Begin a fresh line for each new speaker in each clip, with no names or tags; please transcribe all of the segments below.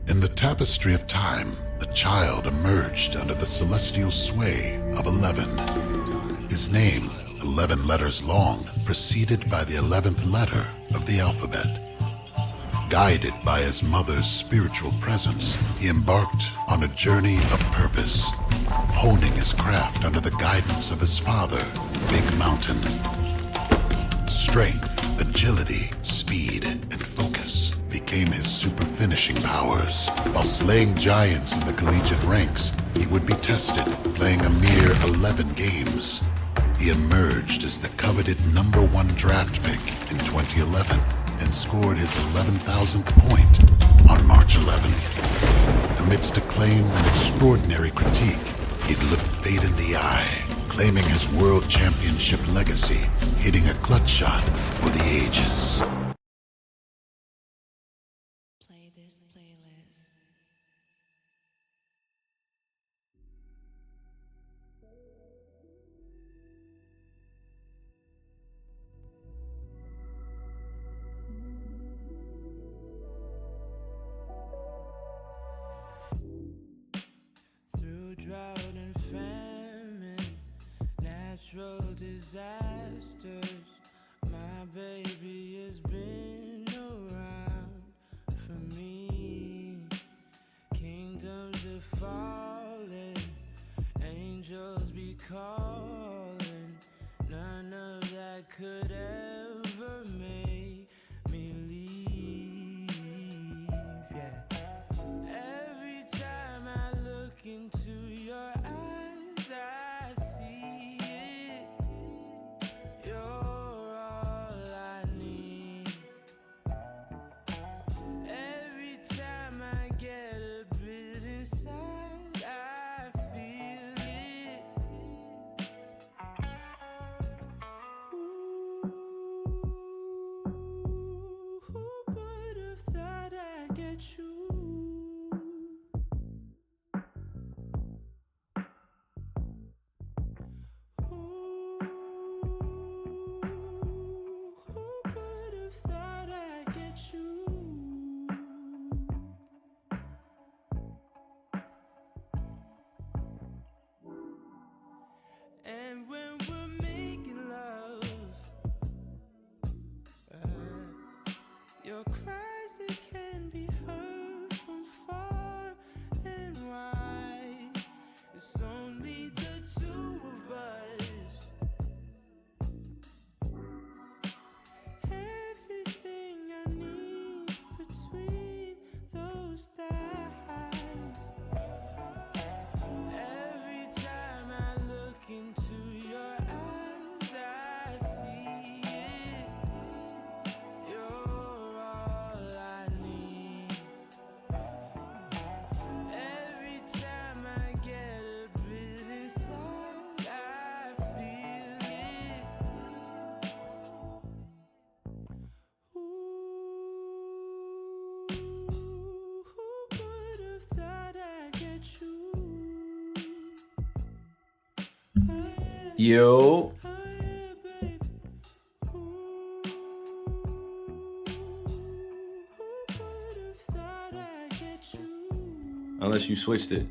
In the tapestry of time, a child emerged under the celestial sway of 11. His name, 11 letters long, preceded by the 11th letter of the alphabet. Guided by his mother's spiritual presence, he embarked on a journey of purpose, honing his craft under the guidance of his father, Big Mountain. Strength, agility, speed, and focus became his super finishing powers. While slaying giants in the collegiate ranks, he would be tested, playing a mere 11 games. He emerged as the coveted #1 draft pick in 2011 and scored his 11,000th point on March 11th. Amidst acclaim and extraordinary critique, he'd looked fate in the eye, claiming his world championship legacy, hitting a clutch shot for the ages.
Play this playlist.
Through drought and famine, natural disasters, my baby has been around for me. Kingdoms are falling, angels be calling. None of that could ever make me leave. Yeah. Every time I look into your eyes, I see it. You're all I need. Every time I get a bit inside, I feel it. Who would have thought I'd get you? Who would have thought I'd get you? And when we're making love, your cries that can be heard from far and wide. It's only the two of us. Everything I need between those thighs. Every time I look into your eyes, I see it. You're all I need. Every time I get a bit inside, I feel it. Who would have thought I'd get you?
Yo,
Oh yeah, baby. Who would have thought I'd get you?
unless you switched it.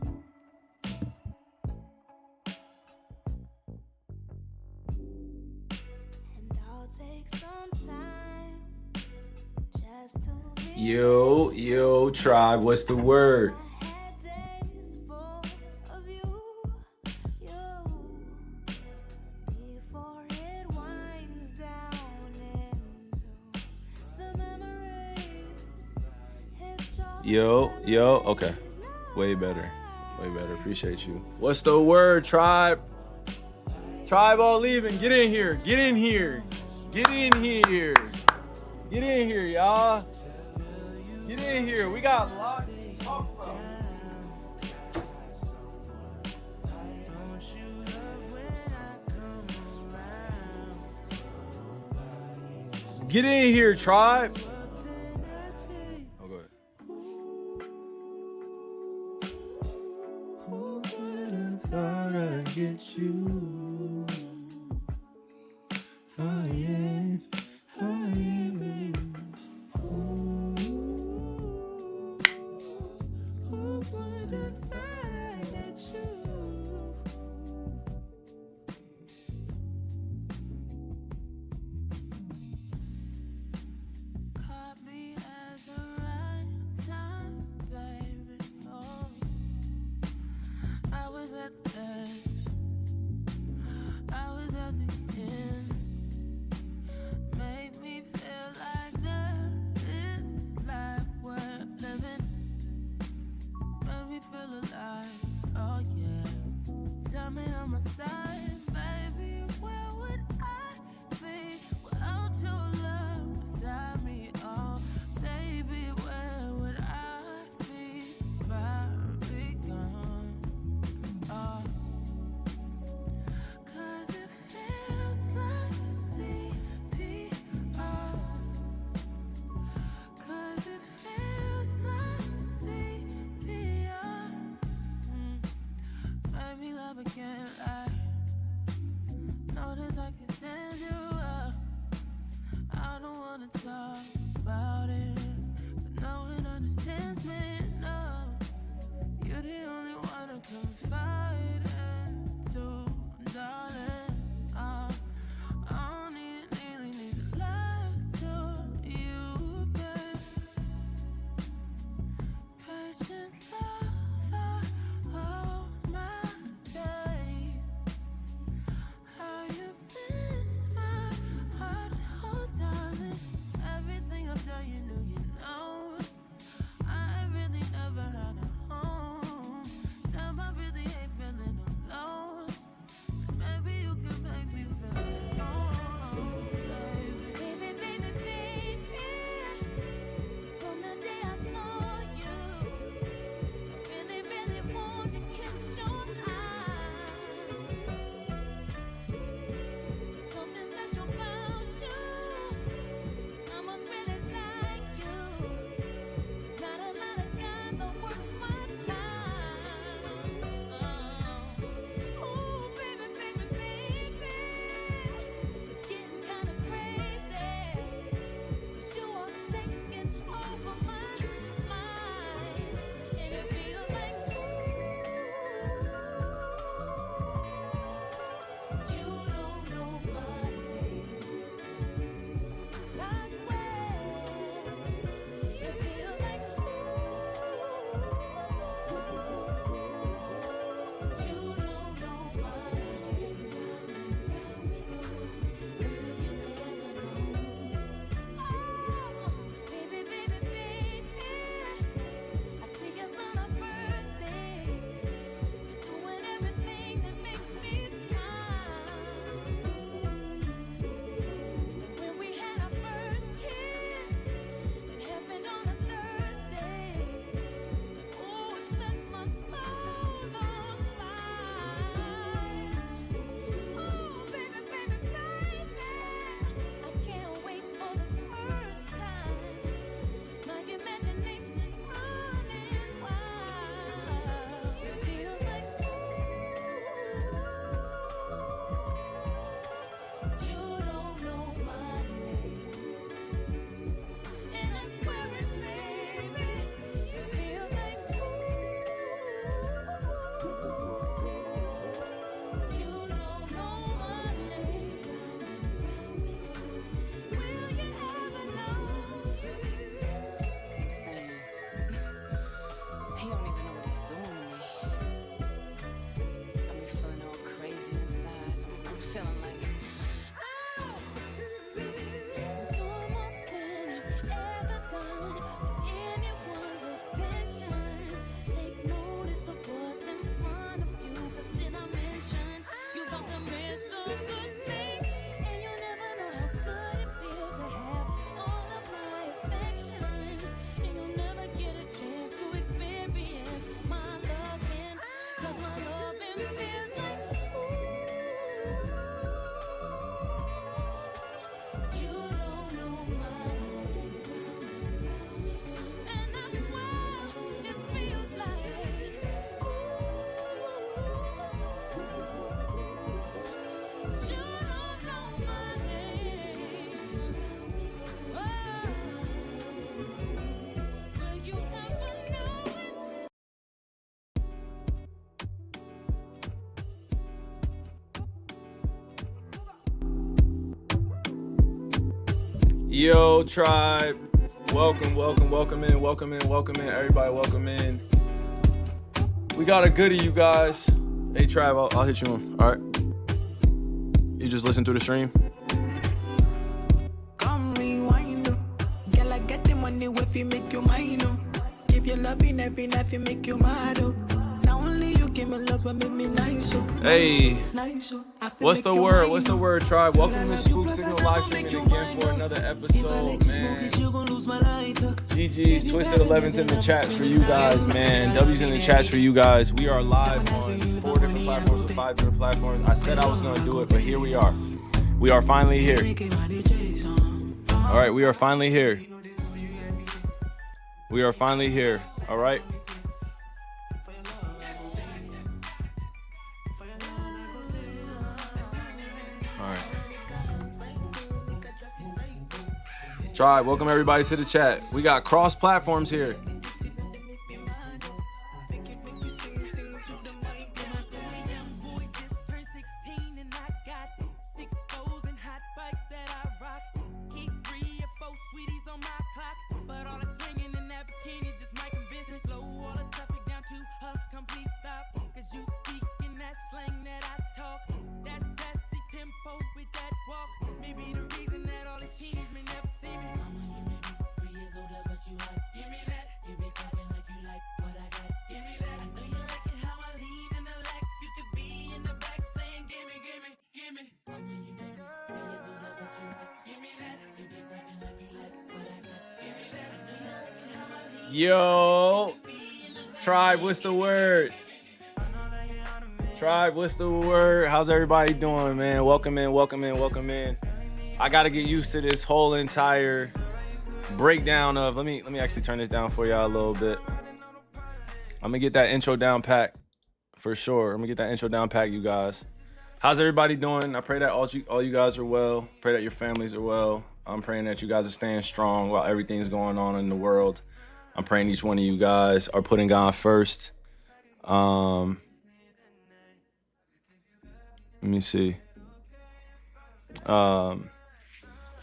And I'll take some time just to be
Yo, tribe, what's the word?
I had days full of you before it winds down into the memories. It's all
Yo, okay. Way better. Appreciate you. What's the word, tribe? Tribe all leaving. Get in here, y'all. Get in here. We got lots to talk about.
Don't you love when I come around?
Get in here, tribe.
Then I take
Oh, go ahead.
who would have thought I'd get you? Oh yeah, baby. You're the only one I confide in, too, darling. I don't really need to lie to you, babe. Patient lover, oh my babe. How you miss my heart, oh darling. Everything I've done, you knew, you know. I really never had a home. Damn, I really ain't feeling alone. Maybe you can make me feel at home, baby.
Baby, from the day I saw you, I really want to catch your eye. Something special about you, I must really like you. There's not a lot of guys that worth my time. Oh, baby, it's getting kind of crazy. 'Cause you are taking over my mind, and it feels like you don't know my name. I swear, it feels like you don't know my name. Will you ever know? Baby, I see us on our first date. You're doing everything that makes me smile. When we had our first kiss, it happened on a Thursday. Oh, it set my soul on fire. Oh, baby, I can't wait for the first time. My imagination's running wild. It feels like you don't know my name. And I swear it, baby. It feels like you don't know my name. Will you ever know?
Saying he don't even know what he's doing to me. Got me feeling all crazy inside. I'm feeling like
Doing more than I've ever done for anyone's attention. Take notice of what's in front of you, 'cause did I mention you about to miss a good thing? And you never know how good it feels to have all of my affection. And you'll never get a chance to experience my loving, 'cause my loving feels like you don't know my name. And I swear it feels like you don't know my name. Will you ever know it?
Yo, tribe. Welcome in. Everybody, welcome in. We got a goodie, you guys. Hey, tribe, I'll hit you on. All right. You just listen through the stream.
Come rewind, oh. Girl, I get the money if you make you mine, oh. Give you loving every night, you make you mad, oh. Now only you give me love and make me nice, oh.
Hey,
Nice, oh. I feel
what's
make
the
you
word?
mine,
What's the
oh.
word, tribe? Welcome to Spook Signal live streaming again for another episode, man. GG's, Twisted 11's in the chats for you guys, man. W's in the chats for you guys. We are live on 4 different platforms with 5 different platforms. I said I was gonna do it, but here we are. We are finally here. All right, we are finally here. We are finally here. All right. All right. Tribe, welcome everybody to the chat. We got cross platforms here. Yo, Tribe, what's the word? Tribe, what's the word? How's everybody doing, man? Welcome in, welcome in, welcome in. I gotta get used to this whole entire breakdown of, let me actually turn this down for y'all a little bit. I'm gonna get that intro down pat for sure. I'm gonna get that intro down pat, you guys. How's everybody doing? I pray that all you guys are well. Pray that your families are well. I'm praying that you guys are staying strong while everything's going on in the world. I'm praying each one of you guys are putting God first. Let me see. I'm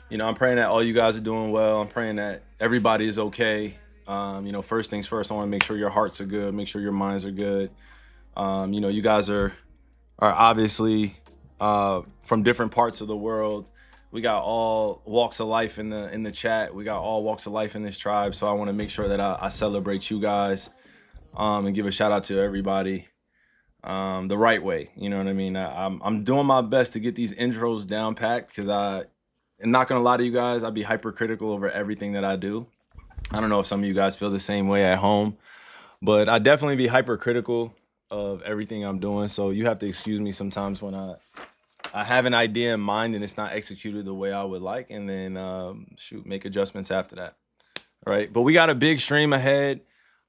praying that all you guys are doing well. I'm praying that everybody is okay. First things first, I want to make sure your hearts are good, make sure your minds are good. You guys are obviously from different parts of the world. We got all walks of life in the chat. We got all walks of life in this tribe. So I want to make sure that I celebrate you guys and give a shout out to everybody the right way. You know what I mean? I'm doing my best to get these intros down packed because I'm not gonna lie to you guys, I'd be hypercritical over everything that I do. I don't know if some of you guys feel the same way at home, but I definitely be hypercritical of everything I'm doing. So you have to excuse me sometimes when I have an idea in mind and it's not executed the way I would like, and then make adjustments after that. All right, but we got a big stream ahead.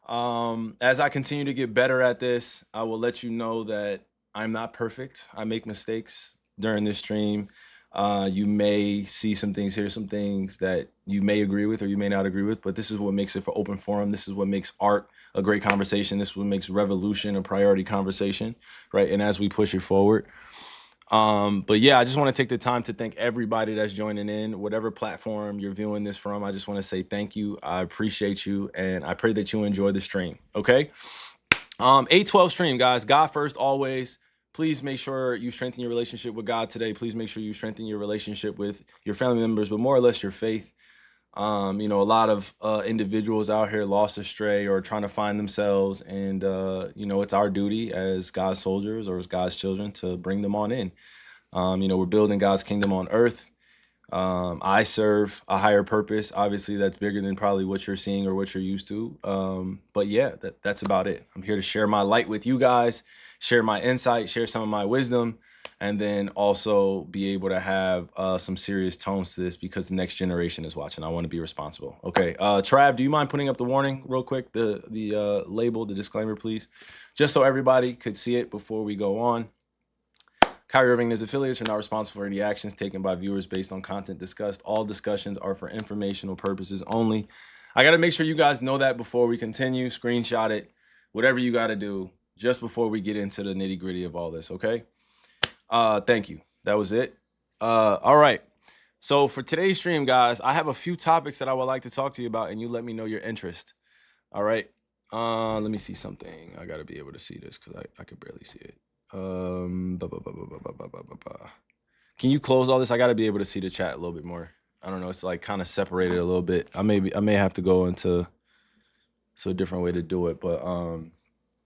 As I continue to get better at this, I will let you know that I'm not perfect. I make mistakes during this stream. You may see some things, hear some things that you may agree with or you may not agree with, but this is what makes it for open forum. This is what makes art a great conversation. This is what makes revolution a priority conversation, right? And as we push it forward. But yeah, I just want to take the time to thank everybody that's joining in, whatever platform you're viewing this from. I just want to say thank you. I appreciate you, and I pray that you enjoy the stream. Okay. 812 stream, guys. God first, always. Please make sure you strengthen your relationship with God today. Please make sure you strengthen your relationship with your family members, but more or less your faith. A lot of individuals out here lost astray or trying to find themselves. And, it's our duty as God's soldiers or as God's children to bring them on in. We're building God's kingdom on earth. I serve a higher purpose. Obviously, that's bigger than probably what you're seeing or what you're used to. But yeah, that's about it. I'm here to share my light with you guys, share my insight, share some of my wisdom, and then also be able to have some serious tones to this because the next generation is watching. I want to be responsible. Okay, Trav, do you mind putting up the warning real quick, the label, the disclaimer, please? Just so everybody could see it before we go on. Kyrie Irving and his affiliates are not responsible for any actions taken by viewers based on content discussed. All discussions are for informational purposes only. I got to make sure you guys know that before we continue. Screenshot it, whatever you got to do, just before we get into the nitty gritty of all this, okay? Thank you. That was it. All right. So for today's stream, guys, I have a few topics that I would like to talk to you about, and you let me know your interest. All right. Let me see something. I got to be able to see this because I could barely see it. Can you close all this? I got to be able to see the chat a little bit more. I don't know. It's like kind of separated a little bit. I may have to go into a different way to do it, but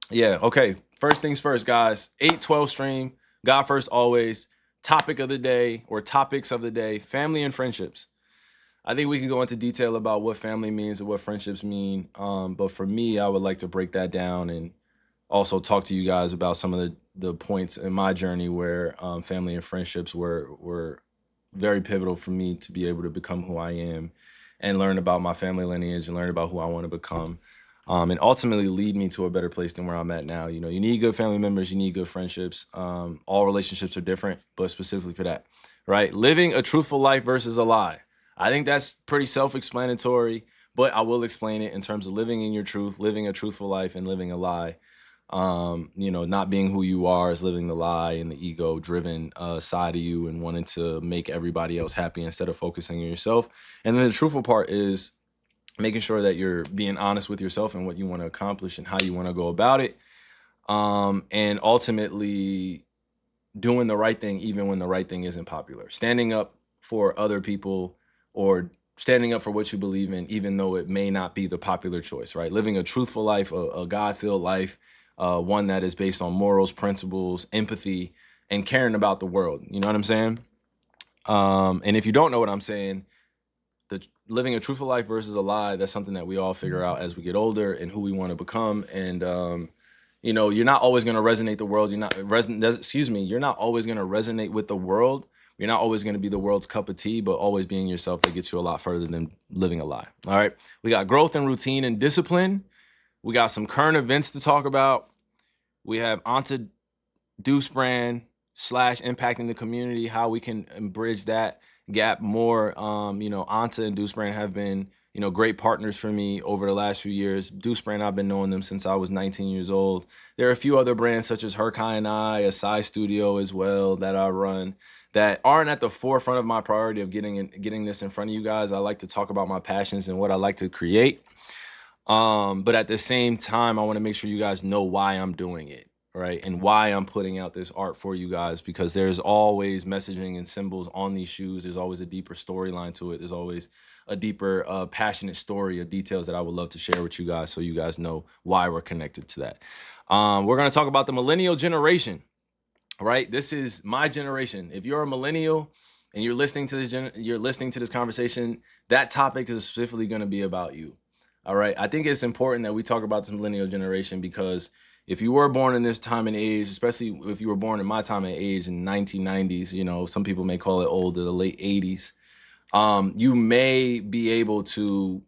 yeah. Okay. First things first, guys. 812 stream. God first, always. Topic of the day or topics of the day: family and friendships. I think we can go into detail about what family means and what friendships mean. But for me, I would like to break that down and also talk to you guys about some of the points in my journey where family and friendships were very pivotal for me to be able to become who I am and learn about my family lineage and learn about who I want to become, and ultimately lead me to a better place than where I'm at now. You need good family members, you need good friendships. All relationships are different, but specifically for that, right? Living a truthful life versus a lie. I think that's pretty self-explanatory, but I will explain it in terms of living in your truth, living a truthful life, and living a lie. Not being who you are is living the lie and the ego-driven side of you and wanting to make everybody else happy instead of focusing on yourself. And then the truthful part is making sure that you're being honest with yourself and what you want to accomplish and how you want to go about it. And ultimately doing the right thing even when the right thing isn't popular. Standing up for other people or standing up for what you believe in, even though it may not be the popular choice, right? Living a truthful life, a God-filled life, one that is based on morals, principles, empathy, and caring about the world. You know what I'm saying? And if you don't know what I'm saying, living a truthful life versus a lie, that's something that we all figure out as we get older and who we want to become. And you know, you're not always going to resonate the world. You're not you're not always going to resonate with the world. You're not always going to be the world's cup of tea, but always being yourself that gets you a lot further than living a lie. All right. We got growth and routine and discipline. We got some current events to talk about. We have Anta Deuce brand / impacting the community, how we can bridge that gap more. You know, Anta and Deuce brand have been, you know, great partners for me over the last few years. Deuce brand, I've been knowing them since I was 19 years old. There are a few other brands such as Herkai and I, a Psy Studio as well that I run, that aren't at the forefront of my priority of getting this in front of you guys. I like to talk about my passions and what I like to create. But at the same time, I want to make sure you guys know why I'm doing it, right? And why I'm putting out this art for you guys, because there's always messaging and symbols on these shoes. There's always a deeper storyline to it. There's always a deeper, passionate story of details that I would love to share with you guys, so you guys know why we're connected to that. We're going to talk about the millennial generation, right? This is my generation. If you're a millennial and you're listening to this conversation, that topic is specifically going to be about you. All right. I think it's important that we talk about the millennial generation, because if you were born in this time and age, especially if you were born in my time and age in the 1990s, you know, some people may call it old, or the late 80s, you may be able to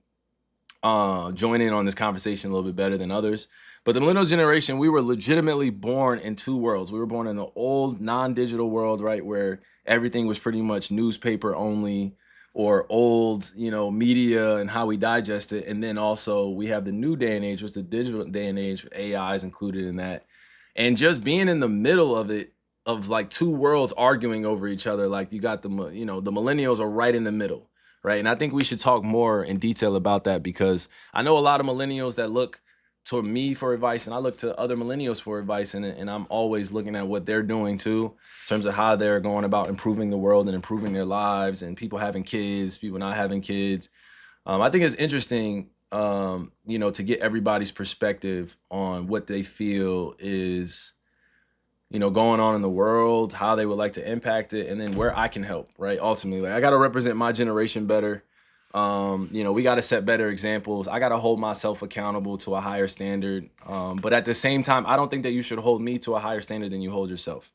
join in on this conversation a little bit better than others. But the millennial generation, we were legitimately born in two worlds. We were born in the old non-digital world, right, where everything was pretty much newspaper only, or old, you know, media and how we digest it. And then also we have the new day and age, which is the digital day and age, AI is included in that. And just being in the middle of it, of like two worlds arguing over each other, like you got the, you know, the millennials are right in the middle, right? And I think we should talk more in detail about that, because I know a lot of millennials that look to me for advice, and I look to other millennials for advice, and I'm always looking at what they're doing too, in terms of how they're going about improving the world and improving their lives, and people having kids, people not having kids. I think it's interesting, you know, to get everybody's perspective on what they feel is, you know, going on in the world, how they would like to impact it, and then where I can help, right? Ultimately, like, I got to represent my generation better. You know, we got to set better examples. I got to hold myself accountable to a higher standard. But at the same time, I don't think that you should hold me to a higher standard than you hold yourself.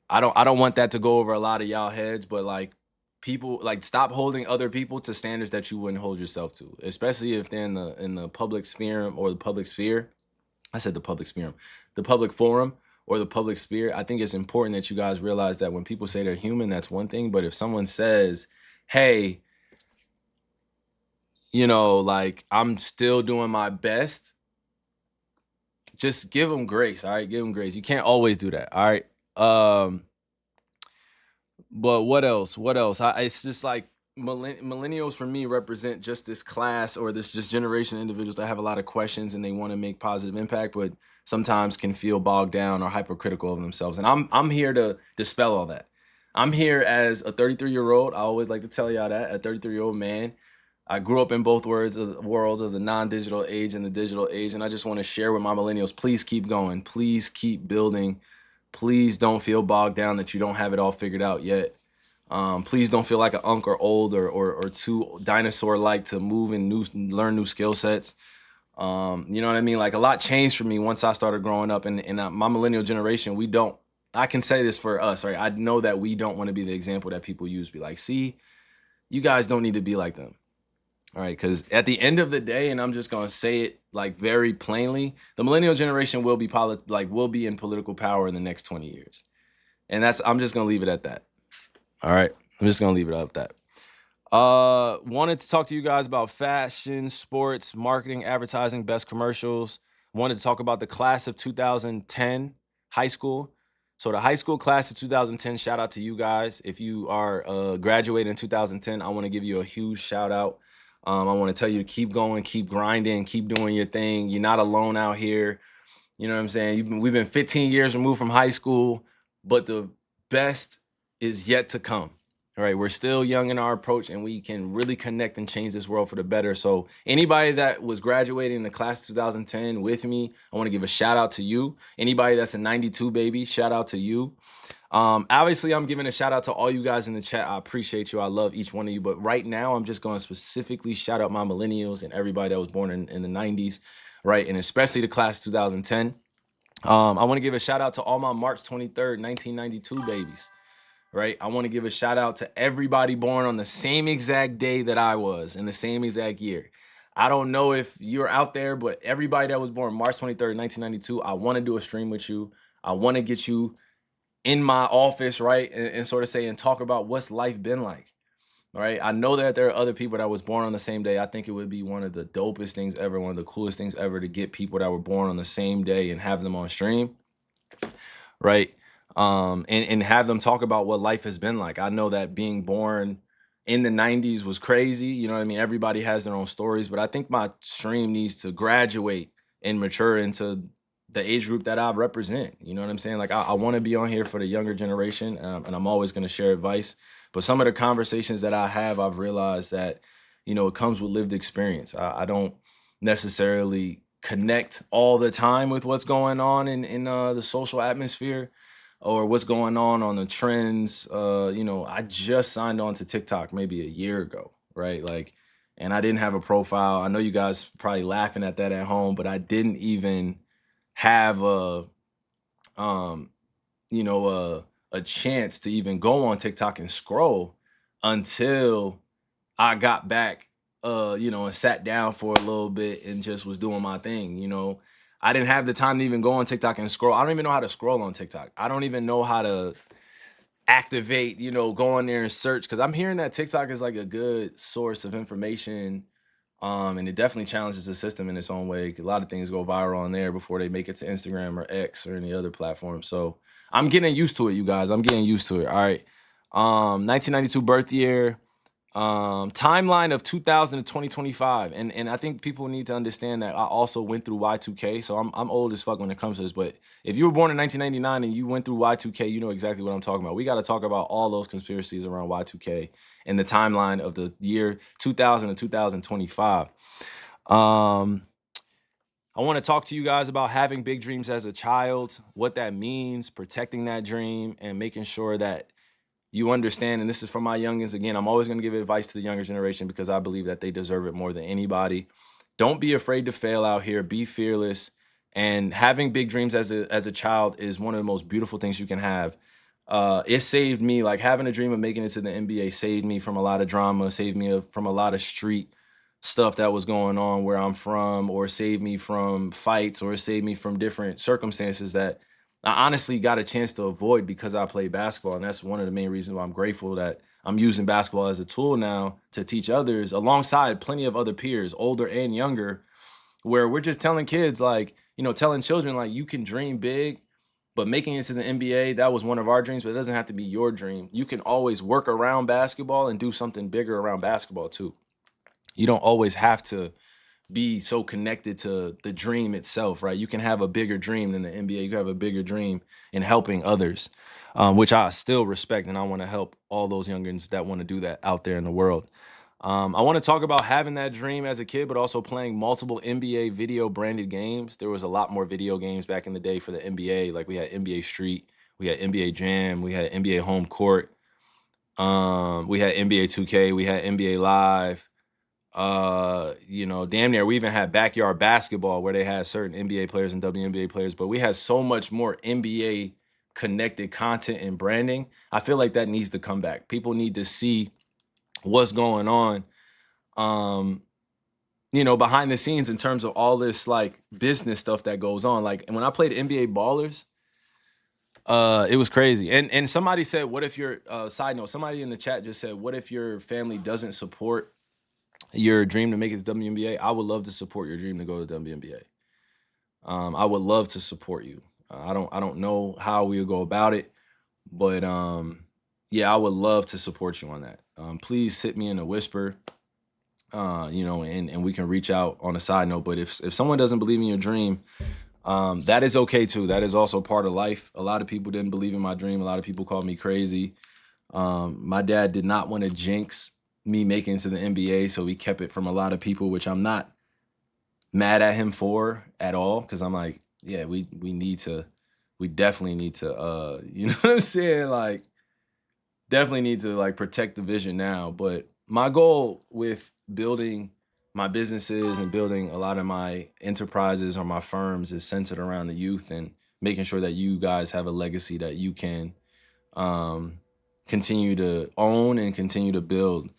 I don't want that to go over a lot of y'all heads, but like, people, like, stop holding other people to standards that you wouldn't hold yourself to, especially if they're in the public sphere or the public sphere. I said the public sphere, the public forum or the public sphere. I think it's important that you guys realize that when people say they're human, that's one thing. But if someone says, hey, you know, like, I'm still doing my best, just give them grace. All right. Give them grace. You can't always do that. All right. But what else? It's just like millennials for me represent just this class, or this just generation of individuals that have a lot of questions and they want to make positive impact, but sometimes can feel bogged down or hypercritical of themselves. And I'm here to dispel all that. I'm here as a 33-year-old. I always like to tell y'all that, a 33-year-old man. I grew up in both worlds of the non-digital age and the digital age. And I just want to share with my millennials, please keep going. Please keep building. Please don't feel bogged down that you don't have it all figured out yet. Please don't feel like an unk or old or too dinosaur-like to move and learn new skill sets. You know what I mean? Like, a lot changed for me once I started growing up. And my millennial generation, I can say this for us, right? I know that we don't want to be the example that people use. Be like, see, you guys don't need to be like them. All right, because at the end of the day, and I'm just gonna say it like very plainly, the millennial generation will be in political power in the next 20 years, and I'm just gonna leave it at that. All right, I'm just gonna leave it at that. Wanted to talk to you guys about fashion, sports, marketing, advertising, best commercials. Wanted to talk about the class of 2010 high school. So the high school class of 2010, shout out to you guys. If you are graduating in 2010, I want to give you a huge shout out. I want to tell you to keep going, keep grinding, keep doing your thing. You're not alone out here. You know what I'm saying? We've been 15 years removed from high school, but the best is yet to come. All right, we're still young in our approach, and we can really connect and change this world for the better. So anybody that was graduating in the class of 2010 with me, I want to give a shout out to you. Anybody that's a 92 baby, shout out to you. Obviously, I'm giving a shout out to all you guys in the chat. I appreciate you. I love each one of you. But right now, I'm just going to specifically shout out my millennials and everybody that was born in the 90s, right? And especially the class of 2010. I want to give a shout out to all my March 23rd, 1992 babies, right? I want to give a shout out to everybody born on the same exact day that I was in the same exact year. I don't know if you're out there, but everybody that was born March 23rd, 1992, I want to do a stream with you. I want to get you in my office, right? And sort of say and talk about what's life been like. All right. I know that there are other people that was born on the same day. I think it would be one of the dopest things ever, one of the coolest things ever to get people that were born on the same day and have them on stream. Right. And have them talk about what life has been like. I know that being born in the 90s was crazy. You know what I mean? Everybody has their own stories, but I think my stream needs to graduate and mature into the age group that I represent. You know what I'm saying? Like I want to be on here for the younger generation, and I'm always going to share advice. But some of the conversations that I have, I've realized that, you know, it comes with lived experience. I don't necessarily connect all the time with what's going on in the social atmosphere or what's going on the trends. You know, I just signed on to TikTok maybe a year ago, right? Like, and I didn't have a profile. I know you guys probably laughing at that at home, but I didn't even have a chance to even go on TikTok and scroll until I got back, and sat down for a little bit and just was doing my thing. You know, I didn't have the time to even go on TikTok and scroll. I don't even know how to scroll on TikTok. I don't even know how to activate, go on there and search, because I'm hearing that TikTok is like a good source of information. And it definitely challenges the system in its own way. A lot of things go viral on there before they make it to Instagram or X or any other platform. So I'm getting used to it, you guys. I'm getting used to it. All right. 1992 birth year. Timeline of 2000 to 2025. And I think people need to understand that I also went through Y2K. So I'm old as fuck when it comes to this. But if you were born in 1999 and you went through Y2K, you know exactly what I'm talking about. We got to talk about all those conspiracies around Y2K and the timeline of the year 2000 to 2025. I want to talk to you guys about having big dreams as a child, what that means, protecting that dream, and making sure that you understand. And this is for my youngins. Again, I'm always going to give advice to the younger generation because I believe that they deserve it more than anybody. Don't be afraid to fail out here. Be fearless. And having big dreams as a child is one of the most beautiful things you can have. It saved me, like having a dream of making it to the NBA saved me from a lot of drama, saved me from a lot of street stuff that was going on where I'm from, or saved me from fights, or saved me from different circumstances that I honestly got a chance to avoid because I played basketball. And that's one of the main reasons why I'm grateful that I'm using basketball as a tool now to teach others alongside plenty of other peers, older and younger, where we're just telling kids, like, telling children, like, you can dream big, but making it to the NBA, that was one of our dreams, but it doesn't have to be your dream. You can always work around basketball and do something bigger around basketball too. You don't always have to be so connected to the dream itself, right? You can have a bigger dream than the NBA. You can have a bigger dream in helping others, which I still respect, and I want to help all those youngins that want to do that out there in the world. I want to talk about having that dream as a kid, but also playing multiple NBA video branded games. There was a lot more video games back in the day for the NBA. Like we had NBA Street, we had NBA Jam, we had NBA Home Court, we had NBA 2K, we had NBA Live. Damn near we even had backyard basketball where they had certain NBA players and WNBA players, but we had so much more NBA connected content and branding. I feel like that needs to come back. People need to see what's going on, behind the scenes in terms of all this like business stuff that goes on. Like, and when I played NBA Ballers, it was crazy. And somebody said, what if your side note, somebody in the chat just said, what if your family doesn't support your dream to make it to WNBA? I would love to support your dream to go to WNBA. I would love to support you. I don't know how we would go about it, but yeah, I would love to support you on that. Please hit me in a whisper, and we can reach out on a side note. But if someone doesn't believe in your dream, that is okay too. That is also part of life. A lot of people didn't believe in my dream. A lot of people called me crazy. My dad did not want to jinx me making it to the NBA, so he kept it from a lot of people, which I'm not mad at him for at all, because I'm like, yeah, we need to we definitely need to, you know what I'm saying? Like, definitely need to like protect the vision now. But my goal with building my businesses and building a lot of my enterprises or my firms is centered around the youth and making sure that you guys have a legacy that you can continue to own and continue to build.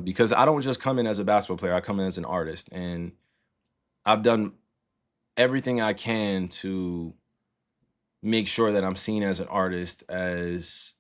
Because I don't just come in as a basketball player, I come in as an artist. And I've done everything I can to make sure that I'm seen as an artist as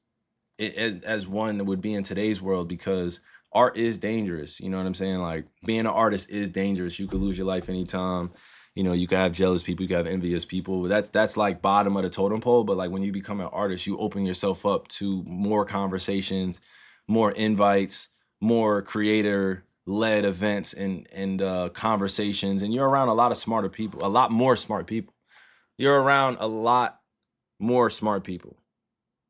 one that would be in today's world, because art is dangerous. You know what I'm saying? Like, being an artist is dangerous. You could lose your life anytime. You know, you could have jealous people, you could have envious people. That's like bottom of the totem pole. But like, when you become an artist, you open yourself up to more conversations, more invites, more creator-led events and conversations. And you're around a lot of smarter people, a lot more smart people. You're around a lot more smart people.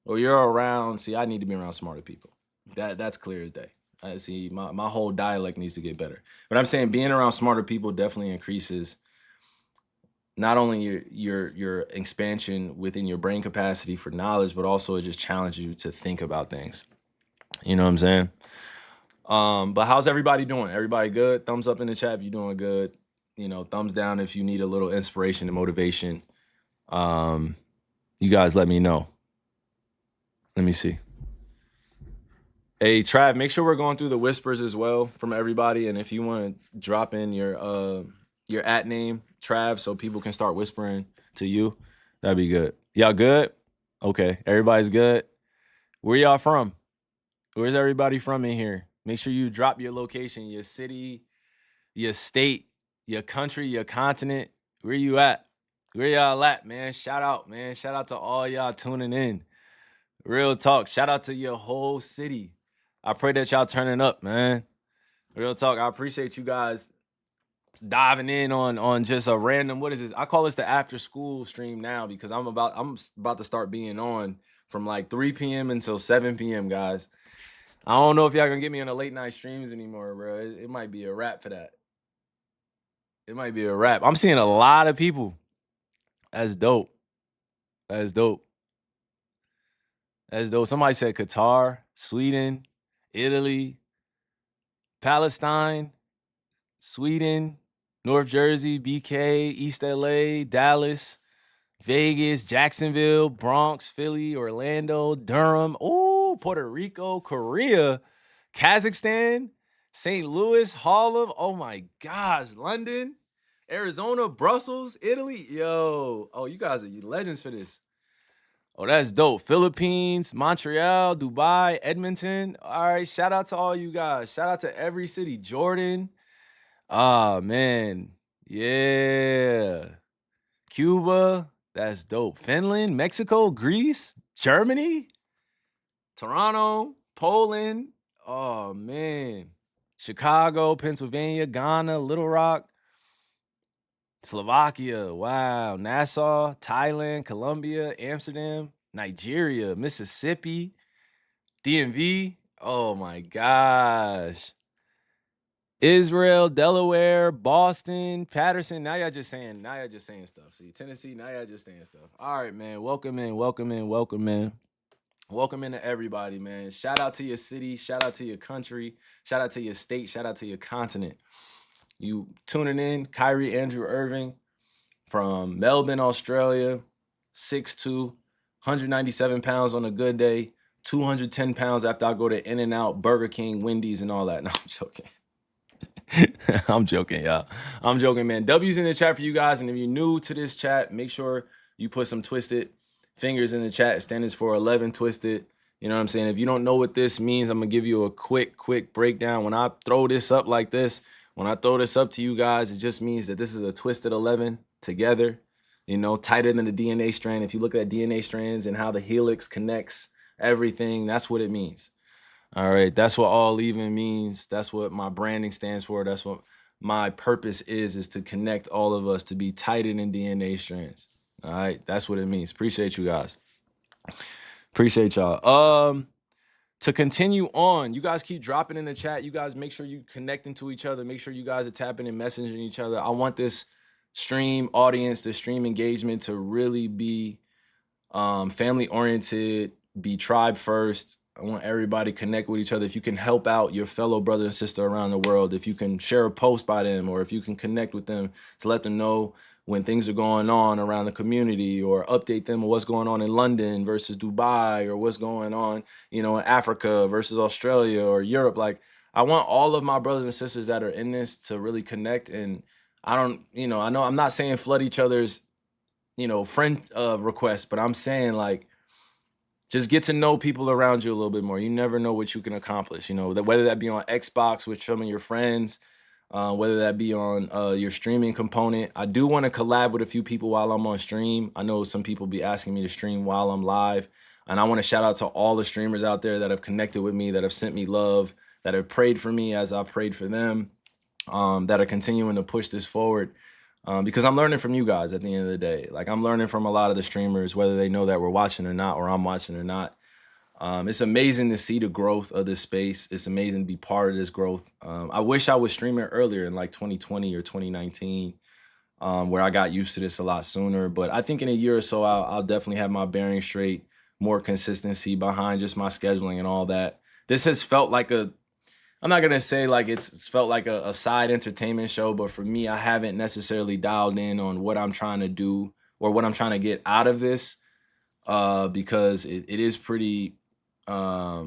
Or you're around, see, I need to be around smarter people. That's clear as day. I see my whole dialect needs to get better. But I'm saying being around smarter people definitely increases not only your expansion within your brain capacity for knowledge, but also it just challenges you to think about things. You know what I'm saying? But how's everybody doing? Everybody good? Thumbs up in the chat if you're doing good. You know, thumbs down if you need a little inspiration and motivation. You guys let me know. Let me see. Hey, Trav, make sure we're going through the whispers as well from everybody. And if you want to drop in your @ name, Trav, so people can start whispering to you, that'd be good. Y'all good? Okay, everybody's good. Where y'all from? Where's everybody from in here? Make sure you drop your location, your city, your state, your country, your continent. Where you at? Where y'all at, man? Shout out, man. Shout out to all y'all tuning in. Real talk. Shout out to your whole city. I pray that y'all turning up, man. Real talk. I appreciate you guys diving in on just a random, what is this? I call this the after school stream now, because I'm about to start being on from like 3 p.m. until 7 p.m., guys. I don't know if y'all gonna get me on the late night streams anymore, bro. It might be a wrap for that. It might be a wrap. I'm seeing a lot of people. That's dope. That's dope. That's dope. Somebody said Qatar, Sweden, Italy, Palestine, Sweden, North Jersey, BK, East LA, Dallas, Vegas, Jacksonville, Bronx, Philly, Orlando, Durham, Puerto Rico, Korea, Kazakhstan, St. Louis, Harlem, oh my gosh, London, Arizona, Brussels, Italy. Yo, you guys are legends for this. Oh, that's dope. Philippines, Montreal, Dubai, Edmonton. All right, shout out to all you guys. Shout out to every city. Jordan. Ah, man. Yeah. Cuba. That's dope. Finland, Mexico, Greece, Germany, Toronto, Poland. Oh, man. Chicago, Pennsylvania, Ghana, Little Rock, Slovakia, wow, Nassau, Thailand, Colombia, Amsterdam, Nigeria, Mississippi, DMV, oh my gosh. Israel, Delaware, Boston, Patterson. Now y'all just saying stuff. See, Tennessee, now y'all just saying stuff. All right, man. Welcome in. Welcome into everybody, man. Shout out to your city, shout out to your country, shout out to your state, shout out to your continent. You tuning in, Kyrie Andrew Irving from Melbourne, Australia, 6'2", 197 pounds on a good day, 210 pounds after I go to In-N-Out, Burger King, Wendy's, and all that. No, I'm joking. I'm joking, y'all. I'm joking, man. W's in the chat for you guys, and if you're new to this chat, make sure you put some twisted fingers in the chat. Stands for 11 twisted. You know what I'm saying? If you don't know what this means, I'm going to give you a quick breakdown. When I throw this up like this, when I throw this up to you guys, it just means that this is a twisted 11 together, you know, tighter than the DNA strand. If you look at DNA strands and how the helix connects everything, that's what it means. All right, that's what all even means. That's what my branding stands for. That's what my purpose is to connect all of us to be tighter than DNA strands. All right, that's what it means. Appreciate you guys. Appreciate y'all. To continue on, you guys keep dropping in the chat. You guys make sure you connecting to each other. Make sure you guys are tapping and messaging each other. I want this stream audience, this stream engagement to really be family oriented, be tribe first. I want everybody to connect with each other. If you can help out your fellow brother and sister around the world, if you can share a post by them, or if you can connect with them to let them know when things are going on around the community, or update them on what's going on in London versus Dubai, or what's going on, in Africa versus Australia or Europe. Like, I want all of my brothers and sisters that are in this to really connect. And I don't, I know I'm not saying flood each other's, friend requests, but I'm saying, like, just get to know people around you a little bit more. You never know what you can accomplish, that whether that be on Xbox with some of your friends, whether that be on your streaming component. I do want to collab with a few people while I'm on stream. I know some people be asking me to stream while I'm live. And I want to shout out to all the streamers out there that have connected with me, that have sent me love, that have prayed for me as I've prayed for them, that are continuing to push this forward. Because I'm learning from you guys at the end of the day. Like, I'm learning from a lot of the streamers, whether they know that we're watching or not, or I'm watching or not. It's amazing to see the growth of this space. It's amazing to be part of this growth. I wish I was streaming earlier in like 2020 or 2019, where I got used to this a lot sooner. But I think in a year or so, I'll definitely have my bearings straight, more consistency behind just my scheduling and all that. This has felt like I'm not gonna say like it's felt like a side entertainment show, but for me, I haven't necessarily dialed in on what I'm trying to do or what I'm trying to get out of this, because it is pretty. I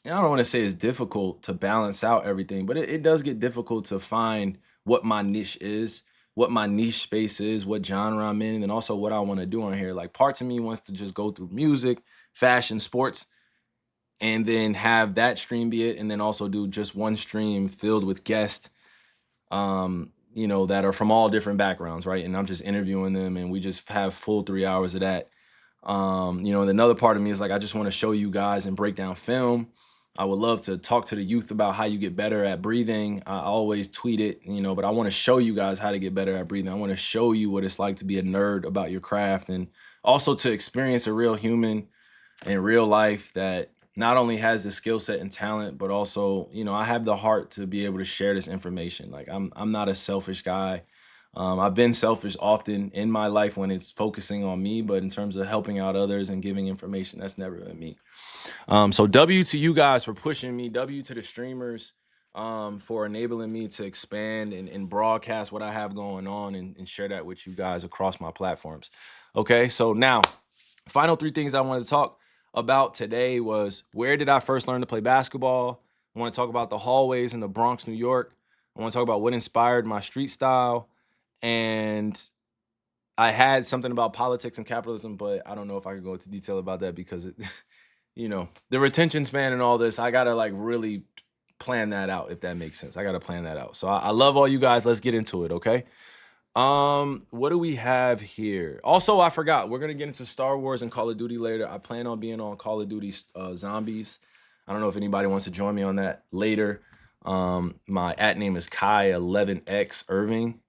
don't want to say it's difficult to balance out everything, but it does get difficult to find what my niche is, what my niche space is, what genre I'm in, and also what I want to do on here. Like, parts of me wants to just go through music, fashion, sports, and then have that stream be it, and then also do just one stream filled with guests, that are from all different backgrounds, right? And I'm just interviewing them, and we just have full 3 hours of that. And another part of me is like, I just want to show you guys and break down film. I would love to talk to the youth about how you get better at breathing. I always tweet it, but I want to show you guys how to get better at breathing. I want to show you what it's like to be a nerd about your craft, and also to experience a real human in real life that not only has the skill set and talent, but also, I have the heart to be able to share this information. Like, I'm not a selfish guy. I've been selfish often in my life when it's focusing on me, but in terms of helping out others and giving information, that's never been me. So W to you guys for pushing me. W to the streamers, for enabling me to expand and broadcast what I have going on and share that with you guys across my platforms. Okay, so now, final 3 things I wanted to talk about today was, where did I first learn to play basketball? I want to talk about the hallways in the Bronx, New York. I want to talk about what inspired my street style. And I had something about politics and capitalism, but I don't know if I could go into detail about that because the retention span and all this, I got to like really plan that out, if that makes sense. I got to plan that out. So I love all you guys. Let's get into it. Okay. What do we have here? Also, I forgot, we're gonna get into Star Wars and Call of Duty later. I plan on being on Call of Duty Zombies. I don't know if anybody wants to join me on that later. My @ name is Kai11X Irving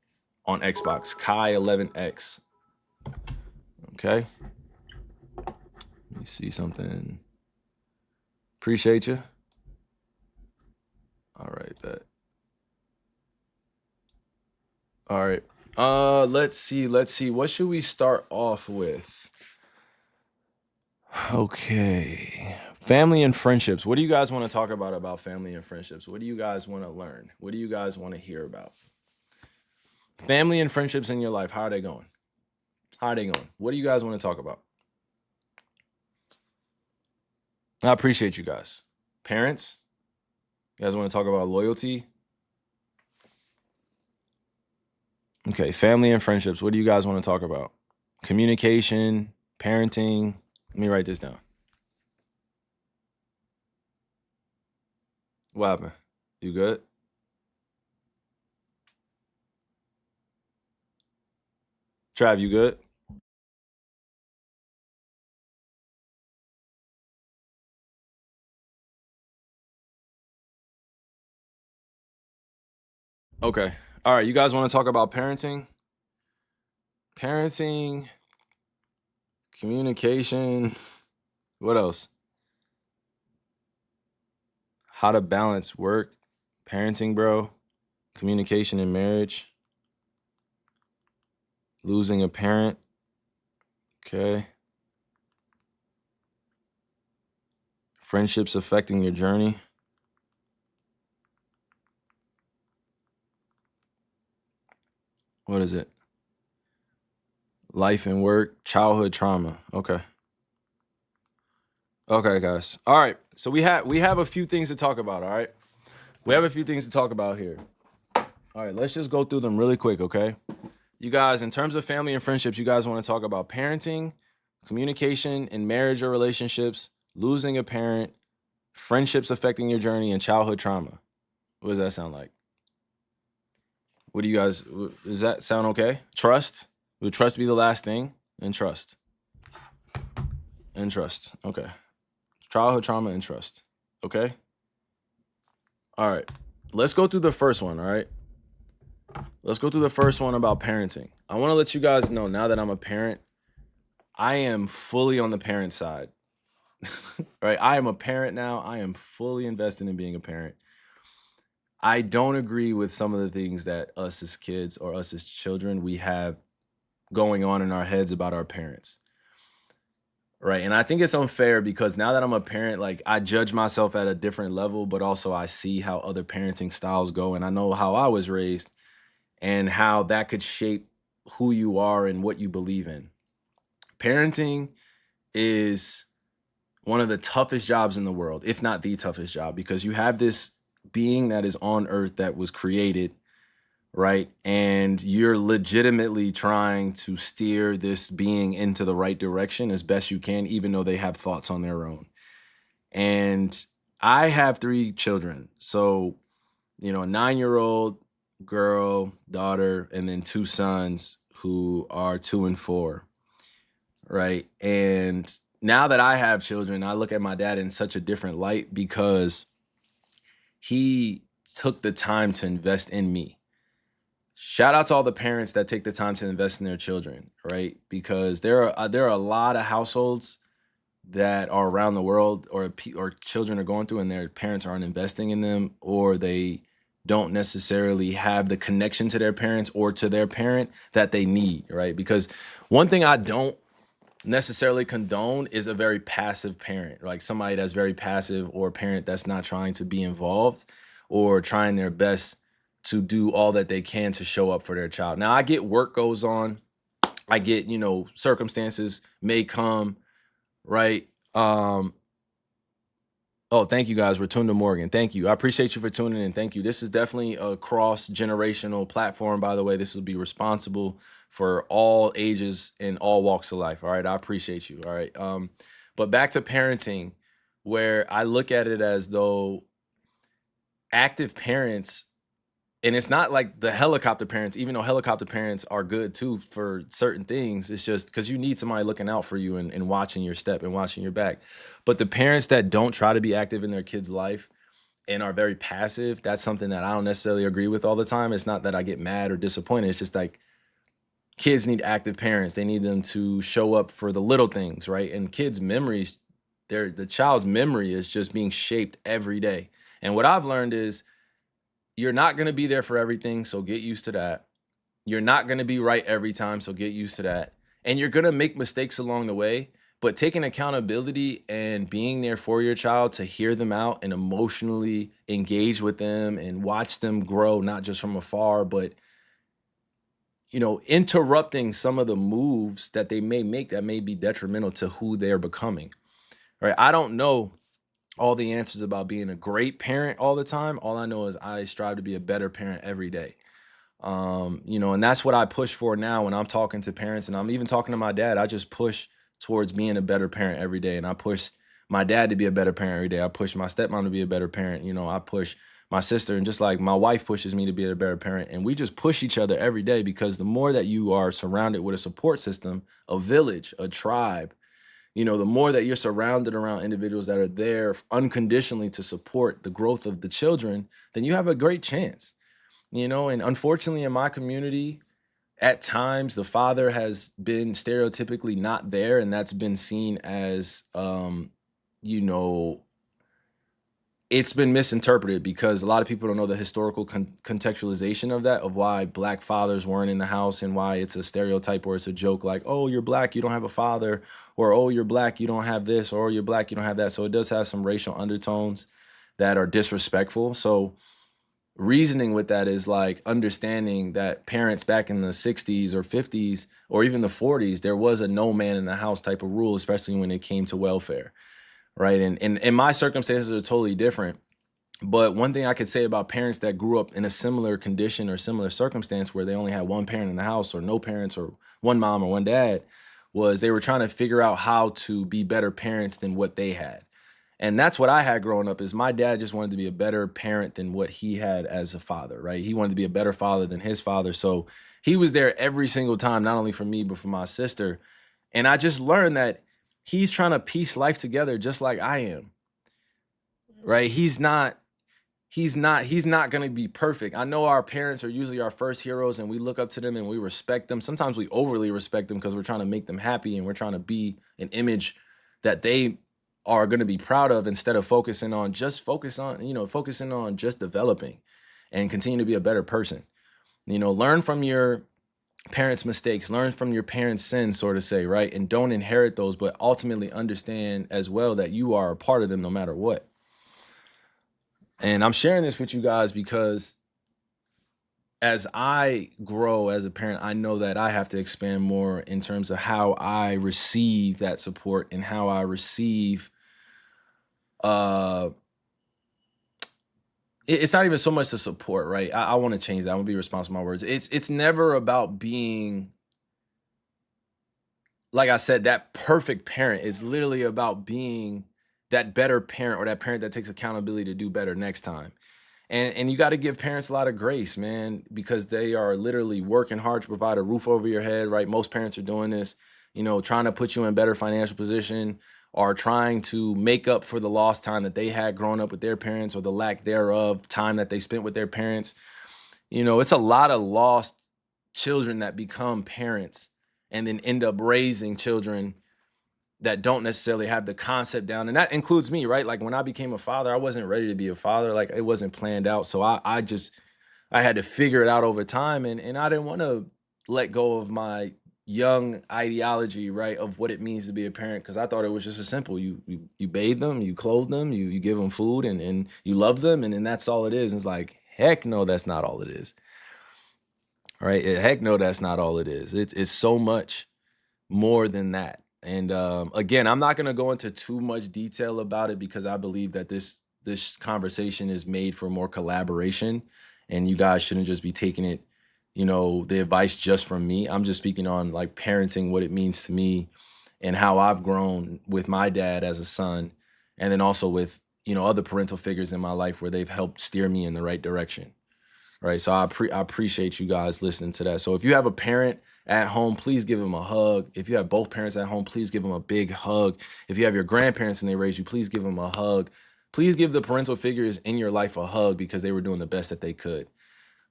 on Xbox. Kai11X. Okay. Let me see something. Appreciate you. All right, bet. All right. Let's see. What should we start off with? Okay. Family and friendships. What do you guys want to talk about family and friendships? What do you guys want to learn? What do you guys want to hear about? Family and friendships in your life, how are they going? What do you guys want to talk about? I appreciate you guys. Parents, you guys want to talk about loyalty? Okay, family and friendships. What do you guys want to talk about? Communication, parenting. Let me write this down. What happened? You good? Trav, you good? Okay. All right, you guys want to talk about parenting? Parenting, communication. What else? How to balance work, parenting, bro, communication in marriage, losing a parent. Okay. Friendships affecting your journey. What is it? Life and work, childhood trauma. Okay. Okay, guys. All right. So we have a few things to talk about, all right? We have a few things to talk about here. All right, let's just go through them really quick, okay? You guys, in terms of family and friendships, you guys want to talk about parenting, communication in marriage or relationships, losing a parent, friendships affecting your journey, and childhood trauma. What does that sound like? What do you guys, does that sound okay? Trust? Would trust be the last thing? And trust. And trust. Okay. Childhood trauma and trust. Okay? All right. Let's go through the first one, all right? Let's go through the first one about parenting. I want to let you guys know, now that I'm a parent, I am fully on the parent side. Right? I am a parent now. I am fully invested in being a parent. I don't agree with some of the things that us as kids or us as children, we have going on in our heads about our parents. Right. And I think it's unfair because now that I'm a parent, like, I judge myself at a different level, but also I see how other parenting styles go. And I know how I was raised and how that could shape who you are and what you believe in. Parenting is one of the toughest jobs in the world, if not the toughest job, because you have this being that is on earth that was created, right? And you're legitimately trying to steer this being into the right direction as best you can, even though they have thoughts on their own. And I have 3 children. So, a 9-year-old girl, daughter, and then 2 sons who are 2 and 4, right? And now that I have children, I look at my dad in such a different light because he took the time to invest in me. Shout out to all the parents that take the time to invest in their children, right? Because there are a lot of households that are around the world or children are going through and their parents aren't investing in them, or they don't necessarily have the connection to their parents or to their parent that they need, right? Because one thing I don't necessarily condone is a very passive parent, like somebody that's very passive, or a parent that's not trying to be involved or trying their best to do all that they can to show up for their child. Now, I get work goes on. I get, circumstances may come, right? Oh, thank you guys. Rotunda Morgan. Thank you. I appreciate you for tuning in. Thank you. This is definitely a cross-generational platform, by the way. This will be responsible for all ages and all walks of life. All right. I appreciate you. All right. But back to parenting, where I look at it as though active parents, and it's not like the helicopter parents, even though helicopter parents are good too for certain things. It's just because you need somebody looking out for you and watching your step and watching your back. But the parents that don't try to be active in their kid's life and are very passive, that's something that I don't necessarily agree with all the time. It's not that I get mad or disappointed. It's just like, kids need active parents. They need them to show up for the little things, right? And kids' memories, the child's memory is just being shaped every day. And what I've learned is, you're not going to be there for everything, so get used to that. You're not going to be right every time, so get used to that. And you're going to make mistakes along the way, but taking accountability and being there for your child to hear them out and emotionally engage with them and watch them grow, not just from afar, but interrupting some of the moves that they may make that may be detrimental to who they're becoming. Right? I don't know all the answers about being a great parent all the time. All I know is I strive to be a better parent every day. And that's what I push for now when I'm talking to parents, and I'm even talking to my dad. I just push towards being a better parent every day. And I push my dad to be a better parent every day. I push my stepmom to be a better parent. I push my sister, and just like my wife pushes me to be a better parent. And we just push each other every day, because the more that you are surrounded with a support system, a village, a tribe, the more that you're surrounded around individuals that are there unconditionally to support the growth of the children, then you have a great chance, and unfortunately in my community, at times the father has been stereotypically not there. And that's been seen as, it's been misinterpreted because a lot of people don't know the historical contextualization of that, of why black fathers weren't in the house and why it's a stereotype or it's a joke like, oh, you're black, you don't have a father, or oh, you're black, you don't have this, or you're black, you don't have that. So it does have some racial undertones that are disrespectful. So reasoning with that is like understanding that parents back in the 60s or 50s or even the 40s, there was a no man in the house type of rule, especially when it came to welfare. Right. And my circumstances are totally different. But one thing I could say about parents that grew up in a similar condition or similar circumstance where they only had one parent in the house or no parents or one mom or one dad was they were trying to figure out how to be better parents than what they had. And that's what I had growing up is my dad just wanted to be a better parent than what he had as a father. Right. He wanted to be a better father than his father. So he was there every single time, not only for me, but for my sister. And I just learned that he's trying to piece life together just like I am. Right? He's not going to be perfect. I know our parents are usually our first heroes and we look up to them and we respect them. Sometimes we overly respect them because we're trying to make them happy and we're trying to be an image that they are going to be proud of instead of focusing on just developing and continue to be a better person. Learn from your parents' mistakes, learn from your parents' sins, sort of say, right? And don't inherit those, but ultimately understand as well that you are a part of them no matter what. And I'm sharing this with you guys because as I grow as a parent, I know that I have to expand more in terms of how I receive that support and how I receive it's not even so much the support, right? I want to change that. I want to be responsible for my words. It's never about being, like I said, that perfect parent. Is literally about being that better parent or that parent that takes accountability to do better next time. And you got to give parents a lot of grace, man, because they are literally working hard to provide a roof over your head, right? Most parents are doing this, trying to put you in better financial position or trying to make up for the lost time that they had growing up with their parents or the lack thereof time that they spent with their parents. It's a lot of lost children that become parents and then end up raising children that don't necessarily have the concept down. And that includes me, right? Like when I became a father, I wasn't ready to be a father. Like it wasn't planned out. So I had to figure it out over time. And I didn't want to let go of my young ideology, right, of what it means to be a parent. Cause I thought it was just as simple. You bathe them, you clothe them, you give them food and you love them. And that's all it is. And it's like, heck no, that's not all it is. Right? Heck no, that's not all it is. It's so much more than that. And again, I'm not going to go into too much detail about it because I believe that this conversation is made for more collaboration and you guys shouldn't just be taking it, the advice just from me. I'm just speaking on like parenting, what it means to me and how I've grown with my dad as a son. And then also with, other parental figures in my life where they've helped steer me in the right direction. Right. So I appreciate you guys listening to that. So if you have a parent at home, please give them a hug. If you have both parents at home, please give them a big hug. If you have your grandparents and they raised you, please give them a hug. Please give the parental figures in your life a hug because they were doing the best that they could.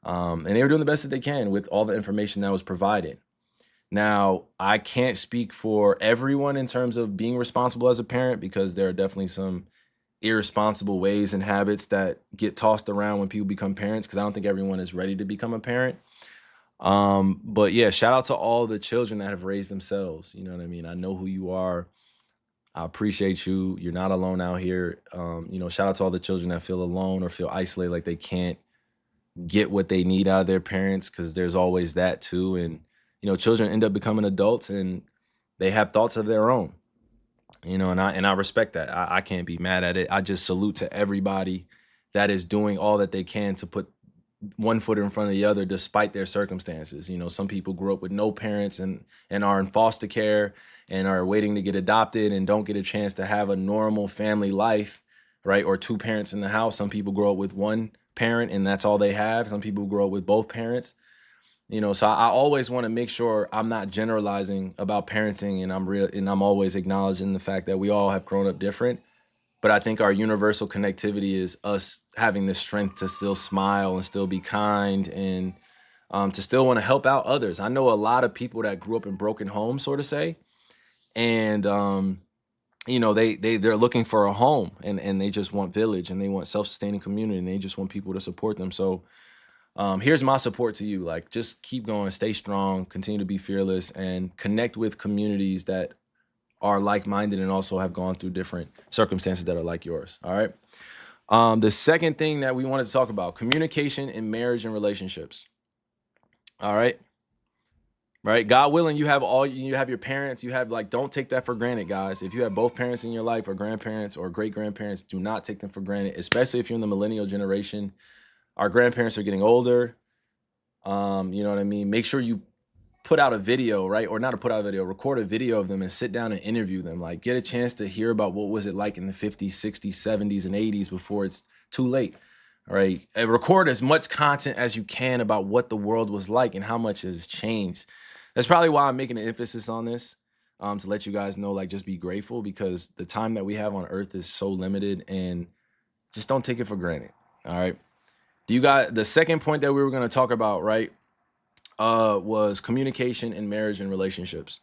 And they were doing the best that they can with all the information that was provided. Now, I can't speak for everyone in terms of being responsible as a parent because there are definitely some irresponsible ways and habits that get tossed around when people become parents because I don't think everyone is ready to become a parent. But yeah, shout out to all the children that have raised themselves. You know what I mean? I know who you are. I appreciate you. You're not alone out here. Shout out to all the children that feel alone or feel isolated, like they can't get what they need out of their parents, because there's always that too. And, children end up becoming adults and they have thoughts of their own, and I respect that. I can't be mad at it. I just salute to everybody that is doing all that they can to put one foot in front of the other despite their circumstances. Some people grew up with no parents and are in foster care and are waiting to get adopted and don't get a chance to have a normal family life, right? Or two parents in the house. Some people grow up with one parent and that's all they have. Some people grow up with both parents. So I always want to make sure I'm not generalizing about parenting, and I'm always acknowledging the fact that we all have grown up different. But I think our universal connectivity is us having the strength to still smile and still be kind and to still want to help out others. I know a lot of people that grew up in broken homes, sort of say, and you know, they're looking for a home, and they just want village, and they want self-sustaining community, and they just want people to support them. So here's my support to you. Like, just keep going, stay strong, continue to be fearless, and connect with communities that are like-minded and also have gone through different circumstances that are like yours. All right. The second thing that we wanted to talk about, communication in marriage and relationships. All right. Right. God willing, you have your parents, you have, like, don't take that for granted, guys. If you have both parents in your life, or grandparents or great grandparents, do not take them for granted, especially if you're in the millennial generation. Our grandparents are getting older. You know what I mean? Make sure you put out a video, right? Or not to put out a video, record a video of them and sit down and interview them. Like, get a chance to hear about what was it like in the 50s, 60s, 70s, and 80s before it's too late. All right. And record as much content as you can about what the world was like and how much has changed. That's probably why I'm making an emphasis on this, to let you guys know, like, just be grateful, because the time that we have on earth is so limited, and just don't take it for granted. All right. The second point that we were going to talk about, right, was communication in marriage and relationships.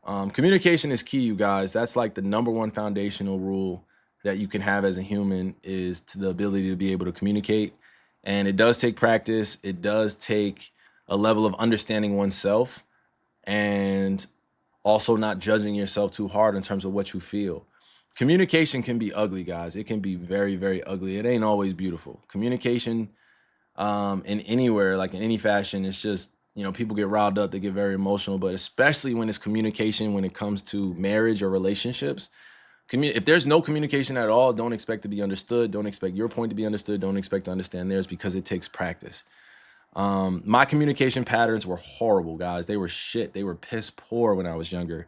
Communication is key, you guys. That's like the number one foundational rule that you can have as a human, is to the ability to be able to communicate. And it does take practice. It does take a level of understanding oneself, and also not judging yourself too hard in terms of what you feel. Communication can be ugly, guys. It can be very, very ugly. It ain't always beautiful. Communication in anywhere, like in any fashion, it's just, you know, people get riled up, they get very emotional, but especially when it's communication, when it comes to marriage or relationships. If there's no communication at all, don't expect to be understood. Don't expect your point to be understood. Don't expect to understand theirs, because it takes practice. My communication patterns were horrible, guys. They were shit. They were piss poor when I was younger.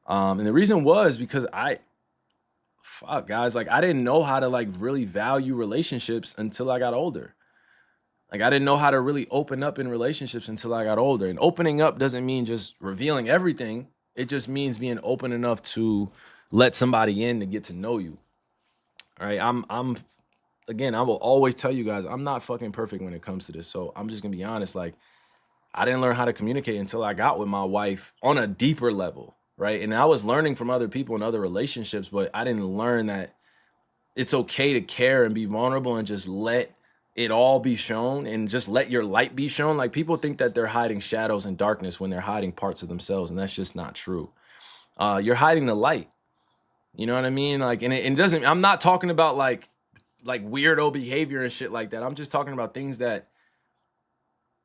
And the reason was because guys, like, I didn't know how to, like, really value relationships until I got older. Like, I didn't know how to really open up in relationships until I got older. And opening up doesn't mean just revealing everything. It just means being open enough to let somebody in to get to know you. All right. Again, I will always tell you guys, I'm not fucking perfect when it comes to this. So I'm just gonna be honest. Like, I didn't learn how to communicate until I got with my wife on a deeper level. Right. And I was learning from other people in other relationships, but I didn't learn that it's okay to care and be vulnerable and just let it all be shown, and just let your light be shown. Like, people think that they're hiding shadows and darkness when they're hiding parts of themselves, and that's just not true. You're hiding the light. You know what I mean? Like, and it doesn't, I'm not talking about like weirdo behavior and shit like that. I'm just talking about things that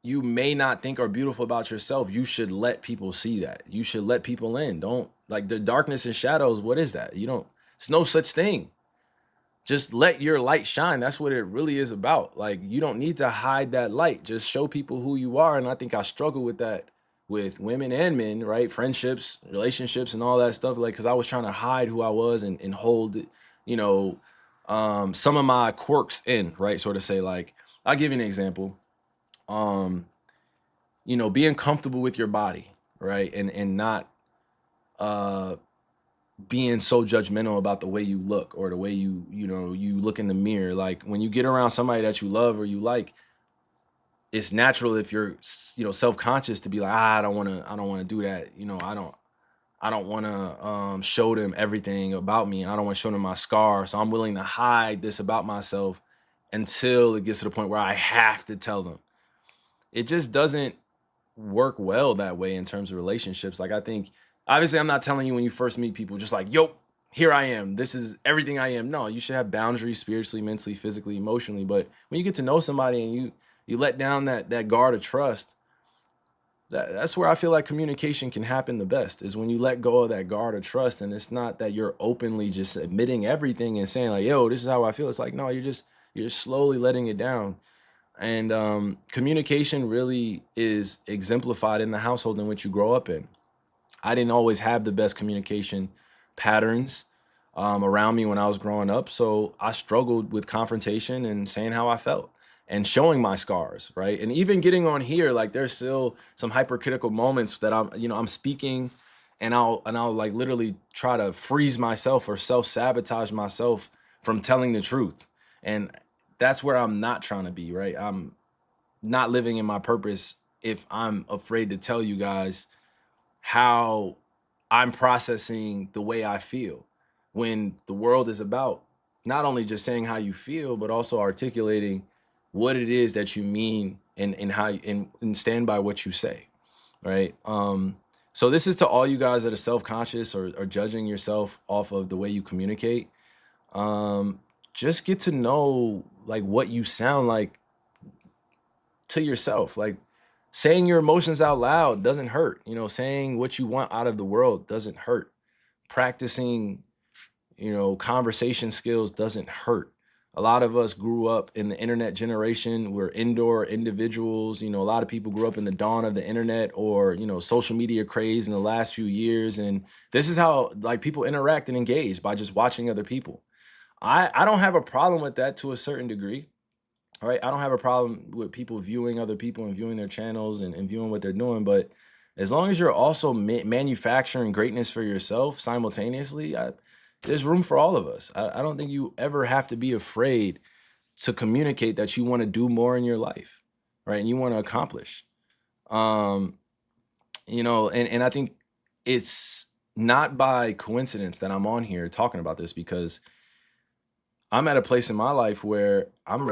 you may not think are beautiful about yourself. You should let people see that. You should let people in. Don't, like, the darkness and shadows. What is that? It's no such thing. Just let your light shine. That's what it really is about. Like, you don't need to hide that light. Just show people who you are. And I think I struggle with that with women and men, right? Friendships, relationships, and all that stuff. Like, because I was trying to hide who I was and hold, some of my quirks in, right? Sort of say, like, I'll give you an example. Being comfortable with your body, right? And not being so judgmental about the way you look, or the way you look in the mirror. Like, when you get around somebody that you love or you like, it's natural, if you're self-conscious, to be like, I don't want to do that. I don't want to show them everything about me. I don't want to show them my scar. So I'm willing to hide this about myself until it gets to the point where I have to tell them. It just doesn't work well that way in terms of relationships. Like, I think, obviously, I'm not telling you when you first meet people, just like, yo, here I am. This is everything I am. No, you should have boundaries spiritually, mentally, physically, emotionally. But when you get to know somebody and you let down that guard of trust, that's where I feel like communication can happen the best, is when you let go of that guard of trust. And it's not that you're openly just admitting everything and saying, like, yo, this is how I feel. It's like, no, you're slowly letting it down. And communication really is exemplified in the household in which you grow up in. I didn't always have the best communication patterns around me when I was growing up. So I struggled with confrontation and saying how I felt and showing my scars, right? And even getting on here, like, there's still some hypercritical moments that I'm speaking, and I'll like literally try to freeze myself or self-sabotage myself from telling the truth. And that's where I'm not trying to be, right? I'm not living in my purpose if I'm afraid to tell you guys how I'm processing the way I feel. when the world is about not only just saying how you feel, but also articulating what it is that you mean and how and stand by what you say, right? So this is to all you guys that are self-conscious or judging yourself off of the way you communicate. Just get to know like what you sound like to yourself. Like saying your emotions out loud doesn't hurt. You know, saying what you want out of the world doesn't hurt. Practicing, conversation skills doesn't hurt. A lot of us grew up in the internet generation. We're indoor individuals. A lot of people grew up in the dawn of the internet or, social media craze in the last few years. And this is how like people interact and engage, by just watching other people. I don't have a problem with that to a certain degree. All right. I don't have a problem with people viewing other people and viewing their channels and viewing what they're doing. But as long as you're also manufacturing greatness for yourself simultaneously, there's room for all of us. I don't think you ever have to be afraid to communicate that you want to do more in your life, right? And you want to accomplish. And I think it's not by coincidence that I'm on here talking about this, because I'm at a place in my life where I've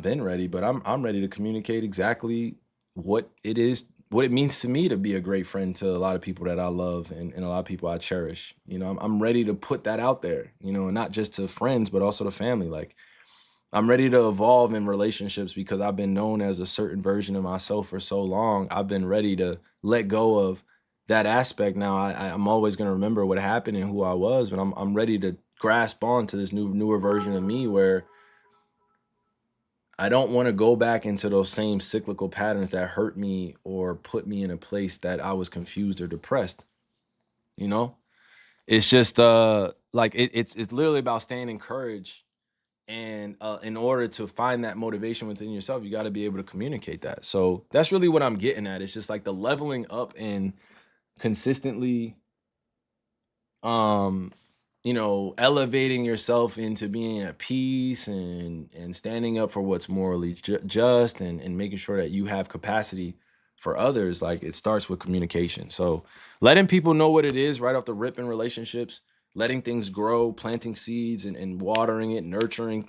been ready, but I'm ready to communicate exactly what it means to me to be a great friend to a lot of people that I love and a lot of people I cherish. I'm ready to put that out there, and not just to friends, but also to family. Like I'm ready to evolve in relationships because I've been known as a certain version of myself for so long. I've been ready to let go of that aspect. Now I'm always going to remember what happened and who I was, but I'm ready to grasp on to this newer version of me where I don't want to go back into those same cyclical patterns that hurt me or put me in a place that I was confused or depressed. It's just like it's literally about staying encouraged. And in order to find that motivation within yourself, you got to be able to communicate that. So that's really what I'm getting at. It's just like the leveling up and consistently, elevating yourself into being at peace and standing up for what's morally just and making sure that you have capacity for others. Like it starts with communication. So letting people know what it is right off the rip in relationships, letting things grow, planting seeds and watering it, nurturing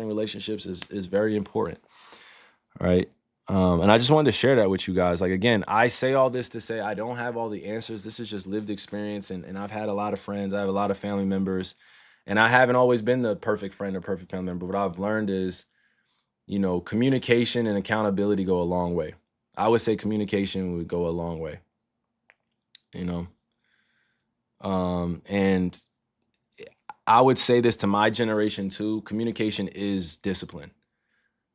relationships is very important. All right. And I just wanted to share that with you guys. Like, again, I say all this to say I don't have all the answers. This is just lived experience. And I've had a lot of friends. I have a lot of family members. And I haven't always been the perfect friend or perfect family member. What I've learned is, communication and accountability go a long way. I would say communication would go a long way. And I would say this to my generation too. Communication is discipline.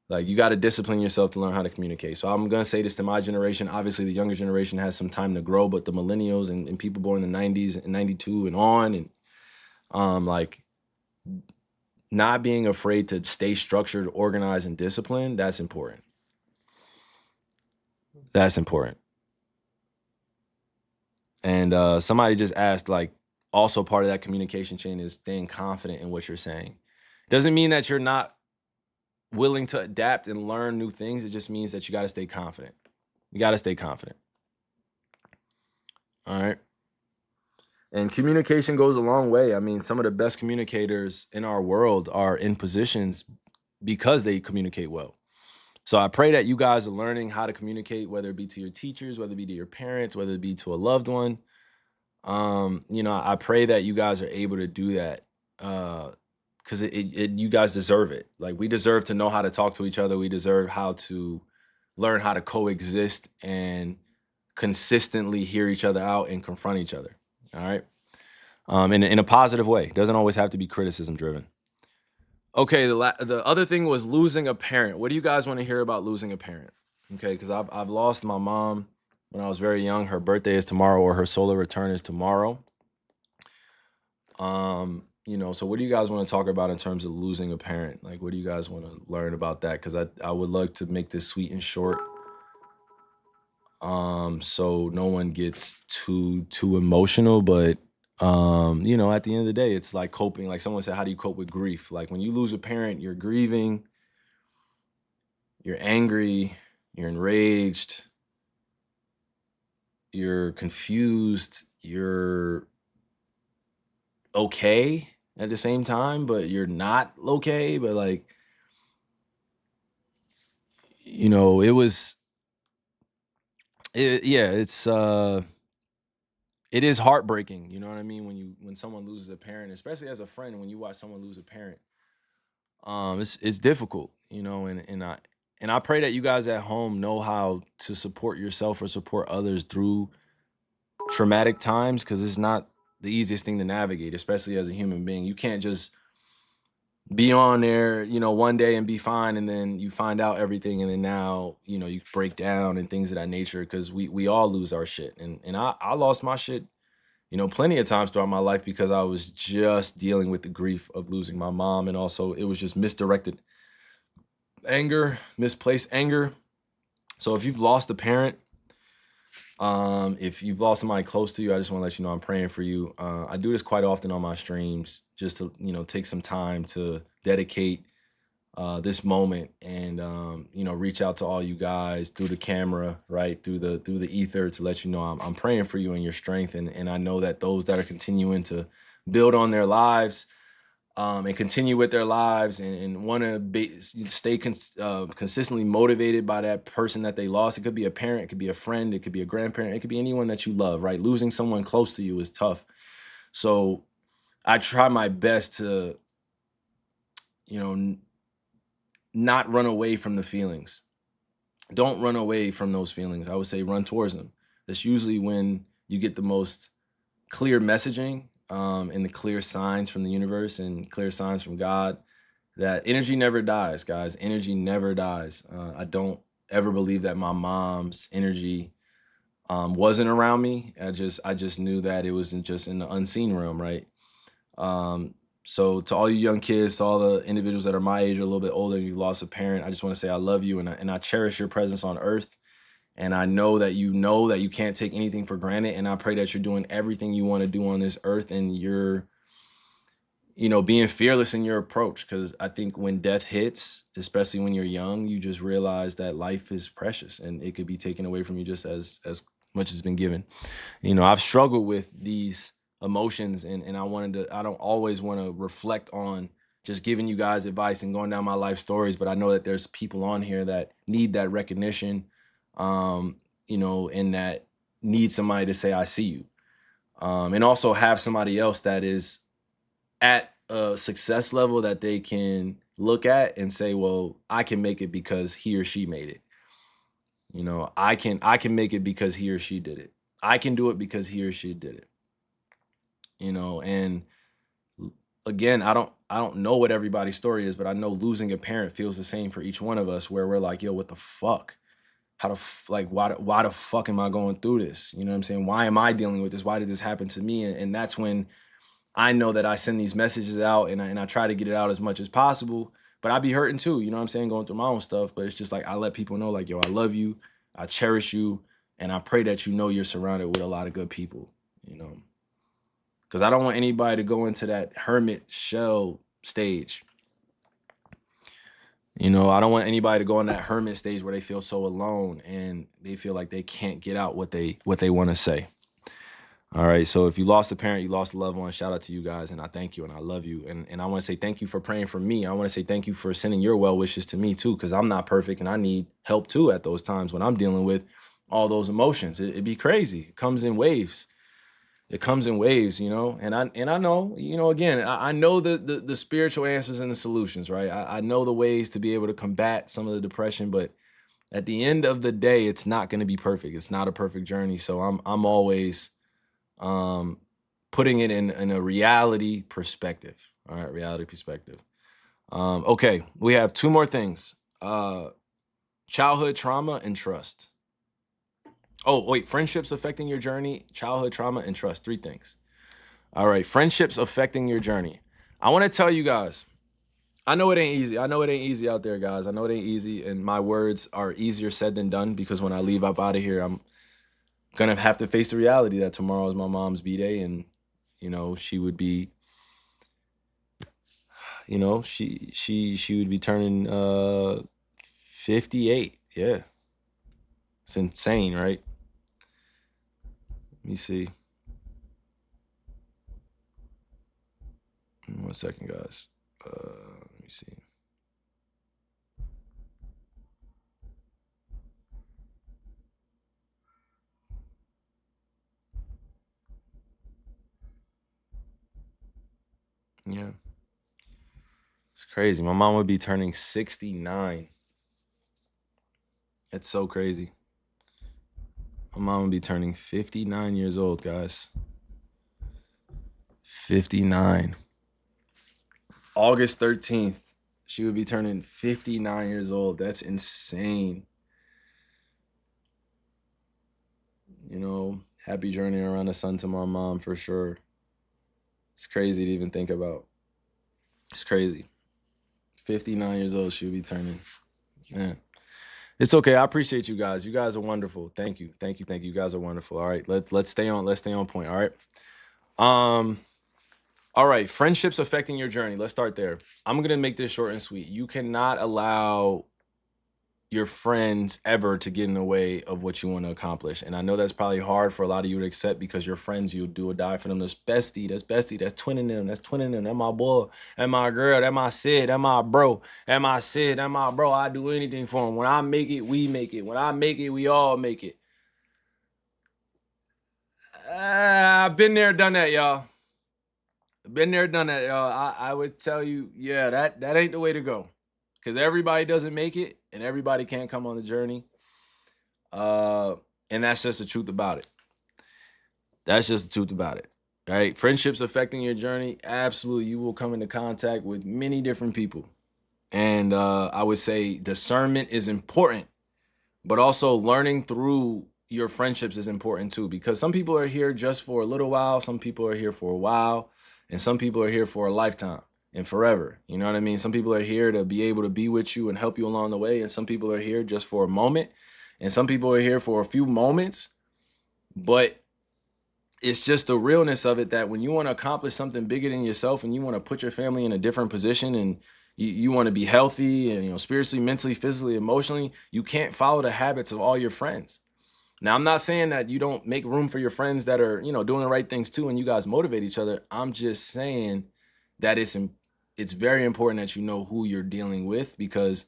Like you got to discipline yourself to learn how to communicate. So I'm going to say this to my generation. Obviously, the younger generation has some time to grow, but the millennials and people born in the 90s and 92 and on, and like not being afraid to stay structured, organized, and disciplined, that's important. That's important. And somebody just asked, like, also part of that communication chain is staying confident in what you're saying. Doesn't mean that you're not willing to adapt and learn new things. It just means that you got to stay confident. You got to stay confident. All right. And communication goes a long way. I mean, some of the best communicators in our world are in positions because they communicate well. So I pray that you guys are learning how to communicate, whether it be to your teachers, whether it be to your parents, whether it be to a loved one. I pray that you guys are able to do that. Because you guys deserve it. Like we deserve to know how to talk to each other. We deserve how to learn how to coexist and consistently hear each other out and confront each other. All right. In a positive way. It doesn't always have to be criticism driven. Okay. The other thing was losing a parent. What do you guys want to hear about losing a parent? Okay. Because I've lost my mom when I was very young. Her birthday is tomorrow, or her solar return is tomorrow. So what do you guys want to talk about in terms of losing a parent? Like, what do you guys want to learn about that? Because I would like to make this sweet and short, so no one gets too emotional. But at the end of the day, it's like coping. Like someone said, how do you cope with grief? Like when you lose a parent, you're grieving, you're angry, you're enraged, you're confused, you're okay at the same time, but you're not okay. But like, you know, it is heartbreaking, you know what I mean, when someone loses a parent, especially as a friend, when you watch someone lose a parent. It's difficult, you know, and I pray that you guys at home know how to support yourself or support others through traumatic times, because it's not the easiest thing to navigate, especially as a human being. You can't just be on there, you know, one day and be fine, and then you find out everything, and then now, you know, you break down and things of that nature, because we all lose our shit. And I lost my shit, you know, plenty of times throughout my life, because I was just dealing with the grief of losing my mom, and also it was just misdirected anger, misplaced anger. So if you've lost a parent, if you've lost somebody close to you, I just want to let you know I'm praying for you. I do this quite often on my streams, just to, you know, take some time to dedicate this moment, and you know, reach out to all you guys through the camera, right, through the ether, to let you know I'm praying for you and your strength, and I know that those that are continuing to build on their lives, and continue with their lives, and want to stay consistently motivated by that person that they lost. It could be a parent, it could be a friend, it could be a grandparent, it could be anyone that you love, right? Losing someone close to you is tough. So I try my best to, you know, not run away from the feelings. Don't run away from those feelings. I would say run towards them. That's usually when you get the most clear messaging, and the clear signs from the universe and clear signs from God, that energy never dies, guys. Energy never dies. I don't ever believe that my mom's energy wasn't around me. I just knew that it wasn't just in the unseen realm, right? So to all you young kids, to all the individuals that are my age or a little bit older, and you lost a parent, I just want to say I love you, and I cherish your presence on earth. And I know that you can't take anything for granted. And I pray that you're doing everything you want to do on this earth, and you're, you know, being fearless in your approach. Because I think when death hits, especially when you're young, you just realize that life is precious and it could be taken away from you just as much has been given. You know, I've struggled with these emotions, and I don't always want to reflect on just giving you guys advice and going down my life stories, but I know that there's people on here that need that recognition, you know, and that need somebody to say, I see you. And also have somebody else that is at a success level that they can look at and say, well, I can make it because he or she made it. You know, I can make it because he or she did it. I can do it because he or she did it. You know, and again, I don't know what everybody's story is, but I know losing a parent feels the same for each one of us, where we're like, yo, what the fuck? Why the fuck am I going through this? You know what I'm saying? Why am I dealing with this? Why did this happen to me? And that's when I know that I send these messages out, and I try to get it out as much as possible. But I be hurting too, you know what I'm saying, going through my own stuff. But it's just like I let people know, like, yo, I love you, I cherish you, and I pray that you know you're surrounded with a lot of good people, you know. Because I don't want anybody to go into that hermit shell stage. You know, I don't want anybody to go on that hermit stage where they feel so alone and they feel like they can't get out what they want to say. All right. So if you lost a parent, you lost a loved one, shout out to you guys. And I thank you and I love you. And I want to say thank you for praying for me. I want to say thank you for sending your well wishes to me too, because I'm not perfect and I need help too at those times when I'm dealing with all those emotions. It'd be crazy. It comes in waves. It comes in waves, you know, and I know, you know, again, I know the spiritual answers and the solutions, right? I know the ways to be able to combat some of the depression, but at the end of the day, it's not going to be perfect. It's not a perfect journey. So I'm always putting it in a reality perspective. All right, reality perspective. Okay, we have two more things. Childhood trauma and trust. Oh, wait, friendships affecting your journey, childhood trauma, and trust. Three things. All right, friendships affecting your journey. I want to tell you guys, I know it ain't easy. I know it ain't easy out there, guys. I know it ain't easy, and my words are easier said than done, because when I leave up out of here, I'm gonna have to face the reality that tomorrow is my mom's B-Day, and, you know, she would be, you know, she would be turning 58. Yeah. It's insane, right? Let me see. 1 second, guys. Let me see. Yeah. It's crazy. My mom would be turning 69. It's so crazy. My mom would be turning 59 years old, guys. 59. August 13th, she would be turning 59 years old. That's insane. You know, happy journey around the sun to my mom for sure. It's crazy to even think about. It's crazy. 59 years old, she would be turning. Man. It's okay. I appreciate you guys. You guys are wonderful. Thank you. Thank you. Thank you. You guys are wonderful. All right. Let's stay on point. All right. All right. Friendships affecting your journey. Let's start there. I'm going to make this short and sweet. You cannot allow your friends ever to get in the way of what you want to accomplish. And I know that's probably hard for a lot of you to accept because your friends, you'll do or die for them. That's bestie, that's twinning them, that's my boy, that's my girl, that's my Sid, that's my bro, that's my Sid, that's my bro. I do anything for them. When I make it, we make it. When I make it, we all make it. I've been there, done that, y'all. Been there, done that, y'all. I would tell you, yeah, that ain't the way to go. Because everybody doesn't make it and everybody can't come on the journey. And that's just the truth about it. That's just the truth about it. Right? Friendships affecting your journey. Absolutely. You will come into contact with many different people. And I would say discernment is important, but also learning through your friendships is important too, because some people are here just for a little while. Some people are here for a while, and some people are here for a lifetime and forever. You know what I mean? Some people are here to be able to be with you and help you along the way. And some people are here just for a moment. And some people are here for a few moments. But it's just the realness of it that when you want to accomplish something bigger than yourself and you want to put your family in a different position and you want to be healthy and, you know, spiritually, mentally, physically, emotionally, you can't follow the habits of all your friends. Now, I'm not saying that you don't make room for your friends that are, you know, doing the right things too and you guys motivate each other. I'm just saying that it's very important that you know who you're dealing with, because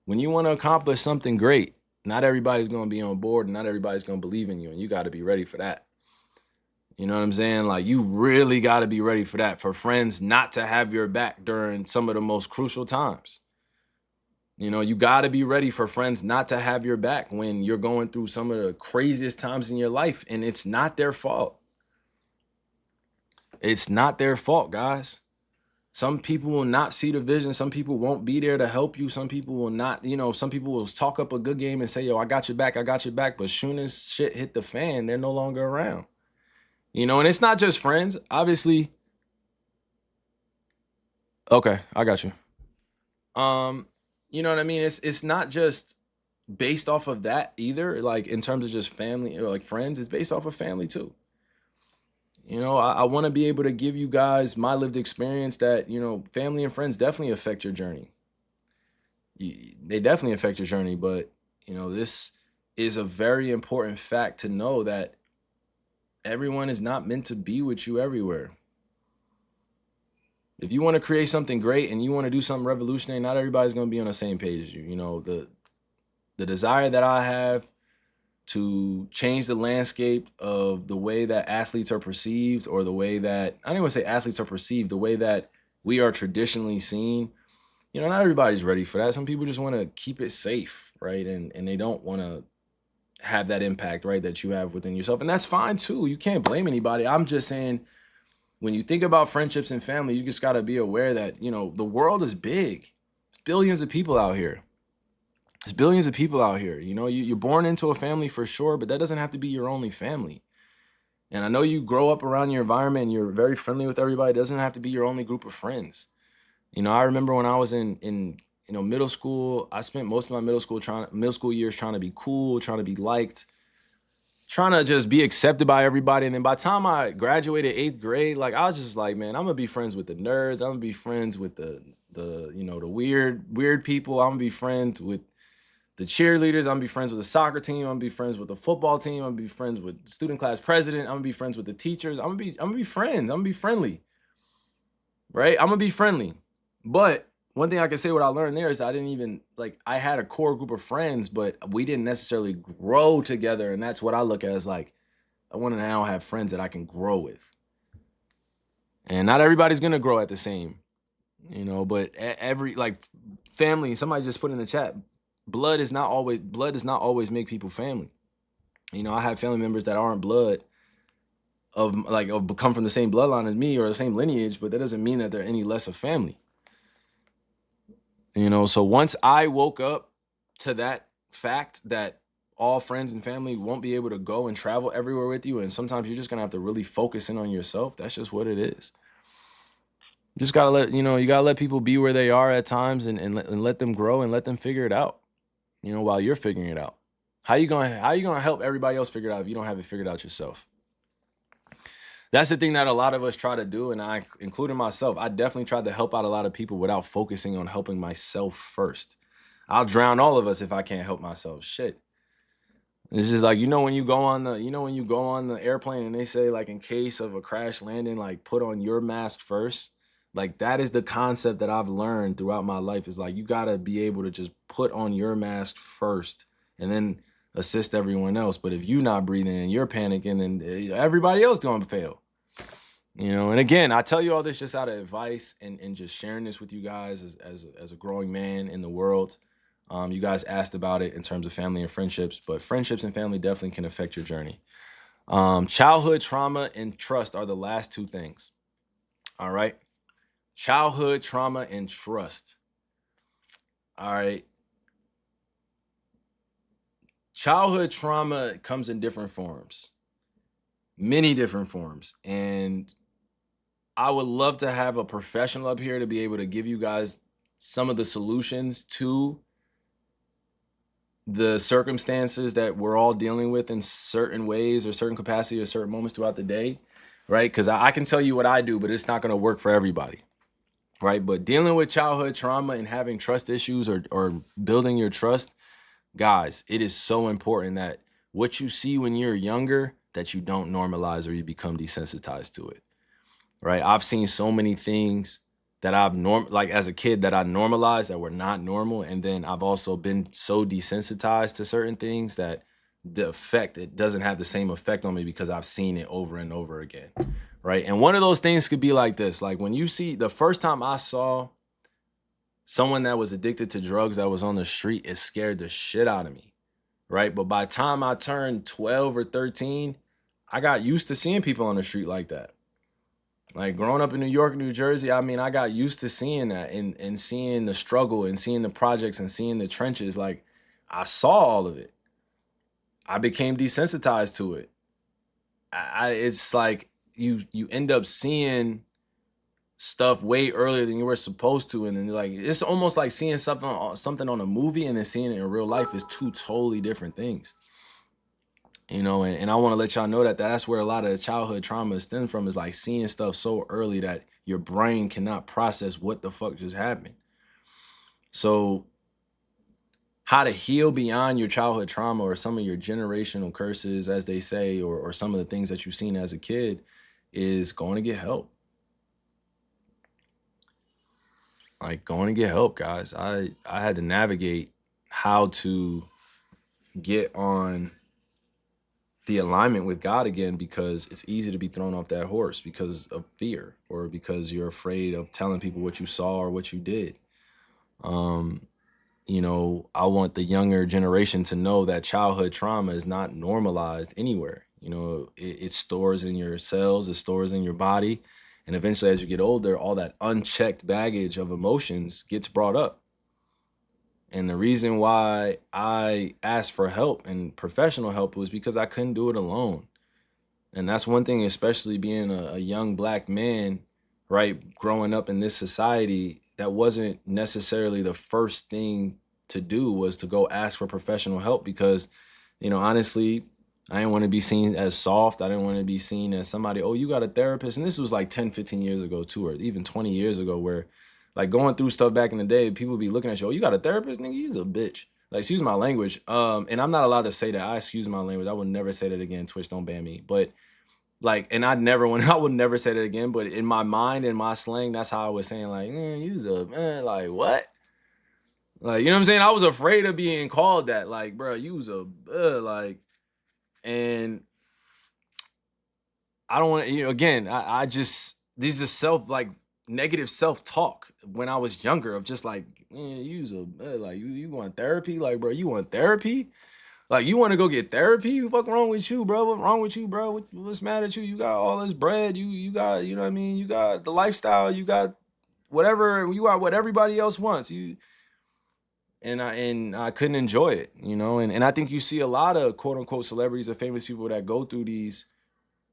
when you want to accomplish something great, not everybody's going to be on board and not everybody's going to believe in you, and you got to be ready for that. You know what I'm saying? Like, you really got to be ready for that, for friends not to have your back during some of the most crucial times. You know, you got to be ready for friends not to have your back when you're going through some of the craziest times in your life, and it's not their fault. It's not their fault, guys. Some people will not see the vision. Some people won't be there to help you. Some people will not, you know, some people will talk up a good game and say, yo, I got your back. I got your back. But soon as shit hit the fan, they're no longer around. You know, and it's not just friends, obviously. Okay, I got you. You know what I mean? It's not just based off of that either. Like, in terms of just family or like friends, it's based off of family too. You know, I want to be able to give you guys my lived experience that, you know, family and friends definitely affect your journey. They definitely affect your journey, but, you know, this is a very important fact to know, that everyone is not meant to be with you everywhere. If you want to create something great and you want to do something revolutionary, not everybody's going to be on the same page as you. You know, the desire that I have to change the landscape of the way that athletes are perceived, or the way that, I don't even want to say athletes are perceived, the way that we are traditionally seen. You know, not everybody's ready for that. Some people just want to keep it safe, right? And they don't want to have that impact, right, that you have within yourself. And that's fine too. You can't blame anybody. I'm just saying, when you think about friendships and family, you just got to be aware that, you know, the world is big. There's billions of people out here. There's billions of people out here. You know, you're born into a family for sure, but that doesn't have to be your only family. And I know you grow up around your environment and you're very friendly with everybody. It doesn't have to be your only group of friends. You know, I remember when I was in you know, middle school, I spent most of my middle school years trying to be cool, trying to be liked, trying to just be accepted by everybody. And then by the time I graduated 8th grade, like, I was just like, man, I'm gonna be friends with the nerds. I'm gonna be friends with the you know, the weird people. I'm gonna be friends with the cheerleaders. I'm gonna be friends with the soccer team. I'm gonna be friends with the football team. I'm gonna be friends with student class president. I'm gonna be friends with the teachers. I'm gonna be friends. I'm gonna be friendly. right? I'm gonna be friendly. But one thing I can say what I learned there is I didn't even like I had a core group of friends, but we didn't necessarily grow together. And that's what I look at as like I want to now have friends that I can grow with. And not everybody's gonna grow at the same, but every like family, somebody just put in the chat, blood does not always make people family. I have family members that aren't blood come from the same bloodline as me or the same lineage, but that doesn't mean that they're any less of family. So once I woke up to that fact that all friends and family won't be able to go and travel everywhere with you, and sometimes you're just gonna have to really focus in on yourself. That's just what it is. You just gotta you gotta let people be where they are at times and let them grow and let them figure it out. While you're figuring it out. How you gonna help everybody else figure it out if you don't have it figured out yourself? That's the thing that a lot of us try to do, and I, including myself, I definitely tried to help out a lot of people without focusing on helping myself first. I'll drown all of us if I can't help myself. Shit. It's just like, when you go on the airplane and they say, like, in case of a crash landing, like, put on your mask first. Like, that is the concept that I've learned throughout my life, is like, you gotta be able to just put on your mask first and then assist everyone else. But if you're not breathing and you're panicking, then everybody else gonna fail. And again, I tell you all this just out of advice and just sharing this with you guys as a growing man in the world. You guys asked about it in terms of family and friendships, but friendships and family definitely can affect your journey. Childhood trauma and trust are the last two things. All right. Childhood trauma and trust. All right. Childhood trauma comes in different forms, many different forms. And I would love to have a professional up here to be able to give you guys some of the solutions to the circumstances that we're all dealing with in certain ways or certain capacity or certain moments throughout the day, right? Because I can tell you what I do, but it's not going to work for everybody, right? But dealing with childhood trauma and having trust issues or building your trust, guys, it is so important that what you see when you're younger, that you don't normalize or you become desensitized to it, right? I've seen so many things that I've like as a kid that I normalized that were not normal. And then I've also been so desensitized to certain things that it doesn't have the same effect on me because I've seen it over and over again, right? And one of those things could be like this. Like when you see, the first time I saw someone that was addicted to drugs that was on the street, it scared the shit out of me, right? But by the time I turned 12 or 13, I got used to seeing people on the street like that. Like growing up in New York, New Jersey, I mean, I got used to seeing that and seeing the struggle and seeing the projects and seeing the trenches. Like I saw all of it. I became desensitized to it. It's like you end up seeing stuff way earlier than you were supposed to. And then like, it's almost like seeing something on a movie and then seeing it in real life is two totally different things. And I want to let y'all know that that's where a lot of the childhood trauma stems from, is like seeing stuff so early that your brain cannot process what the fuck just happened. So how to heal beyond your childhood trauma or some of your generational curses, as they say, or some of the things that you've seen as a kid, is going to get help. Like going to get help, guys. I had to navigate how to get on the alignment with God again, because it's easy to be thrown off that horse because of fear or because you're afraid of telling people what you saw or what you did. I want the younger generation to know that childhood trauma is not normalized anywhere. It stores in your cells, it stores in your body. And eventually, as you get older, all that unchecked baggage of emotions gets brought up. And the reason why I asked for help and professional help was because I couldn't do it alone. And that's one thing, especially being a young Black man, right, growing up in this society, that wasn't necessarily the first thing to do, was to go ask for professional help because, honestly, I didn't want to be seen as soft. I didn't want to be seen as somebody, oh, you got a therapist. And this was like 10, 15 years ago too, or even 20 years ago, where like going through stuff back in the day, people be looking at you, oh, you got a therapist? Nigga, you's a bitch. Like, excuse my language. And I'm not allowed to say that. I excuse my language. I would never say that again. Twitch, don't ban me. But like, and I would never say that again, but in my mind, in my slang, that's how I was saying, like, you's a man, like, what? Like, you know what I'm saying? I was afraid of being called that, like, bro, you was a, like, and I don't want to, again, I just, these are negative self-talk when I was younger of just like, you's a, like, you want therapy? Like, bro, you want therapy? Like, you want to go get therapy? What's wrong with you, bro? What's wrong with you, bro? What's mad at you? You got all this bread. You got, you know what I mean? You got the lifestyle. You got whatever. You got what everybody else wants. And I couldn't enjoy it, And I think you see a lot of quote unquote celebrities or famous people that go through these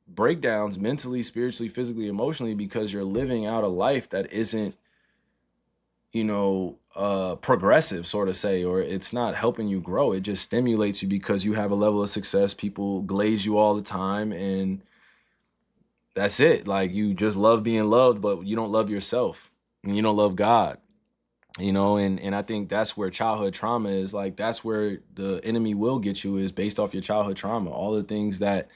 breakdowns mentally, spiritually, physically, emotionally, because you're living out a life that isn't, progressive, sort of say, or it's not helping you grow. It just stimulates you because you have a level of success. People glaze you all the time, and that's it. Like, you just love being loved, but you don't love yourself, and you don't love God, and I think that's where childhood trauma is. Like, that's where the enemy will get you, is based off your childhood trauma. All the things that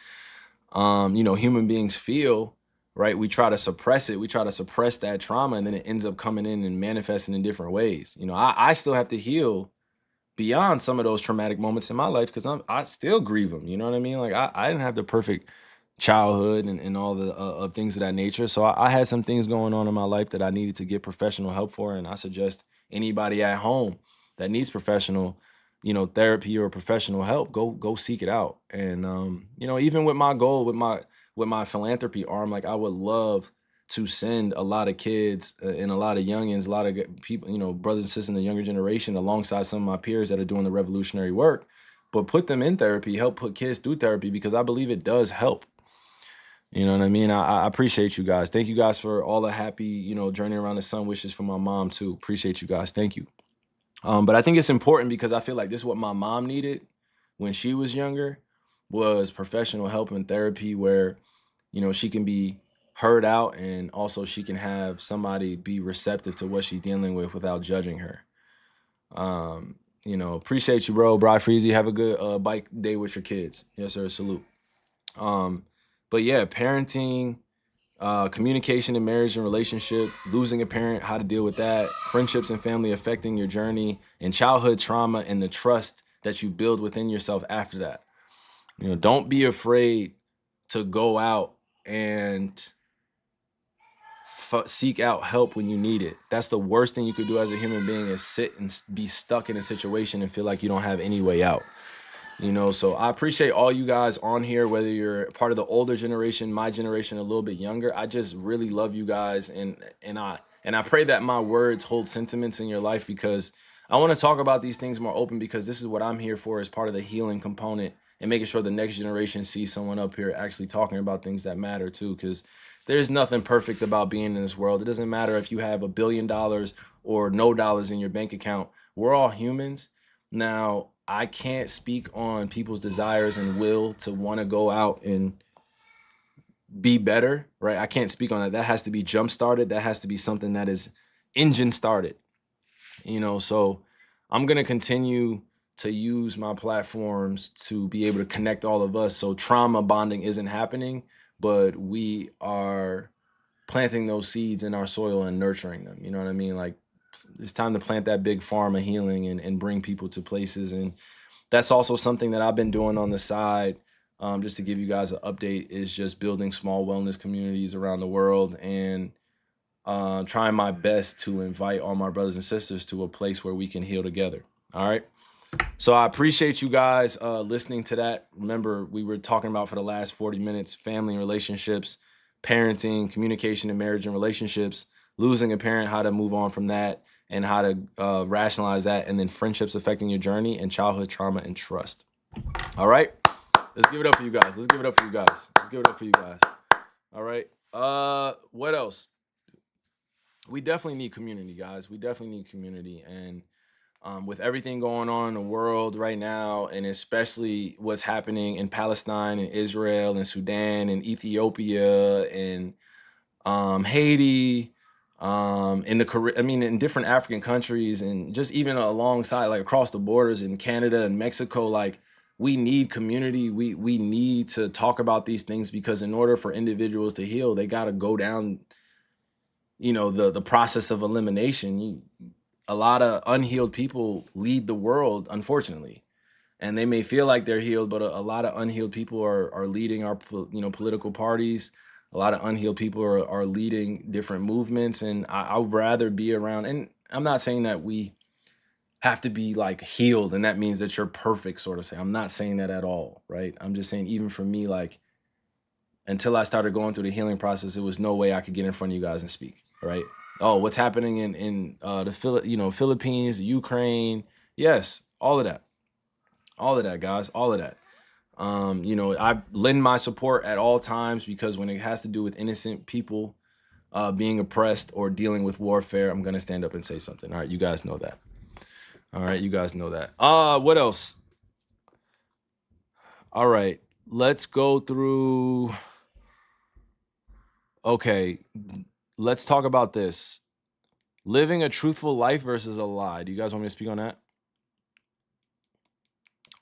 human beings feel, right? We try to suppress it. We try to suppress that trauma, and then it ends up coming in and manifesting in different ways. I still have to heal beyond some of those traumatic moments in my life, because I still grieve them. You know what I mean? Like, I didn't have the perfect childhood and all the things of that nature. So I had some things going on in my life that I needed to get professional help for. And I suggest anybody at home that needs professional therapy or professional help, go seek it out. And even with my goal, with my philanthropy arm, like, I would love to send a lot of kids and a lot of youngins, a lot of people, brothers and sisters in the younger generation, alongside some of my peers that are doing the revolutionary work, but put them in therapy, help put kids through therapy, because I believe it does help. You know what I mean? I appreciate you guys. Thank you guys for all the happy, journey around the sun wishes for my mom too. Appreciate you guys. Thank you. But I think it's important because I feel like this is what my mom needed when she was younger, was professional help and therapy where, she can be heard out, and also she can have somebody be receptive to what she's dealing with without judging her. Appreciate you, bro. Bri Freezy, have a good bike day with your kids. Yes, sir. Salute. But yeah, parenting, communication in marriage and relationship, losing a parent, how to deal with that, friendships and family affecting your journey, and childhood trauma and the trust that you build within yourself after that. Don't be afraid to go out and seek out help when you need it. That's the worst thing you could do as a human being, is sit and be stuck in a situation and feel like you don't have any way out. So I appreciate all you guys on here, whether you're part of the older generation, my generation, a little bit younger. I just really love you guys, and I pray that my words hold sentiments in your life, because I want to talk about these things more open, because this is what I'm here for, as part of the healing component, and making sure the next generation sees someone up here actually talking about things that matter too, because there's nothing perfect about being in this world. It doesn't matter if you have $1 billion or no dollars in your bank account. We're all humans. Now, I can't speak on people's desires and will to want to go out and be better, right? I can't speak on that. That has to be jump started. That has to be something that is engine started, so I'm going to continue to use my platforms to be able to connect all of us. So trauma bonding isn't happening, but we are planting those seeds in our soil and nurturing them. You know what I mean? Like, it's time to plant that big farm of healing and bring people to places. And that's also something that I've been doing on the side, just to give you guys an update, is just building small wellness communities around the world, and trying my best to invite all my brothers and sisters to a place where we can heal together. All right. So I appreciate you guys listening to that. Remember, we were talking about for the last 40 minutes, family and relationships, parenting, communication in marriage and relationships, losing a parent, how to move on from that, and how to rationalize that, and then friendships affecting your journey, and childhood trauma and trust. All right. Let's give it up for you guys. Let's give it up for you guys. Let's give it up for you guys. All right. What else? We definitely need community, guys. We definitely need community. And with everything going on in the world right now, and especially what's happening in Palestine and Israel and Sudan and Ethiopia and Haiti, in different African countries, and just even alongside, like across the borders in Canada and Mexico, like we need community. We need to talk about these things, because in order for individuals to heal, they got to go down, the process of elimination. A lot of unhealed people lead the world, unfortunately. And they may feel like they're healed, but a lot of unhealed people are leading our political parties. A lot of unhealed people are leading different movements, and I'd rather be around. And I'm not saying that we have to be like healed, and that means that you're perfect, sort of say. I'm not saying that at all, right? I'm just saying, even for me, like, until I started going through the healing process, it was no way I could get in front of you guys and speak, right? Oh, what's happening in the Philippines, Ukraine? Yes, all of that. All of that, guys, all of that. I lend my support at all times, because when it has to do with innocent people being oppressed or dealing with warfare, I'm gonna stand up and say something. All right, you guys know that. All right, you guys know that. What else? All right, let's go through. Okay, let's talk about this. Living a truthful life versus a lie. Do you guys want me to speak on that?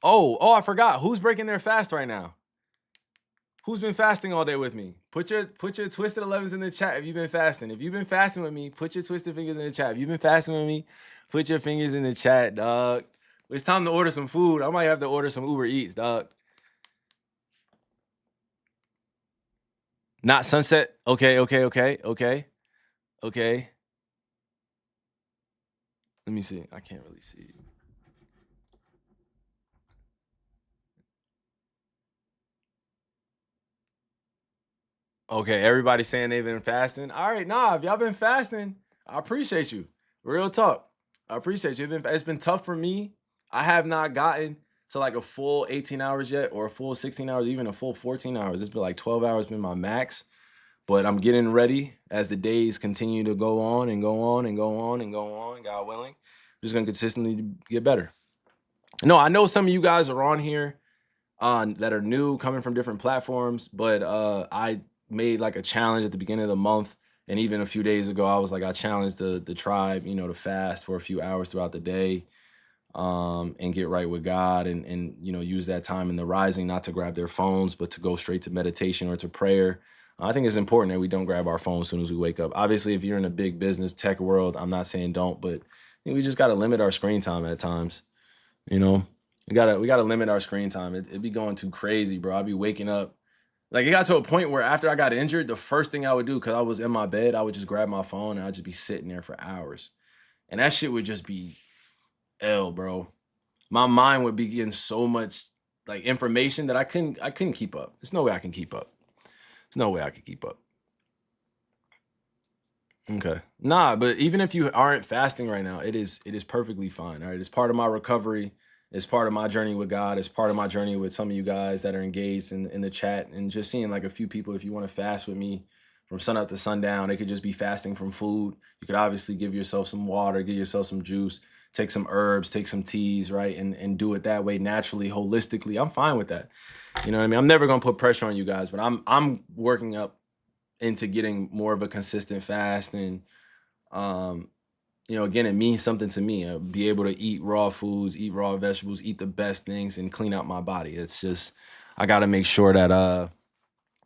Oh, I forgot. Who's breaking their fast right now? Who's been fasting all day with me? Put your twisted 11s in the chat if you've been fasting. If you've been fasting with me, put your twisted fingers in the chat. If you've been fasting with me, put your fingers in the chat, dog. It's time to order some food. I might have to order some Uber Eats, dog. Not sunset. Okay. Let me see. I can't really see. Okay, everybody's saying they've been fasting. All right, nah, if y'all been fasting, I appreciate you. Real talk. I appreciate you. It's been tough for me. I have not gotten to like a full 18 hours yet, or a full 16 hours, even a full 14 hours. It's been like 12 hours been my max. But I'm getting ready as the days continue to go on and go on and go on and go on, God willing. I'm just gonna consistently get better. No, I know some of you guys are on here that are new, coming from different platforms, but I made like a challenge at the beginning of the month, and even a few days ago, I was like, I challenged the tribe, to fast for a few hours throughout the day, and get right with God, and use that time in the rising, not to grab their phones, but to go straight to meditation or to prayer. I think it's important that we don't grab our phone as soon as we wake up. Obviously, if you're in a big business tech world, I'm not saying don't, but we just got to limit our screen time at times. We gotta limit our screen time. It'd be going too crazy, bro. I'd be waking up. Like, it got to a point where after I got injured, the first thing I would do, because I was in my bed, I would just grab my phone and I'd just be sitting there for hours. And that shit would just be bro. My mind would be getting so much like information that I couldn't keep up. There's no way I can keep up. There's no way I could keep up. Okay. Nah, but even if you aren't fasting right now, it is perfectly fine. All right. It's part of my recovery. It's part of my journey with God. It's part of my journey with some of you guys that are engaged in the chat, and just seeing like a few people. If you want to fast with me from sun up to sundown, it could just be fasting from food. You could obviously give yourself some water, give yourself some juice, take some herbs, take some teas, right? And do it that way, naturally, holistically. I'm fine with that. You know what I mean? I'm never going to put pressure on you guys, but I'm working up into getting more of a consistent fast. And again, it means something to me. Be able to eat raw foods, eat raw vegetables, eat the best things, and clean out my body. It's just, I got to make sure that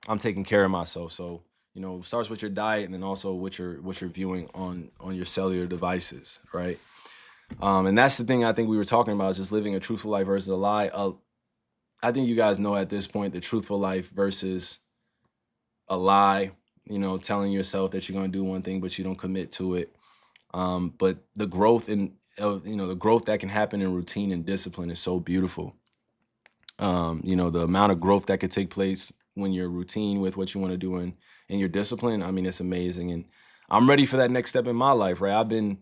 I'm taking care of myself. So, it starts with your diet, and then also what you're viewing on your cellular devices, right? And that's the thing I think we were talking about, just living a truthful life versus a lie. I think you guys know at this point the truthful life versus a lie, telling yourself that you're going to do one thing, but you don't commit to it. But the growth the growth that can happen in routine and discipline is so beautiful. The amount of growth that could take place when you're routine with what you want to do in your discipline, I mean, it's amazing. And I'm ready for that next step in my life, right? I've been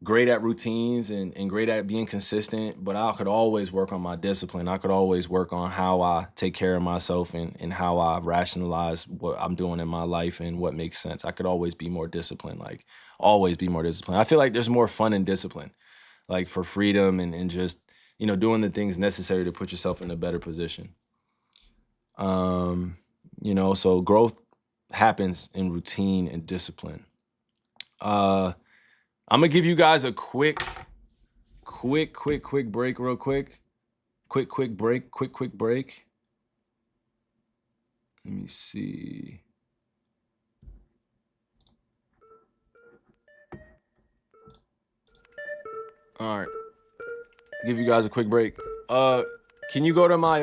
great at routines and great at being consistent, but I could always work on my discipline. I could always work on how I take care of myself and how I rationalize what I'm doing in my life and what makes sense. I could always be more disciplined, always be more disciplined. I feel like there's more fun in discipline, like for freedom and just, doing the things necessary to put yourself in a better position. So growth happens in routine and discipline. I'm gonna give you guys a quick break real quick. quick break. Quick break. Let me see. All right. Give you guys a quick break. Can you go to my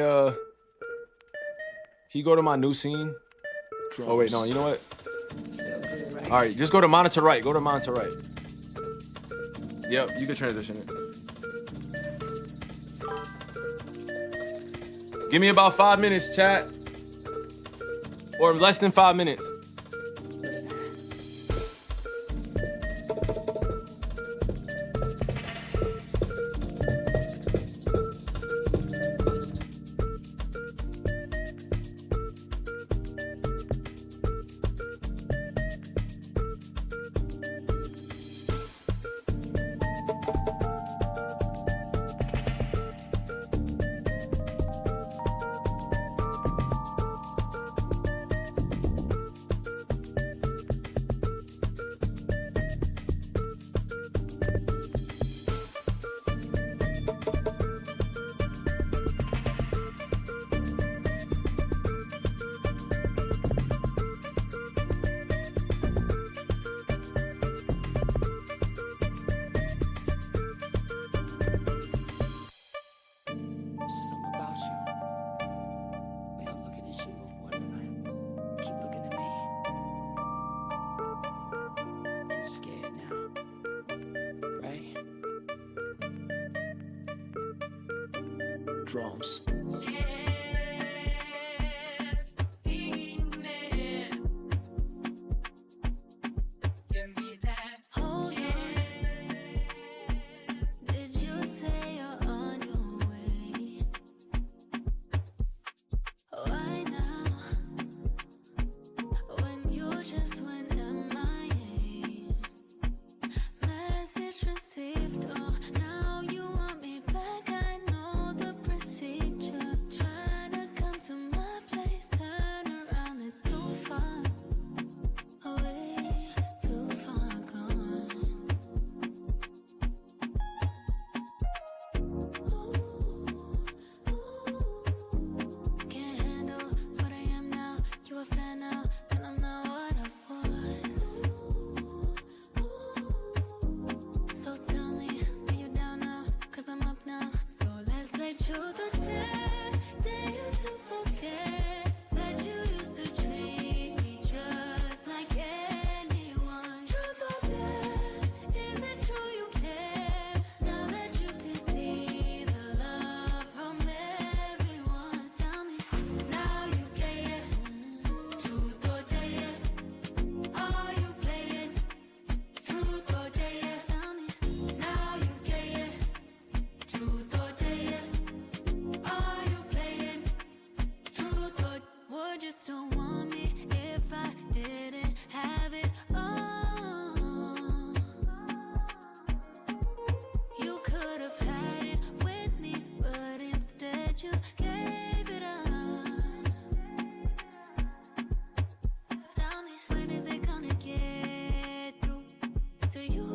new scene? Oh wait, no, you know what? All right, just go to monitor right. Go to monitor right. Yep, you can transition it. Give me about 5 minutes, chat. Or less than 5 minutes.
Something about you. Way I'm looking at you, whatever. Keep looking at me. Just scared now. Right? Drums.
Hold on. Did you say you're on your way? Why now? When you just went MIA. Message received. Oh, now you want me back. I know the procedure. Trying to come to my place. Turn around. It's too far away. Too far gone. Can't handle what I am now. You a fan now, and I'm not what I was. So tell me, are you down now? 'Cause I'm up now. So let's make truth or dare. Dare you to forget that you used to treat me just like anyone. Truth or dare, is it true you care? Now that you can see the love from everyone. Tell me, now you playing. Truth or dare, are you playing? Truth or dare, tell me, now you playing. Truth or dare, are you playing? Truth or would you still want me if I didn't have it all? You could have had it with me, but instead you gave it up. Tell me, when is it gonna get through to you?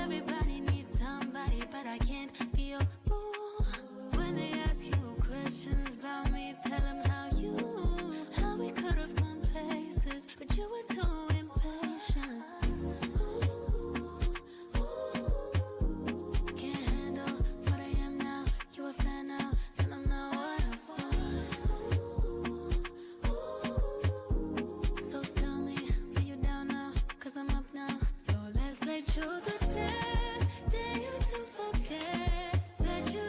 Everybody needs somebody, but I can't be your boo. When they ask you questions about me, tell them how we could have gone places, but you were too impatient. Can't handle what I am now. You a fan now, and I'm not what I was. So tell me, are you down now? 'Cause I'm up now. So let's make truth or dare. Dare you to forget that you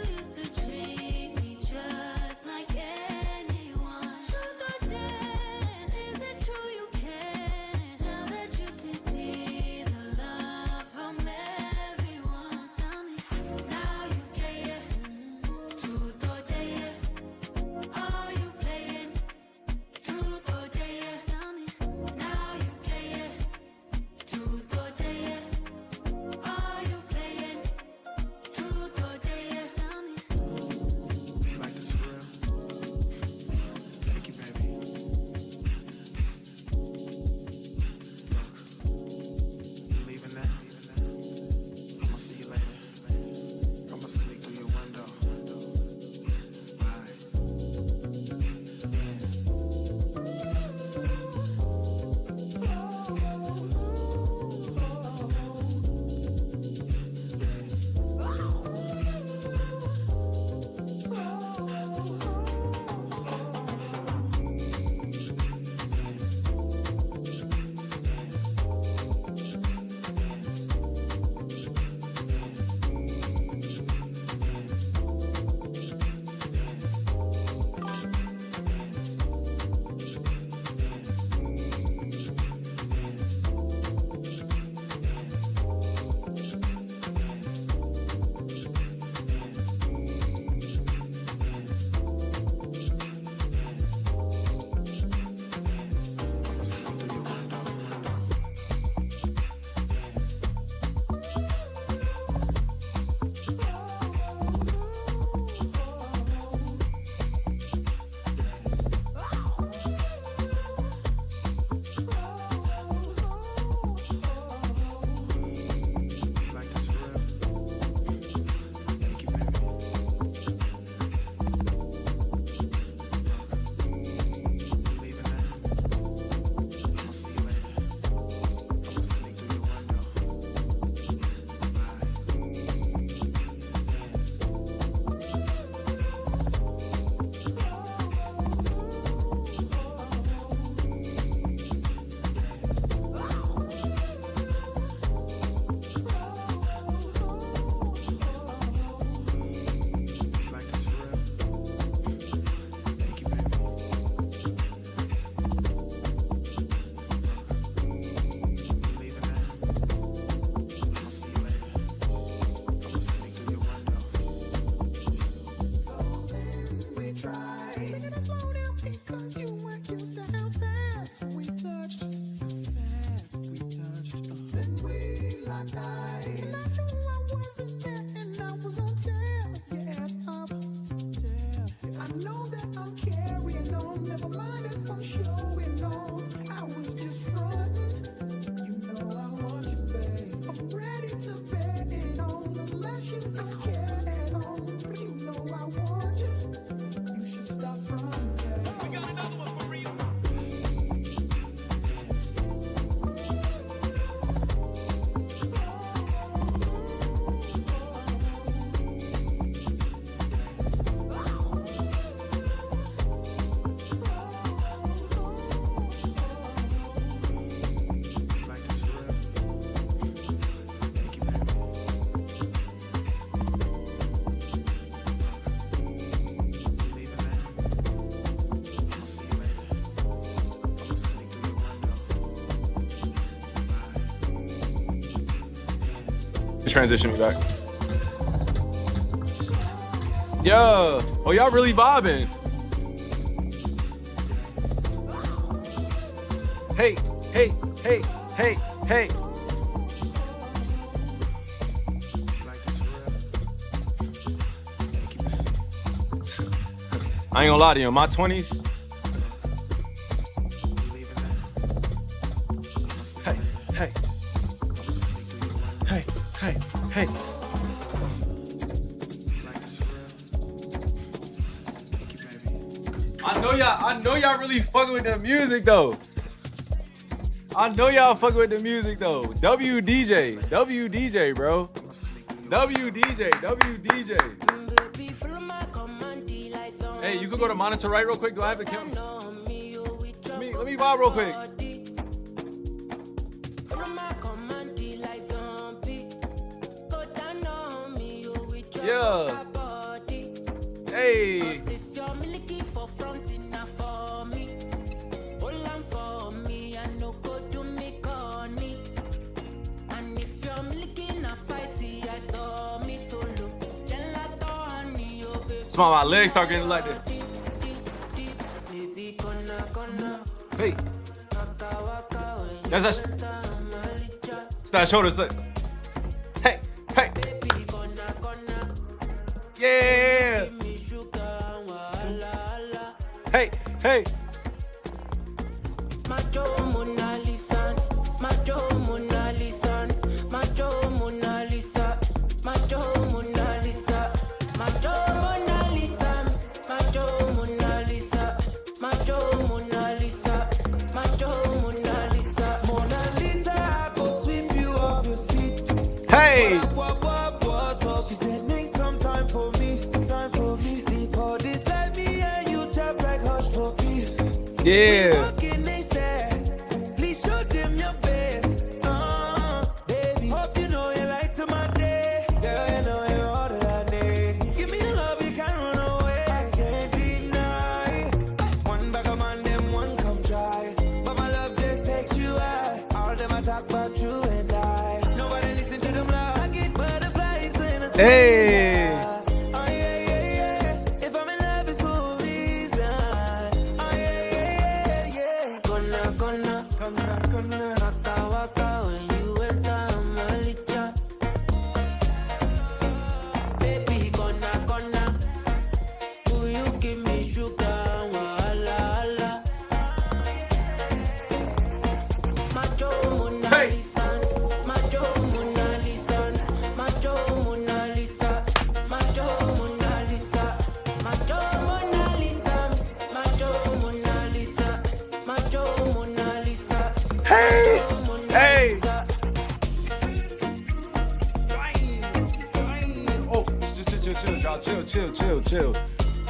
try. Make it slow down because you weren't used to how fast we touched. Then we locked eyes. And I knew I wasn't there and I was on tear. Yes, I know that I'm carrying on. Never mind if I'm showing on. I was just frontin'. You know I want you, babe. I'm ready to bet it on. Unless you don't care at all. But you know I want you. You should stop frontin', babe. We got another one for real.
Transition me back. Yo, oh y'all really vibing. Hey, hey, hey, hey, hey. I ain't gonna lie to you, in my 20s. Hey, hey. Hey, hey, hey. I know y'all really fucking with the music though. I know y'all fucking with the music though. WDJ, bro. WDJ. Hey, you could go to monitor right real quick. Do I have the camera? Let me vibe real quick. Yeah. Hey. Small, my legs start getting like that. Hey. That's that shoulder set. Hey, hey. Yeah. Hey, hey. Hey.
She said, make some time for me, time for me. See for this life, me and you tap like hush for me.
Yeah.
Please show them your best. Baby, hope you know you light to my day. Girl, you know you're all that I need. Give me your love, you can't run away. I can't deny. One bag of man, them one come try. But my love just takes you high. All them I talk about you and I. Nobody listen to them loud. I get butterflies when I say
Hey.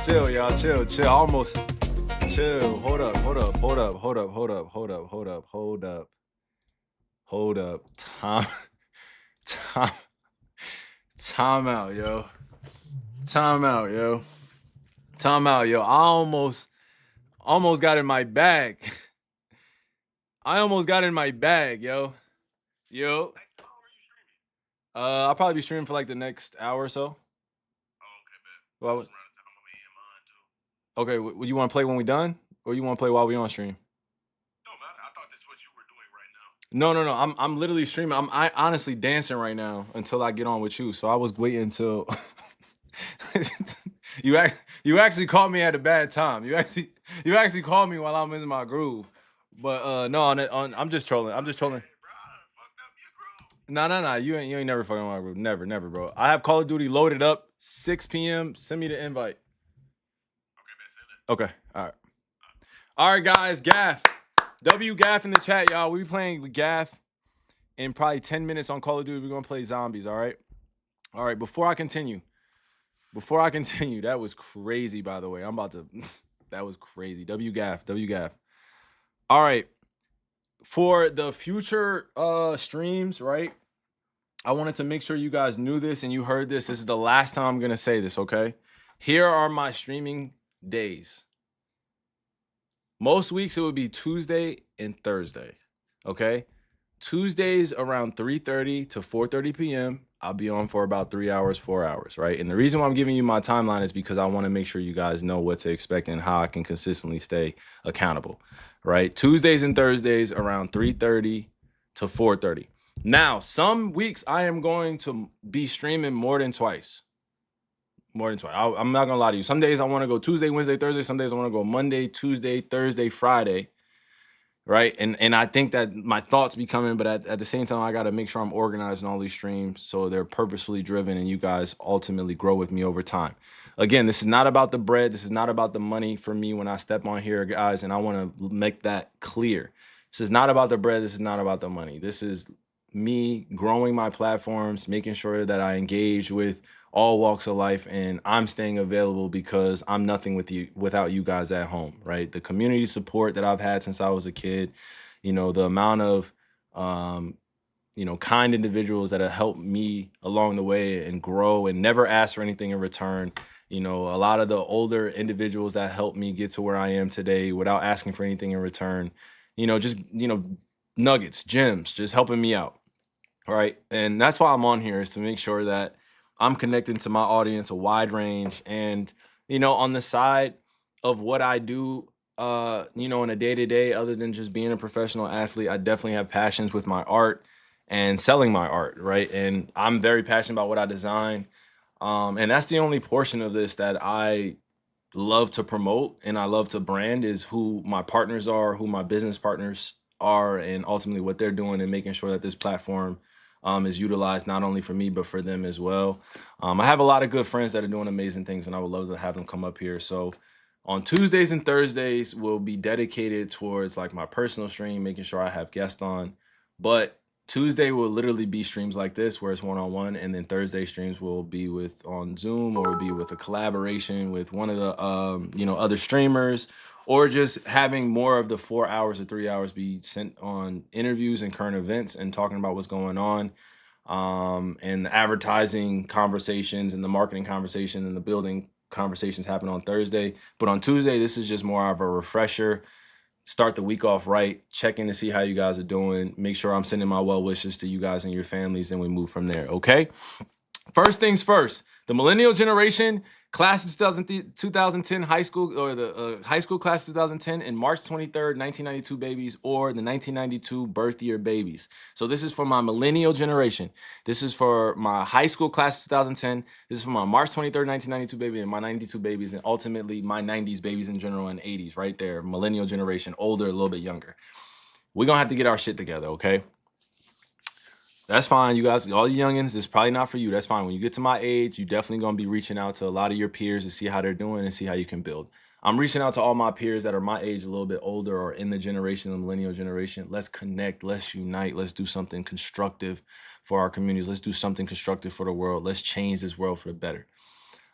Chill, y'all. Chill. Almost. Chill. Hold up. Time out, yo. I almost got in my bag. Yo. I'll probably be streaming for like the next hour or so.
Oh, okay, man.
Well,
Around the time I'm gonna end mine too.
Okay, you want to play when we done, or you want to play while we on stream?
No, man, I thought that's what you were doing right now.
No. I'm literally streaming. I honestly dancing right now until I get on with you. So I was waiting until you actually caught me at a bad time. You actually called me while I'm in my groove. But no, I'm just trolling. I'm just trolling.
Hey, bro, I done fucked up your groove.
No. You ain't never fucking my groove. Never, bro. I have Call of Duty loaded up. 6 p.m. Send me the invite.
Okay, man, send it.
Okay. All right, guys. Gaff. W Gaff in the chat, y'all. We be playing with Gaff in probably 10 minutes on Call of Duty. We're gonna play zombies. All right. Before I continue, that was crazy. By the way, that was crazy. W Gaff. All right. For the future streams, right? I wanted to make sure you guys knew this and you heard this. This is the last time I'm gonna say this. Okay. Here are my streaming days. Most weeks it would be Tuesday and Thursday, okay? Tuesdays around 3:30 to 4:30 p.m. I'll be on for about 3 hours, 4 hours, right? And the reason why I'm giving you my timeline is because I want to make sure you guys know what to expect and how I can consistently stay accountable, right? Tuesdays and Thursdays around 3:30 to 4:30. Now, some weeks I am going to be streaming more than twice. I'm not gonna lie to you. Some days I want to go Tuesday, Wednesday, Thursday. Some days I want to go Monday, Tuesday, Thursday, Friday, right? And I think that my thoughts be coming, but at the same time, I got to make sure I'm organizing all these streams so they're purposefully driven and you guys ultimately grow with me over time. Again, this is not about the bread. This is not about the money for me when I step on here, guys, and I want to make that clear. This is not about the bread. This is not about the money. This is me growing my platforms, making sure that I engage with all walks of life, and I'm staying available because I'm nothing without you guys at home, right? The community support that I've had since I was a kid, the amount of kind individuals that have helped me along the way and grow and never ask for anything in return. A lot of the older individuals that helped me get to where I am today without asking for anything in return. Nuggets, gems, just helping me out. All right. And that's why I'm on here, is to make sure that I'm connecting to my audience, a wide range. And, on the side of what I do, in a day-to-day, other than just being a professional athlete, I definitely have passions with my art and selling my art, right? And I'm very passionate about what I design. And that's the only portion of this that I love to promote and I love to brand, is who my partners are, who my business partners are, and ultimately what they're doing, and making sure that this platform is utilized not only for me, but for them as well. I have a lot of good friends that are doing amazing things, and I would love to have them come up here. So on Tuesdays and Thursdays will be dedicated towards like my personal stream, making sure I have guests on. But Tuesday will literally be streams like this where it's one-on-one, and then Thursday streams will be on Zoom, or will be with a collaboration with one of the other streamers, or just having more of the 4 hours or 3 hours be sent on interviews and current events and talking about what's going on, and the advertising conversations and the marketing conversation and the building conversations happen on Thursday. But on Tuesday, this is just more of a refresher. Start the week off right, check in to see how you guys are doing, make sure I'm sending my well wishes to you guys and your families, and we move from there, okay? First things first, the millennial generation, class of 2010 high school, or the high school class of 2010 and March 23rd, 1992 babies, or the 1992 birth year babies. So this is for my millennial generation. This is for my high school class of 2010. This is for my March 23rd, 1992 baby, and my 92 babies, and ultimately my 90s babies in general, and 80s, right there. Millennial generation, older, a little bit younger. We're gonna have to get our shit together, okay? That's fine, you guys. All you youngins, this is probably not for you. That's fine. When you get to my age, you're definitely going to be reaching out to a lot of your peers to see how they're doing and see how you can build. I'm reaching out to all my peers that are my age, a little bit older, or in the generation, the millennial generation. Let's connect. Let's unite. Let's do something constructive for our communities. Let's do something constructive for the world. Let's change this world for the better.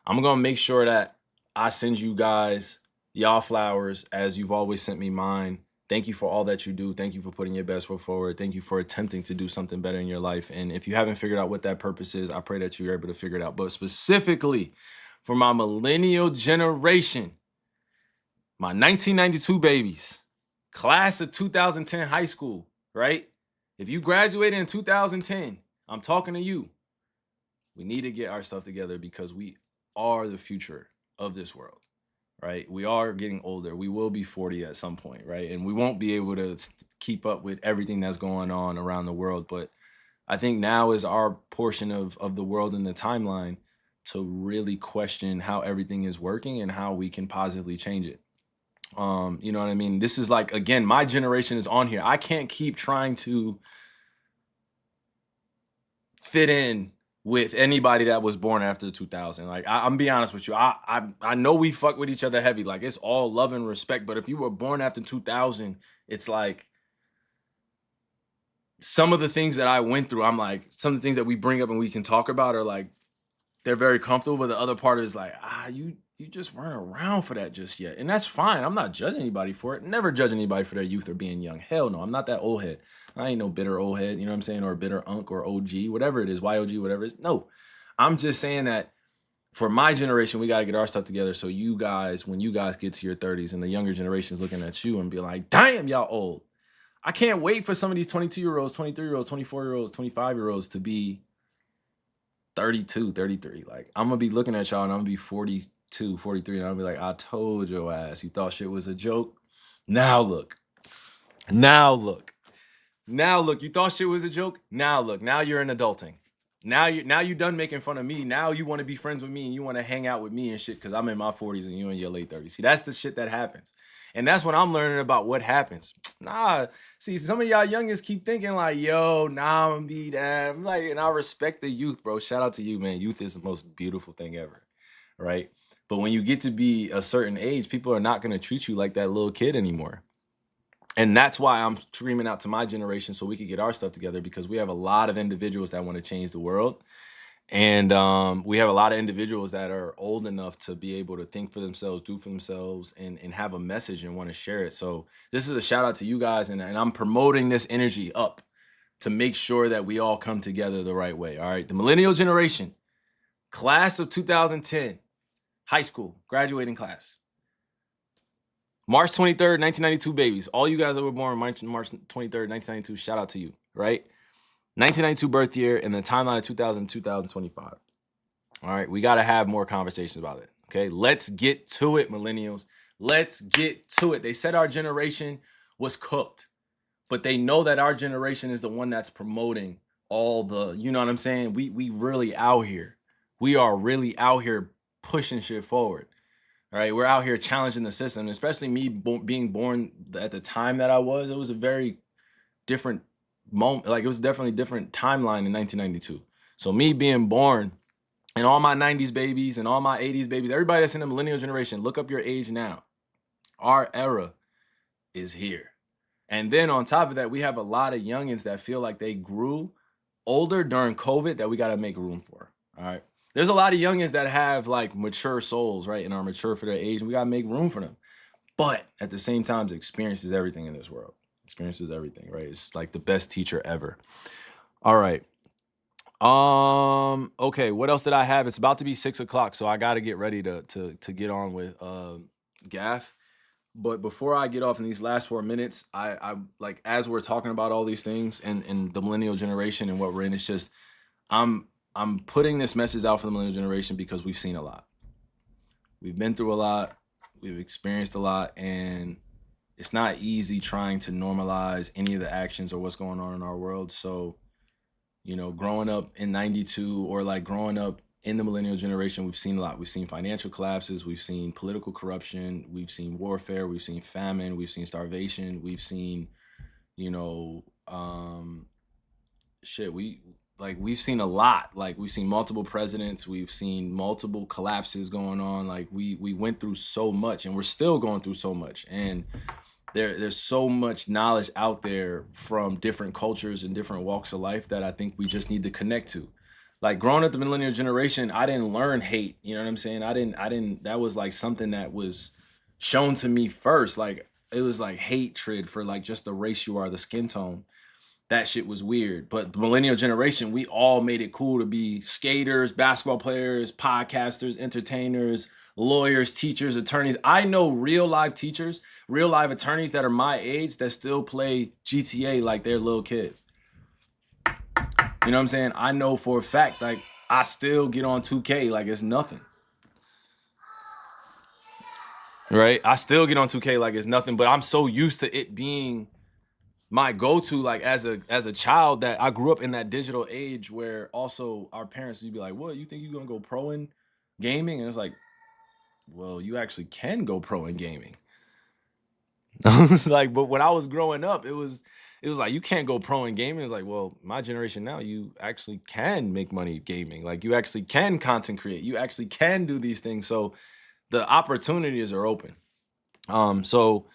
I'm going to make sure that I send you guys y'all flowers as you've always sent me mine. Thank you for all that you do. Thank you for putting your best foot forward. Thank you for attempting to do something better in your life. And if you haven't figured out what that purpose is, I pray that you're able to figure it out. But specifically for my millennial generation, my 1992 babies, class of 2010 high school, right? If you graduated in 2010, I'm talking to you. We need to get our stuff together because we are the future of this world, right? We are getting older. We will be 40 at some point, right? And we won't be able to keep up with everything that's going on around the world. But I think now is our portion of the world in the timeline to really question how everything is working and how we can positively change it. You know what I mean? This is like, again, my generation is on here. I can't keep trying to fit in with anybody that was born after 2000. Like, I'm be honest with you. I know we fuck with each other heavy. Like, it's all love and respect. But if you were born after 2000, it's like some of the things that I went through, I'm like, some of the things that we bring up and we can talk about are like, they're very comfortable. But the other part is like, you just weren't around for that just yet. And that's fine. I'm not judging anybody for it. Never judge anybody for their youth or being young. Hell no, I'm not that old head. I ain't no bitter old head, you know what I'm saying? Or bitter unk or OG, whatever it is, YOG, whatever it is. No, I'm just saying that for my generation, we got to get our stuff together. So you guys, when you guys get to your 30s and the younger generation's looking at you and be like, damn, y'all old. I can't wait for some of these 22-year-olds, 23-year-olds, 24-year-olds, 25-year-olds to be 32, 33. Like, I'm going to be looking at y'all and I'm going to be 42, 43. And I'll be like, I told your ass, you thought shit was a joke. Now look. Now look, you thought shit was a joke. Now look, now you're in adulting. Now you done making fun of me. Now you want to be friends with me and you want to hang out with me and shit because I'm in my 40s and you in your late 30s. See, that's the shit that happens. And that's what I'm learning about what happens. Nah, see, some of y'all youngest keep thinking like, yo, nah, I'm gonna be that. I'm like, and I respect the youth, bro. Shout out to you, man. Youth is the most beautiful thing ever, right? But when you get to be a certain age, people are not gonna treat you like that little kid anymore. And that's why I'm screaming out to my generation so we can get our stuff together, because we have a lot of individuals that want to change the world. And we have a lot of individuals that are old enough to be able to think for themselves, do for themselves, and have a message and want to share it. So this is a shout out to you guys. And I'm promoting this energy up to make sure that we all come together the right way. All right. The millennial generation, class of 2010, high school, graduating class. March 23rd, 1992 babies. All you guys that were born March 23rd, 1992, shout out to you, right? 1992 birth year and the timeline of 2000, 2025. All right, we got to have more conversations about it, okay? Let's get to it, millennials. Let's get to it. They said our generation was cooked, but they know that our generation is the one that's promoting all the, you know what I'm saying? We really out here. We are really out here pushing shit forward. All right, we're out here challenging the system, especially me being born at the time that I was. It was a very different moment. Like, it was definitely a different timeline in 1992. So me being born and all my 90s babies and all my 80s babies, everybody that's in the millennial generation, look up your age now. Our era is here. And then on top of that, we have a lot of youngins that feel like they grew older during COVID that we got to make room for. All right. There's a lot of youngins that have like mature souls, right? And are mature for their age. And we got to make room for them. But at the same time, experience is everything in this world. Experience is everything, right? It's like the best teacher ever. All right. Okay. What else did I have? It's about to be 6 o'clock. So I got to get ready to get on with Gaff. But before I get off in these last 4 minutes, I like, as we're talking about all these things and the millennial generation and what we're in, it's just, I'm putting this message out for the millennial generation because we've seen a lot. We've been through a lot. We've experienced a lot. And it's not easy trying to normalize any of the actions or what's going on in our world. So, you know, growing up in 92 or like growing up in the millennial generation, we've seen a lot. We've seen financial collapses. We've seen political corruption. We've seen warfare. We've seen famine. We've seen starvation. We've seen, you know, we've seen a lot. Like, we've seen multiple presidents. We've seen multiple collapses going on. Like, we went through so much, and we're still going through so much. And there's so much knowledge out there from different cultures and different walks of life that I think we just need to connect to. Like, growing up the millennial generation, I didn't learn hate. You know what I'm saying? I didn't, that was like something that was shown to me first. Like, it was like hatred for like just the race you are, the skin tone. That shit was weird. But the millennial generation, we all made it cool to be skaters, basketball players, podcasters, entertainers, lawyers, teachers, attorneys. I know real live teachers, real live attorneys that are my age that still play GTA like they're little kids. You know what I'm saying? I know for a fact, like, I still get on 2K like it's nothing. right? I still get on 2K like it's nothing, but I'm so used to it being my go-to, like as a child, that I grew up in that digital age where also our parents would be like, "What, you think you're gonna go pro in gaming?" And it's like, well, you actually can go pro in gaming. It's like, but when I was growing up, it was like you can't go pro in gaming. It's like, well, my generation now, you actually can make money gaming. Like you actually can content create. You actually can do these things. So the opportunities are open. So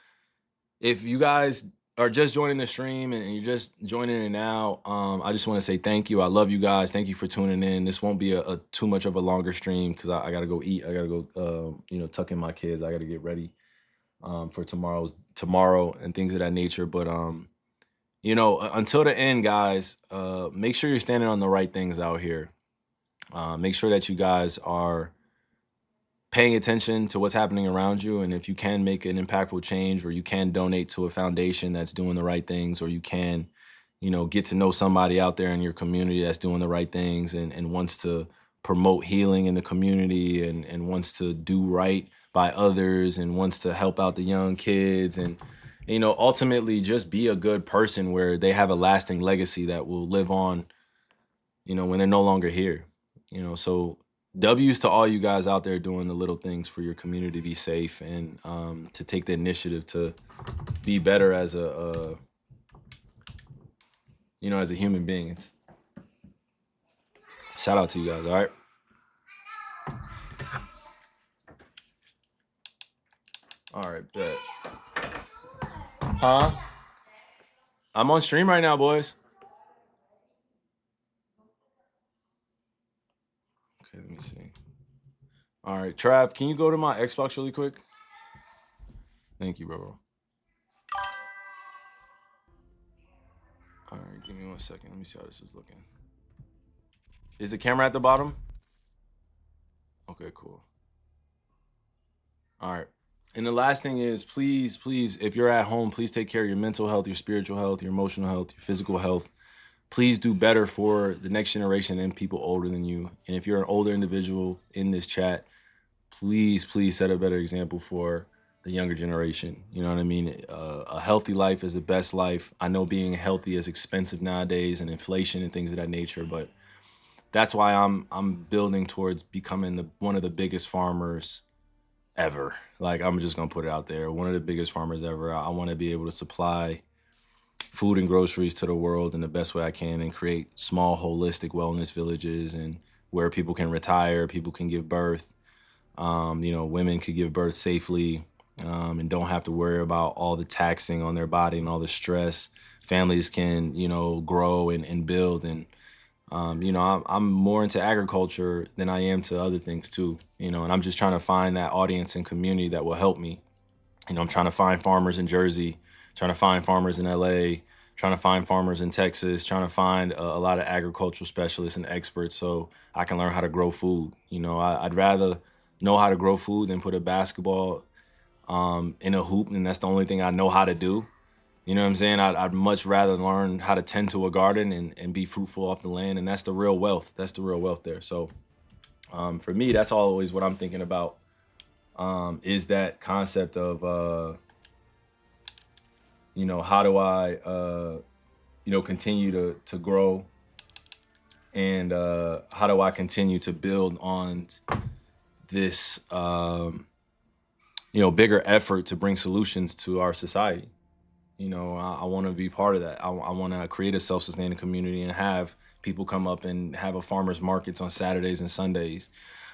if you guys are just joining the stream and you're just joining it now, I just want to say thank you. I love you guys. Thank you for tuning in. This won't be a too much of a longer stream because I got to go eat. I got to go, tuck in my kids. I got to get ready for tomorrow and things of that nature. But, until the end, guys, make sure you're standing on the right things out here. Make sure that you guys are paying attention to what's happening around you. And if you can make an impactful change, or you can donate to a foundation that's doing the right things, or you can, get to know somebody out there in your community that's doing the right things and wants to promote healing in the community and wants to do right by others and wants to help out the young kids and, ultimately just be a good person where they have a lasting legacy that will live on, when they're no longer here, so W's to all you guys out there doing the little things for your community to be safe and to take the initiative to be better as a human being. It's shout out to you guys. All right. All right, bet. Huh? I'm on stream right now, boys. Okay, let me see. All right, Trav, can you go to my Xbox really quick? Thank you, bro. All right, give me 1 second. Let me see how this is looking. Is the camera at the bottom? Okay, cool. All right. And the last thing is, please, if you're at home, please take care of your mental health, your spiritual health, your emotional health, your physical health. Please do better for the next generation and people older than you. And if you're an older individual in this chat, please set a better example for the younger generation. You know what I mean? A healthy life is the best life. I know being healthy is expensive nowadays and inflation and things of that nature, but that's why I'm building towards becoming one of the biggest farmers ever. Like, I'm just gonna put it out there. One of the biggest farmers ever. I want to be able to supply food and groceries to the world in the best way I can and create small holistic wellness villages and where people can retire, people can give birth. Women could give birth safely and don't have to worry about all the taxing on their body and all the stress. Families can, grow and build. And, I'm more into agriculture than I am to other things too, and I'm just trying to find that audience and community that will help me. I'm trying to find farmers in Jersey, trying to find farmers in LA, trying to find farmers in Texas, trying to find a lot of agricultural specialists and experts so I can learn how to grow food. I'd rather know how to grow food than put a basketball in a hoop, and that's the only thing I know how to do. You know what I'm saying? I'd much rather learn how to tend to a garden and be fruitful off the land, and that's the real wealth. That's the real wealth there. So for me, that's always what I'm thinking about, is that concept of, how do I, continue to grow, and how do I continue to build on this, bigger effort to bring solutions to our society. I want to be part of that. I want to create a self-sustaining community and have people come up and have a farmers markets on Saturdays and Sundays.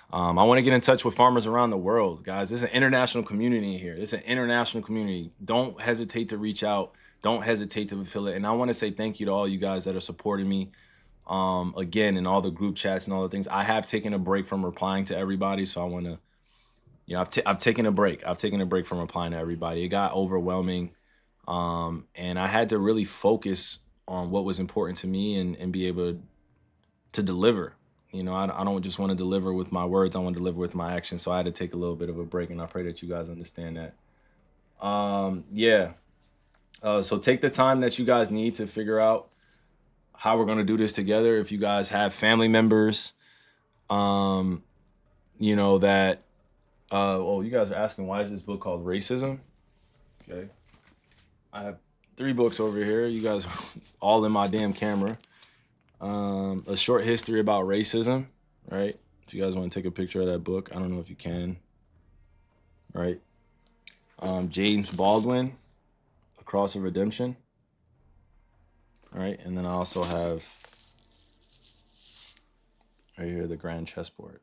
I want to get in touch with farmers around the world, guys. There's an international community here. It's an international community. Don't hesitate to reach out. Don't hesitate to fulfill it. And I want to say thank you to all you guys that are supporting me. Again, in all the group chats and all the things. I have taken a break from replying to everybody, so I want to, I've taken a break. I've taken a break from replying to everybody. It got overwhelming. And I had to really focus on what was important to me and be able to deliver. I don't just want to deliver with my words. I want to deliver with my actions. So I had to take a little bit of a break, and I pray that you guys understand that. So take the time that you guys need to figure out how we're going to do this together. If you guys have family members, that You guys are asking why is this book called Racism? Okay. I have 3 books over here. You guys are all in my damn camera. A short history about racism, right? If you guys want to take a picture of that book, I don't know if you can, right? James Baldwin, A Cross of Redemption, right? And then I also have right here the Grand Chessboard.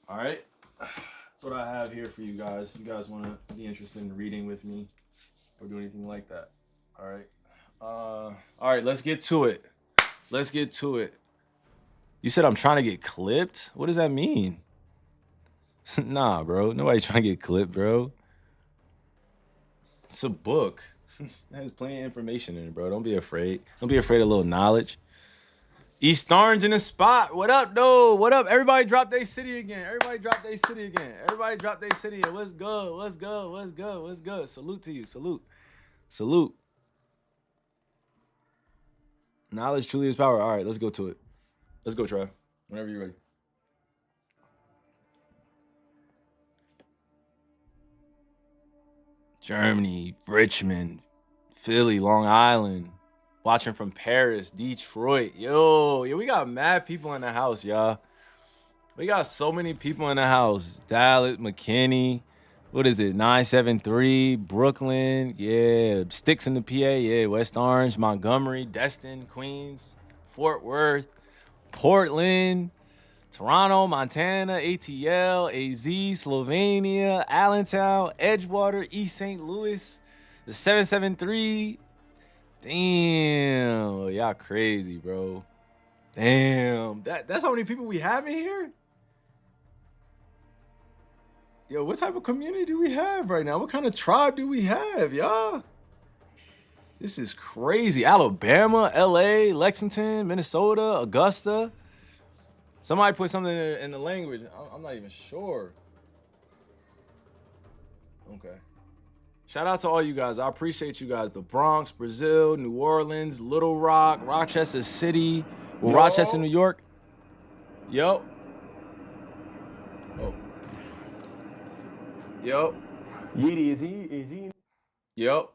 All right, that's what I have here for you guys. You guys want to be interested in reading with me or do anything like that? All right. All right, let's get to it. Let's get to it. You said I'm trying to get clipped? What does that mean? Nah, bro. Nobody's trying to get clipped, bro. It's a book. There's plenty of information in it, bro. Don't be afraid. Don't be afraid of a little knowledge. East Orange in the spot. What up, though? What up? Everybody drop their city again. Everybody drop their city again. Everybody drop their city again. What's good? What's good? What's good? What's good? Salute to you. Salute. Salute. Knowledge truly is power. All right, let's go to it. Let's go, Trav. Whenever you're ready. Germany, Richmond, Philly, Long Island. Watching from Paris, Detroit. Yo, we got mad people in the house, y'all. We got so many people in the house. Dallas, McKinney. What is it? 973, Brooklyn. Yeah, Sticks in the PA. Yeah, West Orange, Montgomery, Destin, Queens, Fort Worth, Portland, Toronto, Montana, ATL, AZ, Slovenia, Allentown, Edgewater, East St. Louis, the 773. Damn, y'all crazy, bro. Damn, that's how many people we have in here? Yo, what type of community do we have right now? What kind of tribe do we have, y'all? This is crazy. Alabama, LA, Lexington, Minnesota, Augusta. Somebody put something in the language. I'm not even sure. Okay. Shout out to all you guys. I appreciate you guys. The Bronx, Brazil, New Orleans, Little Rock, Rochester City, Rochester, New York. Yo. Oh. Yo.
Yeedy, is he?
Yo.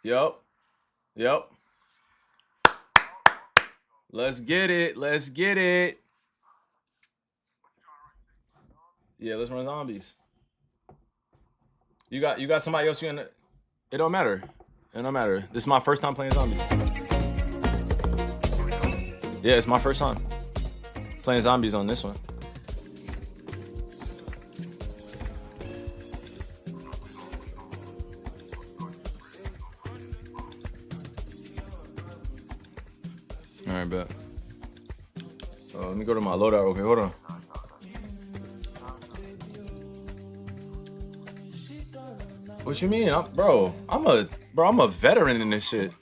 Yo. Yo. Let's get it. Let's get it. Yeah, let's run zombies. You got somebody else you in the... It don't matter. It don't matter. This is my first time playing zombies. Yeah, it's my first time playing zombies on this one. All right, bet. Let me go to my loadout. Okay, hold on. What you mean? I'm a veteran in this shit.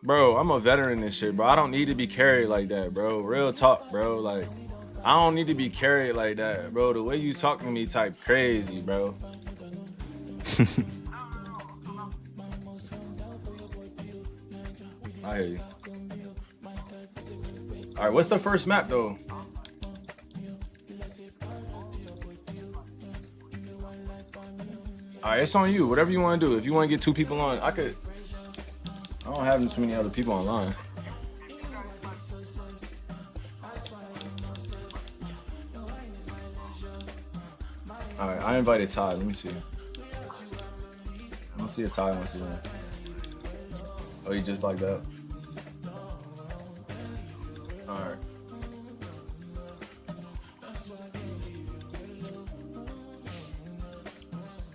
Bro, I'm a veteran in this shit, bro. I don't need to be carried like that, bro. Real talk, bro. Like, I don't need to be carried like that, bro. The way you talk to me type crazy, bro. I hear you. All right, what's the first map, though? All right, it's on you. Whatever you want to do. If you want to get 2 people on, I could. I don't have too many other people online. All right, I invited Ty. Let me see. Let me see if Ty wants to win. Oh, you just like that? All right.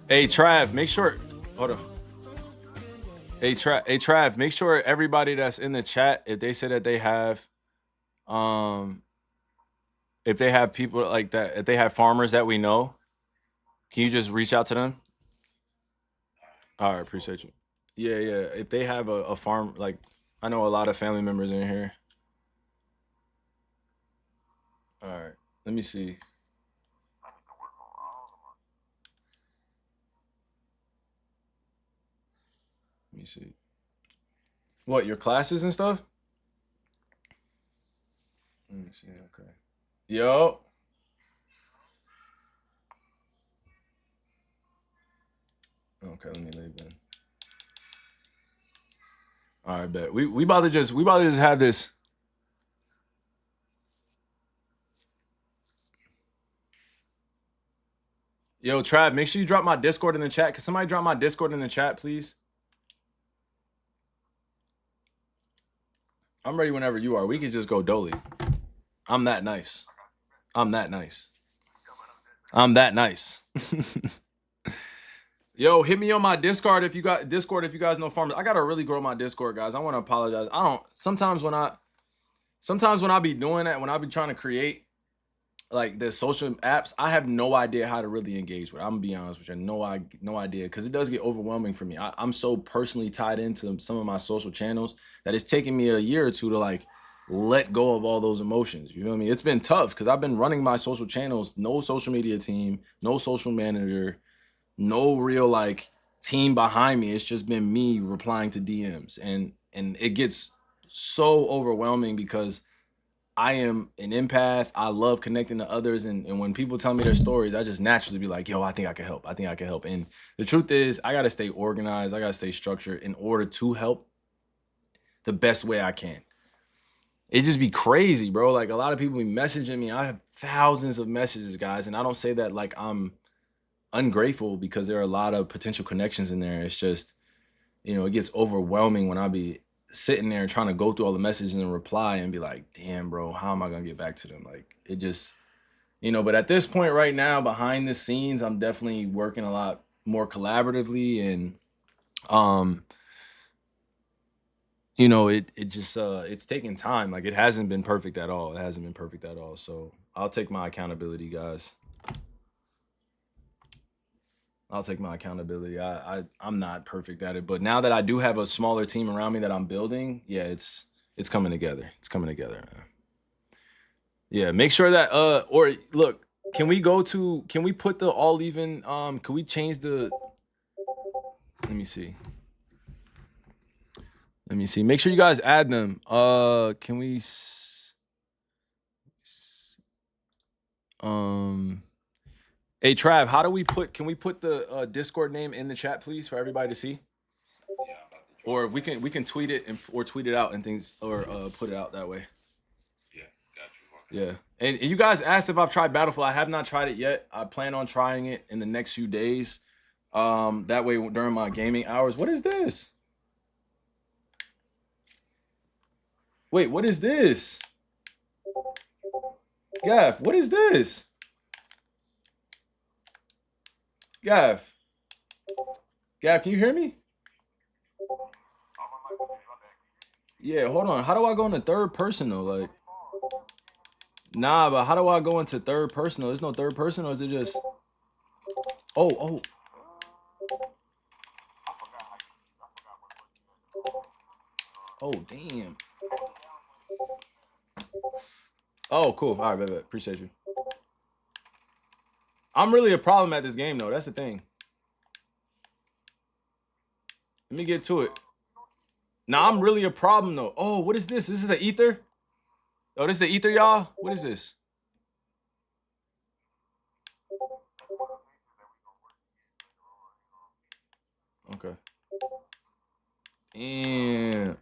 Hey, Trav, make sure. Hold on. Hey, Trav, make sure everybody that's in the chat, if they say that they have, if they have people like that, if they have farmers that we know, can you just reach out to them? All right, appreciate you. Yeah. If they have a farm, like, I know a lot of family members in here. All right, let me see. Let me see. What, your classes and stuff? Let me see, okay. Yo. Okay, let me leave in. All right, bet. We about to just have this. Yo, Trav, make sure you drop my Discord in the chat. Can somebody drop my Discord in the chat, please? I'm ready whenever you are. We can just go Dolly. I'm that nice. I'm that nice. I'm that nice. Yo, hit me on my Discord if you got Discord if you guys know farmers. I gotta really grow my Discord, guys. I want to apologize. I don't sometimes when I be doing that, when I be trying to create like the social apps, I have no idea how to really engage with it. I'm gonna be honest with you. No idea, because it does get overwhelming for me. I'm so personally tied into some of my social channels that it's taken me a year or two to like let go of all those emotions. You know what I mean? It's been tough because I've been running my social channels, no social media team, no social manager, no real like team behind me. It's just been me replying to DMs, and it gets so overwhelming because I am an empath. I love connecting to others, and when people tell me their stories, I just naturally be like, yo, I think I can help. I think I can help. And the truth is, I gotta stay organized. I gotta stay structured in order to help the best way I can. It just be crazy, bro. Like a lot of people be messaging me. I have thousands of messages, guys, and I don't say that like I'm ungrateful, because there are a lot of potential connections in there. It's just, you know, it gets overwhelming when I be sitting there trying to go through all the messages and reply and be like, damn, bro, how am I gonna get back to them? Like it just, you know, but at this point right now, behind the scenes, I'm definitely working a lot more collaboratively, and you know, it just it's taking time. Like it hasn't been perfect at all. It hasn't been perfect at all. So I'll take my accountability, guys. I'll take my accountability. I'm not perfect at it, but now that I do have a smaller team around me that I'm building, yeah, it's coming together. It's coming together, man. Yeah, make sure that or look, can we put the all even can we change the, let me see. Make sure you guys add them. Can we hey Trav, how do we can we put the Discord name in the chat, please, for everybody to see? Or we can tweet it or tweet it out and things, or put it out that way.
Yeah, got you.
Yeah. And you guys asked if I've tried Battlefield. I have not tried it yet. I plan on trying it in the next few days. That way during my gaming hours. What is this? Wait, what is this? Gav, what is this? Gav, can you hear me? Yeah, hold on. How do I go into third person though? Like, nah, but how do I go into third person though? There's no third person, or is it just? Oh. Oh, damn. Oh, cool. All right, bet. Appreciate you. I'm really a problem at this game though. That's the thing. Let me get to it. Nah, I'm really a problem though. Oh, what is this? This is the ether? Oh, this is the ether, y'all? What is this? Okay. And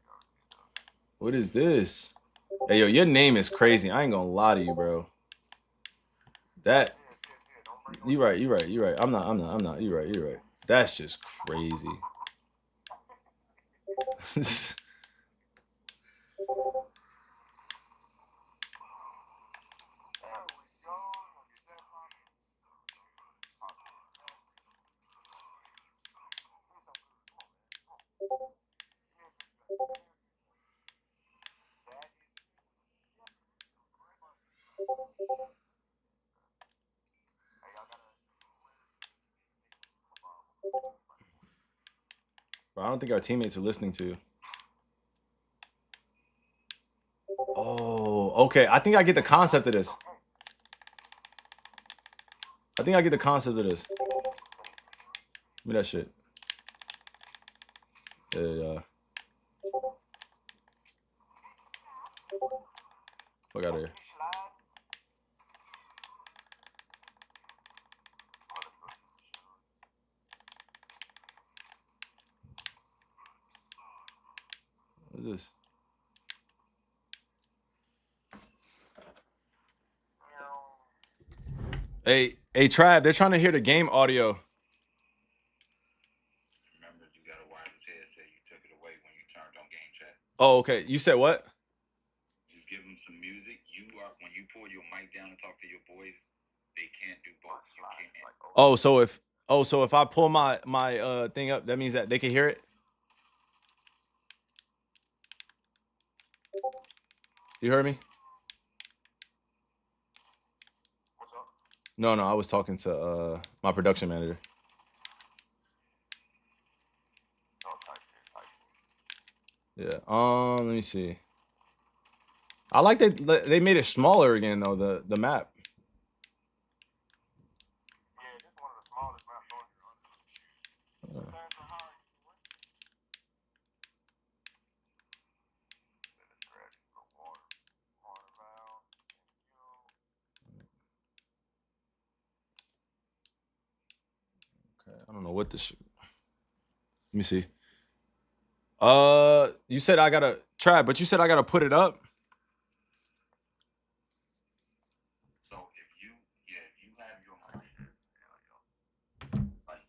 what is this? Hey, yo, your name is crazy. I ain't gonna lie to you, bro. That you right. I'm not. You're right. That's just crazy. Bro, I don't think our teammates are listening to you. Oh, okay. I think I get the concept of this. Give me that shit. Yeah. Fuck out of here. What is this? Hey, Trav, they're trying to hear the game audio.
Remember, you got a wireless headset. You took it away when you turned on game chat.
Oh, okay. You said what?
Just give them some music. When you pull your mic down and talk to your boys, they can't do both. You can't.
So if I pull my thing up, that means that they can hear it. You heard me?
What's up?
No, I was talking to my production manager.
Oh, type shit.
Yeah. Let me see. I like that they made it smaller again though, the map.
Yeah, this is one of the smallest maps on here. Stands are high. Then it's scratch the water valve.
Okay, I don't know what this. Let me see. You said I gotta try, but you said I gotta put it up.
So if you have your mic, like,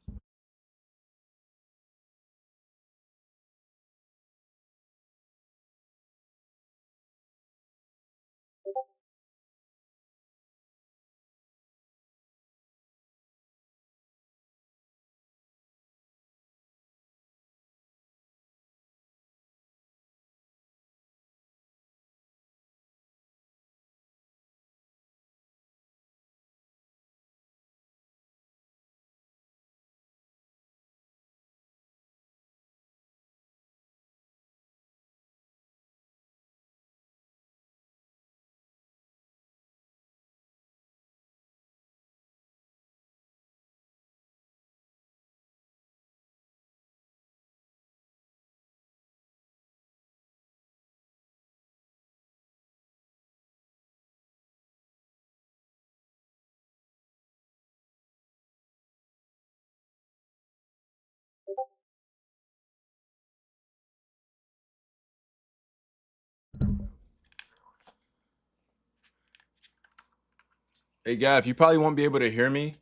Hey, Gav, you probably won't be able to hear me,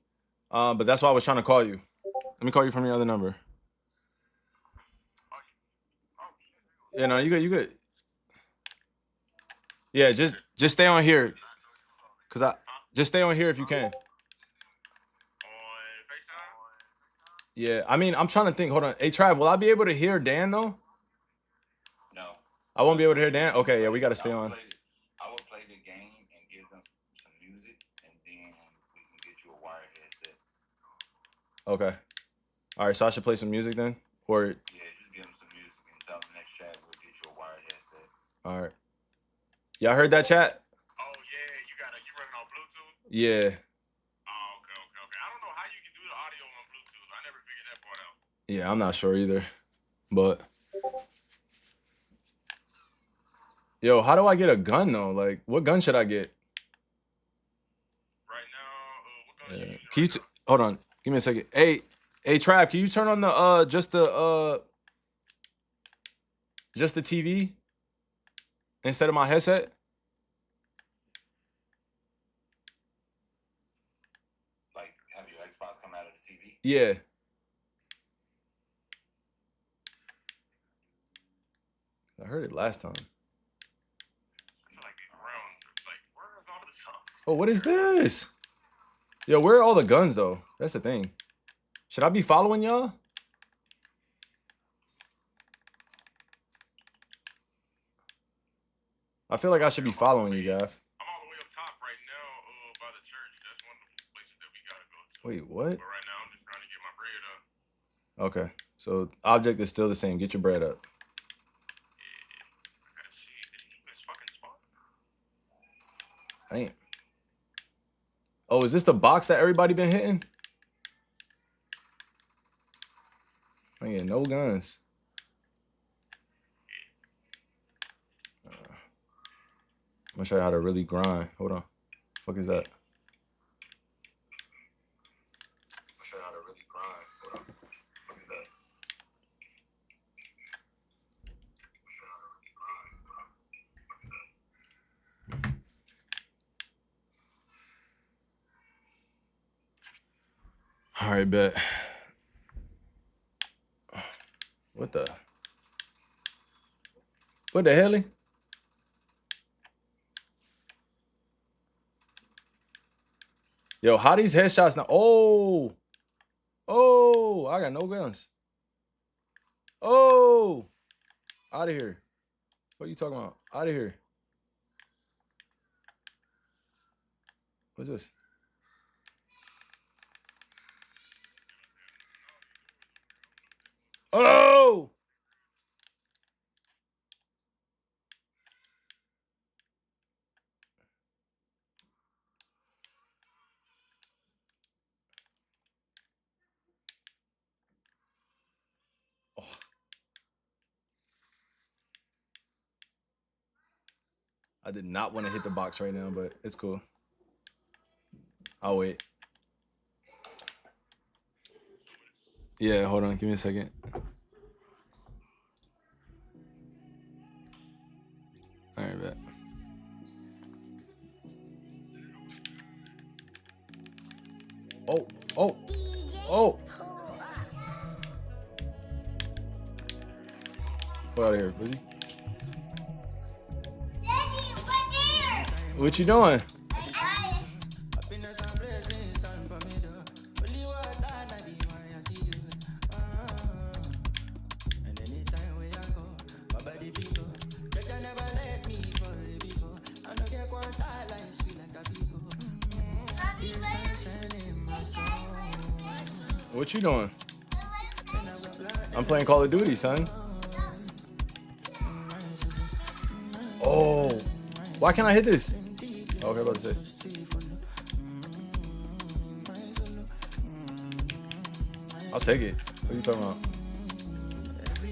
but that's why I was trying to call you. Let me call you from your other number. Yeah, no, you good. You good. Yeah, just stay on here, just stay on here if you can.
On FaceTime?
Yeah, I mean, I'm trying to think. Hold on. Hey, Trav, will I be able to hear Dan though?
no.
I won't be able to hear Dan. Okay, yeah, we gotta stay
I
on.
would play the game and give them some music, and then we can get you a wired headset.
Okay. All right, so I should play some music then, or
Yeah, just give them some music and tell them next chat we'll get you a wired headset.
all right. Y'all heard that chat?
Oh yeah, you running on Bluetooth?
Yeah.
Oh, okay. I don't know how you can do the audio on Bluetooth. I never figured that part out.
Yeah, I'm not sure either, but yo, how do I get a gun though? Like, what gun should I get?
Right now, what gun
Yeah.
you using
Can you
right now?
hold on? Give me a second. Hey, Trav, can you turn on the just the TV instead of my headset?
Like, have your Xbox come out of the TV?
Yeah. I heard it last time.
It's like these rounds. Like, where's all the songs?
Oh, what is this? Yo, where are all the guns though? That's the thing. Should I be following y'all? I feel like I should be following you, Gav.
I'm all the way up top right now by the church. That's one of the places that we gotta go to.
Wait, what?
But right now, I'm just trying to get my bread up.
Okay, so object is still the same. Get your bread up.
I gotta see. Did he even fucking spawn?
Damn. Oh, is this the box that everybody been hitting? I ain't no guns. I'm gonna show you how to really grind. Hold on. Fuck is that?
I'll show you how to really grind. Hold on. What is that?
All right, bet. What the hell? Yo, how these headshots now? Oh, I got no guns. Oh, out of here. What are you talking about? Out of here. What's this? Oh! Oh. I did not want to hit the box right now, but it's cool. I'll wait. Yeah, hold on. Give me a second. All right, bet. Oh. Get out of here, pussy. What you doing? What you doing? I'm playing Call of Duty, son. Oh, why can't I hit this? Okay, about to say. I'll take it. What are you talking about?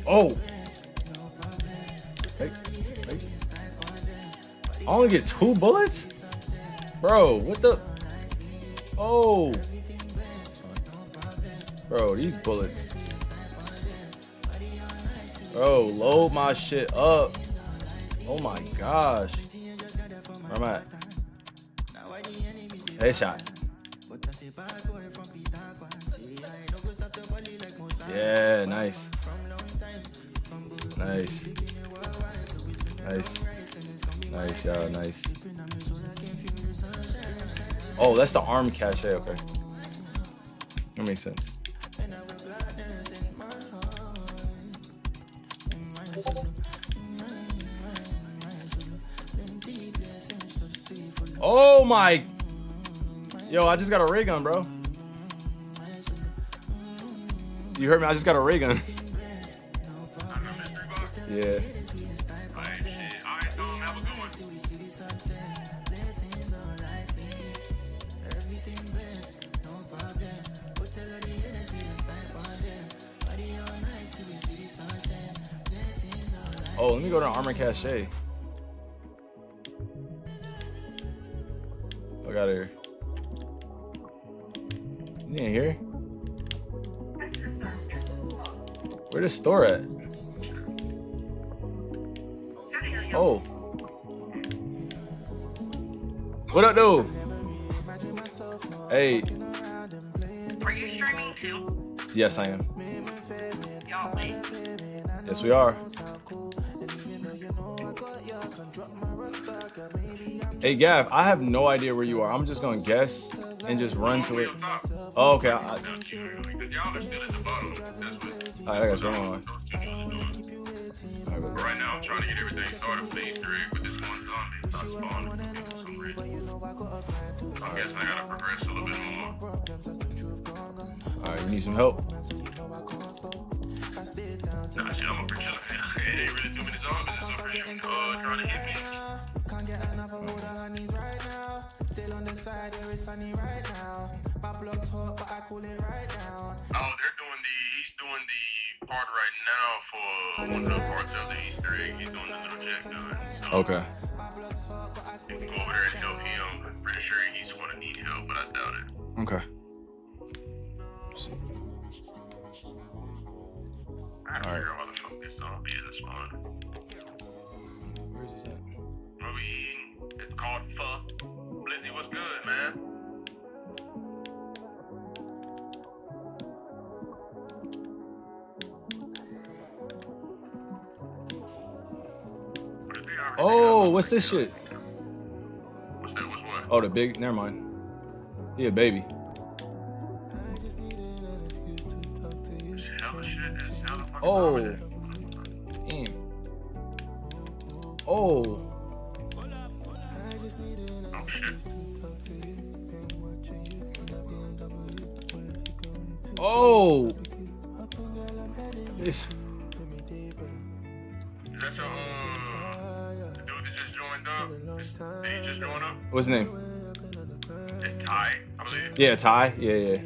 Oh. Hey. I only get 2 bullets? Bro, what the? Oh. Bro, these bullets. Bro, load my shit up. Oh my gosh. Where am I at? Headshot. Yeah, nice. Nice, y'all, nice. Oh, that's the arm cache, okay. That makes sense. Oh my. Yo, I just got a ray gun, bro. You heard me? I just got a ray gun. Yeah. Oh, let me go to Armor Cache. I got here. You ain't here? Where the store at? Oh. What up, dude? Hey.
Are you streaming too?
Yes, I am.
Y'all late.
Yes, we are. Hey, Gav, I have no idea where you are. I'm just gonna guess and just run to it. Oh, okay.
Because y'all are still at the bottom. That's what.
Alright, I got you. Wrong.
But right now, I'm trying to get everything started for the Easter egg, but this one zombie is not spawning for me for some reason. I'm guessing I gotta progress a little bit more.
Alright, you need some help?
Nah, shit, I'm up here chilling. It ain't really too many zombies and stuff for shooting, trying to hit me.
Can't get enough of all the honeys right now. Still on the side where it's sunny right now. My block's hot, but I cool it right down.
Oh, he's doing the part right now for one of the parts of the Easter egg. He's doing the little jack gun. So
okay.
You can go over there and help him. I'm pretty sure he's going to need help, but I doubt it.
Okay.
I have to figure out why the fuck this zombie is spawn.
Where is this at?
What we eating? It's called pho. Blizzy, what's good, man?
Oh, what's this shit?
What's that? What's what?
Oh, the big. Never mind. He a baby.
Hella shit. That's hella fucking
Oh.
dominant.
Damn. Oh.
Oh shit.
Oh. Ish.
Is that your the dude that just joined up? Did he just join up?
What's his name?
It's Ty, I believe.
Yeah, Ty. Yeah.
Yeah,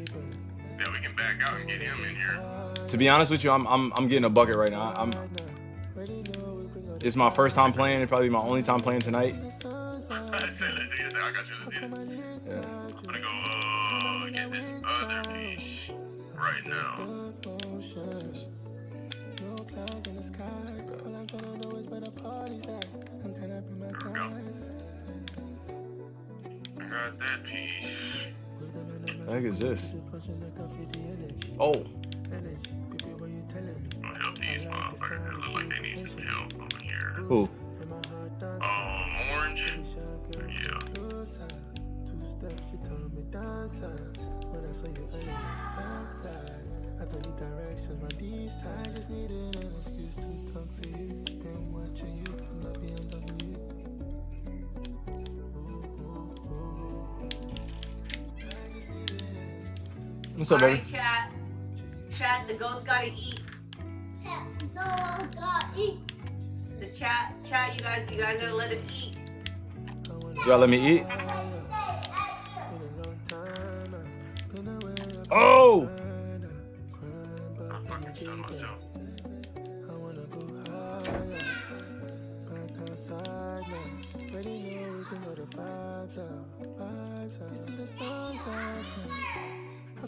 we can back out and get him in here.
To be honest with you, I'm getting a bucket right now. It's my first time playing. It's probably my only time playing tonight.
I said, let's do this. I got you. Let's do this.
Yeah.
I'm gonna go get this other piece right now. There we go. I got that piece.
What the heck is this? Oh.
I'll help these motherfuckers. They look like they need some help over here.
Who?
Orange. Yeah.
What's up, baby?
Chat. Chat, the goats gotta eat. The chat, you guys gotta let him eat.
Y'all let me eat? Oh!
I'm fucking stunned myself.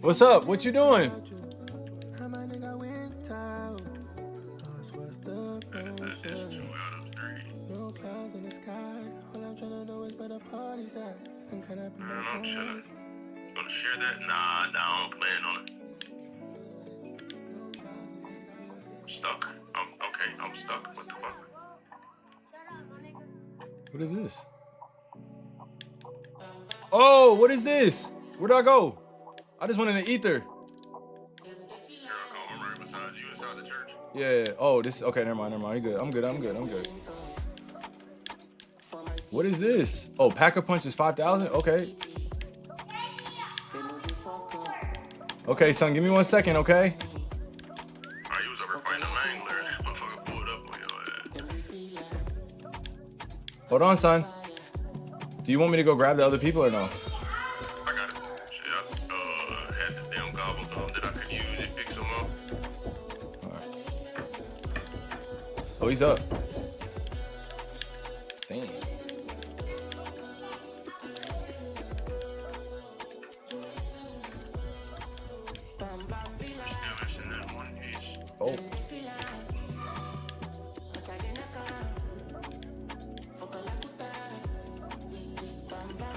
What's up? What you doing?
Man, I'm chilling. Gonna share that? Nah, I don't plan on it. I'm stuck. I'm stuck. What the fuck?
What is this? Oh, what is this? Where'd I go? I just went in the ether.
Here I go. I'm right beside you inside the church.
Yeah. Oh, this. Okay, never mind. You good. I'm good. What is this? Oh, Pack a Punch is 5,000. Okay. Okay, son. Give me 1 second. Okay.
Alright, you was over fighting a mangler. Motherfucker pulled up on your ass.
Hold on, son. Do you want me to go grab the other people or no?
I got it. Shit, I had this damn gobble thumb that I could use and pick some up.
All right. Oh, he's up. Damn.
Still missing that one piece.
Oh.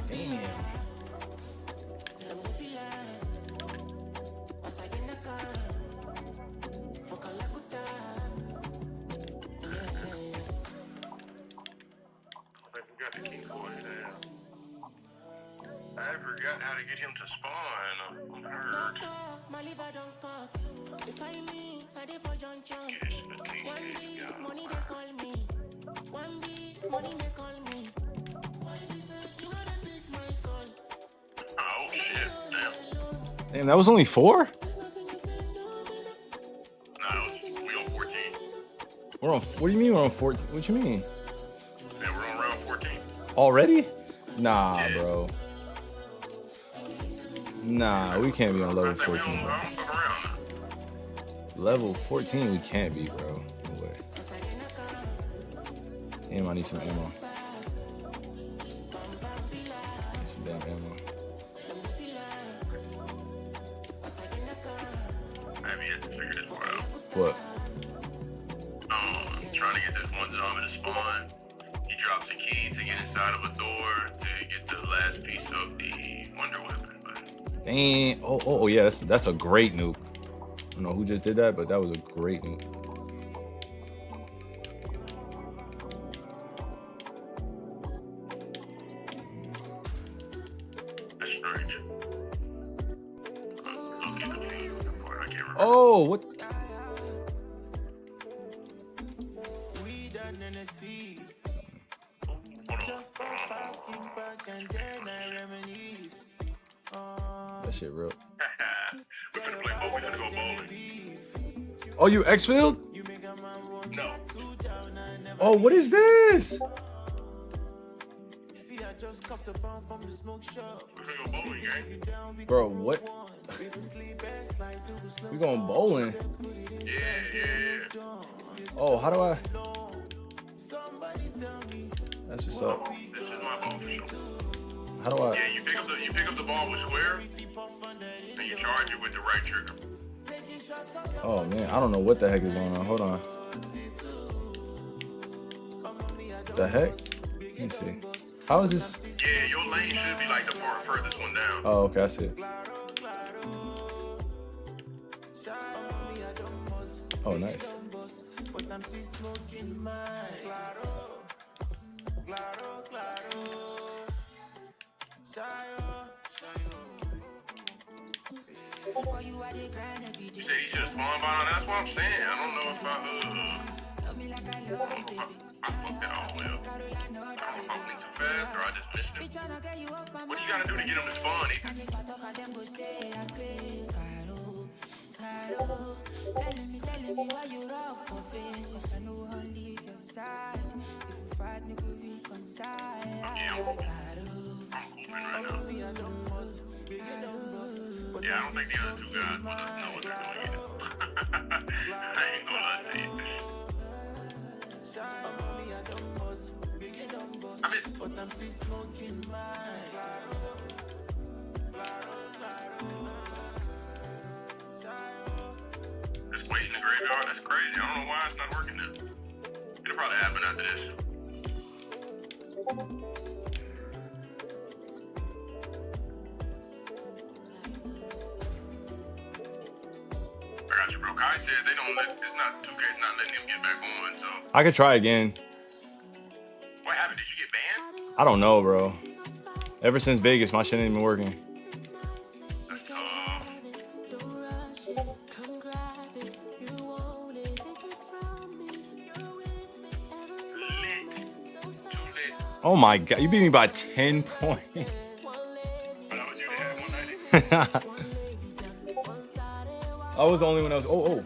Damn.
I forgot to keep going down. I forgot how to get him to spawn. I'm hurt. Yes, at least this guy. Oh shit, damn.
Damn, that was only 4?
Nah, we on 14.
We're on. What do you mean we're on 14? What you mean?
Yeah, we're on round 14.
Already? Nah, bro. Nah, we can't be on level 14.
I don't fuck around.
Level 14, we can't be, bro. No way. Damn, I need some ammo. Need some damn ammo.
I have yet to figure this part out.
What?
Trying to get this one zombie to spawn. He drops a key to get inside of a door to get the last piece of the wonder weapon. But
Dang. Oh, yeah, that's a great nuke. I don't know who just did that, but that was a great nuke. Oh, what? That shit real.
We finna play bowling. We finna go bowling.
Oh, you X-Field?
No.
Oh, what is this?
We finna go bowling, gang.
Bro, what? We going bowling?
Yeah.
Oh, how do I? That's what's up.
This is my ball for sure.
How do I?
Yeah, you pick up the ball with square, and you charge it with the right trigger.
Oh man, I don't know what the heck is going on. Hold on. The heck? Let me see. How is this?
Yeah, your lane should be like the furthest one down.
Oh, okay, I see it. Oh, nice.
You said he should have spawned by now. That's what I'm saying. I don't know if I fucked that all the way up. I don't know if I went too fast or I just missed him. What do you gotta do to get him to spawn, Ethan? Yeah, I don't think the other two guys with us know what they're doing either. I ain't gonna lie to you. I missed. Just waiting in the graveyard, that's crazy. I don't know why it's not working now. It'll probably happen after this. I got you, bro. Kai said they don't let, it's not 2K's not letting him get back on, so.
I could try again.
What happened? Did you get banned?
I don't know, bro. Ever since Vegas, my shit ain't been working.
That's tough. Lit. Too lit.
Oh my god, you beat me by 10 points.
But that was you that had 190.
I was the only one that was. Oh.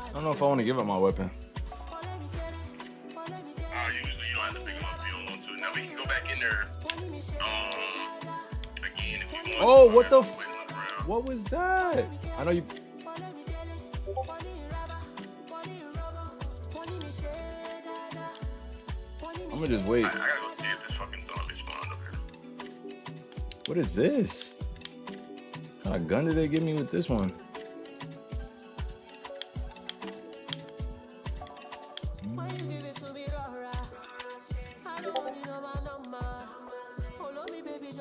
I don't know if I want to give up my weapon.
Usually you don't have to pick him up if you don't want to. Now we can go back in there. Again if you want.
Oh, what the? What was that? I know you. I'm gonna just wait.
I gotta go see if this fucking zombie spawned up here.
What is this? What kind of gun did they give me with this one?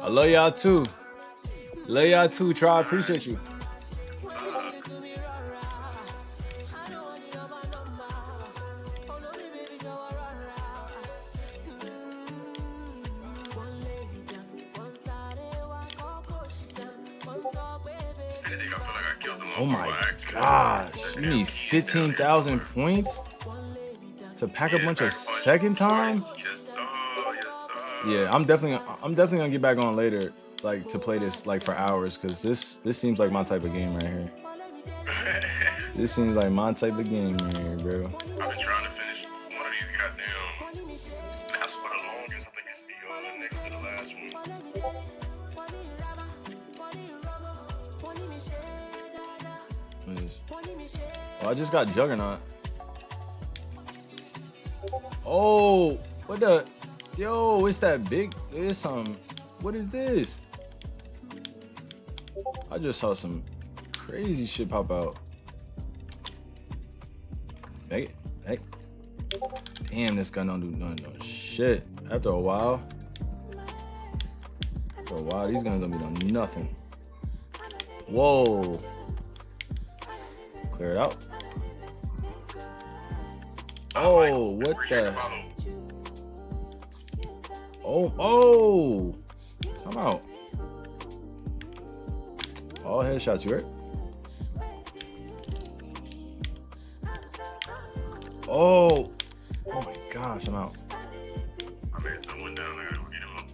I love y'all too. Love y'all too, Try. Appreciate you. Oh my gosh. You need 15,000 points to pack a bunch of second time? Yeah, I'm definitely gonna get back on later, like to play this like for hours, cause this seems like my type of game right here. This seems like my type of game right here, bro.
I've been trying to finish one of these goddamn maps for the longest. I think it's the next to the last one.
Oh, I just got Juggernaut. Oh, what the? Yo, it's that big. It's what is this? I just saw some crazy shit pop out. Hey. Damn, this gun don't do no shit. After a while, these guns don't be doing nothing. Whoa. Clear it out. Oh, what the? Oh. Time out. All headshots, you right? Oh my gosh, I'm out.
I made someone down. I gotta go get him up.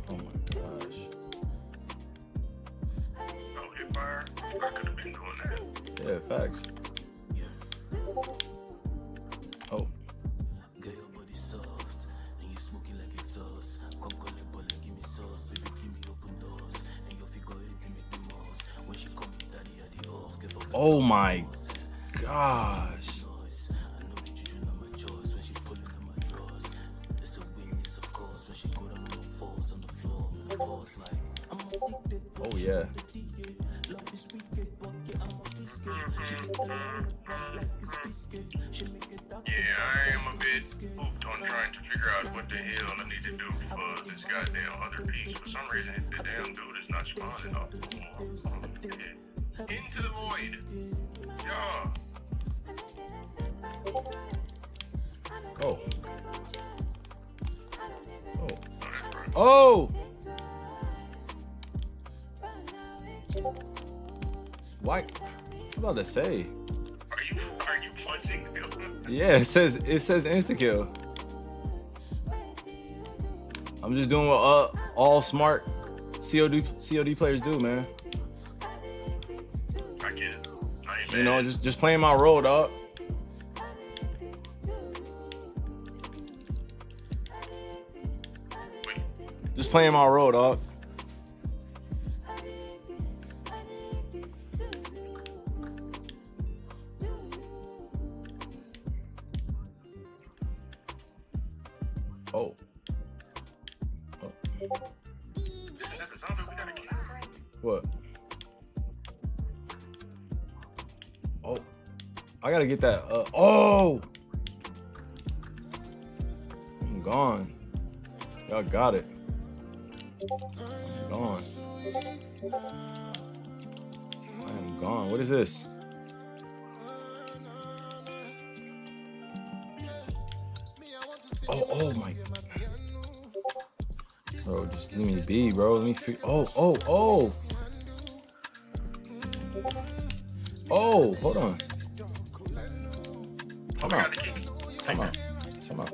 Oh my gosh.
Oh, hit fire. I could have been doing that.
Yeah, facts. Oh. Oh my gosh. Oh yeah.
Yeah, I am a bit hooked on trying to figure out what the hell I need to do for this goddamn other piece. For some reason, the damn dude is not spawning up. Into the void. Yeah.
Oh. Oh. Why? What about to say?
Are you punching them?
Yeah, it says insta kill. I'm just doing what all smart COD players do, man.
I get it. I ain't
You know, just playing my role, dog. Just playing my role, dog. Oh.
Isn't that the zombie we gotta kill?
What? Oh. I gotta get that. Oh! I'm gone. Y'all got it. I'm gone. I am gone. What is this? Oh my. Bro, just leave me be, bro. Let me oh. Oh, hold on. Time out.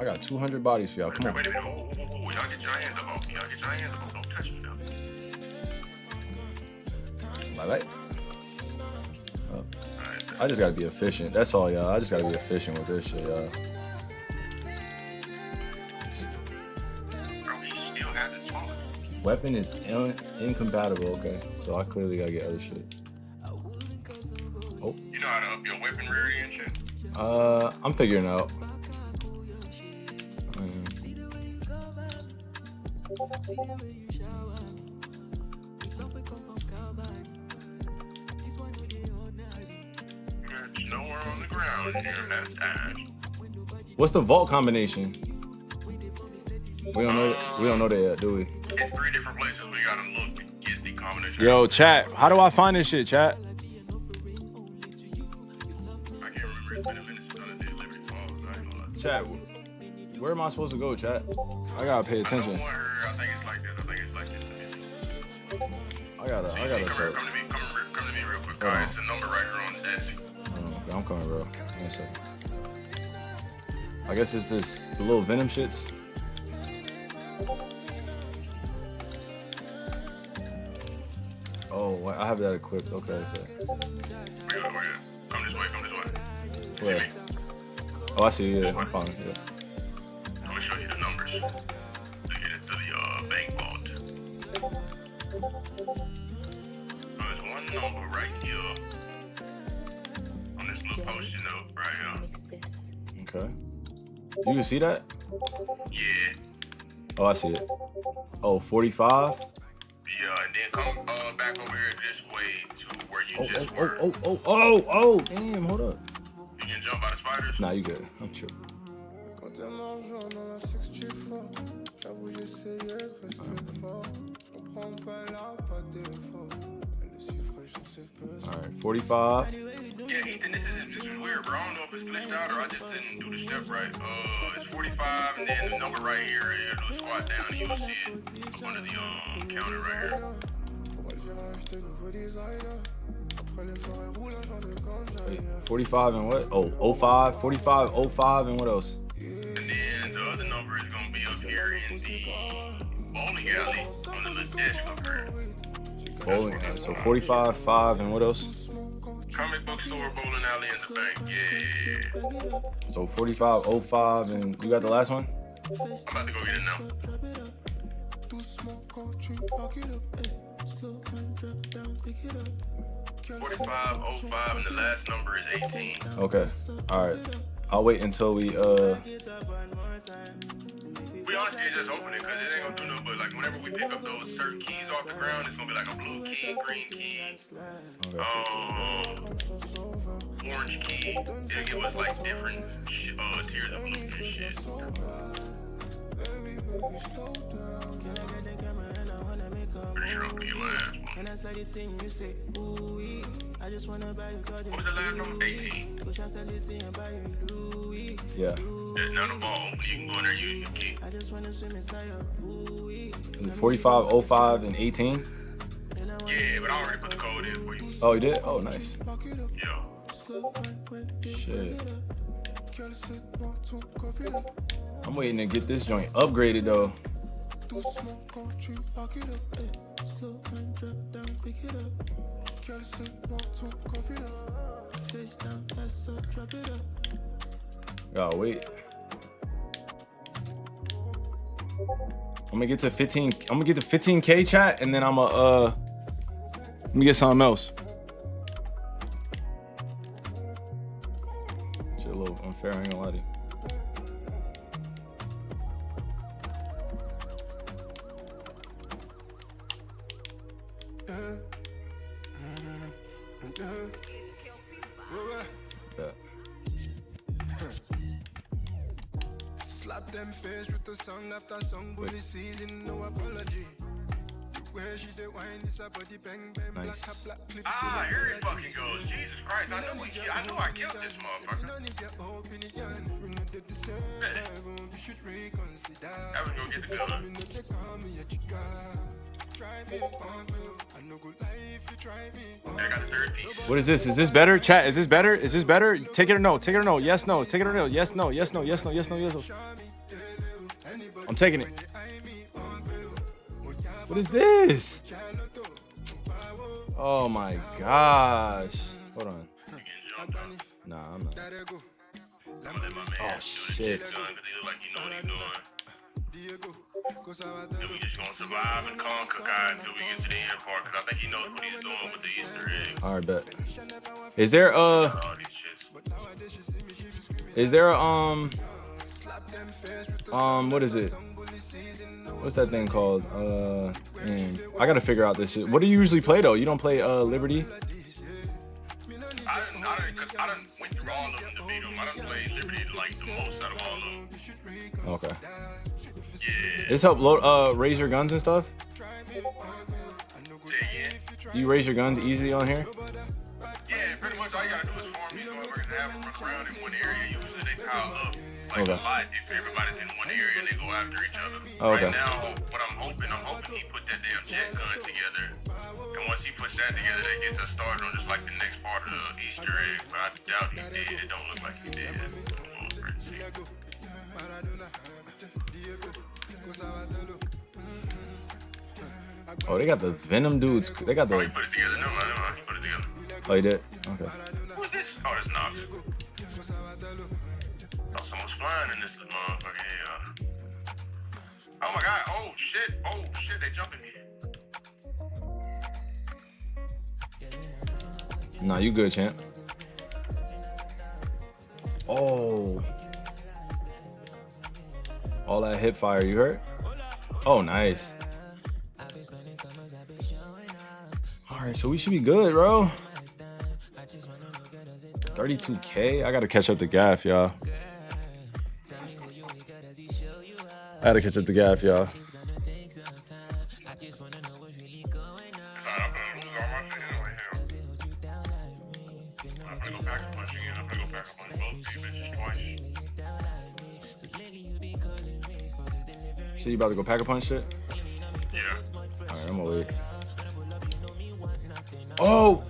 I got 200 bodies for y'all. Come on.
Wait a minute. Y'all get your hands up off me. Y'all get your hands up off me. Don't touch me now.
Bye. I just gotta be efficient. That's all, y'all. I just gotta be efficient with this shit, y'all.
Bro, he still has it spawned.
Weapon is incompatible. Okay, so I clearly gotta get other shit. Oh.
You know how to up your weapon rarity and shit?
I'm figuring it out.
There's nowhere on the ground here. That's ash.
What's the vault combination? We don't know that yet, do we?
It's 3 different places we gotta look to get the combination.
Yo, chat. How do I find this shit, chat?
I can't remember. It's been a minute since I did Liberty Falls. I ain't gonna lie.
Chat. Where am I supposed to go, chat? I gotta pay attention.
I think it's like this.
I gotta
start. Come to me real quick, guys. It's the number right here on the desk.
I'm coming, bro. One second. I guess it's the little venom shits. Oh, I have that equipped. Okay.
Where you? Come this way.
Where?
See me?
Oh, I see you. Yeah, I'm fine. Yeah.
I'm gonna show you the numbers to get into the bank vault. There's one number right here on this little post-it note right here.
Okay. You can see that?
Yeah.
Oh, I see it. Oh, 45?
Yeah, and then come back over here this way to where you just were.
Oh, damn, hold up.
You can jump out of spiders?
Nah, you good. I'm chill. All right, 45.
Yeah, Ethan, this is weird, bro. I don't know if it's glitched out or I just didn't do the step right. It's 45, and then the number right here, you do a squat down, and you'll see it under the counter right here.
Wait, 45 and what? Oh, 05, 45, 05, and what else?
And then the other number is gonna be up here in the bowling alley on the little desk up here.
Bowling alley. So 45, 5, and what else?
Comic book store, bowling alley, in the bank. Yeah.
So 45, 05, and you got the last one?
I'm about to go get it now. 45, 05, and the last number is 18.
Okay. All right. I'll wait until we
We honestly just open it because it ain't gonna do nothing but like whenever we pick up those certain keys off the ground, it's gonna be like a blue key, green key, orange key. It'll give us like different tiers of blue and shit. Pretty sure I'll be your last one. What was the last number? 18.
yeah.
That's not a ball, but you can go in there and use your key.
45, 05, and 18.
Yeah, but I already put the code in for you.
Oh, you did? Oh, nice.
Yeah.
Shit. I'm waiting to get this joint upgraded though. Gotta wait. I'm gonna get to 15. I'm gonna get to 15K chat, and then I'm let me get something else. Shit, a little unfair. I ain't gonna lie to you. Bet.
Slap them face with the song after song, bully season, no apology. Where she the wine, this a body bang bang, black black clip.
Ah, here it fucking goes. Jesus Christ, I know I killed this motherfucker. Have him go get the gun. I got the third piece.
What is this? Is this better? Chat, is this better? Is this better? Take it or no? Take it or no? Yes, no. Take it or no? Yes, no. Yes, no. Yes, no. Yes, no. Yes, no. I'm taking it. What is this? Oh my gosh. Hold on. Nah, I'm not. Oh shit.
Then we just gonna survive and conquer guy until we get to the end part, because I think he knows what he's doing with the Easter egg.
Alright, bet. Is there what is it? What's that thing called? Man, I gotta figure out this shit. What do you usually play though? You don't play Liberty?
I done went through all of them to beat them. I done played Liberty like the most out of all of them.
Okay.
Yeah.
This help raise your guns and stuff? You raise your guns easy on here?
Yeah, pretty much all you gotta do is form these motherfuckers and have them run around in one area. Usually they pile up like a lot if everybody's in one area and they go after each other.
Okay.
Right now, what I'm hoping he put that damn jet gun together. And once he puts that together, that gets us started on just like the next part of the Easter egg. But I doubt he did. It don't look like he did. Let's see.
Oh, they got the Venom dudes. They got the.
Oh, he put it together. No, he put it together.
Oh, he did? Okay.
What's this? Oh, that's Knox. Oh, someone's flying in this motherfucker. Yeah. Oh my god. Oh shit. They jumping me.
Nah, you good, champ. Oh. All that hip fire, you heard? Oh, nice. Alright, so we should be good, bro. 32K? I gotta catch up to Gaff, y'all. I gotta catch up the gaff, y'all. So you about to go pack a punch shit?
Yeah.
Alright, I'm gonna wait. Oh!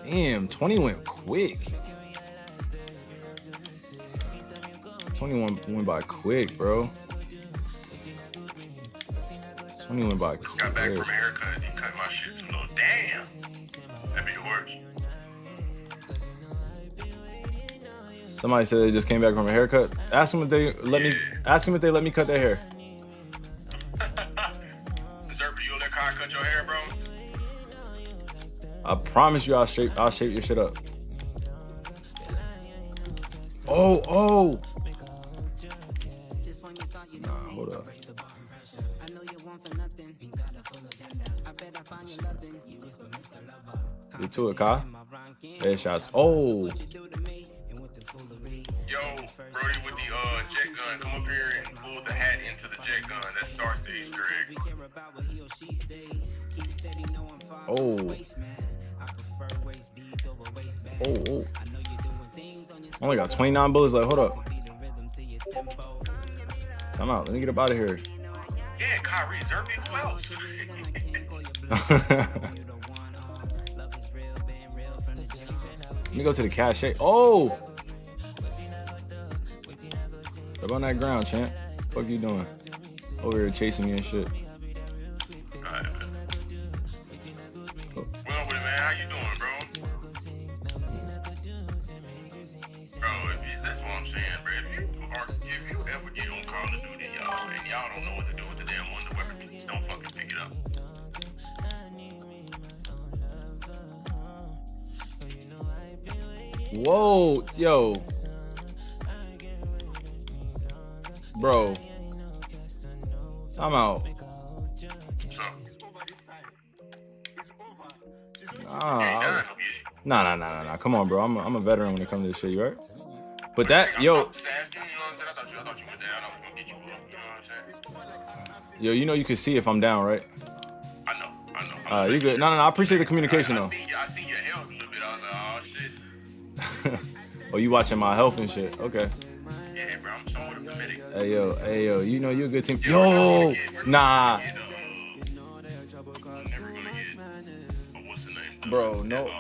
Damn, 20 went quick. 21 went by quick, bro. 20 went by quick.
Got back from a haircut. He cut my shit too low. Damn. That'd be worse.
Somebody said they just came back from a haircut. Ask them if they let me. Ask them if they let me cut their hair.
Zerpa, you let Kai cut your hair, bro?
I promise you, I'll shape your shit up. Oh. Nah, hold up. Get to it, Kai. Headshots. Oh.
Yo, Brody with the jet gun, come up here and pull the hat into the jet gun. That starts the Easter egg.
Oh. Only got 29 bullets. Like, hold up. Time out. Let me get up out of here.
Yeah, Kyrie Irving Twitch.
Let me go to the cache. Oh! Up on that ground, champ. What the fuck you doing? Over here chasing me and shit.
Alright, man. What up with it, man? How you doing, bro? Bro, that's what I'm saying, bro. If you ever get on Call of Duty, y'all, and y'all don't know what to do with the damn wonder weapon, please don't fucking pick it up.
Whoa, yo. Bro. I'm out. Nah. Come on, bro. I'm a veteran when it comes to this shit, you right? But that, yo. Yo, you know you can see if I'm down, right?
I know.
You good? No. I appreciate the communication, though.
I see your health a little bit. I was like, oh, shit.
Oh, you watching my health and shit. Okay.
Yeah, bro. I'm somewhat of a medic.
Hey, yo. You know you're a good team. Yo! Nah. Bro, no.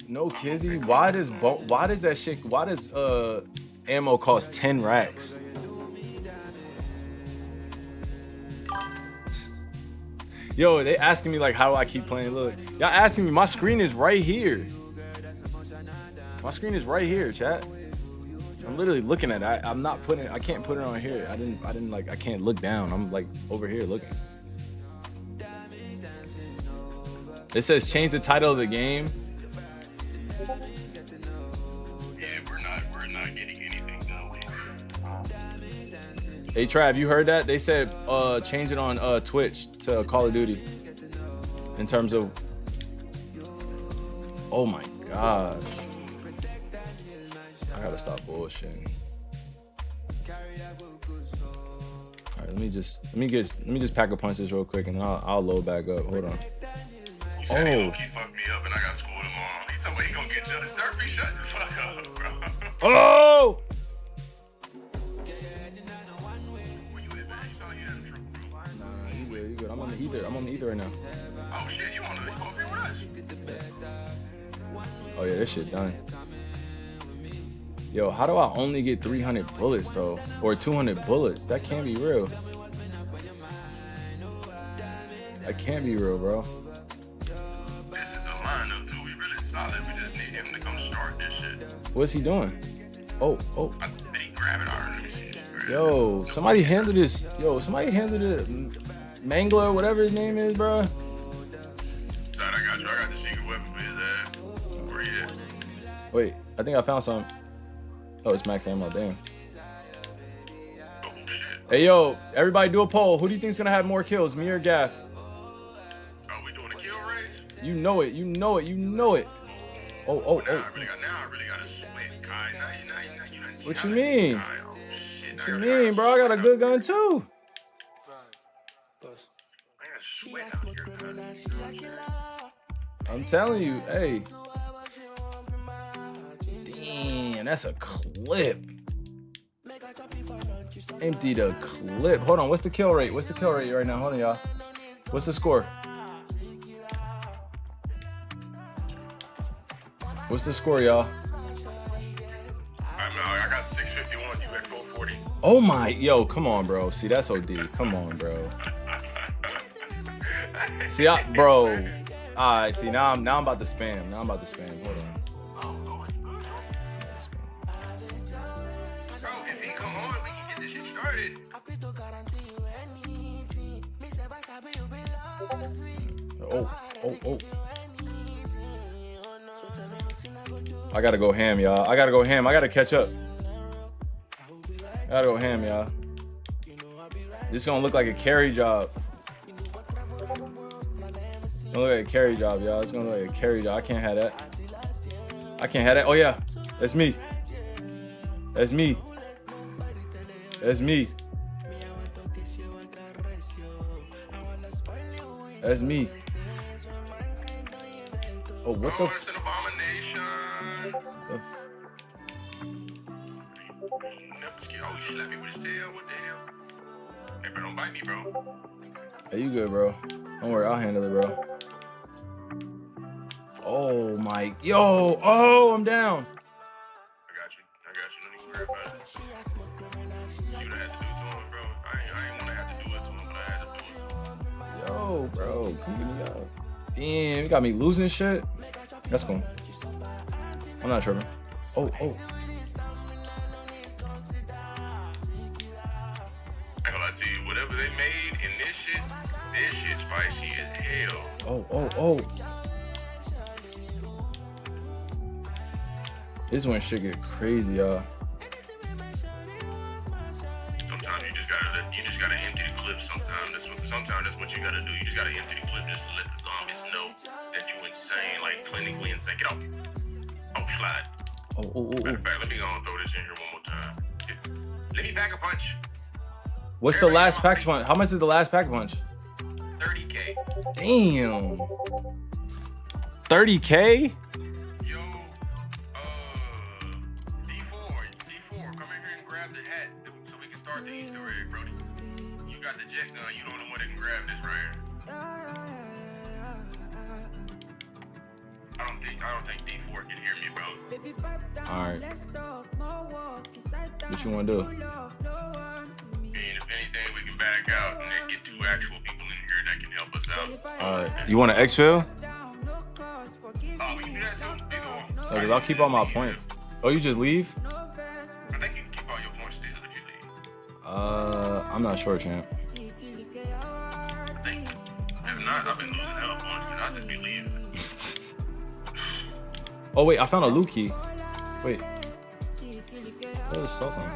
No, Kizzy. Why does that shit, why does ammo cost 10 racks? Yo, they asking me like, how do I keep playing? Look, y'all asking me, my screen is right here. My screen is right here, chat. I'm literally looking at it. I'm not putting it, I can't put it on here. I didn't like, I can't look down. I'm like over here looking. It says change the title of the game.
Yeah, we're not getting anything done.
Hey Trav, you heard that? They said change it on Twitch to Call of Duty. In terms of, oh my gosh. I gotta stop bullshitting. All right, let me just pack a punch this real quick and then I'll load back up. Hold on.
He said he fucked me up and I got school tomorrow. He told me he gonna get you the surfing. Shut the fuck up, bro.
Oh!
Where you at, man? You thought you had a trouble, bro.
Nah, you good. I'm on the ether right now.
Oh shit, you wanna be with us?
Oh yeah, this shit done. Yo, how do I only get 300 bullets though? Or 200 bullets? That can't be real. That can't be real, bro.
This is a lineup too. We really solid. We just need him to come start this shit.
What's he doing? Oh.
I think he grab it already. Let me see.
Yo, somebody handle this. Yo, somebody handle the Mangler, whatever his name is, bro.
Side, I got you. I got the secret weapon for his ass. Where he at?
Wait, I think I found some. Oh, it's max ammo, damn.
Oh shit.
Hey, yo, everybody do a poll. Who do you think's gonna have more kills, me or Gaff?
Are we doing a kill race?
You know it. You know it. You know it. Oh, oh,
Now
oh.
I really gotta sweat, Kai. Now you done
What you
jealous,
mean?
Kai. Oh, shit.
What you mean, bro? I got a good gun too.
I gotta sweat out here, Kai. You know what I'm saying?
I'm telling you, hey. Damn, that's a clip. Empty the clip. Hold on, what's the kill rate? What's the kill rate right now? Hold on, y'all. What's the score? What's the score, y'all?
I got 651. You at 440.
Oh my, yo, come on, bro. See, that's OD. Come on, bro. See, bro. All right, see, now I'm about to spam. Now I'm about to spam. Hold on.
Bro, if he come on, we can get this shit started.
Oh. I gotta go ham, y'all. I gotta go ham. I gotta catch up. I gotta go ham, y'all. This is gonna look like a carry job. It's gonna look like a carry job, y'all. It's gonna look like a carry job. I can't have that. I can't have that. Oh, yeah. That's me. That's me. That's me. That's me. Oh, what the?
It's an abomination. Oh, you slapped me with his tail. What the hell? Hey, bro, don't bite me, bro.
Hey, you good, bro? Don't worry, I'll handle it, bro. Oh my, yo, oh, I'm down.
I got you. Don't even worry about it. See what I had to do to him, bro. I ain't want to have to do it to him, but I had to do it.
Yo, bro, come get me out. Damn, you got me losing shit. That's cool. I'm not tripping. Oh.
I ain't gonna lie to you, whatever they made in this shit spicy as hell.
Oh. This one should get crazy, y'all.
Sometimes you just gotta empty the clip. Sometimes that's what you gotta do. You just gotta empty the clip just to let the zombies know that you insane, like clinically insane. Get off. Oh, slide.
Oh.
Matter of fact, let me go and throw this in here one more time. Let me pack a punch.
What's the last pack punch? How much is the last pack punch?
30K.
Damn. 30K?
Yo, D4, come in here and grab the hat so we can start the Easter egg, Brody. You got the jet gun. You know the one that can grab this right here. I don't think D4 can hear me, bro.
All right. What you want to do?
And if anything, we can back out and then get 2 actual people in here that can help us out.
All right. You want to exfil?
We can do that too.
Because I'll keep all my points. Oh, you just leave?
I think you can keep all your points still if you leave.
I'm not sure, champ.
I think. If not, I've been losing hella points because I just be leaving.
Oh, wait. I found a loot key. Wait. I just saw something.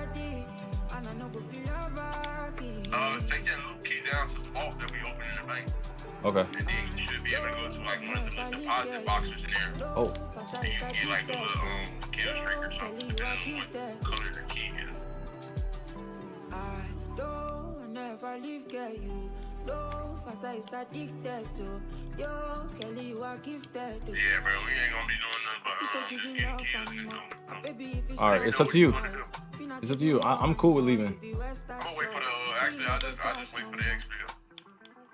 Take that loot key down to the vault that we opened in the bank.
Okay.
And then you should be able to go to like one of the deposit boxes in there.
Oh.
And you can get like a little kill streak or something, depending on what color the key is. Yeah, bro, we ain't gonna be doing nothing but just getting kills in this
All right, it's up to you. It's up to you. I'm cool with leaving.
I'm gonna wait for the. Actually, I'll just wait for the exfil.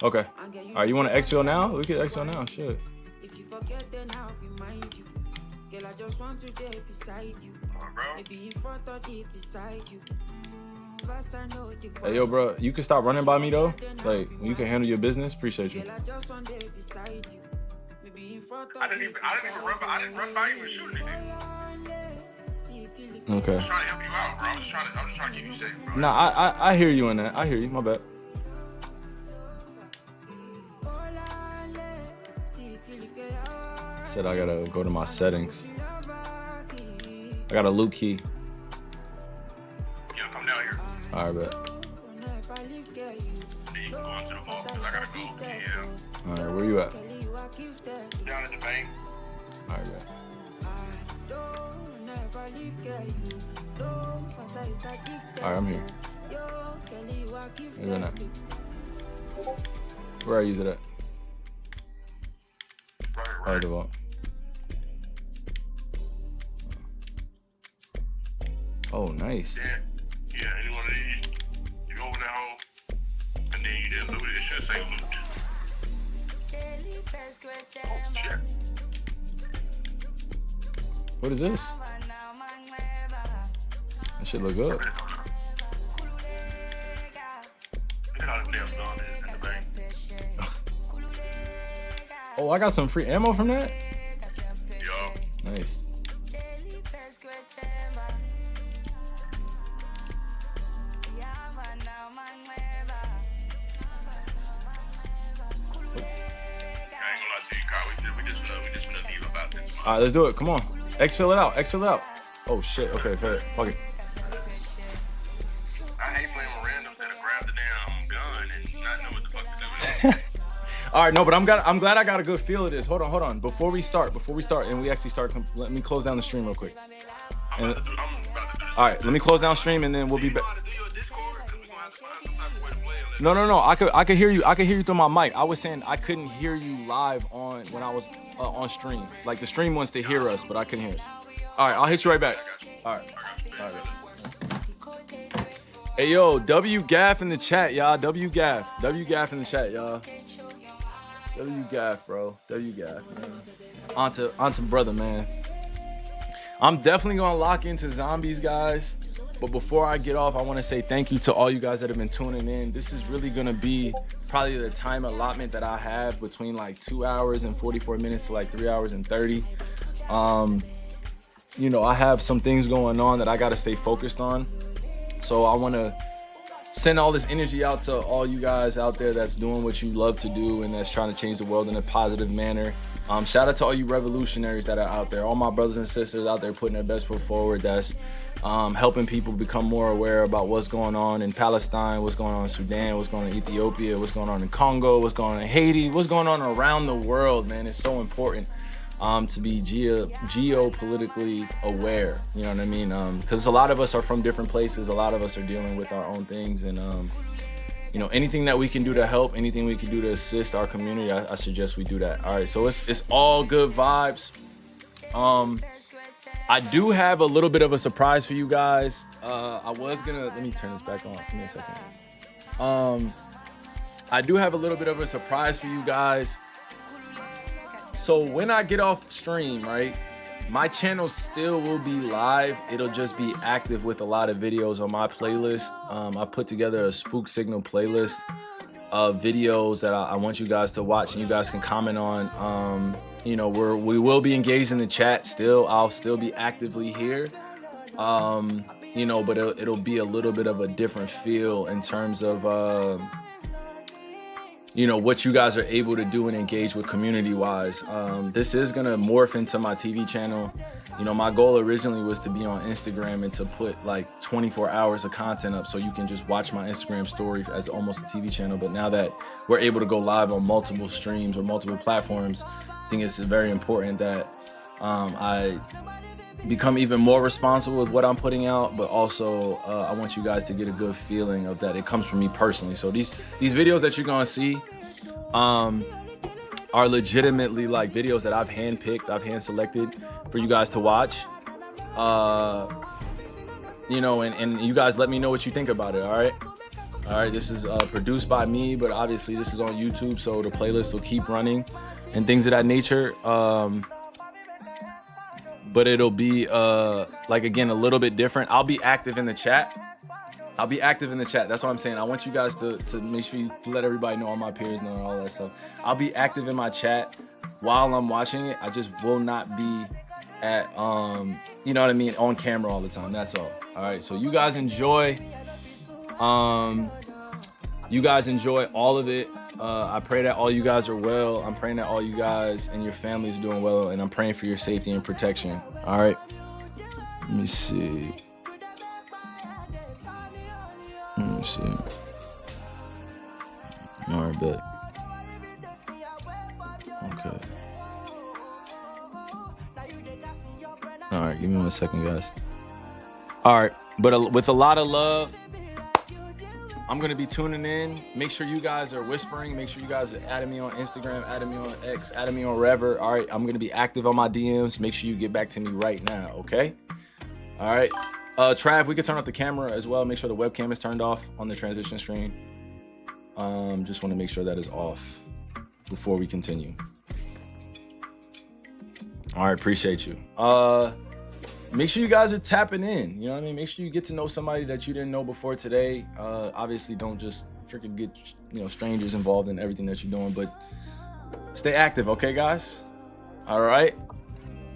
Okay. All right, you want to exfil now? We can exfil now. Shit. Hey, yo, bro, you can stop running by me though. Like, you can handle your business. Appreciate you.
I didn't run by you and shoot anything.
Okay.
I was trying to help you out, bro. I was just trying to keep you safe, bro.
Nah, I hear you in that. I hear you. My bad. Said I gotta go to my settings. I got a loot key.
Yeah, come down here.
All right, bet.
Then you can go into the vault because I gotta go. Yeah.
All right, where you at?
down at the bank.
All right, man. All right, I'm here. Where's that at? Where I use it at? Right. The vault. Oh, nice.
Yeah, any one of these. You open that hole, and then you did loot it. It should say loot. Oh, shit.
What is this? That shit look good.
Look at all the damn zombies in the bank.
Oh, I got some free ammo from that?
Yo.
Nice. All right, let's do it. Come on. Exfil it out. Exfil it out. Oh, shit. Okay, fuck it.
I hate playing with randoms that'll grab the damn gun and not know what the fuck to do with it.
All right, no, but I'm glad I got a good feel of this. Hold on. Before we start, and we actually start, let me close down the stream real quick.
I'm about to do
All right, let me close down stream, and then we'll be back. No. I could hear you. I could hear you through my mic. I was saying I couldn't hear you live on when I was on stream. Like the stream wants to hear us, but I couldn't hear us. All right, I'll hit you right back. All right. Hey yo, WGAF in the chat, y'all. WGAF in the chat, y'all. WGAF, bro. WGAF, man. Onto brother, man. I'm definitely gonna lock into zombies, guys. But before I get off, I want to say thank you to all you guys that have been tuning in. This is really going to be probably the time allotment that I have between like 2 hours and 44 minutes to like 3 hours and 30. You know, I have some things going on that I got to stay focused on. So I want to send all this energy out to all you guys out there that's doing what you love to do and that's trying to change the world in a positive manner. Shout out to all you revolutionaries that are out there, all my brothers and sisters out there putting their best foot forward, that's helping people become more aware about what's going on in Palestine, what's going on in Sudan, what's going on in Ethiopia, what's going on in Congo, what's going on in Haiti, what's going on around the world, man. It's so important to be geopolitically aware, you know what I mean? Because a lot of us are from different places, a lot of us are dealing with our own things, and you know, anything that we can do to help, anything we can do to assist our community, I suggest we do that. All right, so it's all good vibes. I do have a little bit of a surprise for you guys. Let me turn this back on. Give me a second. I do have a little bit of a surprise for you guys. So when I get off stream, right, my channel still will be live. It'll just be active with a lot of videos on my playlist. I put together a Spook Signal playlist of videos that I want you guys to watch and you guys can comment on. You know, we will be engaged in the chat still. I'll still be actively here. You know, but it'll be a little bit of a different feel in terms of you know, what you guys are able to do and engage with community-wise. This is gonna morph into my TV channel. You know, my goal originally was to be on Instagram and to put like 24 hours of content up so you can just watch my Instagram story as almost a TV channel. But now that we're able to go live on multiple streams or multiple platforms, I think it's very important that I become even more responsible with what I'm putting out, but also I want you guys to get a good feeling of that it comes from me personally. So these videos that you're gonna see are legitimately like videos that I've handpicked, I've hand selected for you guys to watch. You know, and you guys let me know what you think about it. All right, this is produced by me, but obviously this is on YouTube, so the playlist will keep running and things of that nature. But it'll be like, again, a little bit different. I'll be active in the chat. That's what I'm saying. I want you guys to make sure you let everybody know, all my peers know, and all that stuff. I'll be active in my chat while I'm watching it. I just will not be at you know what I mean, on camera all the time. That's all. All right, so you guys enjoy all of it. I pray that all you guys are well. I'm praying that all you guys and your families are doing well, and I'm praying for your safety and protection. All right, let me see. All right, bet. Okay. All right, give me 1 second, guys. All right, but with a lot of love, I'm gonna be tuning in. Make sure you guys are whispering. Make sure you guys are adding me on Instagram, adding me on X, adding me on wherever. All right, I'm gonna be active on my DMs. Make sure you get back to me right now, okay? All right, Trav, we can turn off the camera as well. Make sure the webcam is turned off on the transition screen. Just want to make sure that is off before we continue. All right, appreciate you. Make sure you guys are tapping in. You know what I mean? Make sure you get to know somebody that you didn't know before today. Obviously, don't just freaking get strangers involved in everything that you're doing, but stay active, okay, guys? All right.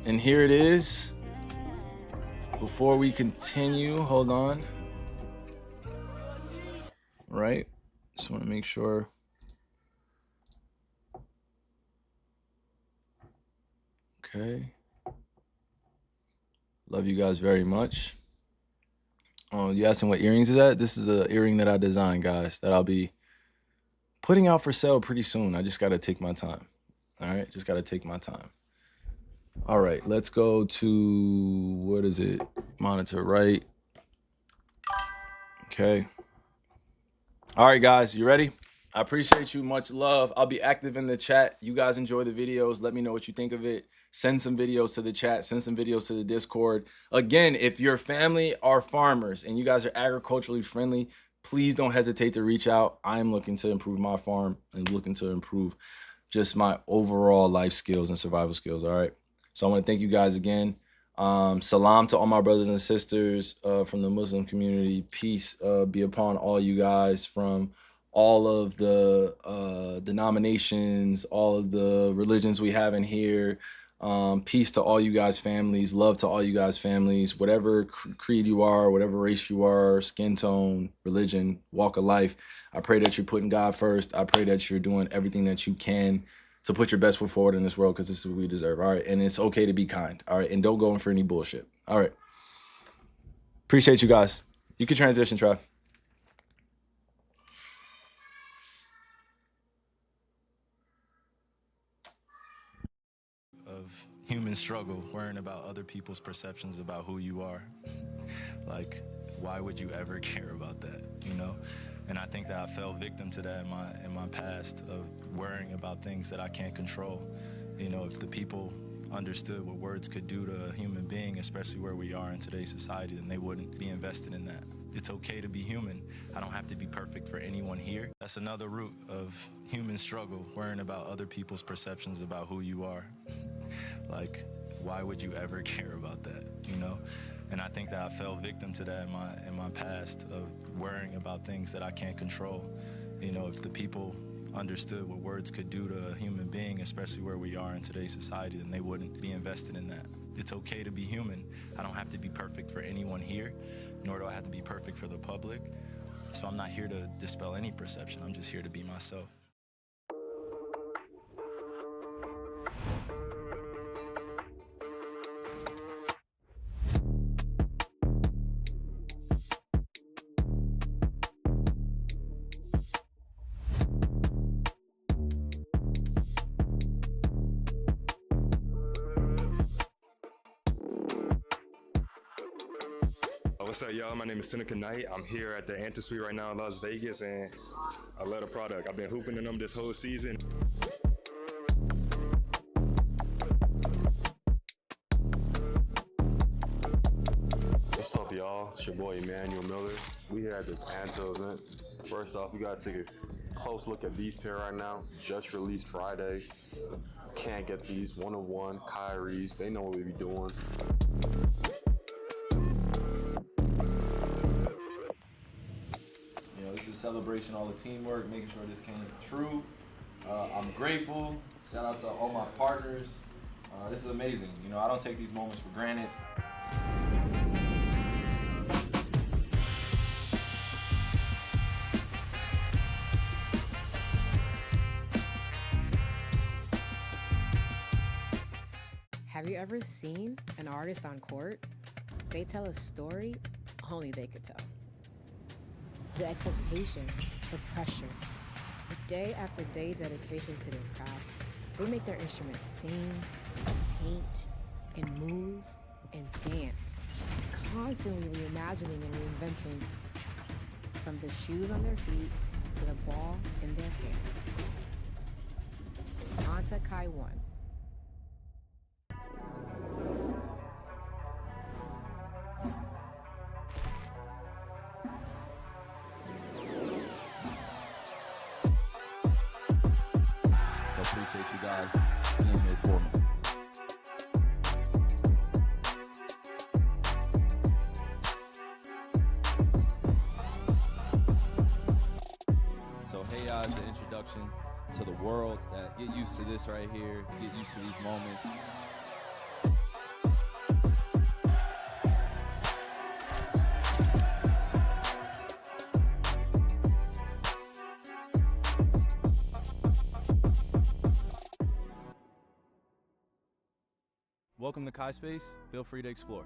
And here it is. Before we continue, hold on. All right. Just want to make sure. Okay. Love you guys very much. Oh, you asking what earrings is that? This is an earring that I designed, guys, that I'll be putting out for sale pretty soon. I just got to take my time. All right, just got to take my time. All right, let's go to, what is it? Monitor right. Okay. All right, guys, you ready? I appreciate you. Much love. I'll be active in the chat. You guys enjoy the videos. Let me know what you think of it. Send some videos to the chat. Send some videos to the Discord. Again, if your family are farmers and you guys are agriculturally friendly, please don't hesitate to reach out. I'm looking to improve my farm and looking to improve just my overall life skills and survival skills, all right? So I want to thank you guys again. Salam to all my brothers and sisters from the Muslim community. Peace be upon all you guys from all of the denominations, all of the religions we have in here. Peace to all you guys' families. Love to all you guys' families. Whatever creed you are, whatever race you are, skin tone, religion, walk of life. I pray that you're putting God first. I pray that you're doing everything that you can to put your best foot forward in this world, because this is what we deserve. All right. And it's okay to be kind. All right. And don't go in for any bullshit. All right. Appreciate you guys. You can transition, Trav.
Of human struggle, worrying about other people's perceptions about who you are. Like, why would you ever care about that, you know? And I think that I fell victim to that in my past, of worrying about things that I can't control. You know, if the people understood what words could do to a human being, especially where we are in today's society, then they wouldn't be invested in that. It's okay to be human. I don't have to be perfect for anyone here. That's another root of human struggle, worrying about other people's perceptions about who you are. Like, why would you ever care about that, you know? And I think that I fell victim to that in my past, of worrying about things that I can't control. You know, if the people understood what words could do to a human being, especially where we are in today's society, then they wouldn't be invested in that. It's okay to be human. I don't have to be perfect for anyone here, nor do I have to be perfect for the public. So I'm not here to dispel any perception. I'm just here to be myself.
What's up, y'all? My name is Seneca Knight. I'm here at the Anti-Suite right now in Las Vegas, and I love the product. I've been hooping in them this whole season. What's up, y'all? It's your boy Emmanuel Miller. We here at this Anto event. First off, we gotta take a close look at these pair right now. Just released Friday. Can't get these. 101 Kyrie's. They know what we be doing.
This is a celebration, all the teamwork, making sure this came true. I'm grateful. Shout out to all my partners. This is amazing. You know, I don't take these moments for granted.
Have you ever seen an artist on court? They tell a story only they could tell. The expectations, the pressure, the day after day dedication to their craft, they make their instruments sing, paint, and move and dance, constantly reimagining and reinventing. From the shoes on their feet to the ball in their hand. On to Kai 1.
So appreciate you guys being here for me. So hey, is the introduction to the world. Get used to this right here. Get used to these moments. Welcome to Kai Space. Feel free to explore.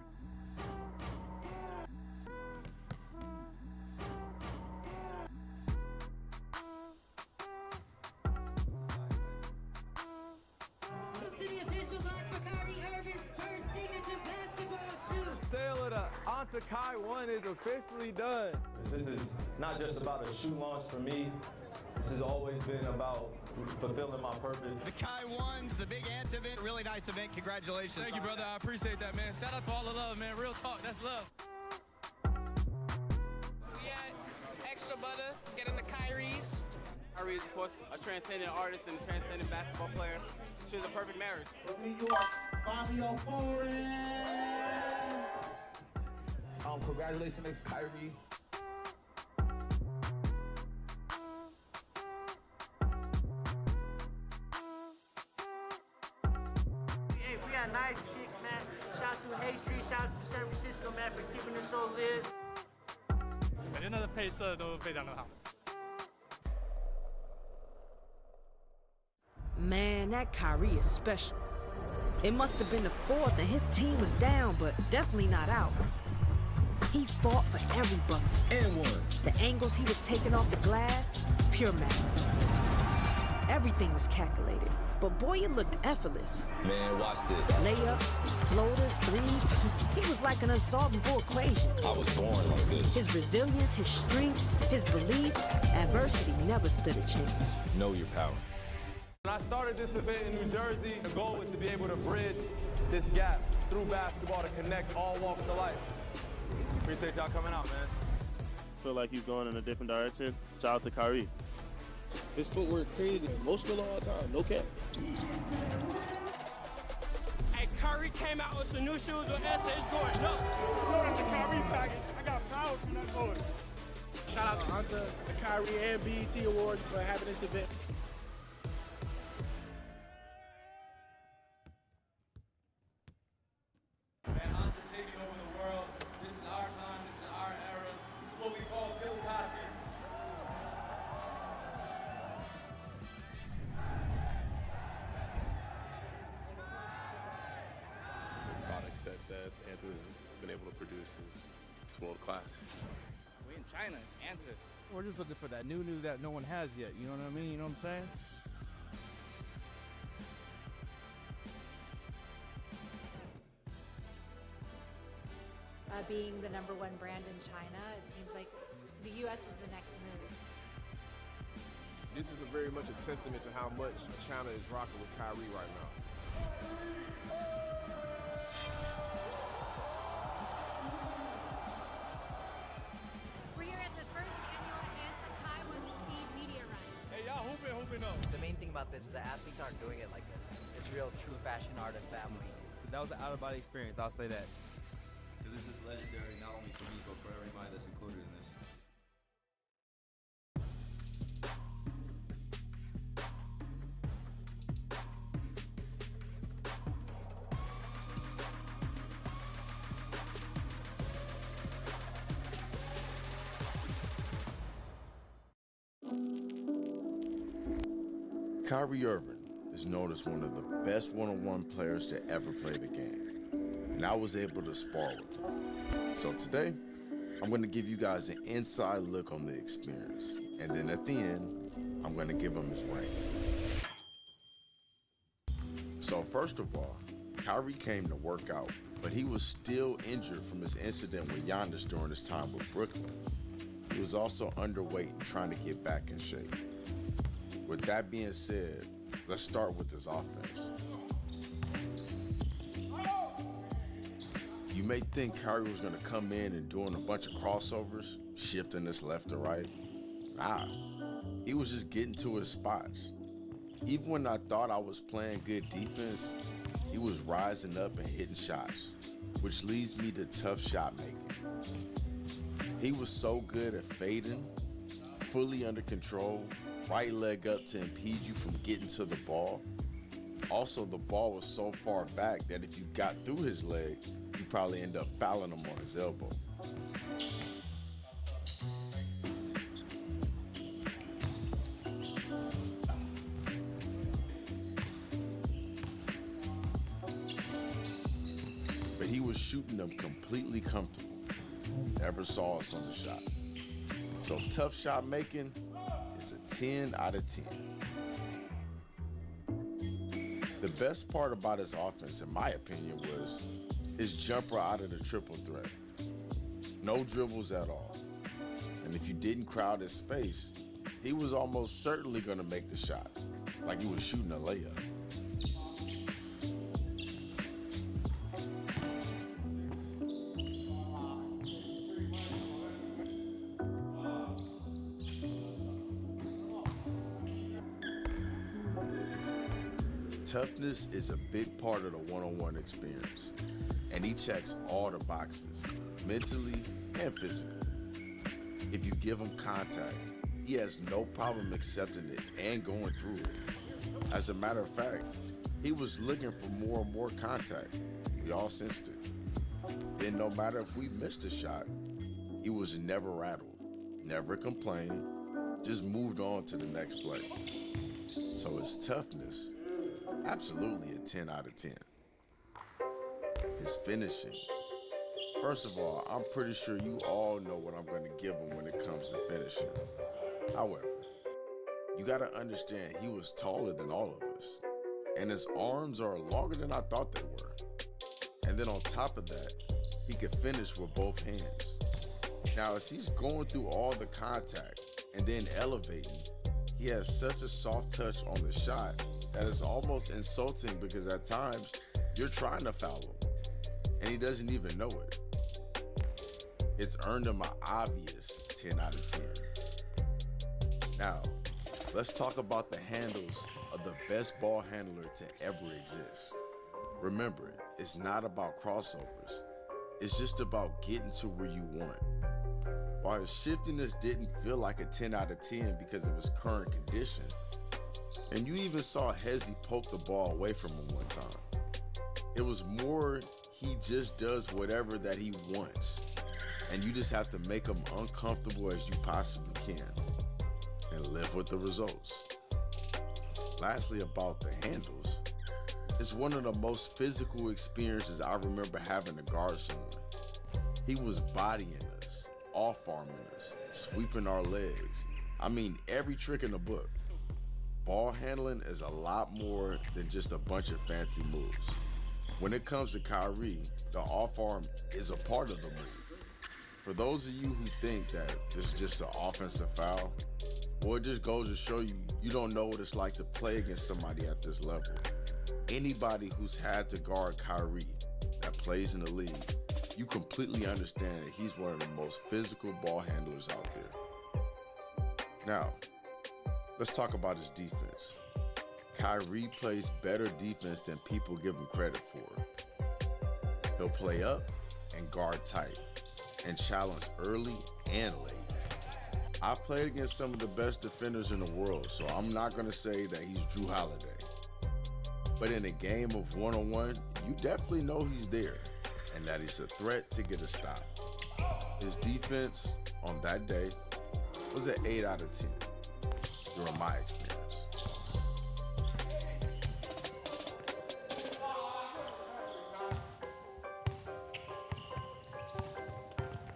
Sale of the Onto Kai 1 is officially done. This is not just about a shoe launch for me. This has always been about fulfilling my purpose.
The Kai 1's the big ant event, really nice event. Congratulations.
Thank you, brother. I appreciate that, man. Shout out for all the love, man. Real talk, that's love.
We at Extra Butter, getting the Kyries.
Kyrie is, of course, a transcendent artist and a transcendent basketball player. She's a perfect marriage.
New York, Fabio Foreign. Congratulations, Kyrie.
Hey, we got nice kicks, man. Shouts to Hay Street, shouts to San Francisco, man, for keeping us so lit.
感觉那个配色都非常的好。
Man, that Kyrie is special. It must have been the fourth and his team was down, but definitely not out. He fought for every bucket. And won. The angles he was taking off the glass, pure magic. Everything was calculated, but boy, it looked effortless.
Man, watch this.
Layups, floaters, threes. He was like an unsolvable equation.
I was born like this.
His resilience, his strength, his belief, adversity never stood a chance.
Know your power.
When I started this event in New Jersey, the goal was to be able to bridge this gap through basketball to connect all walks of life. Appreciate y'all coming out, man.
Feel like he's going in a different direction. Shout out to Kyrie.
His footwork crazy. Most of all time, no cap.
Hey, Kyrie came out with some new shoes with Etta. It's going up. Going out the Kyrie package. I got proud from that boy.
Shout out to Hunter, the Kyrie and BET Awards for having this event.
Man, I'm just taking over the world. This is our time. This is our era. This is what we call Philly high season.
Products that Anthony's been able to produce is world class.
We in China, Anta.
We're just looking for that new that no one has yet. You know what I mean? You know what I'm saying?
Being the #1 brand in China, it seems like the U.S. is the next move.
This is very much a testament to how much China is rocking with Kyrie right now.
We're here at the first annual Anta Kai 1 Speed Media Run.
Hey, y'all hooping up.
The main thing about this is that athletes aren't doing it like this. It's real, true fashion art and family.
That was an out-of-body experience. I'll say that.
Because this is legendary not only for me, but for everybody that's included in this.
Kyrie Irving is known as one of the best one-on-one players to ever play the game, and I was able to spar with him. So today, I'm going to give you guys an inside look on the experience, and then at the end, I'm going to give him his rank. So first of all, Kyrie came to work out but he was still injured from his incident with Giannis during his time with Brooklyn. He was also underweight and trying to get back in shape. With that being said, let's start with his offense. You may think Kyrie was going to come in and doing a bunch of crossovers, shifting this left to right. Nah, he was just getting to his spots. Even when I thought I was playing good defense, he was rising up and hitting shots, which leads me to tough shot making. He was so good at fading, fully under control, right leg up to impede you from getting to the ball. Also, the ball was so far back that if you got through his leg, you probably end up fouling him on his elbow. But he was shooting them completely comfortable. Never saw us on the shot. So tough shot making is a 10 out of 10. The best part about his offense, in my opinion, was his jumper out of the triple threat. No dribbles at all. And if you didn't crowd his space, he was almost certainly going to make the shot, like he was shooting a layup. Toughness is a big part of the one-on-one experience, and he checks all the boxes, mentally and physically. If you give him contact, he has no problem accepting it and going through it. As a matter of fact, he was looking for more and more contact. We all sensed it. Then no matter if we missed a shot, he was never rattled, never complained, just moved on to the next play. So his toughness, absolutely a 10 out of 10. His finishing. First of all, I'm pretty sure you all know what I'm going to give him when it comes to finishing. However, you got to understand he was taller than all of us, and his arms are longer than I thought they were. And then on top of that, he could finish with both hands. Now, as he's going through all the contact and then elevating, he has such a soft touch on the shot that it's almost insulting because at times you're trying to foul him and he doesn't even know it. It's earned him an obvious 10 out of 10. Now, let's talk about the handles of the best ball handler to ever exist. Remember, it's not about crossovers. It's just about getting to where you want. While his shiftiness didn't feel like a 10 out of 10 because of his current condition, and you even saw Hezzy poke the ball away from him one time, it was more he just does whatever that he wants, and you just have to make him uncomfortable as you possibly can and live with the results. Lastly, about the handles, it's one of the most physical experiences I remember having to guard someone. He was bodying us, off-arming us, sweeping our legs. I mean, every trick in the book. Ball handling is a lot more than just a bunch of fancy moves. When it comes to Kyrie, the off-arm is a part of the move. For those of you who think that this is just an offensive foul, well, it just goes to show you, you don't know what it's like to play against somebody at this level. Anybody who's had to guard Kyrie that plays in the league, you completely understand that he's one of the most physical ball handlers out there. Now, let's talk about his defense. Kyrie plays better defense than people give him credit for. He'll play up and guard tight and challenge early and late. I played against some of the best defenders in the world, so I'm not going to say that he's Drew Holiday. But in a game of one-on-one, you definitely know he's there and that he's a threat to get a stop. His defense on that day was an 8 out of 10 during my experience.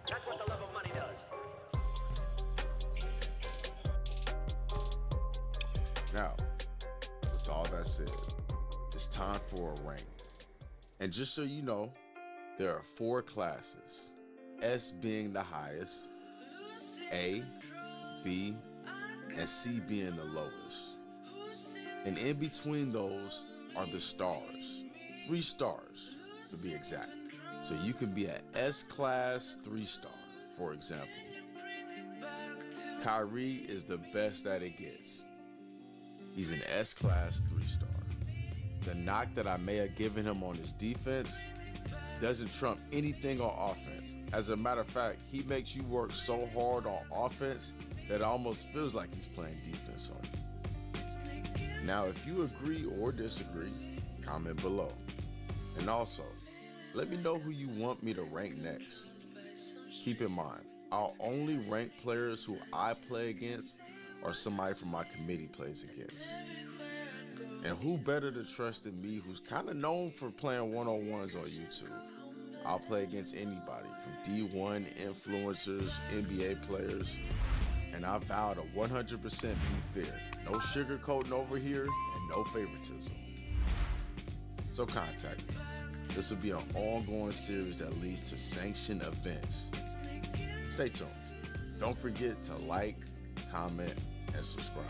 That's what the love of money does.
Now, with all that said, it's time for a rank. And just so you know, There are 4 classes, S being the highest, A, B, and C being the lowest. And in between those are the stars, 3 stars to be exact. So you can be an S class 3-star, for example. Kyrie is the best that it gets. He's an S class 3-star. The knock that I may have given him on his defense doesn't trump anything on offense. As a matter of fact, he makes you work so hard on offense that it almost feels like he's playing defense on you. Now, if you agree or disagree, comment below. And also, let me know who you want me to rank next. Keep in mind, I'll only rank players who I play against or somebody from my committee plays against. And who better to trust than me, who's kind of known for playing one-on-ones on YouTube. I'll play against anybody from D1 influencers, NBA players, and I vow to 100% be fair. No sugarcoating over here and no favoritism. So contact me. This will be an ongoing series that leads to sanctioned events. Stay tuned. Don't forget to like, comment, and subscribe.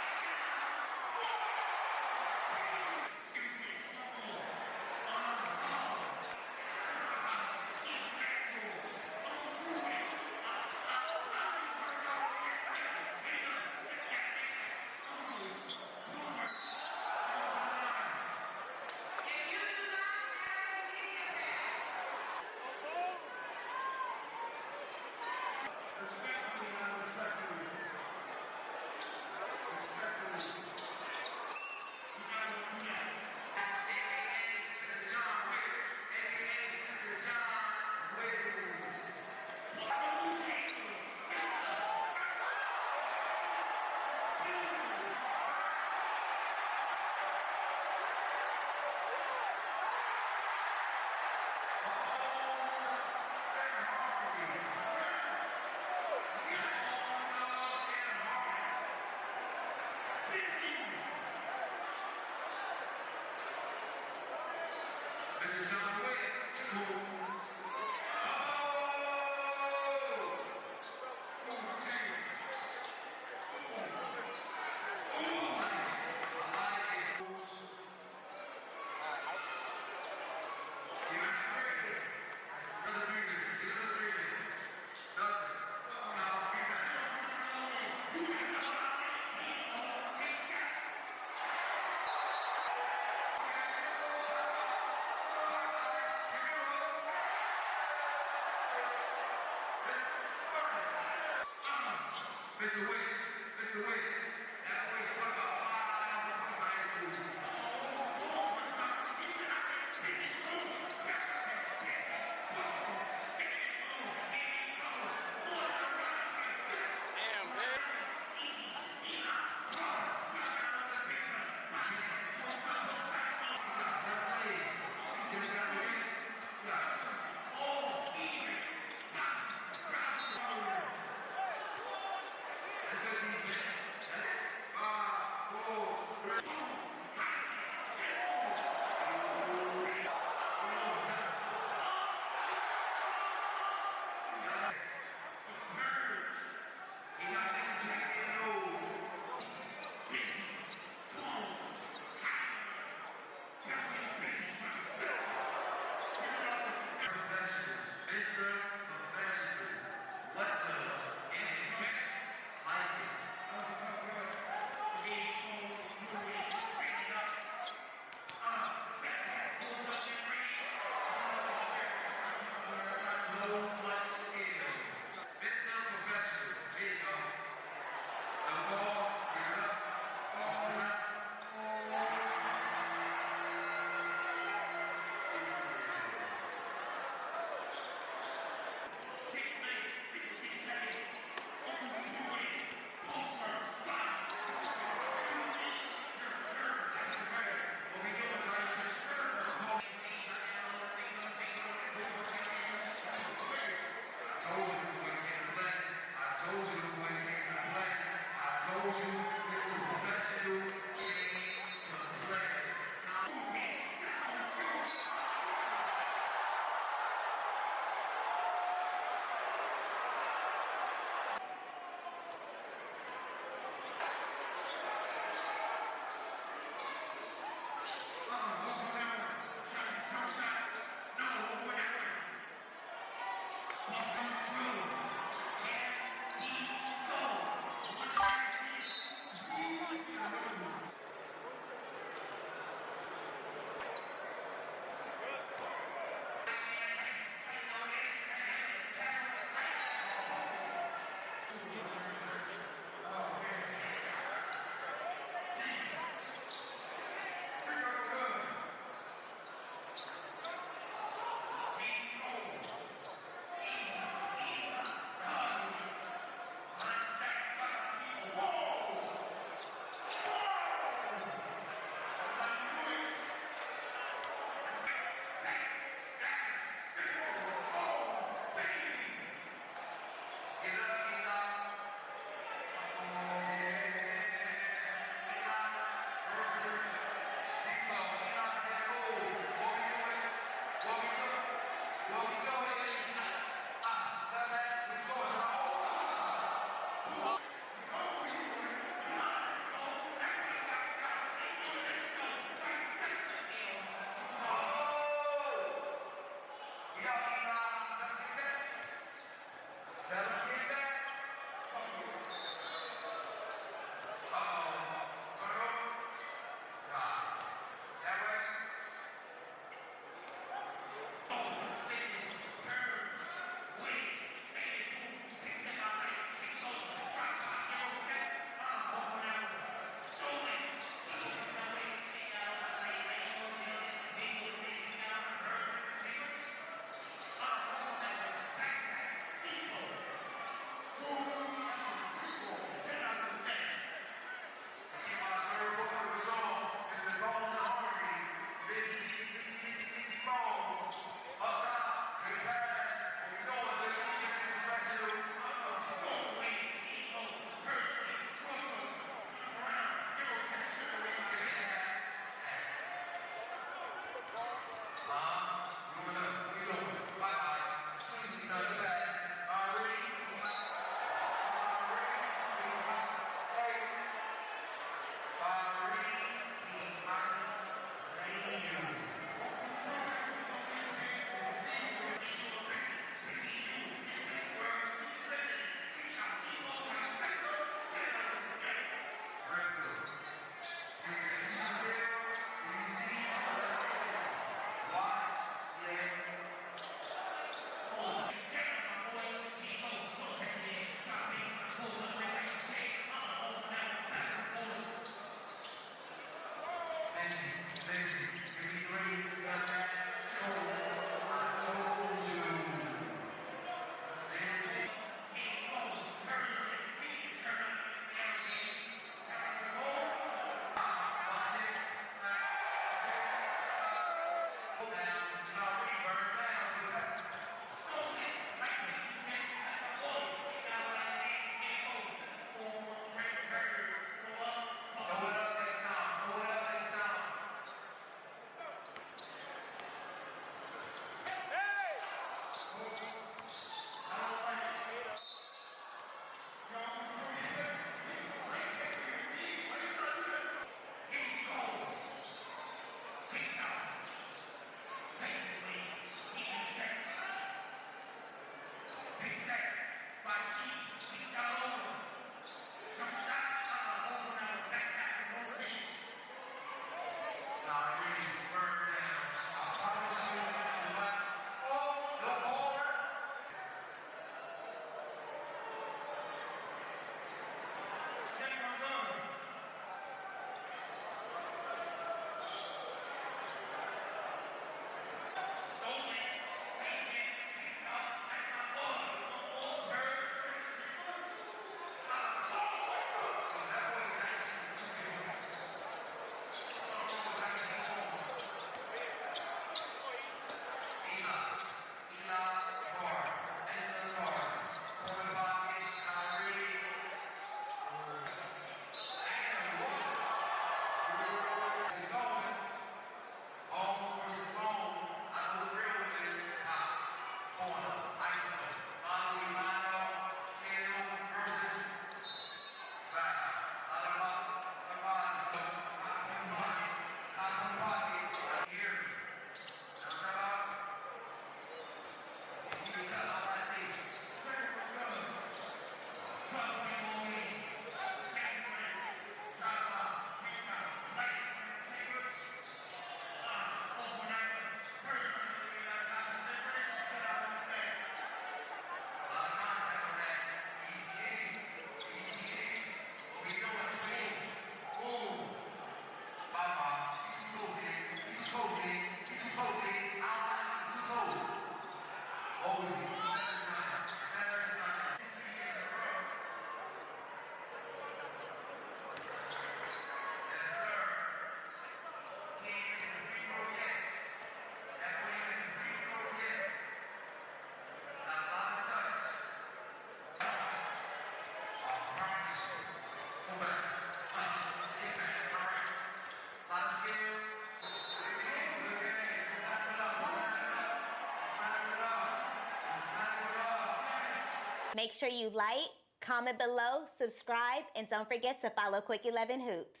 Make sure you like, comment below, subscribe, and don't forget to follow Quick 11 Hoops.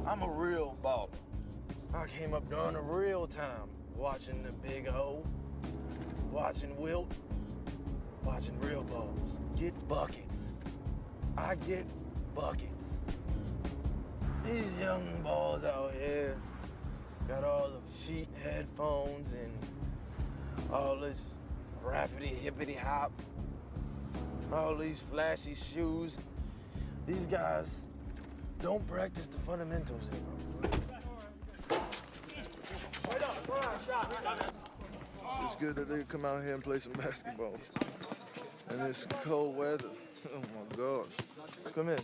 I'm a real baller. I came up during the real time, watching the Big O, watching Wilt, watching real balls. Get buckets. I get buckets. These young balls out here got all the sheet headphones and all this rappity hippity hop, all these flashy shoes. These guys don't practice the fundamentals anymore.
It's good that they come out here and play some basketball. And this cold weather. Oh my gosh.
Come in.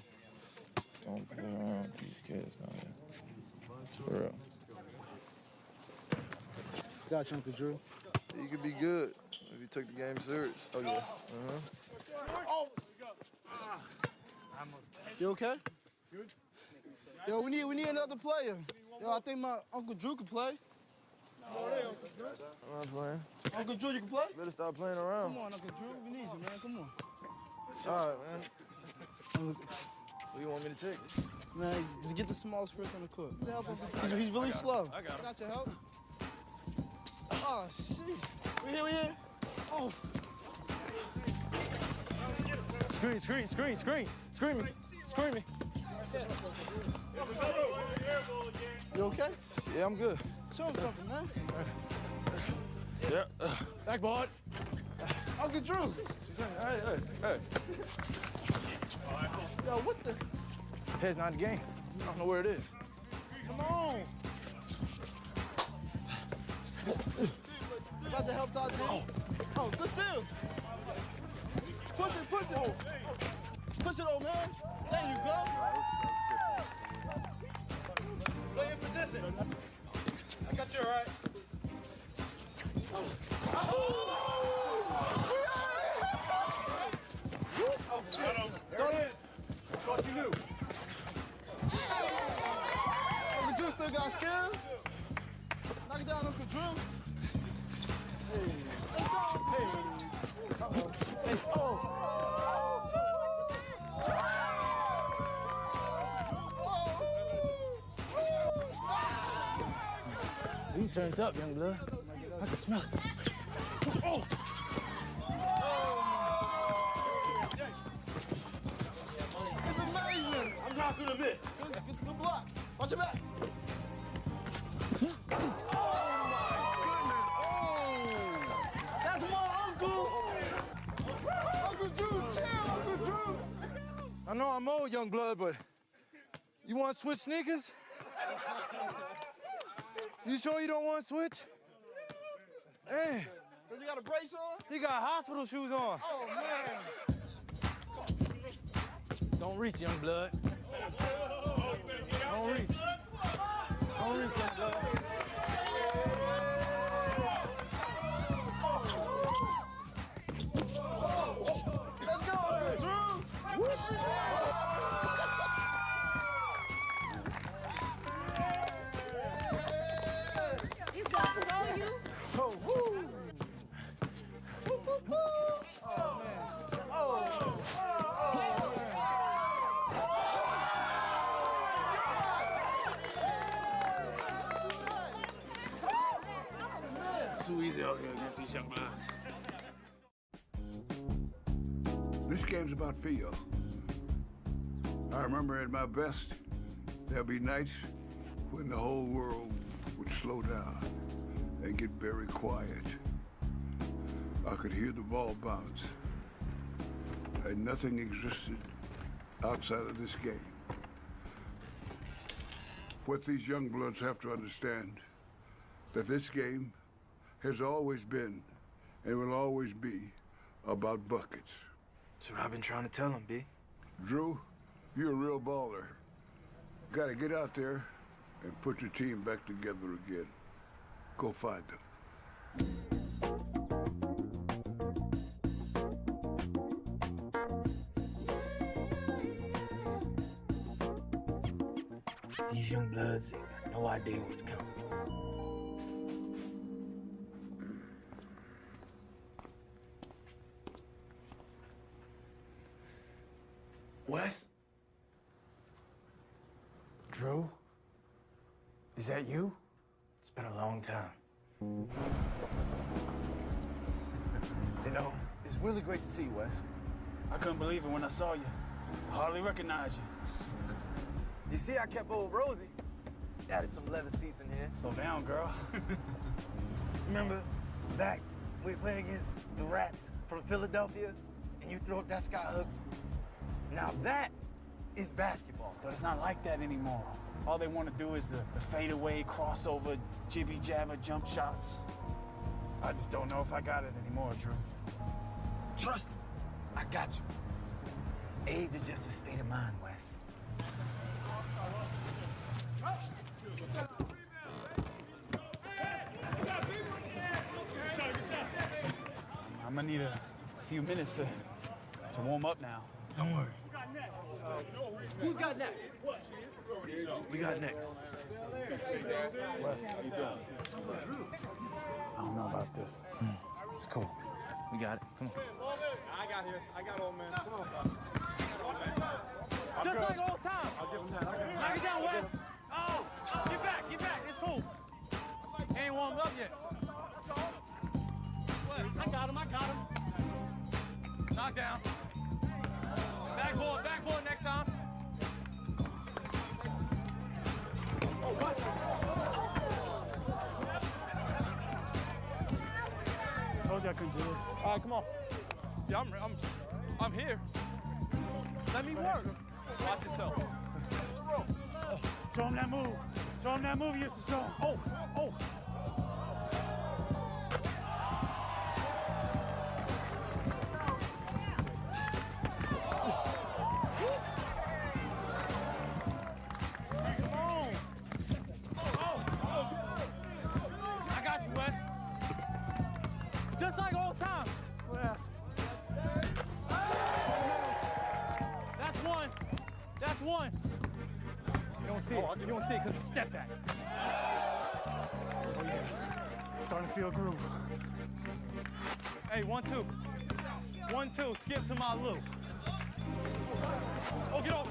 Don't play around with these kids, man. For real.
Got you, Uncle Drew.
You could be good if you took the game serious.
Oh, yeah. Oh! You okay? Yo, we need another player. Yo, I think my Uncle Drew can play.
I'm not playing.
Uncle Drew, you can play?
Better stop playing around.
Come on, Uncle Drew. We need you, man. Come on.
All right, man. What do you want me to take?
Man, just get the smallest person on the court. He's really slow.
I got him.
Got your help? Oh, shit. We here. Oh.
Screen me.
You okay?
Yeah, I'm good.
Show him something, man.
Yeah. Backboard.
Uncle Drew.
Hey.
Yo, what the?
Head's not in the game. I don't know where it is.
Come on. Got your help out there. Oh, good still. Push it. Push it, old man. There you go.
Play in position. I got you all right. There it is. That's what you knew.
Uncle Drew still got skills. Knock it down, Uncle Drew. Hey. Uh-oh. Hey, oh.
You turned up, young blood. I can smell it. Oh!
It's amazing.
I'm dropping a bit.
Good block. Watch your back. That's my uncle. Uncle Drew, chill, Uncle Drew.
I know I'm old, young blood, but you want to switch sneakers? You sure you don't want to switch? Hey.
Does he got a brace on?
He got hospital shoes on.
Oh, man.
Don't reach, young blood. Don't reach. Don't reach, young blood.
Let's go, Uncle Drew.
You got to know you.
Oh, woo. Oh, man. Oh.
Too easy out here against these young bloods.
This game's about feel. I remember at my best, there'll be nights when the whole world would slow down and get very quiet. I could hear the ball bounce, and nothing existed outside of this game. What these young bloods have to understand, that this game has always been and will always be about buckets.
That's what I've been trying to tell him, B.
Drew, you're a real baller. Gotta get out there and put your team back together again. Go find them.
These young bloods ain't got no idea what's coming. Wes? Drew? Is that you? It's been a long time.
You know, it's really great to see you, Wes.
I couldn't believe it when I saw you. Hardly recognized you.
You see, I kept old Rosie. Added some leather seats in here.
Slow down, girl.
Remember back we were playing against the Rats from Philadelphia, and you threw up that sky hook? Now that is basketball.
But it's not like that anymore. All they want to do is the fadeaway, crossover, jibby-jabber jump shots. I just don't know if I got it anymore, Drew.
Trust me, I got you. Age is just a state of mind, Wes.
I'm gonna need a few minutes to warm up now.
Don't worry.
Who's got next?
We got next.
Wes, how you doing? I don't know about this.
It's cool. We got it. Come on.
I got old man. Come on.
Just like old time. I'll give him that. Knock it down, Wes. Oh, get back. It's cool. Ain't warmed up yet. I got him. Knock down. Backboard next time. Oh, what?
Told you I couldn't do this.
All right, come on. Yeah, I'm here. Let me work. Watch yourself.
Show him that move. Show him that move you used to show him.
Oh. I got you, Wes. Just like old time.
Wes.
That's one. You don't see it. You don't see it because step back.
Oh, yeah. Starting to feel a groove.
Hey, 1-2. 1-2, skip to my loop. Oh, get over.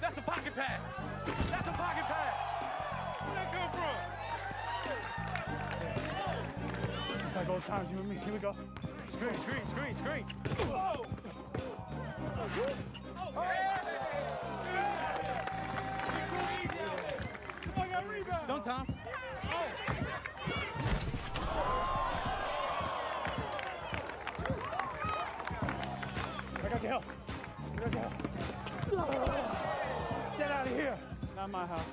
That's a pocket pass. Where'd that come from?
It's like old times, you and me. Here we go.
Screen.
Whoa.
Don't Tom.
I got your help. Get out of here. Not my house.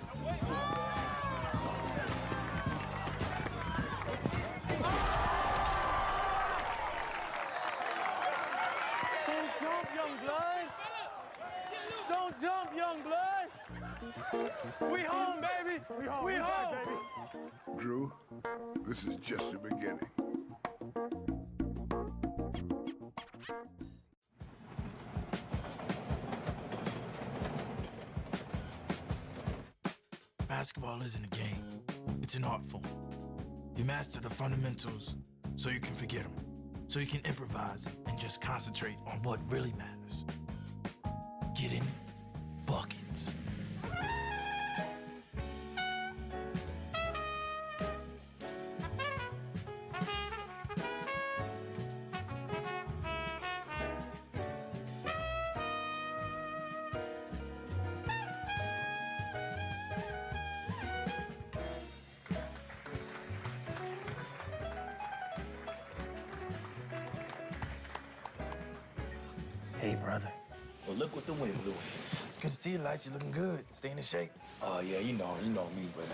Don't jump, young blood. We home, baby. We home.
Baby.
Drew, this is just the beginning.
Basketball isn't a game. It's an art form. You master the fundamentals so you can forget them. So you can improvise and just concentrate on what really matters. Getting buckets.
Hey, brother.
Well, look what the wind blew. It's good to see you, Lights. You're looking good. Staying in shape.
Oh, yeah, you know me, but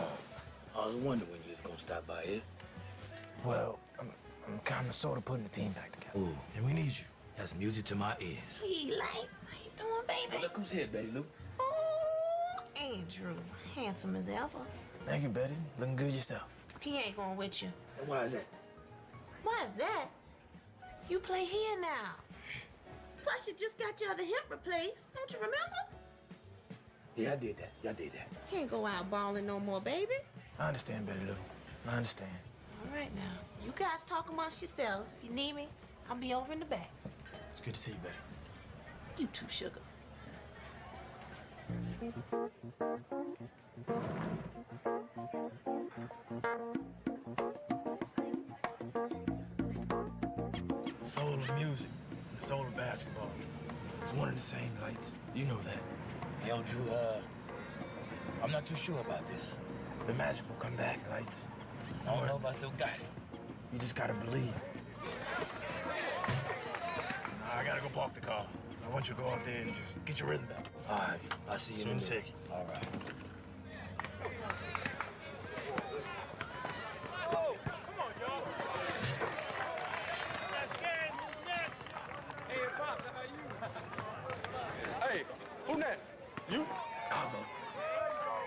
I was wondering when you was gonna stop by here.
Well, I'm kind of sort of putting the team back together.
Ooh.
And we need you.
That's music to my ears.
Hey, Lights, how you doing, baby?
Well, look who's here, Betty Lou.
Oh, ain't Drew handsome as ever.
Thank you, Betty. Looking good yourself.
He ain't going with you.
And why is that?
Why is that? You play here now. Plus, you just got your other hip replaced. Don't you remember?
Yeah, I did that. Yeah, I did that.
Can't go out balling no more, baby.
I understand, Betty Lou. I understand.
All right now. You guys talk amongst yourselves. If you need me, I'll be over in the back.
It's good to see you, Betty.
You too, sugar.
The soul of music, the soul of basketball. It's one and the same, Lights. You know that. Yo, Drew, I'm not too sure about this. The magic will come back, Lights. I don't know if I still got it. You just gotta believe. I gotta go park the car. I want you to go out there and just get your rhythm back. All right, I'll see you in a second. All right.
Hey, who next? You?
I'll go.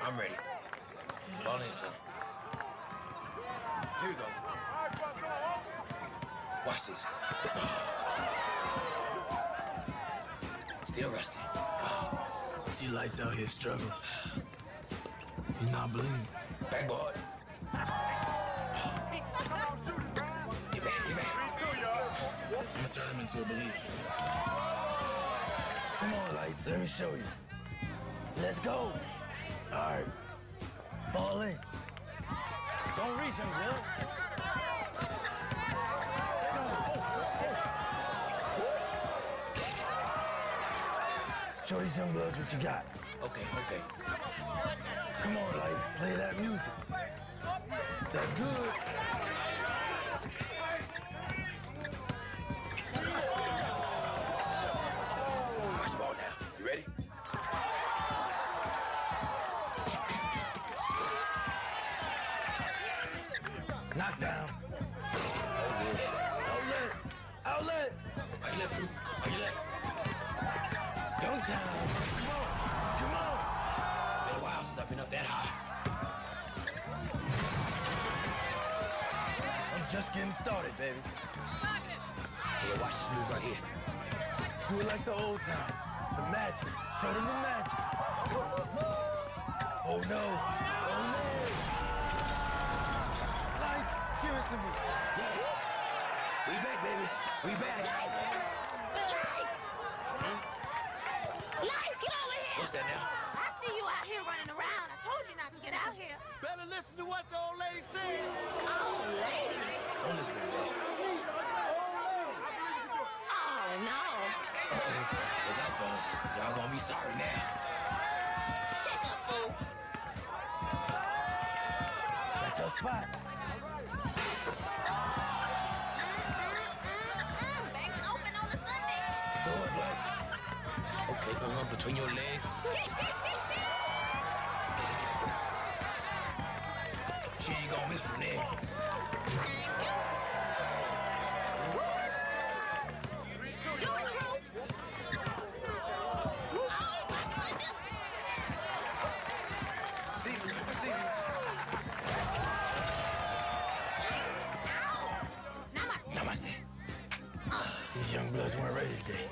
I'm ready. Ball in, son. Here we go. Watch this. Still rusty. See Lights out here struggling. He's not believing. Backboard. Get back, get back. I'm gonna turn him into a believer. Come on, Lights, let me show you. Let's go. All right. Ball in. Don't reach him, Will. Show these young bloods what you got. Okay, okay. Come on, Lights, play that music. That's good. Watch the ball now. You ready? Knockdown. Outlet. Outlet. Are you left, Drew? Are you left? Dunk down. Come on. Come on. Been a while since I've been up that high. I'm just getting started, baby. Yeah, watch this move right here. Do it like the old times. The magic. Show them the magic. Oh, no. Oh, no. Lights, give it to me. Yeah. We back, baby. We back.
Lights! Lights, get over here!
What's that now?
I see you out here running around. I told you not to get out here.
Better listen to what the old lady said.
Old lady?
Don't listen to me, baby.
Oh, no.
Look out, fellas. Y'all gonna be sorry now.
Check up, fool.
That's her spot.
Bank's open on a Sunday.
Go ahead, Lights. Okay, put her between your legs. She ain't gonna miss from there.
Do it, Drew. Oh, my goodness.
See me, see me.
Namaste.
Namaste. These young bloods weren't ready today.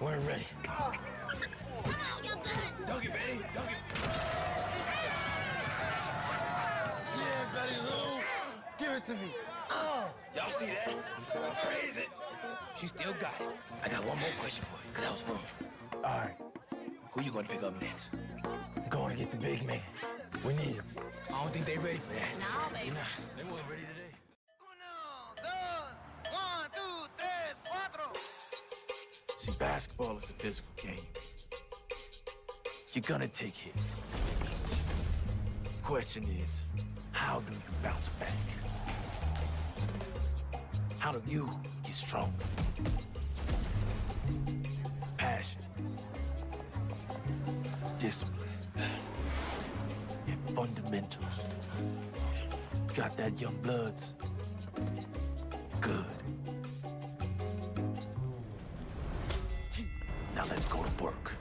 Weren't ready.
Come on, young blood.
Dunk it, Betty. Dunk it.
Yeah, Betty Lou. Give it to me.
Y'all see that? Praise it. She still got it. I got one more question for you, because that was wrong. All right. Who you gonna pick up next? I'm going to get the big man. We need him. I don't think they ready for that.
No, baby.
Nah, they weren't ready today. See, basketball is a physical game. You're gonna take hits. Question is, how do you bounce back? How do you get stronger? Passion, discipline, and fundamentals. Got that, young bloods? Good. Now let's go to work.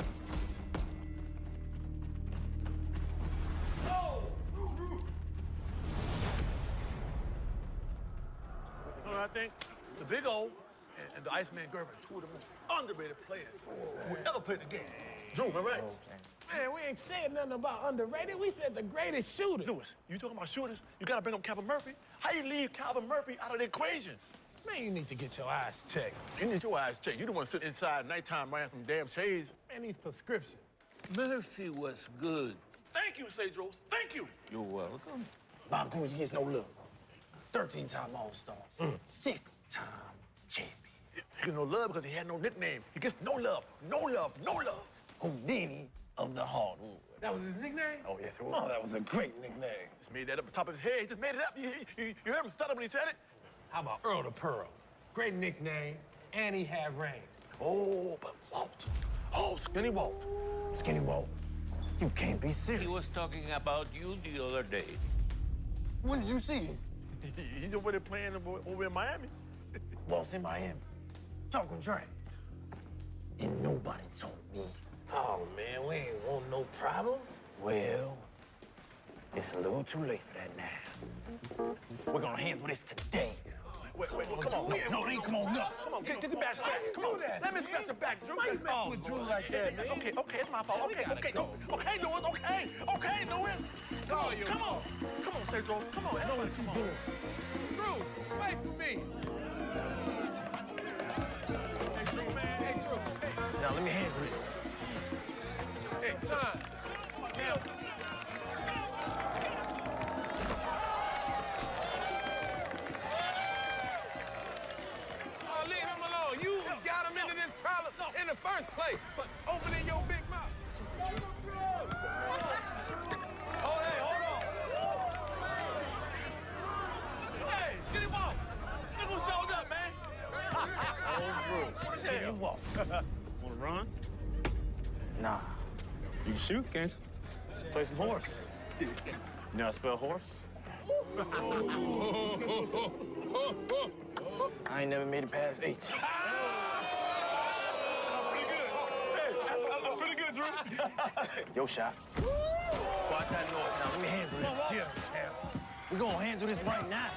You know what I think? The Big O and the Iceman Gerber, two of the most underrated players who ever played the game. Drew, am I right?
Man, we ain't said nothing about underrated. We said the greatest shooter.
Lewis, you talking about shooters? You gotta bring up Calvin Murphy. How you leave Calvin Murphy out of the equation?
Man, you need to get your eyes checked.
You need your eyes checked. You the one sitting inside nighttime wearing some damn shades.
Man, these prescriptions.
Murphy was good. Thank you, Cedros. Thank you.
You're welcome. Bob Coons gets no love. 13-time All-Star. 6-time champion.
He get no love because he had no nickname. He gets no love, no love, no love.
Houdini of the hardwood. That was his nickname?
Oh, yes, it was.
Oh, that was a great nickname.
Just made that up on top of his head. He just made it up. You heard him stutter when he said it?
How about Earl the Pearl? Great nickname, and he had range.
Oh, but Walt. Oh, Skinny Walt.
Skinny Walt, you can't be serious.
He was talking about you the other day.
When did you see him?
He's over there playing over in Miami.
Walt's in Miami, talking Dre. And nobody told me. Oh, man, we ain't want no problems. Well, it's a little too late for that now. We're gonna handle this today.
Wait, come on.
No, come on, no.
Come on, get the back scratch. Come on. Let me scratch your back, Drew.
Why you mess with Drew like that, man?
Okay, it's my fault. Okay, Lewis, okay, Lewis. Come on, Cedro. Come on,
I know what you're doing. Drew, wait for me.
Hey, Drew, man. Hey, Drew.
Now, let me handle this.
Hey, time. Help.
Leave him alone. You got him into this problem in the first place. But opening your big mouth.
Oh, hey, hold on. Hey, Skinny Walt. Look who showed up, man.
Skinny Walt.
Wanna run?
Nah.
You can shoot, can't you? Play some horse. You know how to spell horse?
I ain't never made it past H.
I'm pretty good, Drew.
Your shot. Watch that noise. Now, let me handle this. Here, champ. We're gonna handle this right now.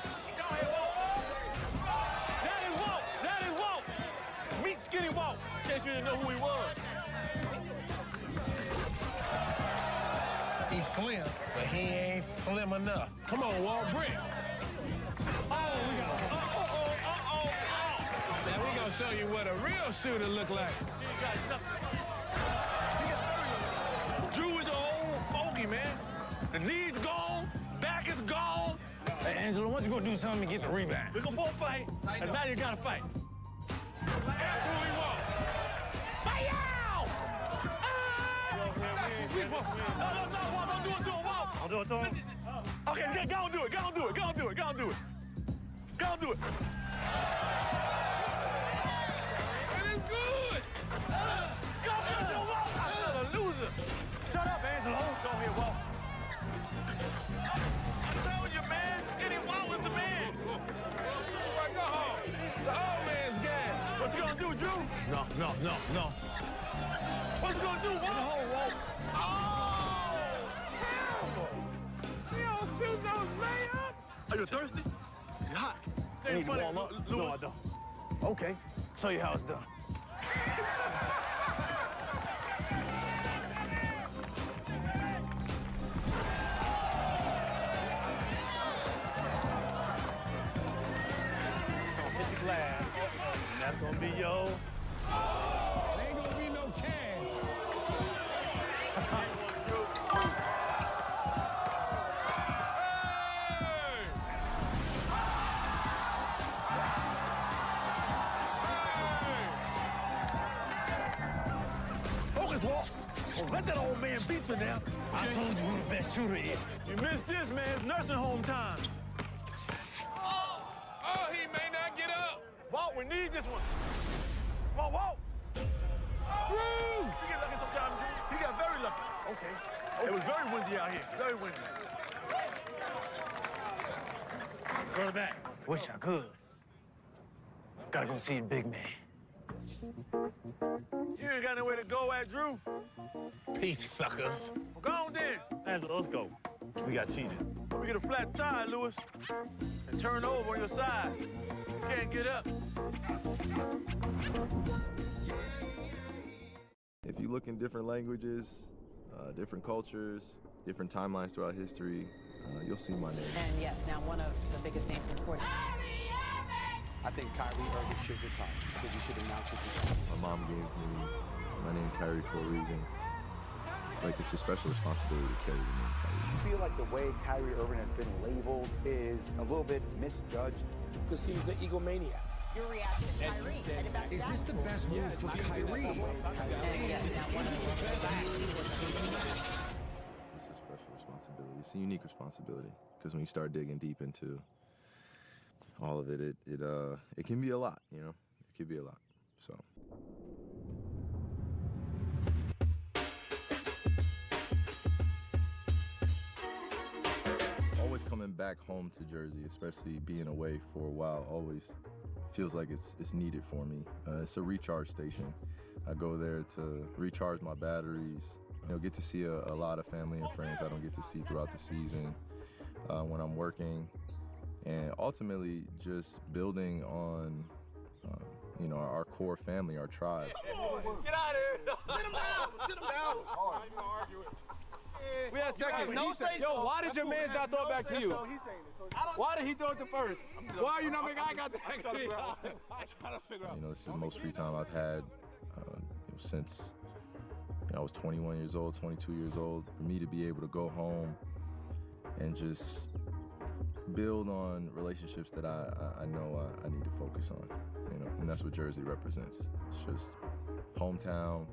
That is Walt. Meet Skinny Walt, in case you didn't know who he was.
He's slim, but he ain't slim enough. Come on, Walt, brick. Oh, we got. Now we gonna show you what a real shooter look like.
He ain't got nothing. Drew is an old fogey, man. The knee's gone, back is gone.
Hey, Angela, why don't you go do something and get the rebound?
We're gonna both fight, and now you gotta fight. That's who we want. Fight out! That's who we want. No, Walt, don't do it to him, Walt. I'll do it to him. Okay, go on, do it.
It is good.
Go, Walt. Another loser. Shut up, Angelo. Go here, Walt. I told you, man. Skinny Walt was the man.
Go home. It's an old man's game.
What you gonna do, Drew?
No.
What you gonna do, Walt?
Oh! Terrible. You don't shoot those layups.
Are you thirsty? You hot?
You need to warm up? No, I don't. Okay. Show you how it's done.
Hit the glass, and that's gonna be your...
There ain't gonna be no cash.
Focus, Walt. Let that old man beat you now.
I told you who the best shooter is.
You missed this, man. It's nursing home time.
Oh, he may not get up.
Walt, we need this one. Come on, Walt. Drew! He get lucky sometimes, Drew. He got very lucky. Okay. It was very windy out here. Very windy.
Run it back. Wish I could. Gotta go see the big man.
You ain't got nowhere to go at, Drew.
Peace, suckers.
Well, go on then.
Angela, let's go. We got cheated.
We get a flat tire, Lewis, and turn over on your side. You can't get up.
If you look in different languages,
different cultures, different timelines throughout history. You'll see my name.
And yes, now one of the biggest names in sports.
I think Kyrie Irving should retire. I think he should announce his retirement.
My mom gave me my name Kyrie for a reason. Like, it's a special responsibility to carry the name Kyrie.
You feel like the way Kyrie Irving has been labeled is a little bit misjudged?
Because he's an egomaniac.
Your reaction, Kyrie.
Is this the best move for Kyrie?
It's a special responsibility. It's a unique responsibility because when you start digging deep into all of it, it can be a lot, you know? It can be a lot, so. Always coming back home to Jersey, especially being away for a while, always feels like it's needed for me. It's a recharge station. I go there to recharge my batteries, get to see a lot of family and friends I don't get to see throughout the season when I'm working, and ultimately just building on our core family, our tribe.
Get out of here! Sit him down! Sit him down!
We had second. No, yo, why did your man not throw it back to you? Why did he throw it to first? Why are you not making eye contact? I'm trying to figure out.
This is the most free time I've had since I was 21 years old, 22 years old. For me to be able to go home and just build on relationships that I know I need to focus on, and that's what Jersey represents. It's just hometown,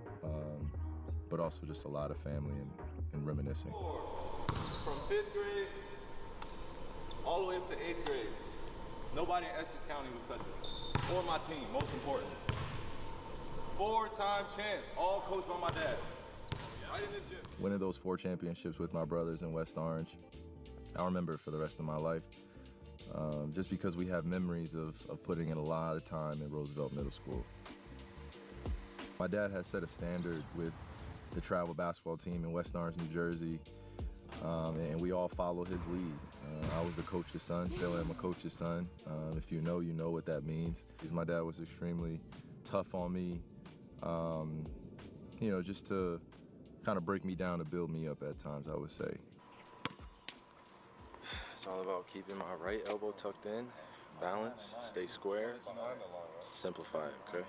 but also just a lot of family and reminiscing.
From 5th grade all the way up to 8th grade, nobody in Essex County was touching me, or my team, most important. 4-time champs, all coached by my dad. Right in this gym.
Winning those 4 championships with my brothers in West Orange, I'll remember it for the rest of my life. Just because we have memories of putting in a lot of time in Roosevelt Middle School. My dad has set a standard with the travel basketball team in West Orange, New Jersey, and we all follow his lead. I was the coach's son, still am a coach's son. If you know what that means. My dad was extremely tough on me, just to kind of break me down to build me up at times, I would say. It's all about keeping my right elbow tucked in, balance, stay square, simplify it, okay?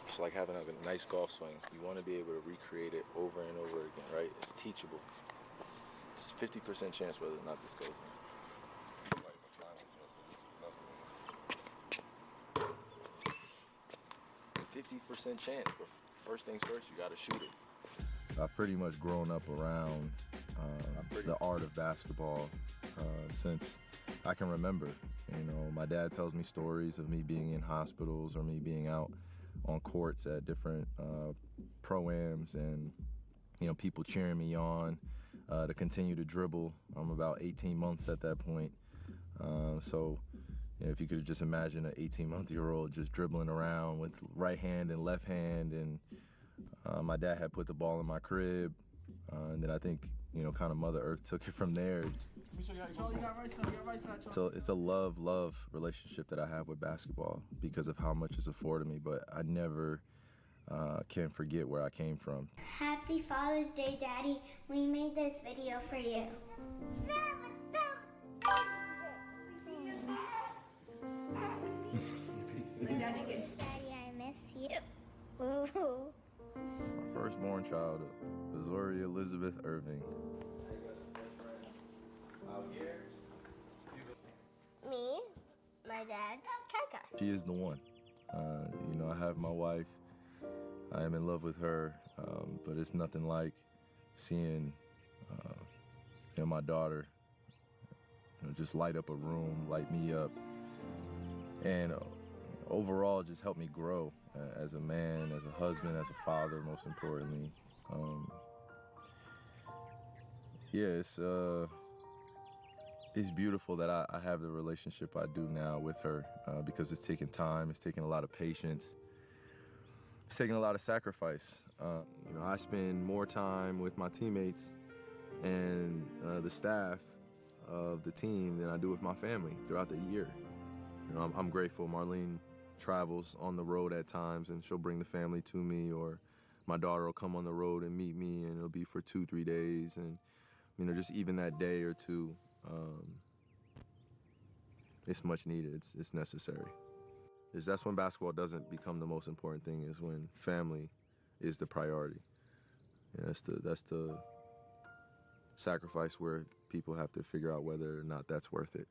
It's like having a nice golf swing. You want to be able to recreate it over and over again, right? It's teachable. It's a 50% chance whether or not this goes in. 50% chance, but first things first, you gotta shoot it. I've pretty much grown up around the art of basketball since I can remember. My dad tells me stories of me being in hospitals or me being out on courts at different pro-ams and, people cheering me on to continue to dribble. I'm about 18 months at that point. So if you could just imagine an 18-month-year-old just dribbling around with right hand and left hand, and my dad had put the ball in my crib, and then I think, kind of Mother Earth took it from there. So it's a love relationship that I have with basketball because of how much it's afforded me, but I never can forget where I came from.
Happy Father's Day, Daddy. We made this video for you. Daddy, I miss you.
My firstborn child, Azori Elizabeth Irving.
Me, my dad, Kaka.
She is the one. I have my wife. I am in love with her, but it's nothing like seeing my daughter just light up a room, light me up, and overall just help me grow as a man, as a husband, as a father, most importantly. It's beautiful that I have the relationship I do now with her because it's taken time, it's taken a lot of patience, it's taken a lot of sacrifice. I spend more time with my teammates and the staff of the team than I do with my family throughout the year. I'm grateful Marlene travels on the road at times and she'll bring the family to me, or my daughter will come on the road and meet me, and it'll be for 2-3 days, and just even that day or two, it's much needed. It's necessary. That's when basketball doesn't become the most important thing, is when family is the priority. That's the sacrifice where people have to figure out whether or not that's worth it.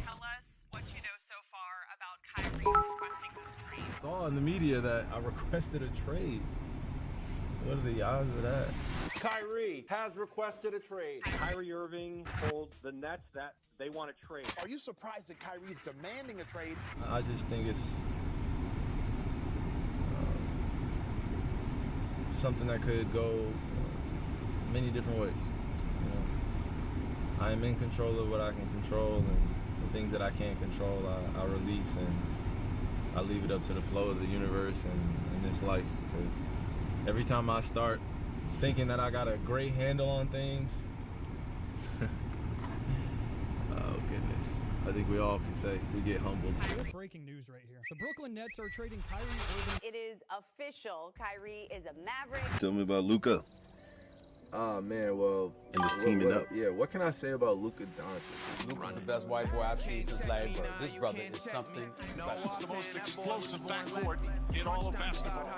Tell us what you know so far about Kyrie requesting this trade.
It's all in the media that I requested a trade. What are the odds of that?
Kyrie has requested a trade. Kyrie Irving told the Nets that they want a trade.
Are you surprised that Kyrie's demanding a trade?
I just think it's something that could go many different ways. I am in control of what I can control, and the things that I can't control, I release, and I leave it up to the flow of the universe and this life. Because every time I start thinking that I got a great handle on things, oh goodness, I think we all can say we get humbled.
Breaking news right here. The Brooklyn Nets are trading Kyrie Irving.
It is official. Kyrie is a Maverick.
Tell me about Luka. Man, well,
and just teaming up.
Yeah, what can I say about Luka Doncic?
Luka's the best white boy I've seen since Larry Bird. This brother is something special.
It's the most explosive backcourt in all of basketball.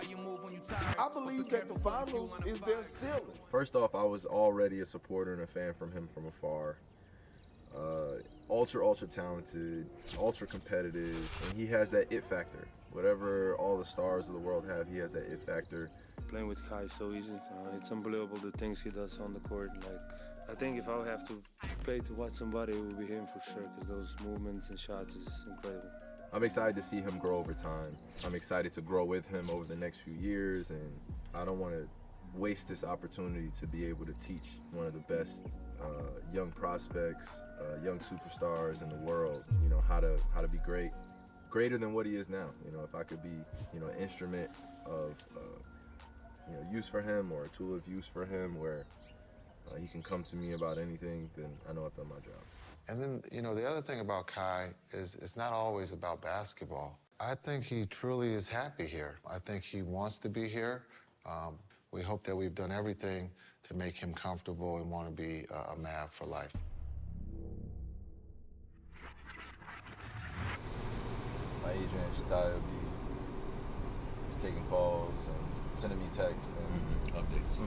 I believe that the finals is their ceiling.
First off, I was already a supporter and a fan from him from afar. Ultra talented, ultra competitive, and he has that it factor. Whatever all the stars of the world have, he has that it factor.
Playing with Kai is so easy. It's unbelievable the things he does on the court. I think if I would have to play to watch somebody, it would be him for sure, because those movements and shots is incredible.
I'm excited to see him grow over time. I'm excited to grow with him over the next few years, and I don't want to waste this opportunity to be able to teach one of the best young prospects, young superstars in the world, how to be greater than what he is now. If I could be, an instrument of, use for him, or a tool of use for him, where he can come to me about anything, then I know I've done my job.
And then, the other thing about Kai is it's not always about basketball. I think he truly is happy here. I think he wants to be here. We hope that we've done everything to make him comfortable and want to be a Mav for life.
My agent, Shatai, will be taking calls and sending me texts and updates.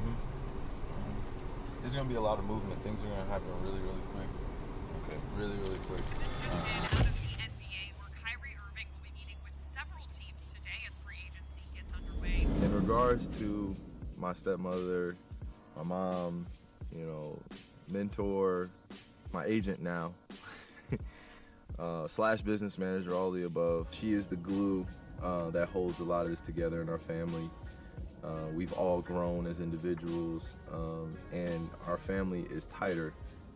There's going to be a lot of movement. Things are going to happen really, really quick. Okay. Really, really quick.
Just in out of the NBA, where Kyrie Irving will be meeting with several teams today as free agency gets underway.
In regards to my stepmother, my mom, mentor, my agent now, / business manager, all the above. She is the glue that holds a lot of this together in our family. We've all grown as individuals, and our family is tighter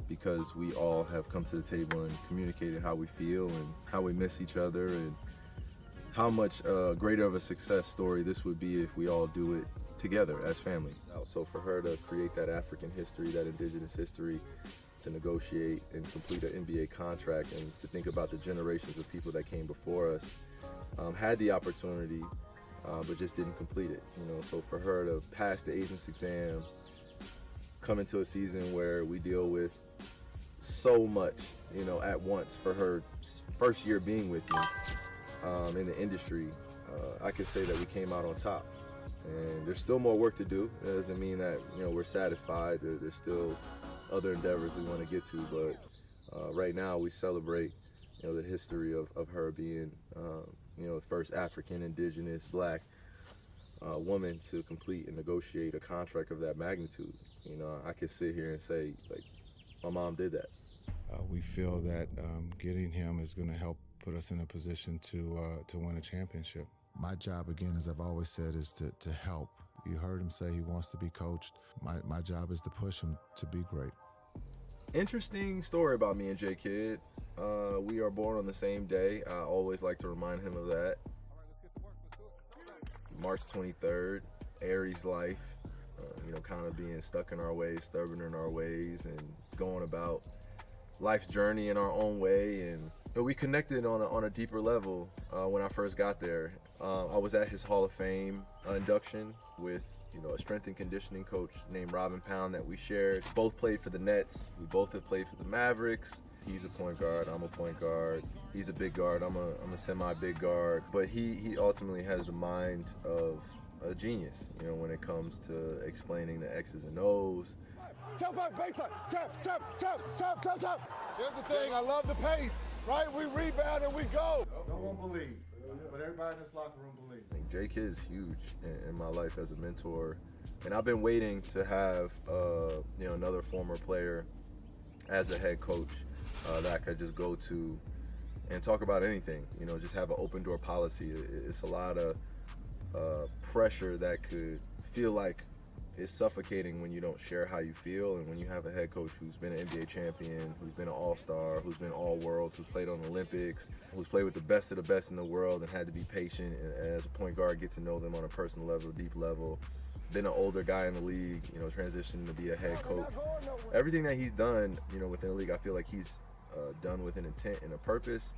because we all have come to the table and communicated how we feel and how we miss each other, and how much greater of a success story this would be if we all do it together as family. So for her to create that African history, that indigenous history, to negotiate and complete an NBA contract, and to think about the generations of people that came before us, had the opportunity, but just didn't complete it. So for her to pass the agent's exam, come into a season where we deal with so much, at once, for her first year being with me in the industry, I could say that we came out on top. And there's still more work to do. That doesn't mean that we're satisfied. There's still other endeavors we want to get to, but right now we celebrate the history of her being the first African, indigenous, black woman to complete and negotiate a contract of that magnitude. I could sit here and say, my mom did that.
We feel that getting him is going to help put us in a position to win a championship. My job, again, as I've always said, is to help. You heard him say he wants to be coached. My job is to push him to be great.
Interesting story about me and J Kidd. We are born on the same day. I always like to remind him of that. March 23rd, Aries life. Kind of being stuck in our ways, stubborn in our ways, and going about life's journey in our own way. But we connected on a deeper level when I first got there. I was at his Hall of Fame induction with a strength and conditioning coach named Robin Pound that we shared. Both played for the Nets. We both have played for the Mavericks. He's a point guard, I'm a point guard. He's a big guard, I'm a semi-big guard. But he ultimately has the mind of a genius, when it comes to explaining the X's and O's.
Jump back, baseline, jump. Here's the thing, I love the pace, right? We rebound and we go.
No one believed, but everybody in this locker room believed.
Jake is huge in my life as a mentor, and I've been waiting to have another former player as a head coach that I could just go to and talk about anything. Just have an open door policy. It's a lot of pressure that could feel like it's suffocating when you don't share how you feel, and when you have a head coach who's been an NBA champion, who's been an all-star, who's been all-worlds, who's played on the Olympics, who's played with the best of the best in the world and had to be patient, and as a point guard, get to know them on a personal level, deep level, been an older guy in the league, transitioning to be a head coach. Everything that he's done, within the league, I feel like he's done with an intent and a purpose,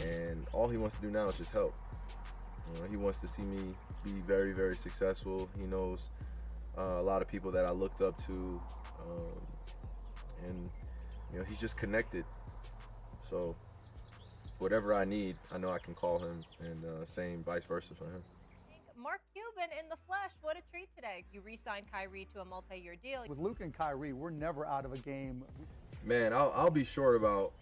and all he wants to do now is just help. He wants to see me be very, very successful. He knows a lot of people that I looked up to, and he's just connected. So whatever I need, I know I can call him, and same vice versa for him.
Mark Cuban in the flesh, what a treat today. You re-signed Kyrie to a multi-year deal.
With Luke and Kyrie, we're never out of a game.
Man, I'll be short about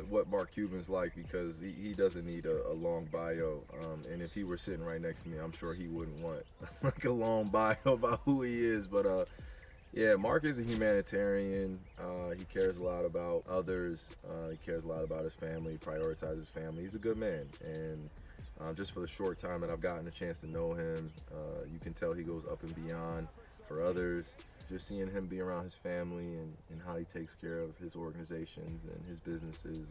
what Mark Cuban's like, because he doesn't need a long bio. And if he were sitting right next to me, I'm sure he wouldn't want like a long bio about who he is. But yeah, Mark is a humanitarian. He cares a lot about others. He cares a lot about his family, prioritizes his family. He's a good man. And just for the short time that I've gotten a chance to know him, you can tell he goes up and beyond for others. Just seeing him be around his family and how he takes care of his organizations and his businesses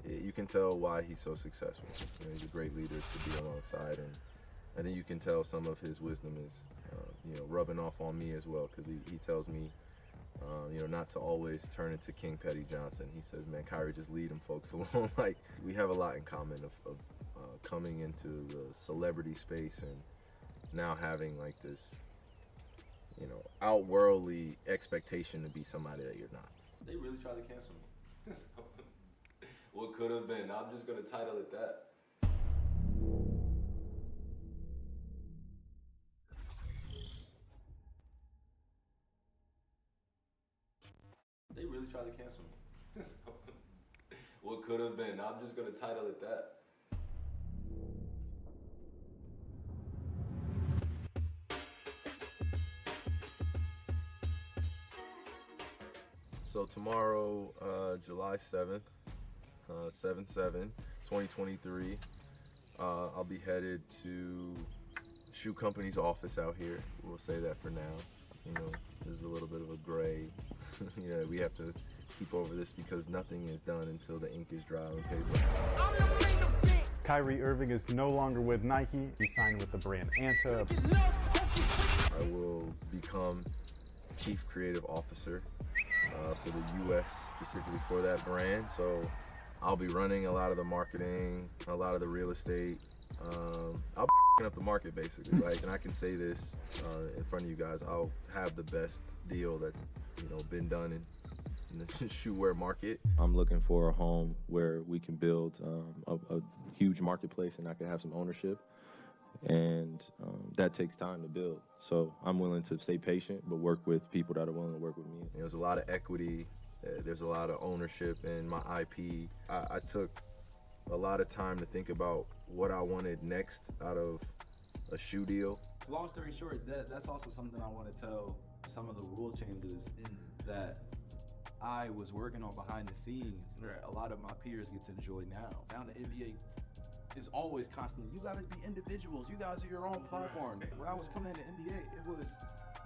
you can tell why he's so successful. He's a great leader to be alongside, and I think you can tell some of his wisdom is rubbing off on me as well, because he tells me not to always turn into King Petty Johnson. He says, man, Kyrie, just lead them folks along. Like, we have a lot in common of coming into the celebrity space and now having like this outworldly expectation to be somebody that you're not. They really tried to cancel me. What could have been? I'm just gonna title it that. They really tried to cancel me. What could have been? I'm just gonna title it that. So tomorrow, July 7th, 7/7/2023, I'll be headed to Shoe Company's office out here. We'll say that for now. There's a little bit of a gray. We have to keep over this because nothing is done until the ink is dry on paper.
Kyrie Irving is no longer with Nike. He signed with the brand Anta.
I will become Chief Creative Officer for the U.S., specifically for that brand. So I'll be running a lot of the marketing, a lot of the real estate. I'll be up the market, basically, right? And I can say this in front of you guys. I'll have the best deal that's been done in the shoe wear market. I'm looking for a home where we can build a huge marketplace, and I can have some ownership. And that takes time to build. So I'm willing to stay patient, but work with people that are willing to work with me. There's a lot of equity. There's a lot of ownership in my IP. I took a lot of time to think about what I wanted next out of a shoe deal.
Long story short, that's also something I want to tell some of the rule changes that I was working on behind the scenes that a lot of my peers get to enjoy now. Now the NBA is always constantly, you gotta be individuals. You guys are your own platform. When I was coming into NBA, it was,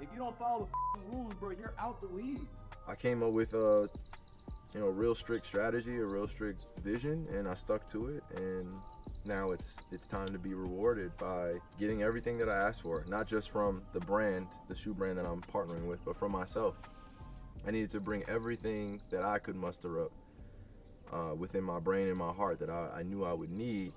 if you don't follow the rules, bro, you're out the league.
I came up with a real strict strategy, a real strict vision, and I stuck to it. And now it's time to be rewarded by getting everything that I asked for, not just from the brand, the shoe brand that I'm partnering with, but from myself. I needed to bring everything that I could muster up within my brain and my heart that I knew I would need.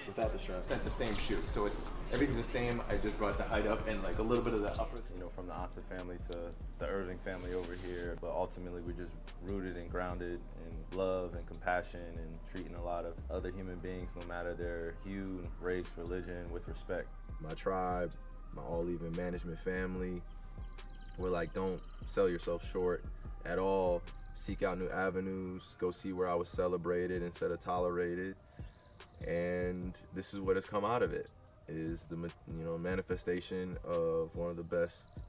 Without the strap, it's the same shoe, so it's everything the same. I just brought the height up and like a little bit of the upper.
You know, from the Anta family to the Irving family over here, but ultimately we're just rooted and grounded in love and compassion and treating a lot of other human beings, no matter their hue, race, religion, with respect.
My tribe, my All Even management family, we're like, don't sell yourself short at all. Seek out new avenues, go see where I was celebrated instead of tolerated. And this is what has come out of it, is the manifestation of one of the best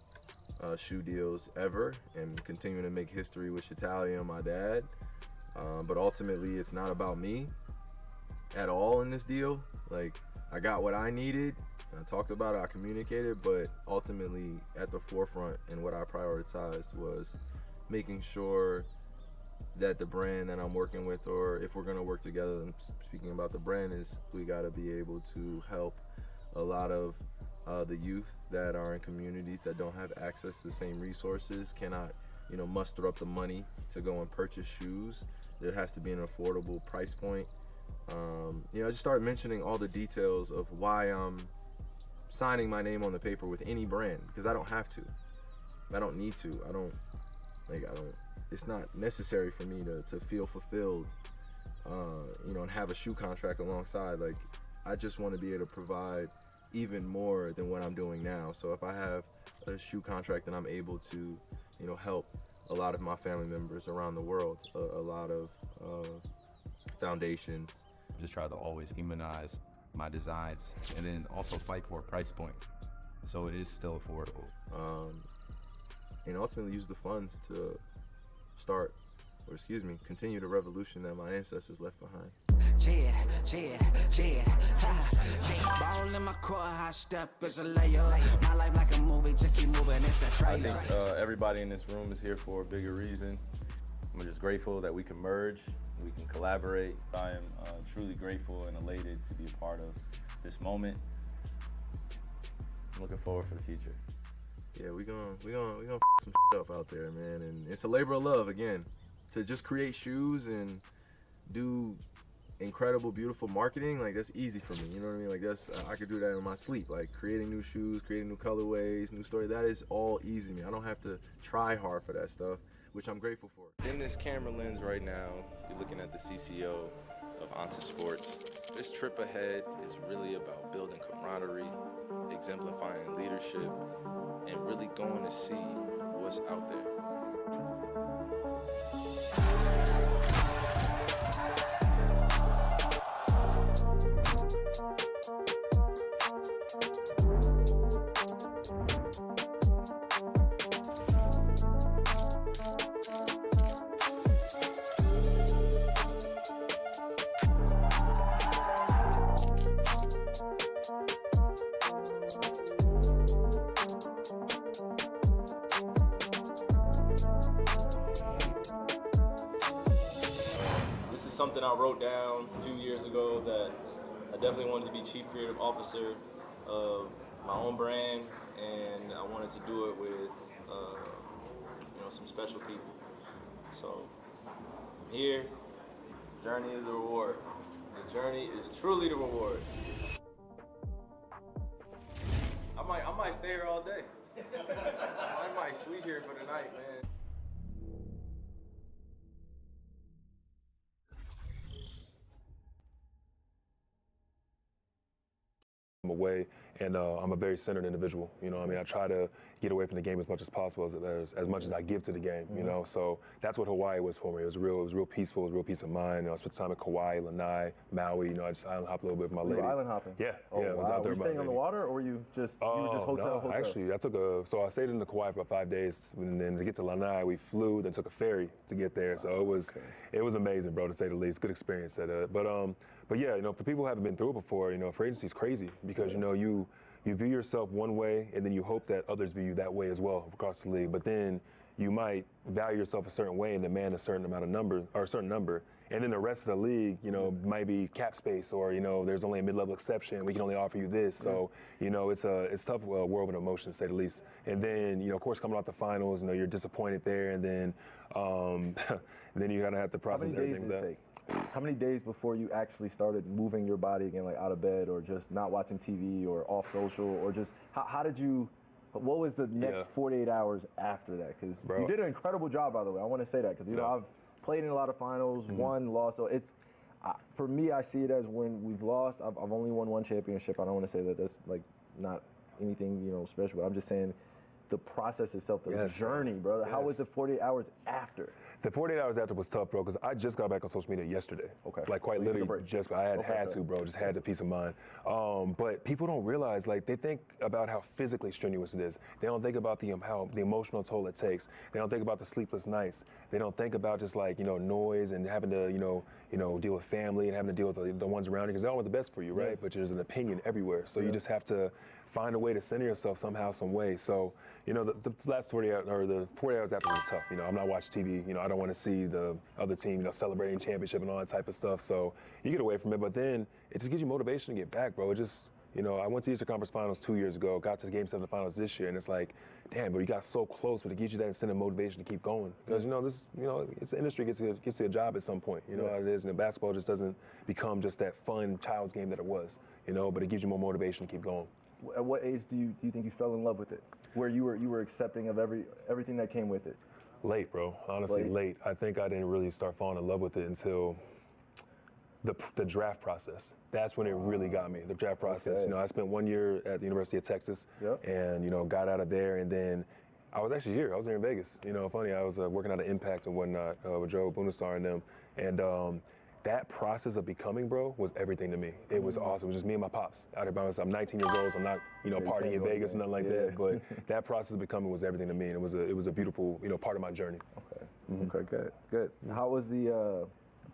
shoe deals ever, and continuing to make history with Shatalia and my dad. But ultimately, it's not about me at all in this deal. Like, I got what I needed, I talked about it, I communicated, but ultimately at the forefront and what I prioritized was making sure that the brand that I'm working with, or if we're gonna work together, and speaking about the brand, is we gotta be able to help a lot of the youth that are in communities that don't have access to the same resources, cannot muster up the money to go and purchase shoes. There has to be an affordable price point. I just started mentioning all the details of why I'm signing my name on the paper with any brand, because I don't have to. I don't need to. It's not necessary for me to feel fulfilled, and have a shoe contract alongside. Like, I just want to be able to provide even more than what I'm doing now. So if I have a shoe contract, then I'm able to, help a lot of my family members around the world, a lot of foundations.
Just try to always humanize my designs, and then also fight for a price point, so it is still affordable.
And ultimately use the funds to continue the revolution that my ancestors left behind.
Ball in my court, high step is a layup. My life like a movie, just keep moving, it's a trailer.
I think everybody in this room is here for a bigger reason. I'm just grateful that we can merge, we can collaborate. I am truly grateful and elated to be a part of this moment. I'm looking forward for the future.
Yeah, we gonna some up out there, man, and it's a labor of love again. To just create shoes and do incredible, beautiful marketing, like, that's easy for me. You know what I mean? Like, that's I could do that in my sleep. Like, creating new shoes, creating new colorways, new story. That is all easy to me. I don't have to try hard for that stuff, which I'm grateful for. In this camera lens right now, you're looking at the CCO of Anta Sports. This trip ahead is really about building camaraderie, exemplifying leadership, and really going to see what's out there. Something I wrote down a few years ago, that I definitely wanted to be chief creative officer of my own brand, and I wanted to do it with some special people. So I'm here. The journey is the reward. The journey is truly the reward. I might stay here all day. I might sleep here for the night, man.
Away, and I'm a very centered individual. I try to get away from the game as much as possible, as much as I give to the game. So that's what Hawaii was for me. It was real peaceful. It was real peace of mind. I spent time in Kauai, Lanai, Maui. I just island hopped a little bit with my lady.
You were island hopping?
Yeah.
Oh,
yeah. I was
wow.
out there.
Were you staying on the water, or were you just hotel?
No, actually, I stayed in the Kauai for about 5 days, and then to get to Lanai, we flew, then took a ferry to get there. So it was amazing, bro, to say the least. Good experience. But yeah, for people who haven't been through it before, free agency is crazy because you view yourself one way and then you hope that others view you that way as well across the league. But then you might value yourself a certain way and demand a certain amount of number or a certain number. And then the rest of the league, might be cap space or, there's only a mid-level exception. We can only offer you this. So, it's tough world of emotion, to say the least. And then, of course, coming off the finals, you're disappointed there. And then then you gotta have to process everything.
How many days did it take? How many days before you actually started moving your body again, like out of bed or just not watching TV or off social or just, how did you, what was the next 48 hours after that? Because you did an incredible job, by the way. I want to say that because, I've played in a lot of finals, won, lost. So it's, for me, I see it as when we've lost, I've only won one championship. I don't want to say that that's like not anything, special, but I'm just saying the process itself, the journey, bro. How was the 48 hours after?
The 48 hours after was tough, bro, because I just got back on social media yesterday. Okay. Like quite literally, I had to, bro, just had the peace of mind. But people don't realize, like, they think about how physically strenuous it is. They don't think about the emotional toll it takes. They don't think about the sleepless nights. They don't think about just like, noise and having to, deal with family and having to deal with the ones around you because they all want the best for you, right? But there's an opinion everywhere. So you just have to find a way to center yourself somehow, some way. So, the last 40 hours, or the 40 hours after was tough. I'm not watching TV. I don't want to see the other team, celebrating championship and all that type of stuff. So you get away from it, but then it just gives you motivation to get back, bro. It just, I went to Eastern Conference Finals 2 years ago, got to the Game 7 Finals this year, and it's like, damn, but you got so close, but it gives you that incentive motivation to keep going. Because, it's the industry gets to a job at some point. You know how it is, and basketball just doesn't become just that fun child's game that it was, but it gives you more motivation to keep going.
At what age do you think you fell in love with it? Where you were accepting of everything that came with it?
Late, bro. Honestly, late. I think I didn't really start falling in love with it until the draft process. That's when it really got me, the draft process.
Okay.
I spent 1 year at the University of Texas and, got out of there. And then I was actually here. I was here in Vegas. Funny, I was working out of Impact and whatnot with Joe Bunasar and them. And that process of becoming, bro, was everything to me. It was awesome. It was just me and my pops out here by myself. I'm 19 years old, so I'm not, partying in Vegas and nothing like that. But that process of becoming was everything to me, and it was a beautiful, part of my journey.
Okay. Okay. Good. How was the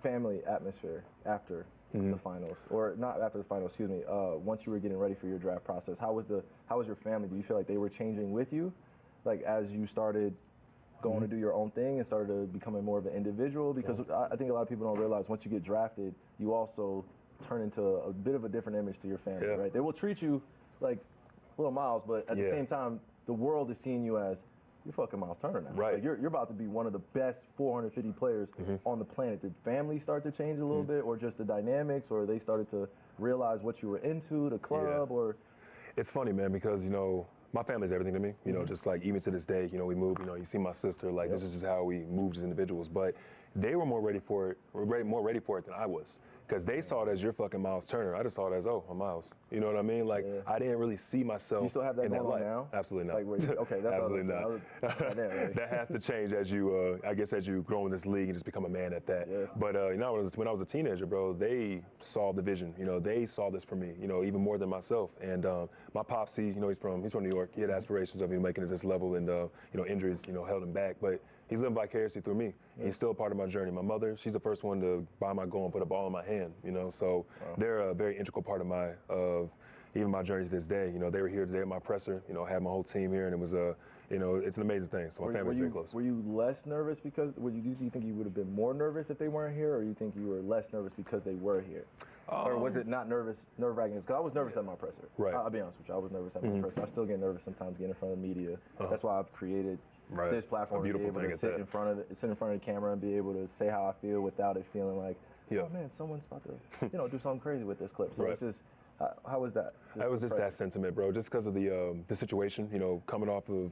family atmosphere after the finals, or not after the finals? Excuse me. Once you were getting ready for your draft process, how was your family? Do you feel like they were changing with you, like as you started going to do your own thing and started becoming more of an individual? Because I think a lot of people don't realize once you get drafted, you also turn into a bit of a different image to your family, right? They will treat you like little Miles, but at the same time, the world is seeing you as, you're fucking Miles Turner now.
Right.
Like you're about to be one of the best 450 players on the planet. Did family start to change a little bit, or just the dynamics, or they started to realize what you were into, the club, or?
It's funny, man, because, my family's everything to me, just like even to this day, we move, you see my sister, like this is just how we move as individuals. But they were more ready for it than I was. Because they saw it as you're fucking Miles Turner. I just saw it as, I'm Miles. You know what I mean? Like, I didn't really see myself.
You still have that
in
going
that
on
light.
now?
Absolutely not.
Like, okay, that's
absolutely not. That has to change as you, as you grow in this league and just become a man at that.
Yeah.
But when I was a teenager, bro, they saw the vision. They saw this for me. Even more than myself. And my pops, he's from New York. He had aspirations of making it to this level, and injuries, held him back. But he's living vicariously through me. He's still a part of my journey. My mother, she's the first one to buy my goal and put a ball in my hand, So they're a very integral part of even my journey to this day. They were here today at my presser, I had my whole team here, and it was it's an amazing thing. So my family's very close.
Were you less nervous because, do you think you would have been more nervous if they weren't here, or you think you were less nervous because they were here? Or was it not nerve-wracking? Because I was nervous at my presser.
Right.
I'll be honest with you, I was nervous at my presser. I still get nervous sometimes getting in front of the media. That's why I've created this platform to be able to sit in front of the camera and be able to say how I feel without it feeling like, oh man, someone's about to do something crazy with this clip. So it's just, how was that?
That was just that sentiment, bro. Just because of the situation, coming off of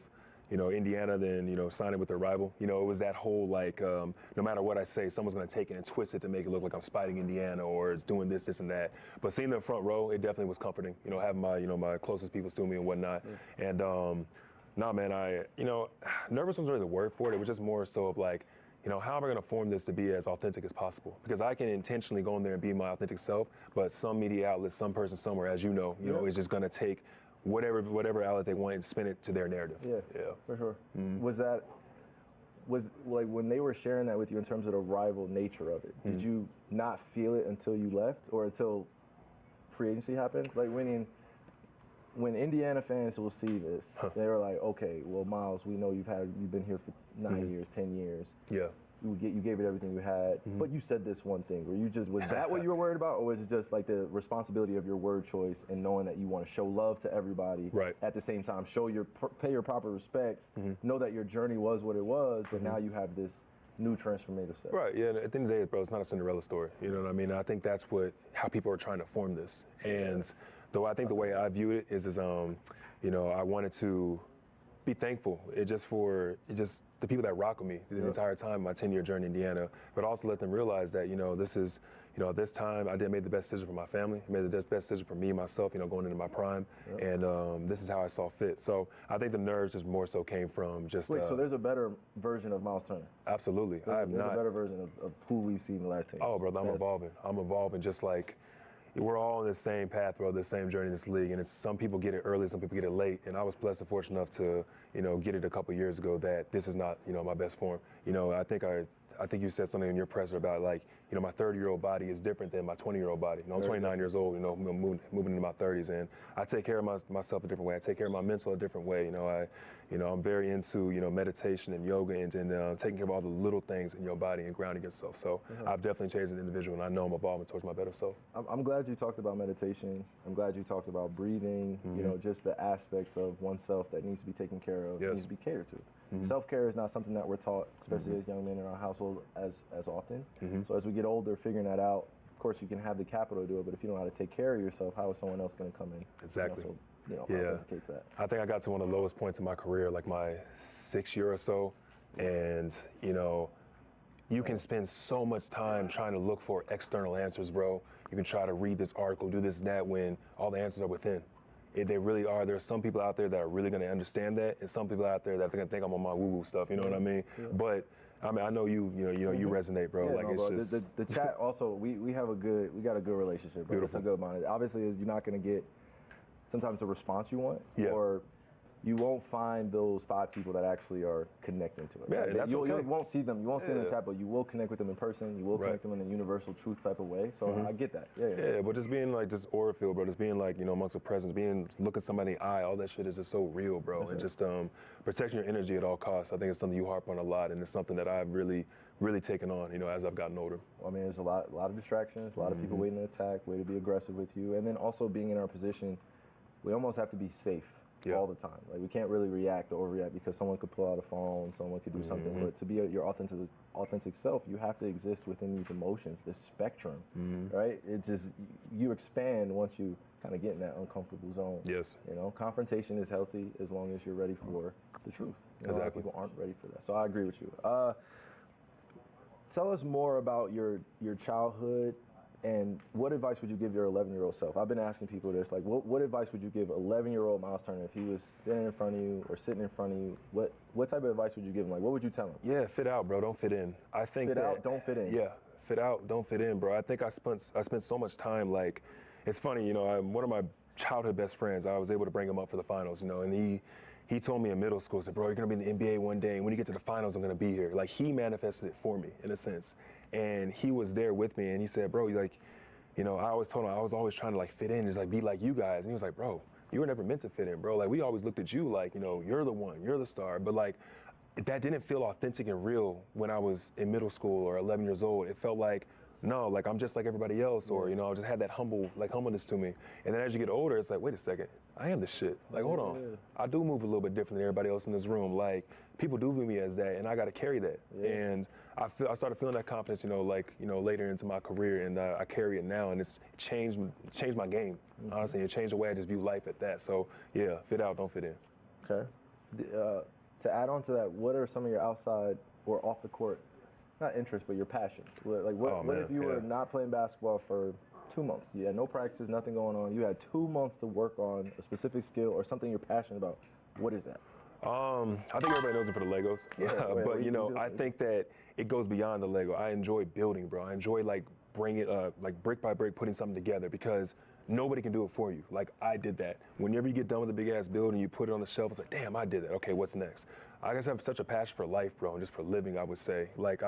Indiana, then signing with their rival. It was that whole like, no matter what I say, someone's gonna take it and twist it to make it look like I'm spiting Indiana or it's doing this, and that. But seeing them front row, it definitely was comforting. Having my my closest people to me and whatnot, and. Nah, man, nervous wasn't really the word for it. It was just more so of like, how am I going to form this to be as authentic as possible? Because I can intentionally go in there and be my authentic self, but some media outlet, some person somewhere, as you know, is just going to take whatever outlet they want and spin it to their narrative.
Yeah, for sure. Was was like when they were sharing that with you in terms of the rival nature of it, did you not feel it until you left or until free agency happened? Like when Indiana fans will see this, they were like, okay, well, Miles, we know you've been here for 9 years, 10 years.
Yeah.
You gave it everything you had, but you said this one thing. Was that what you were worried about, or was it just like the responsibility of your word choice and knowing that you want to show love to everybody,
right?
At the same time, pay your proper respects, know that your journey was what it was, but now you have this new transformative step.
Right. Yeah. At the end of the day, bro, it's not a Cinderella story. You know what I mean? I think that's how people are trying to form this, and though I think the way I view it is you know, I wanted to be thankful. The people that rock with me the entire time, my 10-year journey in Indiana, but also let them realize that, you know, this is, you know, this time I made the best decision for my family, made the best decision for me, myself, you know, going into my prime, and this is how I saw fit. So I think the nerves just more so came from just.
Wait, so there's a better version of Miles Turner?
Absolutely.
There's a better version of who we've seen the last 10 years.
Oh, brother, I'm evolving just like. We're all on the same path, bro, the same journey in this league, and some people get it early, some people get it late, and I was blessed and fortunate enough to, you know, get it a couple years ago that this is not, you know, my best form. You know, I think you said something in your presser about, like, you know, my 30-year-old body is different than my 20-year-old body. You know, I'm 29 years old, you know, moving into my 30s, and I take care of myself a different way. I take care of my mental a different way. You know, I'm very into, you know, meditation and yoga and taking care of all the little things in your body and grounding yourself. So I've definitely changed as an individual, and I know I'm evolving towards my better self.
I'm glad you talked about meditation. I'm glad you talked about breathing, you know, just the aspects of oneself that needs to be taken care of, needs to be catered to. Self-care is not something that we're taught, especially as young men in our household, as often. So as we get older, figuring that out, of course, you can have the capital to do it, but if you don't know how to take care of yourself, how is someone else going to come in?
Exactly.
You know, authenticate that.
I think I got to one of the lowest points in my career, like my 6th year or so, and, you know, you can spend so much time trying to look for external answers, bro. You can try to read this article, do this and that, when all the answers are within. They really are. There's some people out there that are really going to understand that, and some people out there that are going to think I'm on my woo-woo stuff. You know what I mean? But I mean, I know you resonate, bro.
Yeah,
like,
no,
it's
bro.
just
the chat also. We got a good relationship, bro.
Beautiful.
It's a good bond. Obviously, you're not going to get sometimes the response you want,
Yeah.
or you won't find those 5 people that actually are connecting to it.
Yeah,
Right?
that's
you
okay.
won't see them. You won't see them in the
Yeah.
chat, but you will connect with them in person. You will connect them in a universal truth type of way. So I get that.
Yeah, but just being like just aura filled, bro. Just being like, you know, amongst the presence, looking somebody in the eye, all that shit is just so real, bro. And just protecting your energy at all costs. I think it's something you harp on a lot, and it's something that I've really taken on, you know, as I've gotten older.
I mean, there's a lot of distractions, a lot of people waiting to attack, waiting to be aggressive with you, and then also being in our position, we almost have to be safe all the time. Like, we can't really react or overreact because someone could pull out a phone, someone could do something. But to be your authentic self, you have to exist within these emotions, this spectrum, right? It just, you expand once you kind of get in that uncomfortable zone.
Yes.
You know, confrontation is healthy as long as you're ready for the truth. You know, a lot of people aren't ready for that. So I agree with you. Tell us more about your childhood. And what advice would you give your 11-year-old self? I've been asking people this, like, what advice would you give 11-year-old Miles Turner if he was standing in front of you or sitting in front of you? What type of advice would you give him? Like, what would you tell him?
Yeah, fit out, bro. Don't fit in. I think
fit out, don't fit in.
Yeah, fit out, don't fit in, bro. I think I spent so much time, like, it's funny, you know, one of my childhood best friends, I was able to bring him up for the finals, you know, and he told me in middle school, said, bro, you're going to be in the NBA one day, and when you get to the finals, I'm going to be here. Like, he manifested it for me, in a sense. And he was there with me, and he said, bro, like, you know, I always told him I was always trying to, like, fit in, just, like, be like you guys. And he was like, bro, you were never meant to fit in, bro. Like, we always looked at you like, you know, you're the one, you're the star. But, like, that didn't feel authentic and real when I was in middle school or 11 years old. It felt like, no, like, I'm just like everybody else, or, you know, I just had that humbleness to me. And then as you get older, it's like, wait a second, I am the shit. Like, hold on. I do move a little bit different than everybody else in this room. Like, people do view me as that, and I got to carry that. And I started feeling that confidence, you know, like, you know, later into my career, and I carry it now, and it's changed my game. Honestly, it changed the way I just view life at that. So, yeah, fit out, don't fit in.
Okay. To add on to that, what are some of your outside or off the court, not interests, but your passions? What if you were not playing basketball for 2 months? You had no practice, nothing going on. You had 2 months to work on a specific skill or something you're passionate about. What is that?
I think everybody knows it for the Legos. But, you know, I think that it goes beyond the Lego. I enjoy building, bro. I enjoy, like, bringing like brick by brick, putting something together, because nobody can do it for you. Like, I did that. Whenever you get done with a big-ass building, you put it on the shelf, it's like, damn, I did that. Okay, what's next? I just have such a passion for life, bro, and just for living, I would say. Like,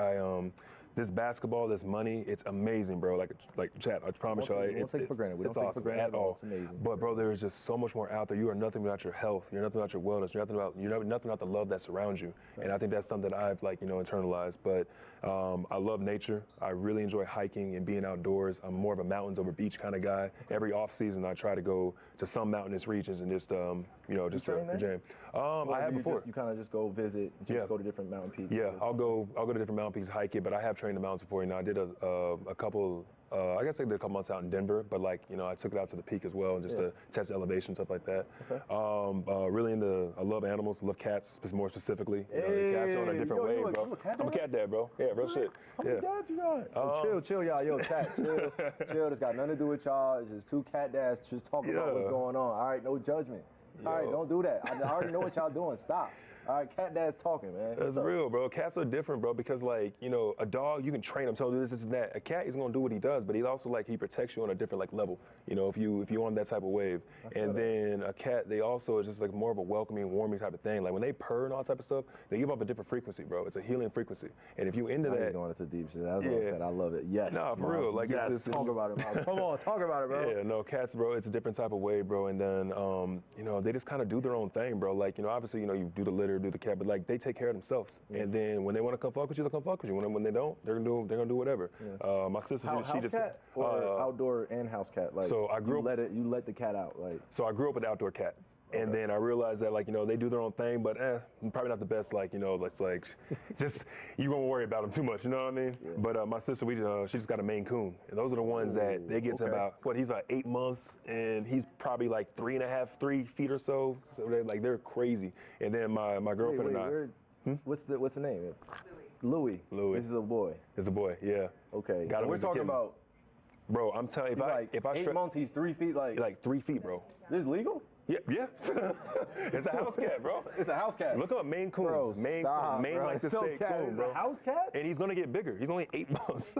this basketball, this money, it's amazing, bro. Like chat, I promise y'all, it's
take it for granted. We
it's
don't take it for
awesome
granted
at all.
It's amazing.
But bro, there is just so much more out there. You are nothing without your health. You're nothing without your wellness. You're nothing without the love that surrounds you. Right. And I think that's something that I've internalized. But I love nature. I really enjoy hiking and being outdoors. I'm more of a mountains over beach kind of guy. Every off season, I try to go to some mountainous regions and just just to jam. I have before.
You kind of just go visit, go to different mountain peaks.
Yeah, I'll go to different mountain peaks, hike it, but I have trained the mountains before. I did a couple. I guess I did a couple months out in Denver, but I took it out to the peak as well, just to test elevation, stuff like that. Okay. Really I love animals, love cats, more specifically. Cats are on a different wave, bro. I'm a cat dad, bro. Yeah, real shit.
How many dads you got? Chill, y'all. Yo, cat, chill. It's got nothing to do with y'all. It's just two cat dads just talking about what's going on. All right, no judgment. All right, don't do that. I already know what y'all doing. Stop. All right, cat dad's talking, man.
That's real, bro. Cats are different, bro, because a dog, you can train him, tell him this and that. A cat is gonna do what he does, but he also he protects you on a different level. If you're on that type of wave. And then a cat, they also is just more of a welcoming, warming type of thing. Like when they purr and all type of stuff, they give off a different frequency, bro. It's a healing frequency. And if you into that,
going into deep shit. That's what I said. I love it. Yes.
Nah, for real.
Yes. Talk about it, Miles. Come on, talk about it, bro.
Yeah, no, cats, bro. It's a different type of way, bro. And then they just kind of do their own thing, bro. Obviously, you do the litter, do the cat, but they take care of themselves. Yeah. And then when they want to come fuck with you, they'll come fuck with you. When they don't, they're gonna do whatever. Yeah. My sister, she just
cat or outdoor and house cat.
So I grew up.
You let the cat out,
So I grew up with outdoor cat. Okay. And then I realized that they do their own thing, but probably not the best. Just you won't worry about them too much. You know what I mean? Yeah. But my sister, she just got a Maine Coon, and those are the ones that they get to about he's about 8 months, and he's probably 3 feet or so. So they're crazy. And then my girlfriend and I.
What's the name? Louis. This is a boy.
It's a boy. Yeah.
Okay. We're talking about.
Bro, I'm telling you, if I
8 months, he's 3 feet.
Like 3 feet, bro.
This is legal?
Yeah. It's a house cat, bro.
It's a house cat.
Look up Maine Coon.
Bro,
Maine like the state coon, bro.
It's a house cat?
And he's gonna get bigger. He's only 8 months.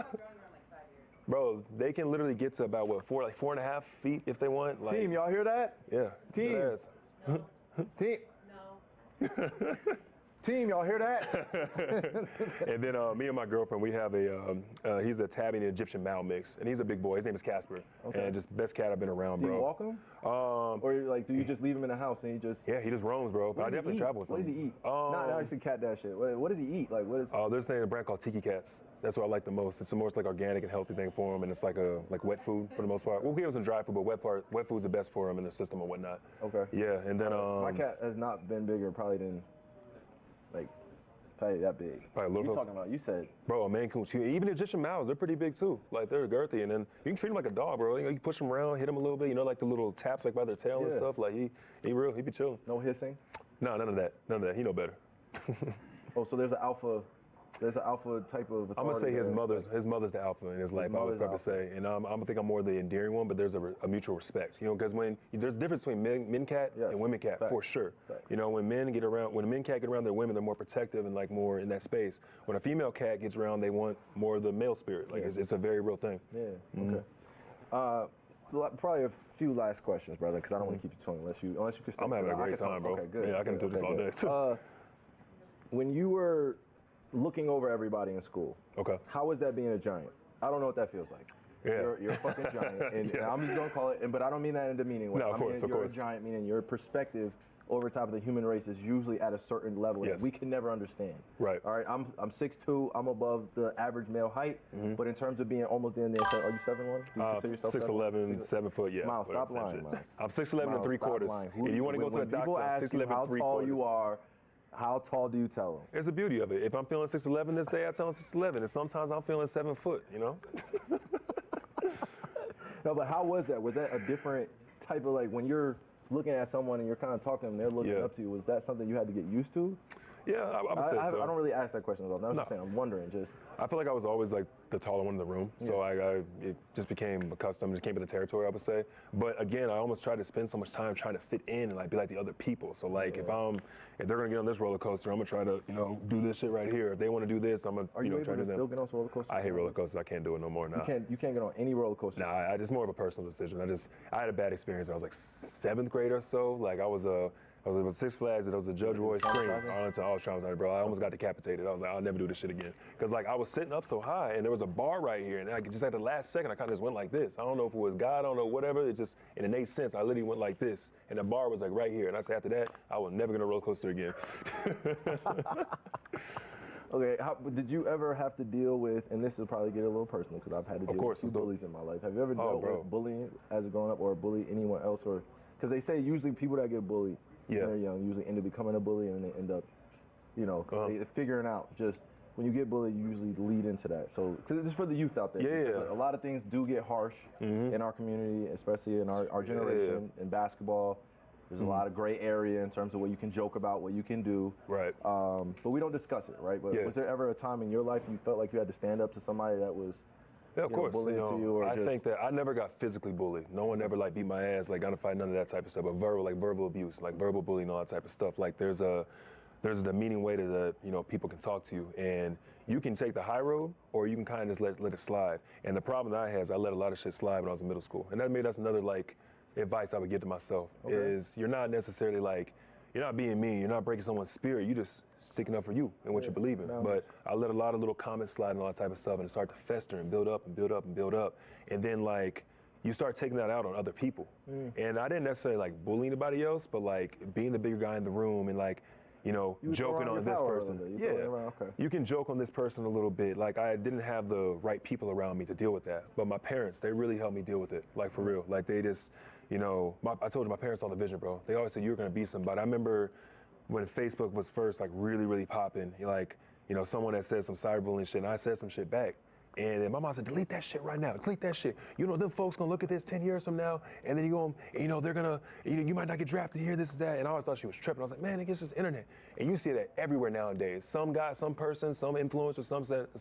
Bro, they can literally get to about 4.5 feet if they want.
Team, y'all hear that?
Yeah.
Team. Team. No. Team, y'all hear that?
And then me and my girlfriend, we have he's a tabby and Egyptian Mal mix, and he's a big boy. His name is Casper, and just best cat I've been around, bro.
Do you walk him? Or do you just leave him in the house and he just?
Yeah, he just roams, bro. But I definitely travel with him.
What does he eat? Now I see cat that shit. What does he eat? What is?
There's a brand called Tiki Cats. That's what I like the most. It's the most organic and healthy thing for him, and it's like wet food for the most part. We'll give him some dry food, but wet food's the best for him in the system and whatnot.
Okay.
Yeah, and then
my cat has not been bigger probably than probably that big. You talking about? You said.
Bro, a Maine Coon. Even Egyptian Mals, they're pretty big too. They're girthy, and then you can treat them like a dog, bro. You push them around, hit them a little bit. The little taps by their tail and stuff. He be chilling.
No hissing.
No, none of that. He know better.
So there's an alpha. There's an alpha type of authority.
I'm gonna say his mother's the alpha in his life. I would probably say, and I think I'm more the endearing one, but there's a mutual respect. Because when there's a difference between men cat and women cat for sure. Fact. When men cat get around their women, they're more protective and more in that space. When a female cat gets around, they want more of the male spirit. It's a very real thing.
Yeah. Mm-hmm. Okay. Probably a few last questions, brother, because I don't want to keep you talking unless you can.
I'm having a great time, bro.
Okay, good.
Yeah, I can do this all day too.
When you were looking over everybody in school.
Okay.
How was that being a giant? I don't know what that feels like.
Yeah.
You're a fucking giant. And I'm just going to call it, but I don't mean that in a demeaning way.
No, of course.
You're a giant, meaning your perspective over top of the human race is usually at a certain level that we can never understand.
Right.
All right, I'm 6'2", I'm above the average male height, but in terms of being almost in there, are you 7'1"? Do you consider yourself
6'11", 7 foot, yeah.
Miles, stop lying, Miles.
I'm 6'11" and 3/4. If you want to go to the doctor, 6'11",
how tall you are, how tall do you tell them?
It's the beauty of it. If I'm feeling 6'11" this day, I tell them 6'11", and sometimes I'm feeling 7 foot,
No, but how was that? Was that a different type of when you're looking at someone and you're kind of talking to them, they're looking up to you, was that something you had to get used to?
Yeah, I would say so.
I don't really ask that question at all. I'm just saying, I'm wondering just.
I feel like I was always like the taller one in the room, so it just became accustomed. It came with the territory, I would say. But again, I almost tried to spend so much time trying to fit in and like be like the other people. So like if they're gonna get on this roller coaster, I'm gonna try to do this shit right here. If they want to do this, I'm gonna
Are you able
try
to
to
still get on roller coasters?
I hate roller coasters. I can't do it no more now.
You can't get on any roller coaster.
Nah, it's more of a personal decision. I had a bad experience when I was like 7th grade or so. Like I was with Six Flags, and it was a Judge Roy Spring. Arlington, I was traumatized, bro. I almost got decapitated. I was like, I'll never do this shit again. Because like I was sitting up so high, and there was a bar right here, and I just at the last second, I kind of just went like this. I don't know if it was God, I don't know, whatever. It just, in an 8th sense, I literally went like this, and the bar was like right here. And I said after that, I will never get on a roller coaster again.
Okay, did you ever have to deal with, and this will probably get a little personal because I've had to deal with 2 bullies in my life. Have you ever dealt with bullying as a grown up or bully anyone else? Or because they say usually people that get bullied when they're young usually end up becoming a bully, and they end up, they figuring out just when you get bullied, you usually lead into that. So, because it's for the youth out there. Like, a lot of things do get harsh in our community, especially in our generation. In basketball, there's a lot of gray area in terms of what you can joke about, what you can do.
Right.
But we don't discuss it, right? But was there ever a time in your life you felt like you had to stand up to somebody that was
of course.
bullying to you? Or
I think that I never got physically bullied. No one ever like beat my ass, like got to fight, none of that type of stuff. But verbal abuse, like verbal bullying, all that type of stuff. Like there's a demeaning way that people can talk to you, and you can take the high road, or you can kind of just let it slide. And the problem that I had is I let a lot of shit slide when I was in middle school, and that's another like advice I would give to myself is you're not necessarily like, you're not being mean, you're not breaking someone's spirit, you just sticking up for you and what you believe in. But I let a lot of little comments slide and all that type of stuff, and it started to fester and build up and build up and build up. And then like, you start taking that out on other people. And I didn't necessarily like bully anybody else, but like being the bigger guy in the room and like, joking on this person. You can joke on this person a little bit. Like I didn't have the right people around me to deal with that. But my parents, they really helped me deal with it. Like for real. Like they just, I told you my parents saw the vision, bro. They always said you're gonna be somebody. I remember when Facebook was first like really, really popping, like, someone that said some cyberbullying shit, and I said some shit back. And then my mom said, delete that shit right now. Delete that shit. Them folks gonna look at this 10 years from now, and then they're gonna, you might not get drafted here, this is that. And I always thought she was tripping. I was like, man, it's just internet. And you see that everywhere nowadays. Some guy, some person, some influencer,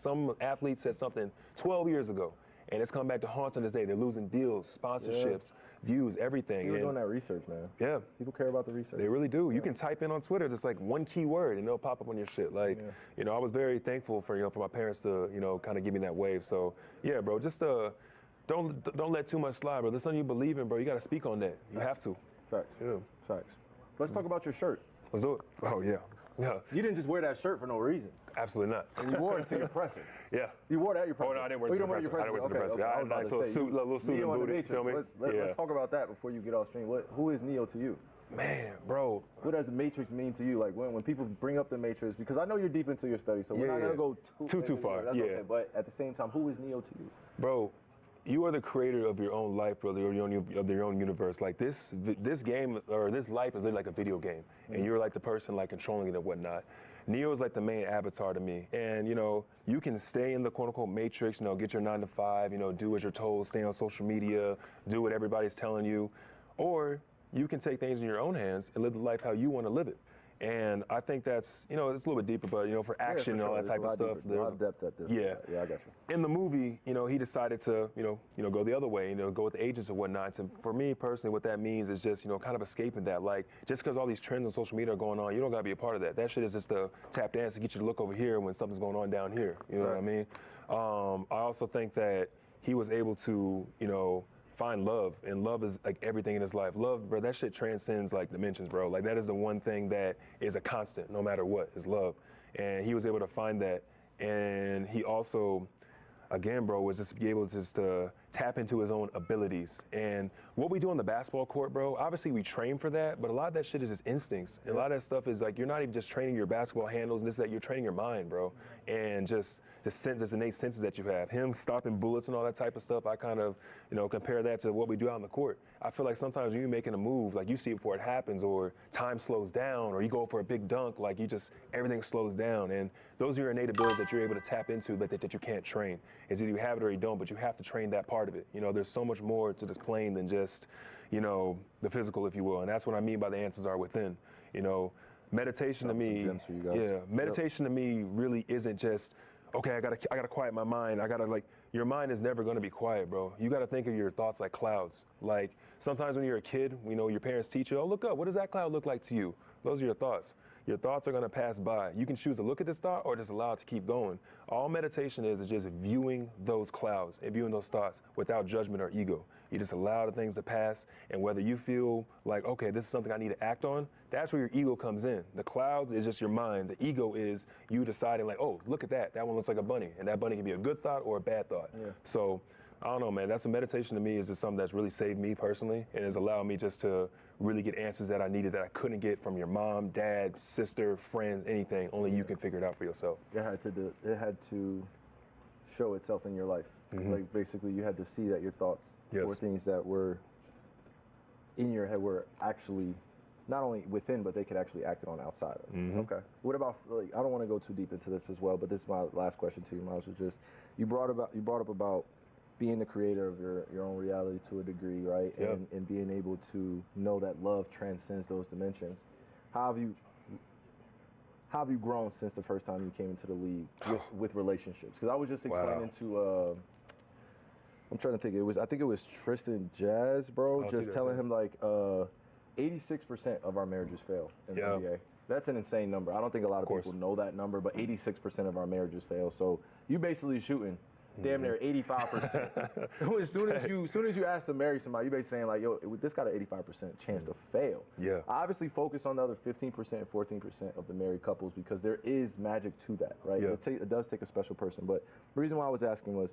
some athlete said something 12 years ago, and it's come back to haunt on this day. They're losing deals, sponsorships, views, everything.
You're doing that research, man.
Yeah.
People care about the research.
They really do. You can type in on Twitter just like one key word and it'll pop up on your shit. Like, I was very thankful for my parents to, kind of give me that wave. So yeah, bro, just don't let too much slide, bro. There's something you believe in, bro. You got to speak on that. You have to.
Facts.
Yeah.
Facts. Let's talk about your shirt.
Let's do it. Oh yeah. Yeah.
You didn't just wear that shirt for no reason.
Absolutely not.
And you wore it to your presser.
Yeah.
You wore that at your presser.
Oh, no, I didn't wear it to the presser. I didn't wear it to the presser. I had a nice little suit and booty. You feel me?
Let's talk about that before you get off stream. Who is Neo to you?
Man, bro.
What does the Matrix mean to you? Like when people bring up the Matrix, because I know you're deep into your study, so we're not gonna go too far. That's what I'm saying. But at the same time, who is Neo to you?
Bro, you are the creator of your own life, brother, of your own universe. Like this game or this life is like a video game, and you're like the person like controlling it and whatnot. Neo is like the main avatar to me, and you can stay in the quote unquote Matrix, get your 9 to 5, do as you're told, stay on social media, do what everybody's telling you, or you can take things in your own hands and live the life how you want to live it. And I think that's, it's a little bit deeper, but, for action and all that type of stuff.
There's a lot of depth at this.
Yeah.
Yeah, I got you.
In the movie, he decided to, go the other way, go with the agents and whatnot. And for me personally, what that means is just, kind of escaping that. Like, just because all these trends on social media are going on, you don't got to be a part of that. That shit is just the tap dance to get you to look over here when something's going on down here. You know what I mean? I also think that he was able to, find love, and love is like everything in his life. Love, bro, that shit transcends like dimensions, bro. Like that is the one thing that is a constant no matter what, is love. And he was able to find that. And he also, again, bro, was just be able to just tap into his own abilities. And what we do on the basketball court, bro, obviously we train for that, but a lot of that shit is just instincts. And a lot of that stuff is like, you're not even just training your basketball handles and this, that, you're training your mind, bro. And just innate senses that you have. Him stopping bullets and all that type of stuff, I kind of, compare that to what we do out on the court. I feel like sometimes when you're making a move, like you see it before it happens, or time slows down, or you go for a big dunk, like everything slows down. And those are your innate abilities that you're able to tap into that you can't train. It's either you have it or you don't, but you have to train that part of it. There's so much more to this plane than just, the physical, if you will. And that's what I mean by the answers are within. Meditation to me, meditation to me really isn't just, okay, I gotta quiet my mind. Your mind is never gonna be quiet, bro. You gotta think of your thoughts like clouds. Like sometimes when you're a kid, your parents teach you, oh, look up, what does that cloud look like to you? Those are your thoughts. Your thoughts are gonna pass by. You can choose to look at this thought or just allow it to keep going. All meditation is just viewing those clouds and viewing those thoughts without judgment or ego. You just allow the things to pass, and whether you feel like, okay, this is something I need to act on, that's where your ego comes in. The clouds is just your mind. The ego is you deciding like, oh, look at that. That one looks like a bunny, and that bunny can be a good thought or a bad thought.
Yeah.
So I don't know, man. That's a meditation to me is just something that's really saved me personally, and has allowed me just to really get answers that I needed that I couldn't get from your mom, dad, sister, friends, anything. Only you can figure it out for yourself.
It had to show itself in your life.
Mhm.
Like basically, you had to see that your thoughts
Yes.
or things that were in your head were actually not only within, but they could actually act on outside of.
Mhm.
Okay. What about, like, I don't want to go too deep into this as well, but this is my last question to you, Miles. Is just you brought up about being the creator of your own reality to a degree, right?
Yep.
And being able to know that love transcends those dimensions. How have you grown since the first time you came into the league with relationships? Because I was just explaining to I'm trying to think. I think it was Tristan Jazz, bro. Just telling him like 86% of our marriages fail in the NBA. That's an insane number. I don't think a lot of people know that number, but 86% of our marriages fail. So you basically shooting damn near 85%. as soon as you ask to marry somebody, you basically saying like, yo, this got an 85% chance to fail.
Yeah.
I obviously focus on the other 15% and 14% of the married couples because there is magic to that, right?
Yeah.
It does take a special person. But the reason why I was asking was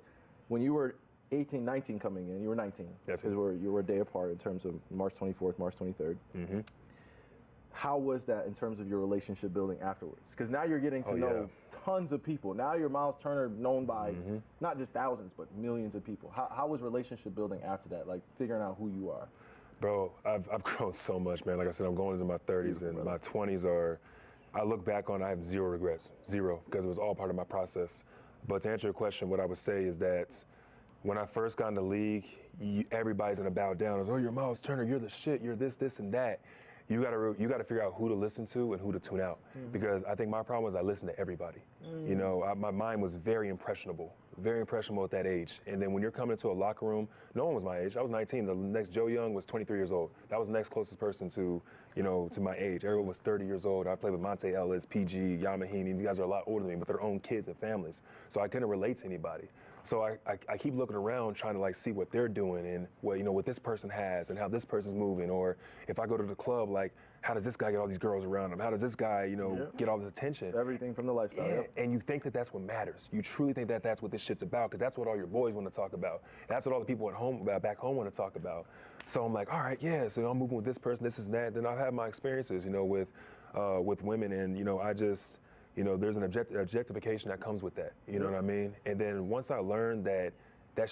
when you were 18, 19 coming in, you were 19.
Yes,
because you were a day apart in terms of March 24th, March 23rd.
Mm-hmm.
How was that in terms of your relationship building afterwards? Because now you're getting to know tons of people. Now you're Miles Turner, known by not just thousands, but millions of people. How was relationship building after that? Like figuring out who you are?
Bro, I've grown so much, man. Like I said, I'm going into my 30s, and my 20s are, I look back on, I have zero regrets, zero, because it was all part of my process. But to answer your question, what I would say is that when I first got in the league, everybody's gonna bow down. It's, oh, you're Miles Turner, you're the shit, you're this, and that. You gotta figure out who to listen to and who to tune out. Because I think my problem was I listened to everybody. You know, my mind was very impressionable at that age. And then when you're coming into a locker room, no one was my age. I was 19. The next Joe Young was 23 years old. That was the next closest person to my age. Everyone was 30 years old. I played with Monte Ellis, PG, Yamahini. These guys are a lot older than me, with their own kids and families. So I couldn't relate to anybody. So I keep looking around trying to like see what they're doing and what this person has and how this person's moving. Or if I go to the club, like how does this guy get all these girls around him? How does this guy, get all this attention?
Everything from the lifestyle.
Yeah. And you think that that's what matters. You truly think that that's what this shit's about because that's what all your boys want to talk about. That's what all the people back home want to talk about. So I'm like, all right, yeah. So I'm moving with this person, this is that. Then I've had my experiences, with women, and I just. There's an objectification that comes with that. You know what I mean? And then once I learned that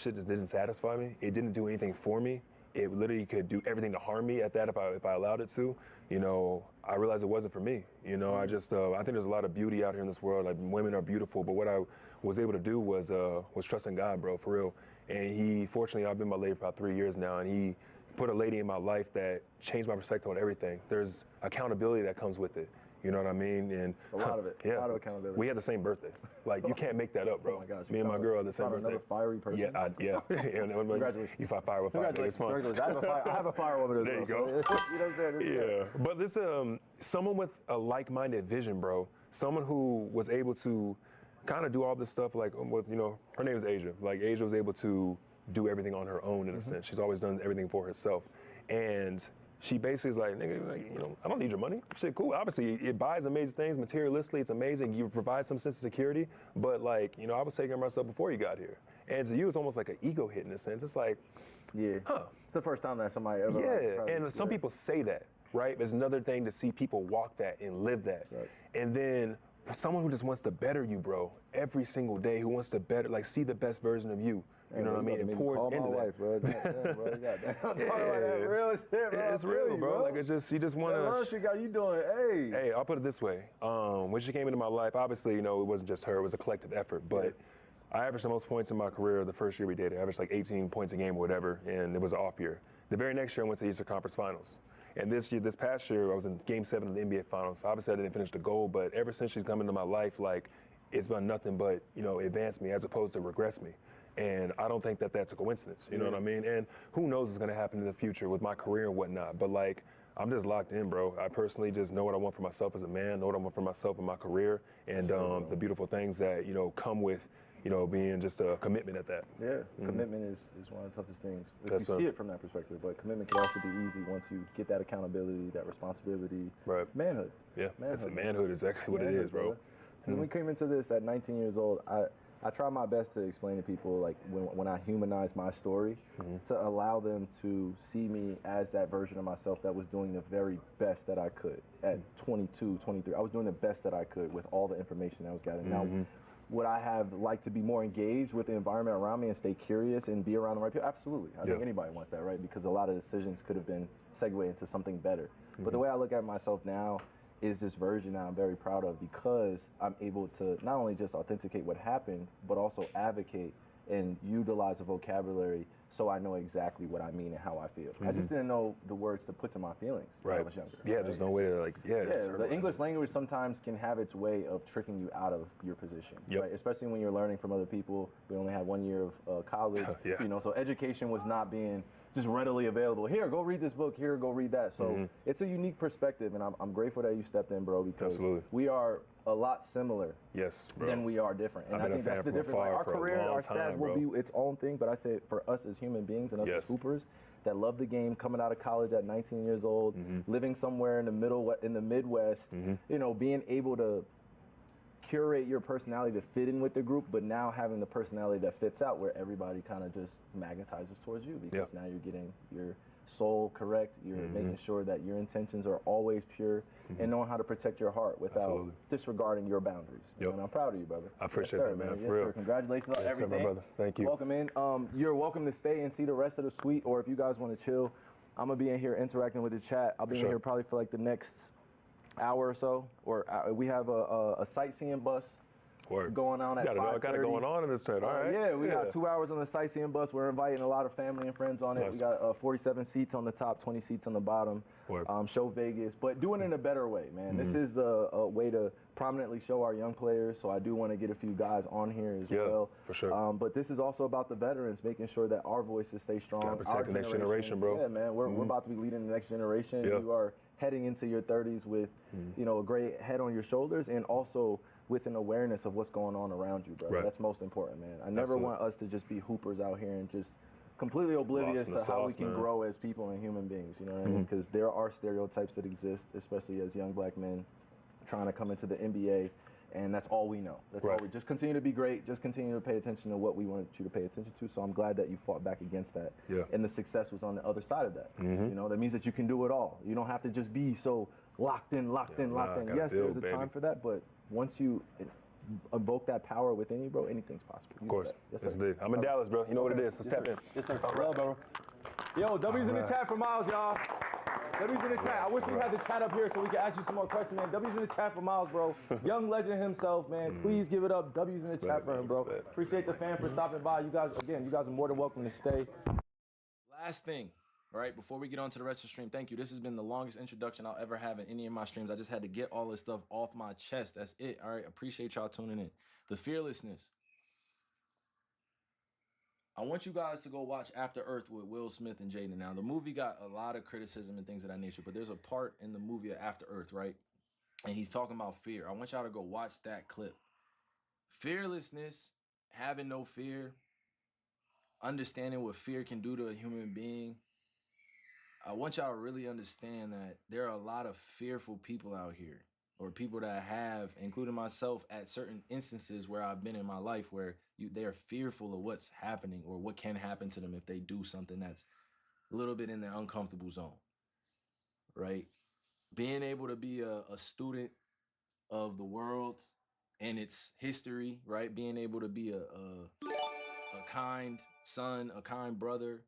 shit just didn't satisfy me, it didn't do anything for me. It literally could do everything to harm me at that if I allowed it to. I realized it wasn't for me. I think there's a lot of beauty out here in this world. Like women are beautiful, but what I was able to do was trust in God, bro, for real. And fortunately, I've been with my lady for about 3 years now, and he put a lady in my life that changed my perspective on everything. There's accountability that comes with it. You know what I mean? And
a lot of it.
Yeah.
A lot of accountability.
We had the same birthday. Like you can't make that up, bro.
Oh my gosh.
Me and my girl had the same birthday.
Another fiery person.
Yeah.
Congratulations.
You fight fire with fire. It's fun.
Congratulations. I have a fire woman as well.
There you go.
So, you know what I'm saying?
Yeah. But this someone with a like-minded vision, bro. Someone who was able to kind of do all this stuff like with her name is Asia. Like Asia was able to do everything on her own in a sense. She's always done everything for herself. And she basically is like, nigga, I don't need your money. Shit, cool. Obviously, it buys amazing things. Materialistically, it's amazing. You provide some sense of security. But, I was taking care of myself before you got here. And to you, it's almost like an ego hit in a sense. It's like,
it's the first time that somebody ever.
Yeah, and some people say that, right? There's another thing to see people walk that and live that. Right. And then someone who just wants to better you, bro, every single day, who wants to see the best version of you. You know what I mean? It pours into that.
Wife, bro. Damn, bro. I'm talking about that real shit, bro.
It's real, bro. Like you just want to.
That she got you doing,
Hey, I'll put it this way. When she came into my life, obviously, it wasn't just her. It was a collective effort. But I averaged the most points in my career the first year we dated. I averaged like 18 points a game or whatever, and it was an off year. The very next year, I went to the Eastern Conference Finals. And this past year, I was in Game 7 of the NBA Finals. Obviously, I didn't finish the goal, but ever since she's come into my life, like, it's done nothing but, advance me as opposed to regress me. And I don't think that that's a coincidence, you know what I mean? And who knows what's going to happen in the future with my career and whatnot. But, like, I'm just locked in, bro. I personally just know what I want for myself as a man, know what I want for myself in my career, and the beautiful things that, come with, being just a commitment at that.
Yeah, commitment is one of the toughest things. You see it from that perspective, but commitment can also be easy once you get that accountability, that responsibility.
Right.
Manhood.
Yeah, manhood is exactly what it is, bro.
When we came into this at 19 years old, I try my best to explain to people, like, when I humanize my story, to allow them to see me as that version of myself that was doing the very best that I could at 22, 23. I was doing the best that I could with all the information I was gathering. Now, would I have liked to be more engaged with the environment around me and stay curious and be around the right people? Absolutely. I think anybody wants that, right? Because a lot of decisions could have been segued into something better. But the way I look at myself now is this version that I'm very proud of, because I'm able to not only just authenticate what happened, but also advocate and utilize a vocabulary so I know exactly what I mean and how I feel. I just didn't know the words to put to my feelings when I was younger.
Yeah, there's no way to,
the English language sometimes can have its way of tricking you out of your position, right? Especially when you're learning from other people. We only had 1 year of college, so education was not being just readily available. Here, go read this book. Here, go read that. So it's a unique perspective, and I'm grateful that you stepped in, bro, because we are a lot similar than we are different. And I think that's the difference. Like, our career, our stats will be its own thing, but I say for us as human beings and us as hoopers that love the game, coming out of college at 19 years old, living somewhere in the Midwest, being able to curate your personality to fit in with the group, but now having the personality that fits out where everybody kind of just magnetizes towards you, because now you're getting your soul correct, you're making sure that your intentions are always pure, and knowing how to protect your heart without disregarding your boundaries. And I'm proud of you, brother.
I appreciate that, man.
Yes, sir. Congratulations on everything.
Sir, my brother. Thank you.
Welcome in. You're welcome to stay and see the rest of the suite, or if you guys want to chill, I'm going to be in here interacting with the chat. I'll be in here probably for like the next hour or so, or we have a sightseeing bus going on at 5:30.
Got it going on in this trip. All right.
Yeah, we got 2 hours on the sightseeing bus. We're inviting a lot of family and friends on it. We got 47 seats on the top, 20 seats on the bottom. Show Vegas, but doing it in a better way, man. This is the way to prominently show our young players, so I do want to get a few guys on here as well.
For sure.
But this is also about the veterans, making sure that our voices stay strong.
Gotta protect the next generation, bro.
Yeah, man. We're about to be leading the next generation. You are heading into your 30s with, a great head on your shoulders, and also with an awareness of what's going on around you, brother. That's most important, man. I never want us to just be hoopers out here and just completely oblivious to how we can grow as people and human beings, you know what I mean? Because there are stereotypes that exist, especially as young black men trying to come into the NBA, and that's all we know. That's all we just continue to be great, just continue to pay attention to what we wanted you to pay attention to. So I'm glad that you fought back against that. And the success was on the other side of that. That means that you can do it all. You don't have to just be so locked in. Yes, there's a time for that, but once you evoke that power within you, bro, anything's possible.
Of course. Yes, sir. I'm in Dallas, bro. You know what it is. Let's tap in.
Yes, sir. Love, bro. Yo, W's in the chat for Miles, y'all. W's in the chat. I wish we had the chat up here so we could ask you some more questions, man. W's in the chat for Miles, bro. Young legend himself, man. Please give it up. W's in the chat for him, bro. Appreciate the fan for stopping by. You guys are more than welcome to stay.
Last thing, all right, before we get on to the rest of the stream, thank you. This has been the longest introduction I'll ever have in any of my streams. I just had to get all this stuff off my chest. That's it, all right? Appreciate y'all tuning in. The fearlessness. I want you guys to go watch After Earth with Will Smith and Jaden. Now, the movie got a lot of criticism and things of that nature, but there's a part in the movie of After Earth, right? And he's talking about fear. I want y'all to go watch that clip. Fearlessness, having no fear, understanding what fear can do to a human being. I want y'all to really understand that there are a lot of fearful people out here, or people that have, including myself, at certain instances where I've been in my life where they are fearful of what's happening or what can happen to them if they do something that's a little bit in their uncomfortable zone, right? Being able to be a student of the world and its history, right? Being able to be a kind son, a kind brother,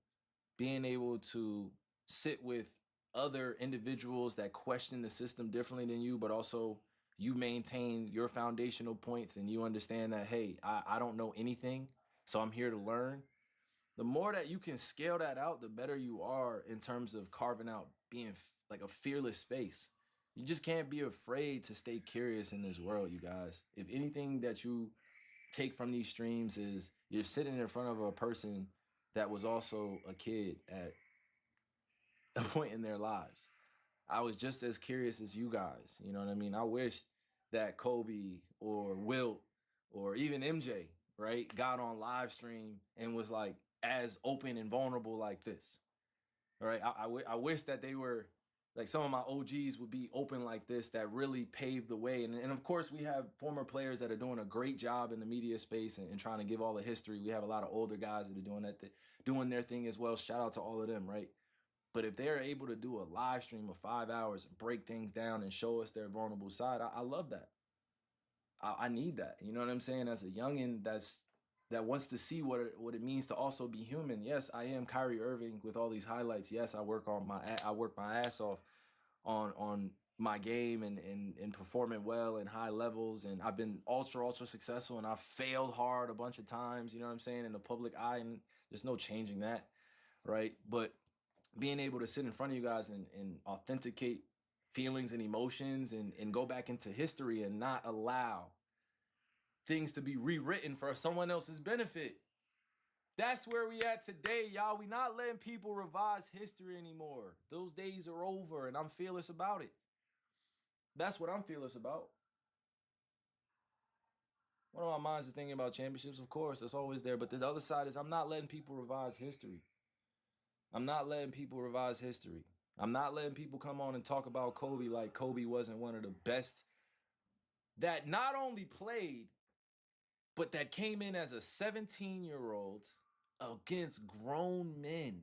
being able to sit with other individuals that question the system differently than you, but also you maintain your foundational points and you understand that, hey, I don't know anything, so I'm here to learn. The more that you can scale that out, the better you are in terms of carving out being like a fearless space. You just can't be afraid to stay curious in this world, you guys. If anything that you take from these streams is you're sitting in front of a person that was also a kid at a point in their lives. I was just as curious as you guys. You know what I mean? I wish that Kobe or Wilt or even MJ, right, got on live stream and was like as open and vulnerable like this. All right. I wish that they were like some of my OGs would be open like this, that really paved the way. And of course, we have former players that are doing a great job in the media space and trying to give all the history. We have a lot of older guys that are doing that, doing their thing as well. Shout out to all of them, right? But if they're able to do a live stream of 5 hours and break things down and show us their vulnerable side, I love that. I need that. You know what I'm saying? As a youngin' that wants to see what it means to also be human. Yes, I am Kyrie Irving with all these highlights. Yes, I work my ass off on my game and performing well in high levels. And I've been ultra successful, and I've failed hard a bunch of times, you know what I'm saying, in the public eye, and there's no changing that, right? But being able to sit in front of you guys and authenticate feelings and emotions and go back into history and not allow things to be rewritten for someone else's benefit. That's where we at today, y'all. We not letting people revise history anymore. Those days are over, and I'm fearless about it. That's what I'm fearless about. One of my minds is thinking about championships, of course. That's always there. But the other side is I'm not letting people revise history. I'm not letting people revise history. I'm not letting people come on and talk about Kobe like Kobe wasn't one of the best that not only played, but that came in as a 17-year-old against grown men.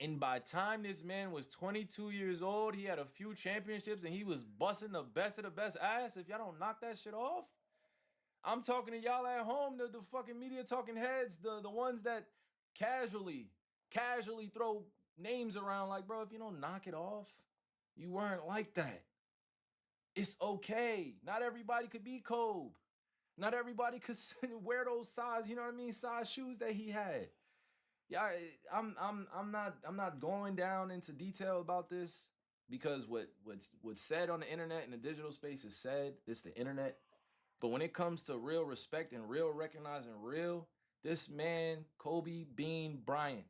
And by the time this man was 22 years old, he had a few championships and he was busting the best of the best ass. If y'all don't knock that shit off, I'm talking to y'all at home, the fucking media talking heads, the ones that casually throw names around like, bro, if you don't knock it off, you weren't like that. It's okay. Not everybody could be Kobe. Not everybody could wear those size, you know what I mean, size shoes that he had. Yeah, I'm not going down into detail about this because what's said on the internet and the digital space is said. It's the internet. But when it comes to real respect and real recognizing real, this man, Kobe Bean Bryant,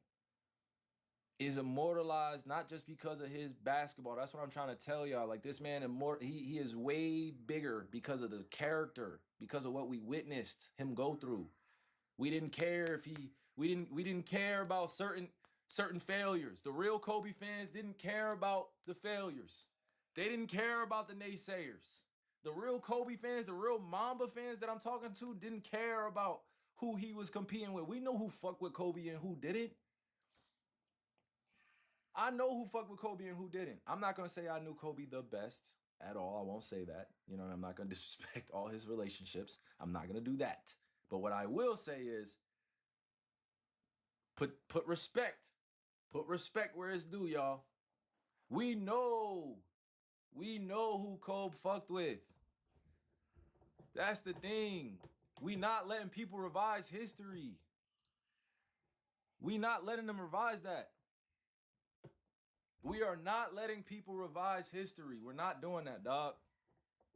is immortalized not just because of his basketball. That's what I'm trying to tell y'all. Like, this man, he is way bigger because of the character, because of what we witnessed him go through. We didn't care if we didn't care about certain failures. The real Kobe fans didn't care about the failures. They didn't care about the naysayers. The real Kobe fans, the real Mamba fans that I'm talking to didn't care about who he was competing with. We know who fucked with Kobe and who didn't. I know who fucked with Kobe and who didn't. I'm not going to say I knew Kobe the best at all. I won't say that. You know, I'm not going to disrespect all his relationships. I'm not going to do that. But what I will say is put respect. Put respect where it's due, y'all. We know who Kobe fucked with. That's the thing. We not letting people revise history. We not letting them revise that. We are not letting people revise history. We're not doing that, dog.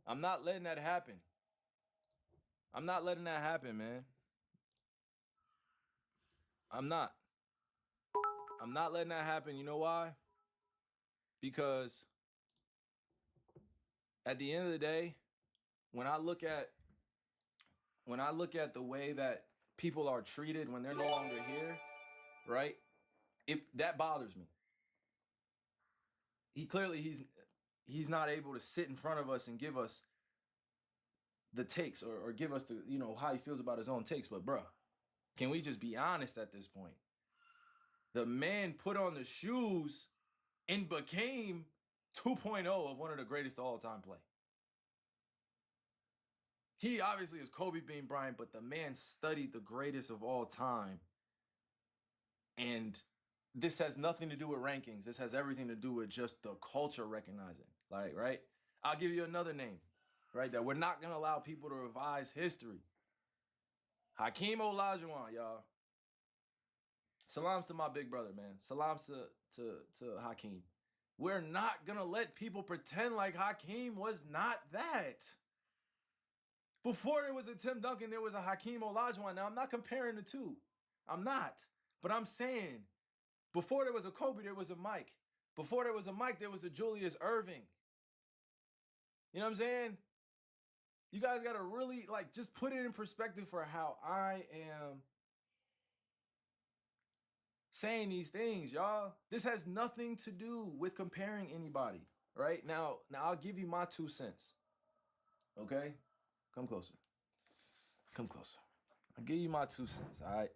I'm not letting that happen. I'm not letting that happen, man. I'm not letting that happen. You know why? Because at the end of the day, when I look at the way that people are treated when they're no longer here, right? That bothers me. He's not able to sit in front of us and give us the takes or give us the, you know, how he feels about his own takes. But bruh, can we just be honest at this point? The man put on the shoes and became 2.0 of one of the greatest of all time play. He obviously is Kobe Bean Bryant, but the man studied the greatest of all time. And this has nothing to do with rankings. This has everything to do with just the culture recognizing. Like, right? I'll give you another name, right? That we're not going to allow people to revise history. Hakeem Olajuwon, y'all. Salams to my big brother, man. Salams to Hakeem. We're not going to let people pretend like Hakeem was not that. Before there was a Tim Duncan, there was a Hakeem Olajuwon. Now, I'm not comparing the two. I'm not. But I'm saying, before there was a Kobe, there was a Mike. Before there was a Mike, there was a Julius Irving. You know what I'm saying? You guys got to really, like, just put it in perspective for how I am saying these things, y'all. This has nothing to do with comparing anybody, right? Now I'll give you my 2 cents. Okay? Come closer. Come closer. I'll give you my 2 cents, all right?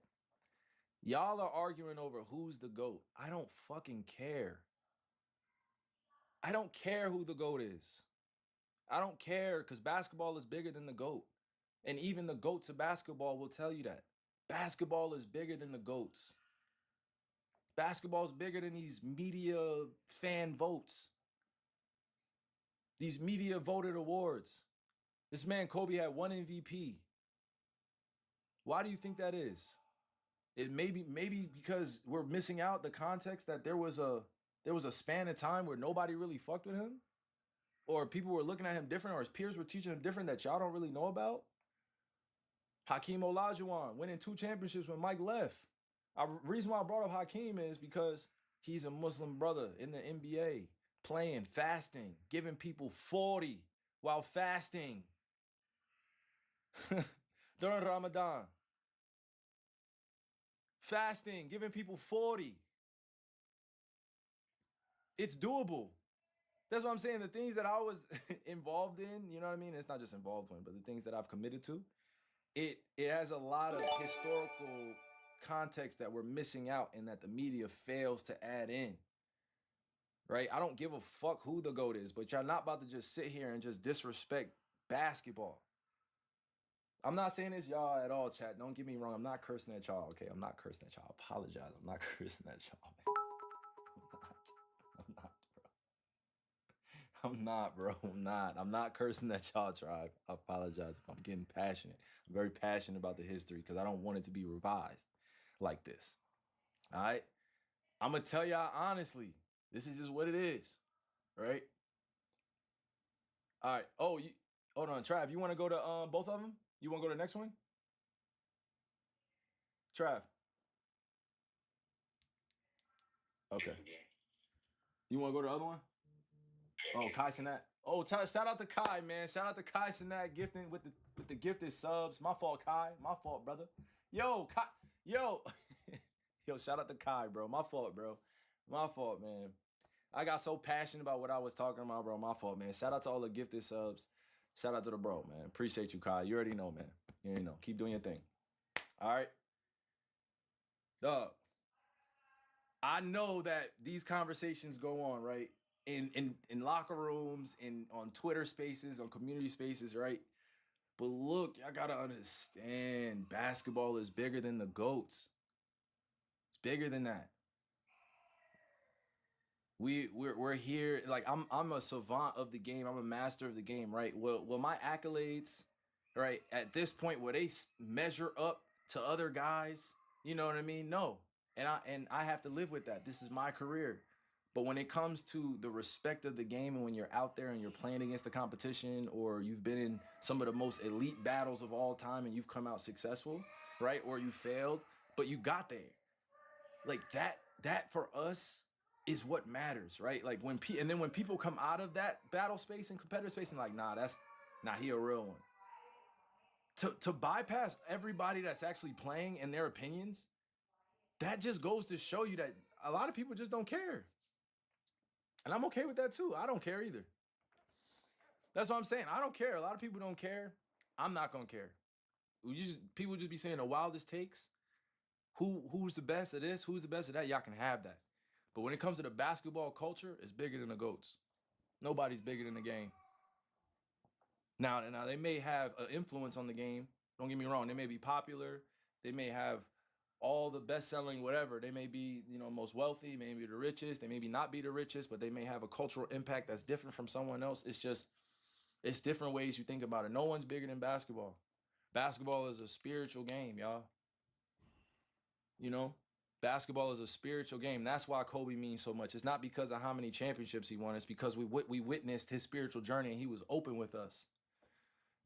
Y'all are arguing over who's the GOAT. I don't fucking care. I don't care who the GOAT is. I don't care because basketball is bigger than the GOAT. And even the GOATs of basketball will tell you that. Basketball is bigger than the GOATs. Basketball is bigger than these media fan votes. These media voted awards. This man, Kobe, had 1 MVP. Why do you think that is? It maybe because we're missing out the context that there was a span of time where nobody really fucked with him, or people were looking at him different, or his peers were teaching him different that y'all don't really know about. Hakeem Olajuwon winning 2 championships when Mike left. Reason why I brought up Hakeem is because he's a Muslim brother in the NBA, playing, fasting, giving people 40 while fasting during Ramadan. Fasting, giving people 40. It's doable. That's what I'm saying. The things that I was involved in, you know what I mean? It's not just involved in, but the things that I've committed to, it has a lot of historical context that we're missing out and that the media fails to add in. Right? I don't give a fuck who the GOAT is, but y'all not about to just sit here and just disrespect basketball. I'm not saying this y'all at all, chat. Don't get me wrong. I'm not cursing at y'all, okay? I'm not cursing at y'all. I apologize. I'm not cursing at y'all, man. I'm not, bro. I'm not cursing at y'all, tribe. I apologize if I'm getting passionate. I'm very passionate about the history because I don't want it to be revised like this. All right? I'm going to tell y'all honestly, this is just what it is, right? All right. Oh, hold on, Trav. You want to go to both of them? You want to go to the next one? Trav. Okay. You want to go to the other one? Oh, Kai Sinat. Oh, shout out to Kai, man. Shout out to Kai Sinat gifting with the gifted subs. My fault, Kai. My fault, brother. Yo, Kai. Yo. Yo, shout out to Kai, bro. My fault, bro. My fault, man. I got so passionate about what I was talking about, bro. My fault, man. Shout out to all the gifted subs. Shout out to the bro, man. Appreciate you, Kai. You already know, man. You already know. Keep doing your thing. All right. Dog. I know that these conversations go on, right? In locker rooms, on Twitter spaces, on community spaces, right? But look, y'all gotta understand, basketball is bigger than the GOATs. It's bigger than that. We're here, like I'm a savant of the game. I'm a master of the game, right? Well, my accolades, right, at this point, will they measure up to other guys? You know what I mean? No. And I have to live with that. This is my career. But when it comes to the respect of the game, and when you're out there and you're playing against the competition, or you've been in some of the most elite battles of all time and you've come out successful, right? Or you failed, but you got there. Like that for us is what matters, right? Like when people come out of that battle space and competitive space and like, nah, he a real one. To bypass everybody that's actually playing and their opinions, that just goes to show you that a lot of people just don't care. And I'm okay with that too. I don't care either. That's what I'm saying. I don't care. A lot of people don't care. I'm not gonna care. People just be saying the wildest takes. Who's the best at this? Who's the best at that? Y'all can have that. But when it comes to the basketball culture, it's bigger than the GOATs. Nobody's bigger than the game. Now they may have an influence on the game. Don't get me wrong. They may be popular. They may have all the best-selling whatever. They may be, most wealthy, maybe the richest. They maybe not be the richest, but they may have a cultural impact that's different from someone else. It's different ways you think about it. No one's bigger than basketball. Basketball is a spiritual game, y'all. Basketball is a spiritual game. That's why Kobe means so much. It's not because of how many championships he won. It's because we witnessed his spiritual journey and he was open with us.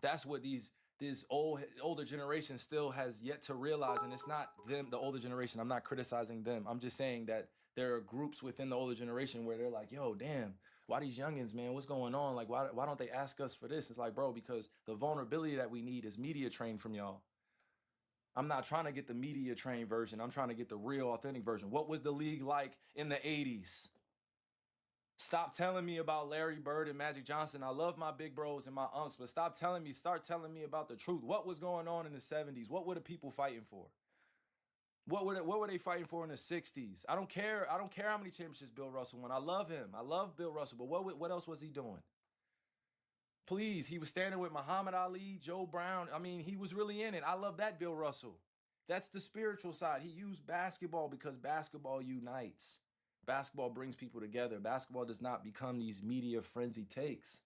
That's what this older generation still has yet to realize. And it's not them, the older generation. I'm not criticizing them. I'm just saying that there are groups within the older generation where they're like, yo, damn, why these youngins, man? What's going on? Like, why don't they ask us for this? It's like, bro, because the vulnerability that we need is media trained from y'all. I'm not trying to get the media trained version. I'm trying to get the real, authentic version. What was the league like in the 80s? Stop telling me about Larry Bird and Magic Johnson. I love my big bros and my unks, but start telling me about the truth. What was going on in the 70s? What were the people fighting for? What were they fighting for in the 60s? I don't care how many championships Bill Russell won. I love him. I love Bill Russell, but what else was he doing? Please, he was standing with Muhammad Ali, Joe Brown. I mean, he was really in it. I love that Bill Russell. That's the spiritual side. He used basketball because basketball unites. Basketball brings people together. Basketball does not become these media frenzy takes.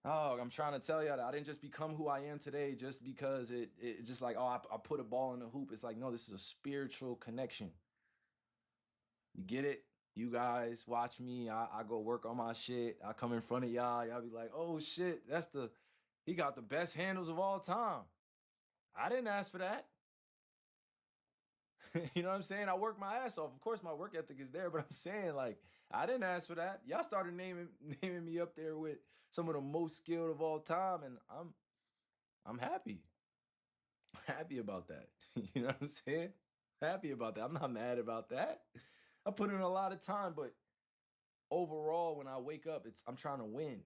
Oh, I'm trying to tell you that I didn't just become who I am today just because it just like, oh, I put a ball in the hoop. It's like, no, this is a spiritual connection. You get it? You guys watch me. I go work on my shit. I come in front of y'all. Y'all be like, oh shit, he got the best handles of all time. I didn't ask for that. You know what I'm saying? I work my ass off. Of course, my work ethic is there, but I'm saying, like, I didn't ask for that. Y'all started naming me up there with some of the most skilled of all time, and I'm happy. Happy about that. You know what I'm saying? Happy about that. I'm not mad about that. I put in a lot of time, but overall, when I wake up, I'm trying to win.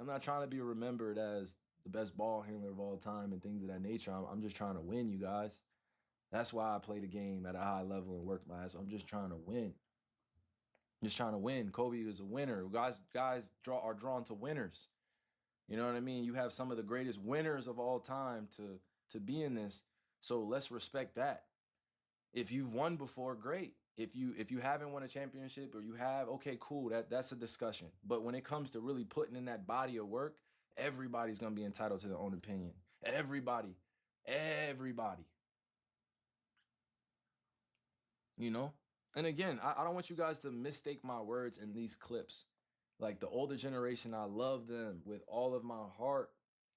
I'm not trying to be remembered as the best ball handler of all time and things of that nature. I'm just trying to win, you guys. That's why I play the game at a high level and work my ass. I'm just trying to win. Just trying to win. Kobe is a winner. Guys are drawn to winners. You know what I mean? You have some of the greatest winners of all time to be in this. So let's respect that. If you've won before, great. If you haven't won a championship or you have, okay, cool. That's a discussion. But when it comes to really putting in that body of work, everybody's gonna be entitled to their own opinion. Everybody. You know? And again, I don't want you guys to mistake my words in these clips. Like the older generation, I love them with all of my heart.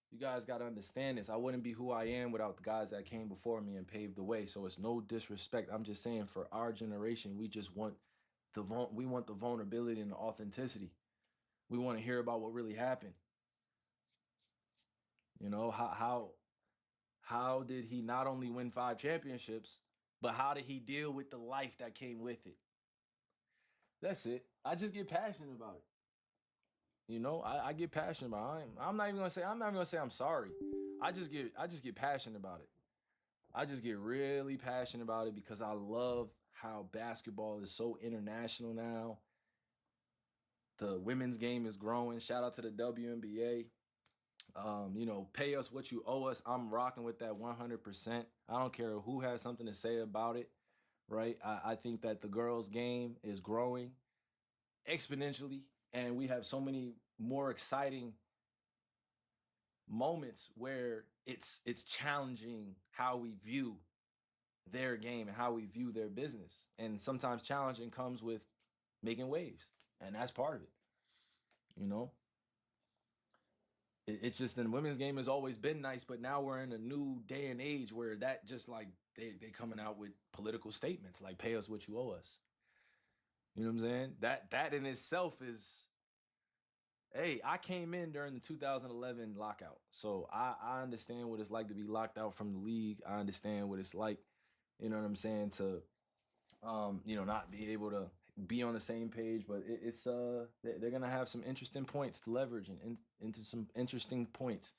You guys got to understand this. I wouldn't be who I am without the guys that came before me and paved the way. So it's no disrespect. I'm just saying for our generation, we just want the vulnerability and the authenticity. We want to hear about what really happened. You know, how did he not only win 5 championships, but how did he deal with the life that came with it? That's it. I just get passionate about it. You know, I get passionate about it. I'm not even gonna say I'm sorry. I just get passionate about it. I just get really passionate about it because I love how basketball is so international now. The women's game is growing. Shout out to the WNBA. You know, pay us what you owe us. I'm rocking with that 100%. I don't care who has something to say about it, right? I think that the girls' game is growing exponentially, and we have so many more exciting moments where it's challenging how we view their game and how we view their business. And sometimes challenging comes with making waves, and that's part of it, you know? It's just the women's game has always been nice, but now we're in a new day and age where that just like they coming out with political statements like pay us what you owe us. You know what I'm saying? That in itself is, hey, I came in during the 2011 lockout. So I understand what it's like to be locked out from the league. I understand what it's like, you know what I'm saying, to you know, not be able to be on the same page, but it's they're gonna have some interesting points to leverage and into some interesting points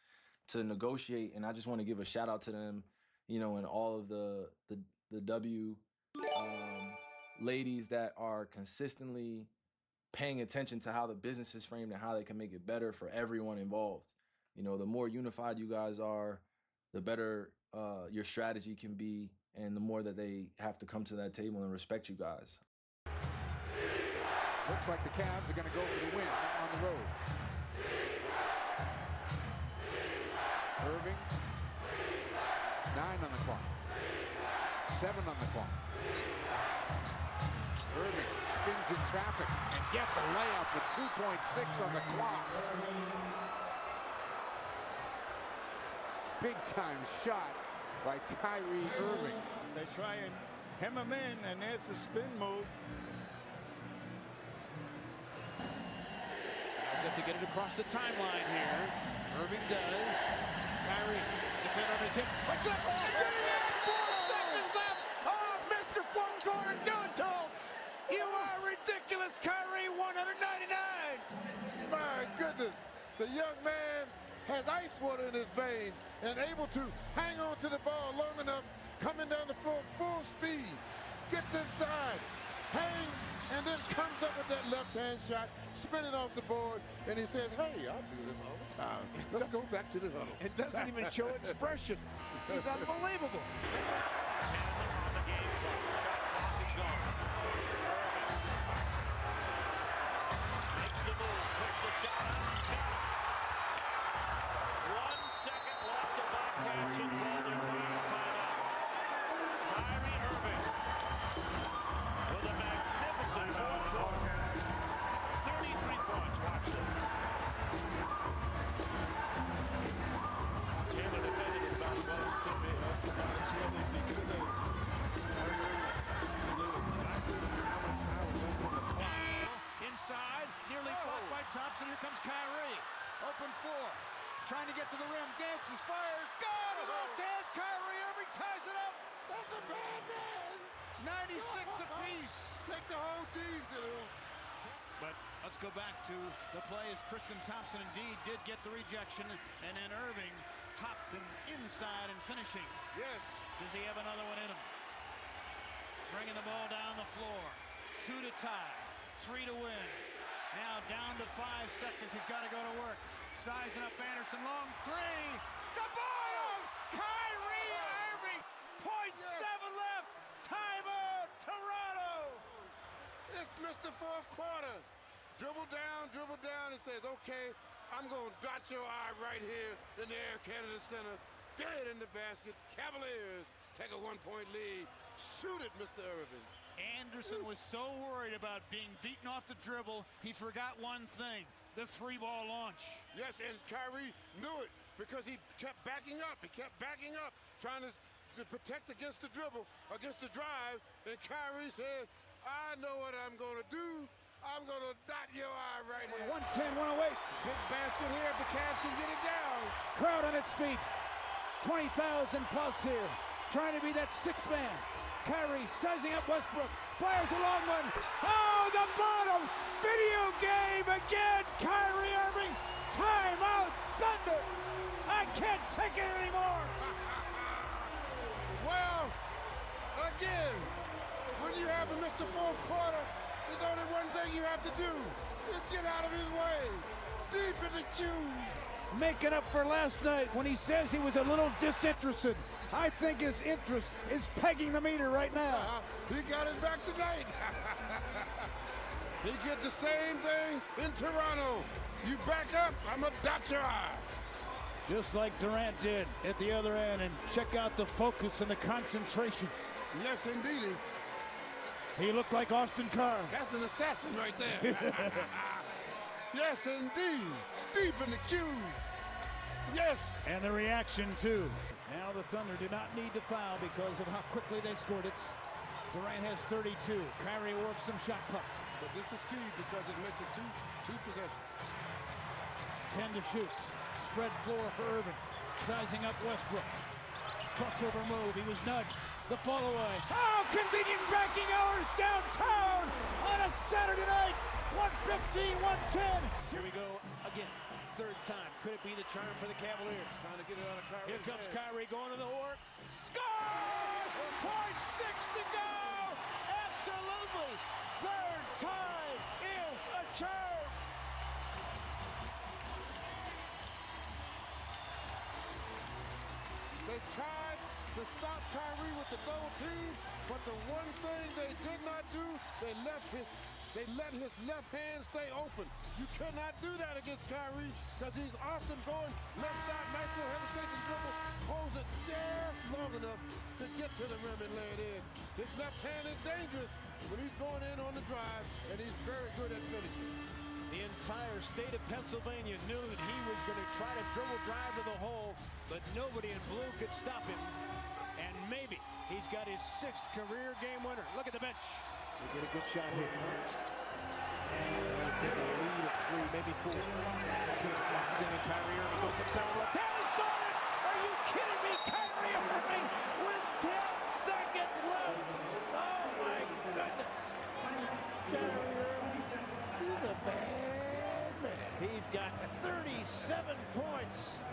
to negotiate. And I just want to give a shout out to them, you know, and all of the W ladies that are consistently paying attention to how the business is framed and how they can make it better for everyone involved. You know, the more unified you guys are, the better your strategy can be, and the more that they have to come to that table and respect you guys.
Looks like the Cavs are going to go for the win on the road. Irving, 9 on the clock. 7 on the clock. Irving spins in traffic and gets a layup with 2.6 on the clock. Big time shot by Kyrie Irving.
They try and hem him in, and there's the spin move.
Set to get it across the timeline here. Irving does. Kyrie, defender on his hip. Puts up.
4 seconds left. Oh, Mr. Four Quarter, do it to him. You are ridiculous, Kyrie. 199. My goodness, the young man has ice water in his veins and able to hang on to the ball long enough, coming down the floor full speed, gets inside, hangs, and then comes up with that left-hand shot, spinning off the board, and he says, hey, I'll do this all the time. Let's go back to the huddle.
It doesn't even show expression. He's unbelievable. Makes the move, puts the shot up, got it. 1 second left to back catch and call their final timeout. Kyrie Irving with a magnificent fourth quarter. 33 points, watch this. Taylor defended it about as well as it could be. That's the balance well they see today. Inside, nearly blocked by Thompson. Here comes Kyrie.
Open floor, trying to get to the rim, dances, fires, got it! Dead Kyrie Irving ties it up. That's a bad man. 96 apiece. Take the whole team to the.
But let's go back to the play as Tristan Thompson indeed did get the rejection, and then Irving hopped him inside and finishing.
Yes.
Does he have another one in him? Bringing the ball down the floor. 2 to tie, 3 to win. Now down to 5 seconds. He's got to go to work. Sizing up Anderson. Long 3.
The bottom! Kyrie Irving! 0.7 left! Timeout, Toronto! It's Mr. Fourth Quarter. Dribble down, and says, okay, I'm going to dot your I right here in the Air Canada Center. Dead in the basket. Cavaliers take a 1-point lead. Shoot it, Mr. Irving.
Anderson was so worried about being beaten off the dribble, he forgot one thing, the 3-ball launch.
Yes, and Kyrie knew it because he kept backing up. He kept backing up, trying to protect against the dribble, against the drive. And Kyrie said, I know what I'm going to do. I'm going to dot your eye right here.
110, 108.
Big basket here if the Cavs can get it down.
Crowd on its feet. 20,000 plus here. Trying to be that 6th man. Kyrie sizing up Westbrook. Fires a long one. Oh, the bottom. Video game again. Kyrie Irving. Timeout. Thunder. I can't take it anymore.
Well, again, when you have a Mr. Fourth Quarter, there's only one thing you have to do. Just get out of his way. Deep in the queue.
Making up for last night when he says he was a little disinterested. I think his interest is pegging the meter right now.
He got it back tonight. He get the same thing in Toronto. You back up, I'm a dot your eye.
Just like Durant did at the other end, and check out the focus and the concentration.
Yes, indeed.
He looked like Austin Carr.
That's an assassin right there. Yes, indeed. Deep in the queue. Yes.
And the reaction, too. Now the Thunder did not need to foul because of how quickly they scored it. Durant has 32. Kyrie works some shot clock.
But this is key because it makes it two possessions.
10 to shoot. Spread floor for Irving. Sizing up Westbrook. Crossover move. He was nudged. The fall away. Oh, convenient banking hours downtown on a Saturday night. 115, 110. Here we go again. 3rd time. Could it be the charm for the Cavaliers?
Trying to get it out of Kyrie.
Here comes Kyrie going to the horn. Scores! 0.6 to go. Absolutely. 3rd time is a charm.
They tried to stop Kyrie with the double team, but the one thing they did not do, they left his They let his left hand stay open. You cannot do that against Kyrie because he's awesome going left side, nice little hesitation dribble, holds it just long enough to get to the rim and lay it in. His left hand is dangerous when he's going in on the drive, and he's very good at finishing.
The entire state of Pennsylvania knew that he was going to try to dribble drive to the hole, but nobody in blue could stop him. And maybe he's got his 6th career game winner. Look at the bench. They get a good shot here. And they're going to take a lead of 3, maybe 4. Short walks in and Kyrie Irving goes upside left. Down and scored it! Are you kidding me? Kyrie Irving with 10 seconds left. Oh my goodness. Kyrie Irving, he's a bad man. He's got 37 points.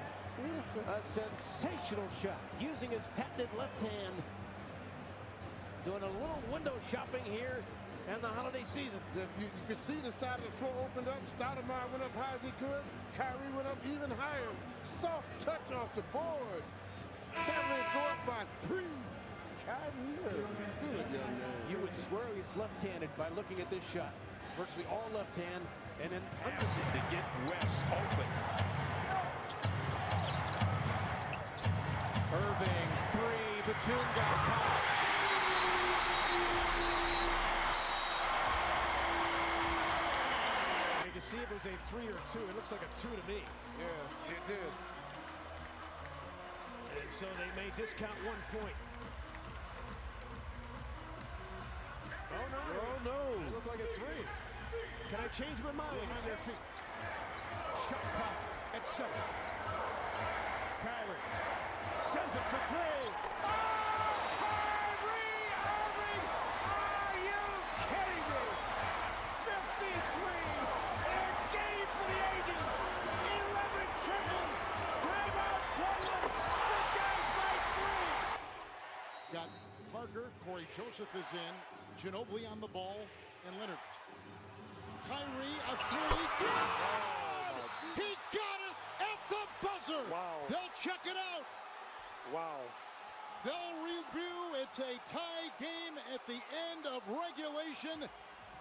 A sensational shot using his patented left hand. Doing a little window shopping here in the holiday season.
You could see the side of the floor opened up. Stoudemire went up high as he could. Kyrie went up even higher. Soft touch off the board. Cavaliers go up by 3. Kyrie, good young man.
You would swear he's left-handed by looking at this shot. Virtually all left hand, and then
passing to get West open.
Irving, 3, Batum got caught. You can see if it was a 3 or 2. It looks like a 2 to me.
Yeah, it did.
And so they may discount 1 point. Oh no!
Oh no!
It looked like a 3. Can I change my mind on their feet? Shot clock at 7. Kyrie sends it for 3. Oh, Kyrie Irving! Are you kidding me? 53 in a game for the agents. 11 triples. Timeout, Portland. This guy's by 3.
Got Parker. Corey Joseph is in. Ginobili on the ball, and Leonard. Kyrie, a 3. Good! He got it at the buzzer!
Wow.
They'll check it out.
Wow.
They'll review. It's a tie game at the end of regulation.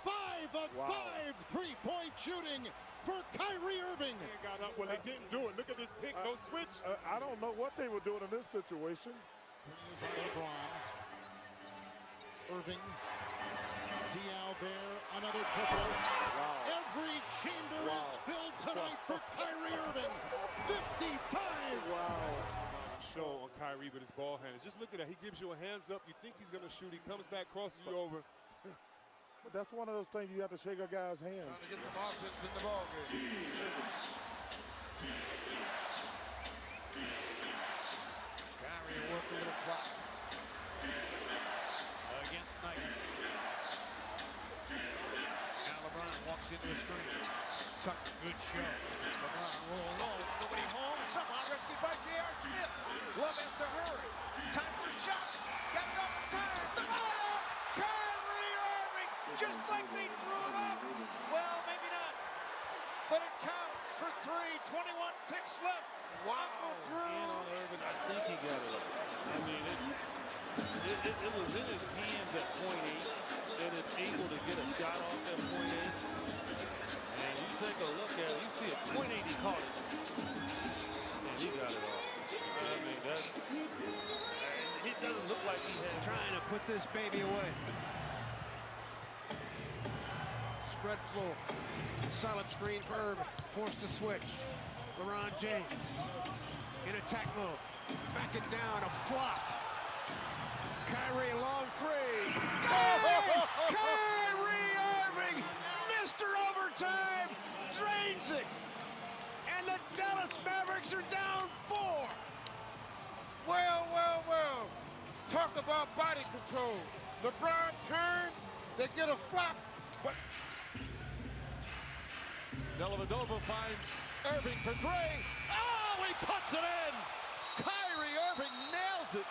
5 of 5 3-point shooting for Kyrie Irving.
They got up. Well, they didn't do it. Look at this pick, no switch. I don't know what they were doing in this situation.
LeBron. Irving. Diao there, another triple.
Wow.
Every chamber is filled tonight for Kyrie Irving. 55.
Wow. Show on Kyrie with his ball hands. Just look at that. He gives you a hands up. You think he's going to shoot. He comes back, crosses you over. But that's one of those things you have to shake a guy's hand.
Trying to get some offense in the ball game.
Kyrie worked a little clock against Knight. Now LeBron walks into a screen. Tuck, good show. LeBron roll low, nobody home. Somehow rescued by J.R. Smith. Love has to hurry. Time for a shot. Got double time. Oh, Kyrie Irving, just like they threw it up. Well, maybe not. But it counts for 3. 21 ticks left. Wow.
Irving, I think he got it. I mean, it was in his hands at point 8, and it's able to get a shot off at point 8. And you take a look at it, you see at point 8 he caught it, and he got it off. I mean, it doesn't look like he had.
Trying to put this baby away. Spread floor. Solid screen for Irving. Forced to switch. LeBron James in attack mode. Backing down, a flop. Kyrie, long 3. Oh, Kyrie Irving, Mr. Overtime, drains it. And the Dallas Mavericks are down 4.
Well, well, well. Talk about body control. LeBron turns, they get a flop, but
Dellavedova finds Irving for 3. Oh, he puts it in. Kyrie Irving nails it.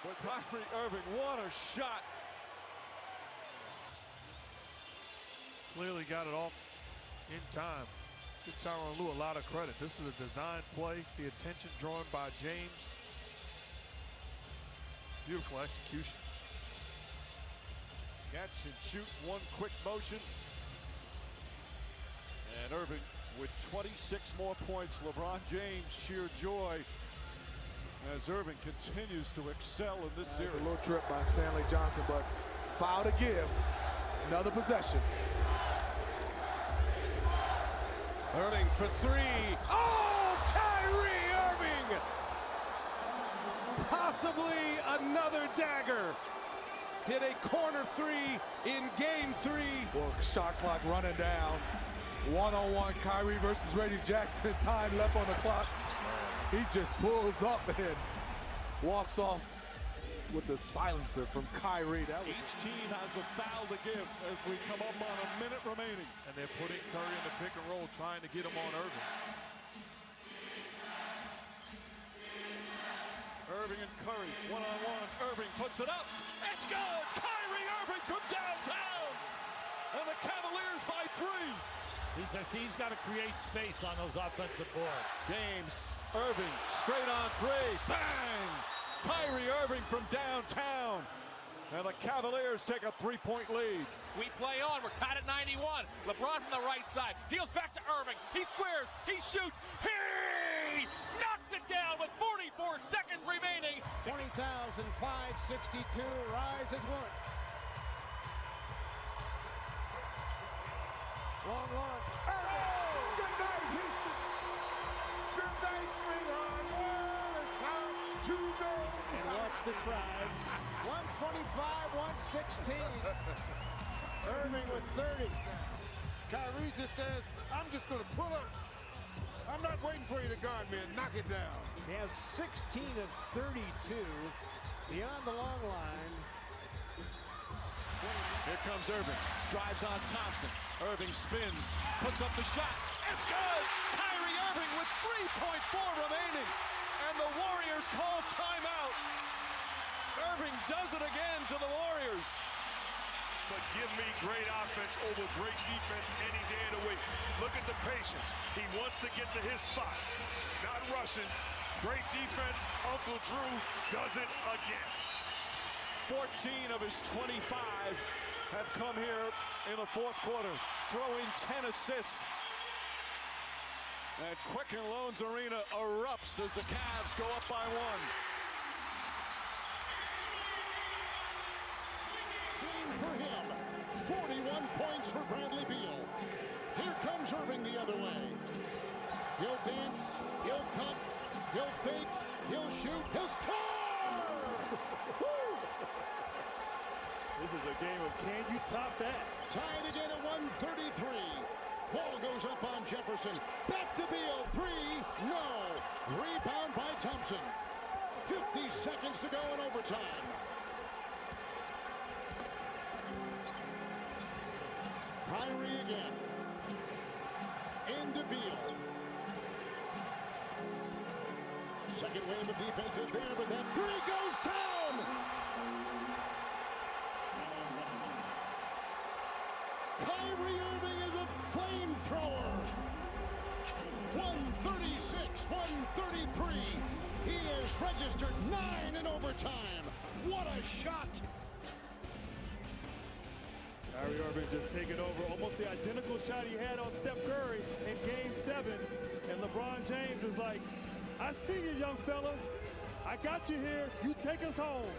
But Kyrie Irving, what a shot.
Clearly got it off in time. Give Tyronn Lue a lot of credit. This is a design play. The attention drawn by James. Beautiful execution.
Catch and shoot, one quick motion. And Irving with 26 more points. LeBron James, sheer joy as Irving continues to excel in this series.
A little trip by Stanley Johnson, but foul to give. Another possession.
Irving for three. Oh, Kyrie Irving! Possibly another dagger. Hit a corner three in game 3.
Well, shot clock running down. One-on-one Kyrie versus Reggie Jackson. Time left on the clock. He just pulls up and walks off with the silencer from Kyrie.
Each team has a foul to give as we come up on a minute remaining.
And they're putting Curry in the pick and roll, trying to get him on Irving.
Irving and Curry, one-on-one. Irving puts it up. It's good! Kyrie Irving from downtown! And the Cavaliers by 3.
He's got to create space on those offensive boards.
James, Irving, straight on 3. Bang! Kyrie Irving from downtown. And the Cavaliers take a 3-point lead.
We play on. We're tied at 91. LeBron from the right side. Deals back to Irving. He squares. He shoots. He knocks it down with 44 seconds remaining.
20,562. Rise as one. Long launch.
Oh! Good night, Houston. Good night, sweetheart. Well, it's time to go.
And watch the tribe. 125, 116. Irving with 30.
Kyrie just says, I'm just going to pull up. I'm not waiting for you to guard me and knock it down.
He has 16 of 32 beyond the long line.
Here comes Irving. Drives on Thompson. Irving spins. Puts up the shot. It's good! Kyrie Irving with 3.4 remaining. And the Warriors call timeout. Irving does it again to the Warriors.
But give me great offense over great defense any day of the week. Look at the patience. He wants to get to his spot. Not rushing. Great defense. Uncle Drew does it again.
14 of his 25 have come here in the fourth quarter, throwing 10 assists. And Quicken Loans Arena erupts as the Cavs go up by 1.
For him, 41 points for Bradley Beal. Here comes Irving the other way. He'll dance, he'll cut, he'll fake, he'll shoot, he'll score!
This is a game of can you top that?
Tied again at 133. Ball goes up on Jefferson. Back to Beal. 3. No. Rebound by Thompson. 50 seconds to go in overtime. Kyrie again. Into Beal. Second wave of defense is there, but that 3 goes down. Kyrie Irving is a flamethrower. 136, 133. He has registered 9 in overtime. What a shot.
Kyrie Irving just taking over almost the identical shot he had on Steph Curry in Game 7. And LeBron James is like, I see you, young fella. I got you here. You take us home.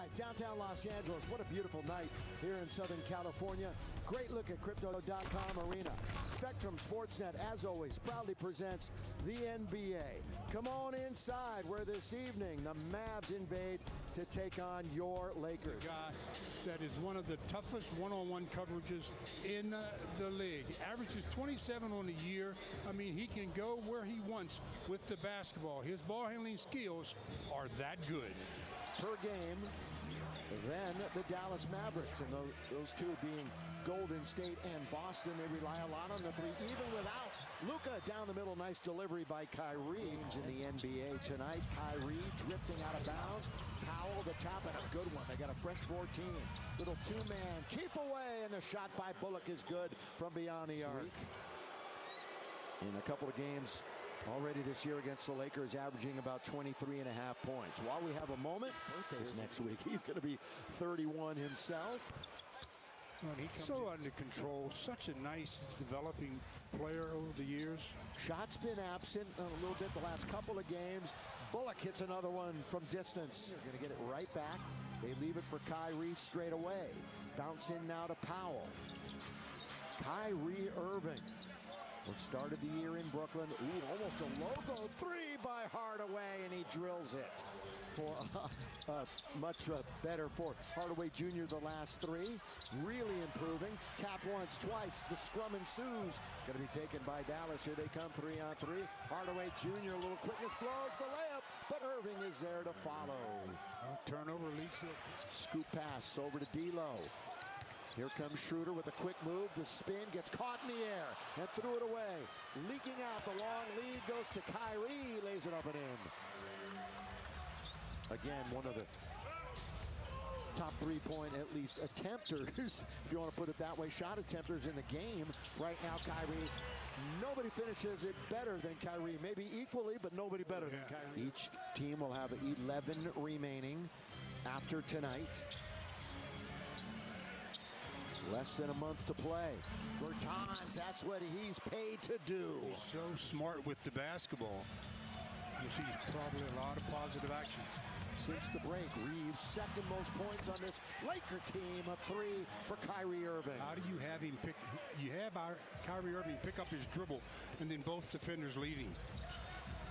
live downtown Los Angeles. What a beautiful night here in Southern California. Great look at Crypto.com Arena. Spectrum Sportsnet, as always, proudly presents the NBA. Come on inside where this evening the Mavs invade to take on your Lakers.
Gosh, that is one of the toughest one-on-one coverages in the league. Averages 27 on the year. I mean, he can go where he wants with the basketball. His ball handling skills are that good.
Per game, then the Dallas Mavericks, and those two being Golden State and Boston. They rely a lot on the three, even without Luka. Down the middle, nice delivery by Kyrie. In the NBA tonight, Kyrie drifting out of bounds. Powell, the tap, and a good one. They got a fresh 14. Little two-man, keep away, and the shot by Bullock is good from beyond the arc. In a couple of games already this year against the Lakers, averaging about 23.5 points. While we have a moment, birthdays next week. He's going to be 31 himself.
So under control, such a nice developing player over the years.
Shot's been absent a little bit the last couple of games. Bullock hits another one from distance. They're going to get it right back. They leave it for Kyrie straight away. Bounce in now to Powell. Kyrie Irving. Started the year in Brooklyn. Ooh, almost a logo three by Hardaway, and he drills it for much better for Hardaway Jr. the last three. Really improving. Tap once, twice. The scrum ensues. Going to be taken by Dallas. Here they come, 3-on-3. Hardaway Jr. a little quickness, blows the layup, but Irving is there to follow.
Turnover leads to
scoop pass over to D'Lo. Here comes Schroeder with a quick move. The spin gets caught in the air and threw it away. Leaking out, the long lead goes to Kyrie. Lays it up and in. Again, one of the top three-point, at least, attempters, if you want to put it that way, shot attempters in the game. Right now, Kyrie, nobody finishes it better than Kyrie. Maybe equally, but nobody better than Kyrie. Each team will have 11 remaining after tonight. Less than a month to play. Bertans, that's what he's paid to do.
He's so smart with the basketball. You see probably a lot of positive action.
Since the break, Reeves second most points on this Laker team. A three for Kyrie Irving.
How do you have him pick? You have Kyrie Irving pick up his dribble and then both defenders leading.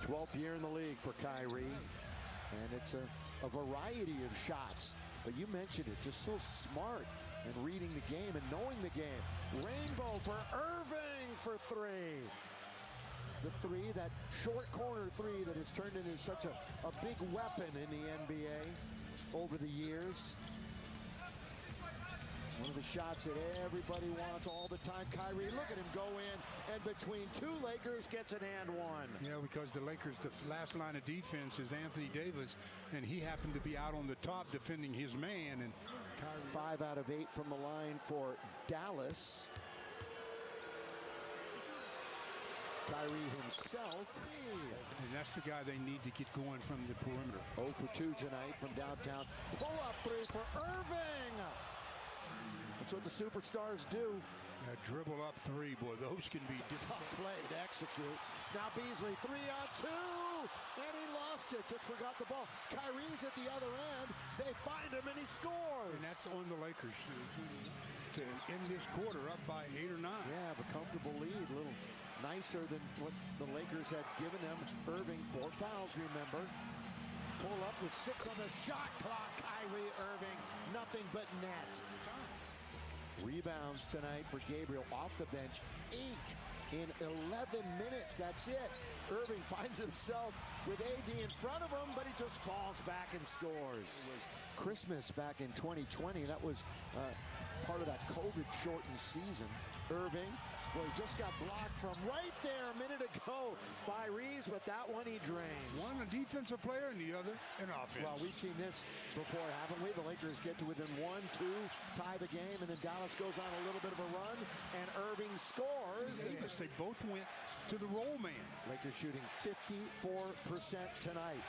12th year in the league for Kyrie. And it's a variety of shots. But you mentioned it, just so smart. And reading the game and knowing the game. Rainbow for Irving for three. The three, that short corner three that has turned into such a big weapon in the NBA over the years. One of the shots that everybody wants all the time. Kyrie, look at him go in, and between two Lakers gets an and one.
Yeah, because the Lakers, the last line of defense is Anthony Davis, and he happened to be out on the top defending his man. And Kyrie.
5 out of 8 from the line for Dallas. Kyrie himself.
And that's the guy they need to get going from the perimeter.
0 for 2 tonight from downtown. Pull-up three for Irving. That's what the superstars do.
Dribble up three, boy, those can be difficult.
Tough play to execute. Now Beasley, 3-on-2, and he lost it. Just forgot the ball. Kyrie's at the other end. They find him, and he scores.
And that's on the Lakers to end this quarter up by 8 or 9.
Yeah, have a comfortable lead, a little nicer than what the Lakers had given them. Irving, 4 fouls, remember. Pull up with 6 on the shot clock. Kyrie Irving, nothing but net. Rebounds tonight for Gabriel off the bench. 8 in 11 minutes. That's it. Irving finds himself with AD in front of him, but he just falls back and scores. It was Christmas back in 2020. That was part of that COVID-shortened season. Irving, well, he just got blocked from right there a minute ago by Reeves, but that one he drains.
One a defensive player and the other an offense.
Well, we've seen this before, haven't we? The Lakers get to within 1, 2, tie the game, and then Dallas goes on a little bit of a run, and Irving scores.
Davis, they both went to the roll man.
Lakers shooting 54% tonight.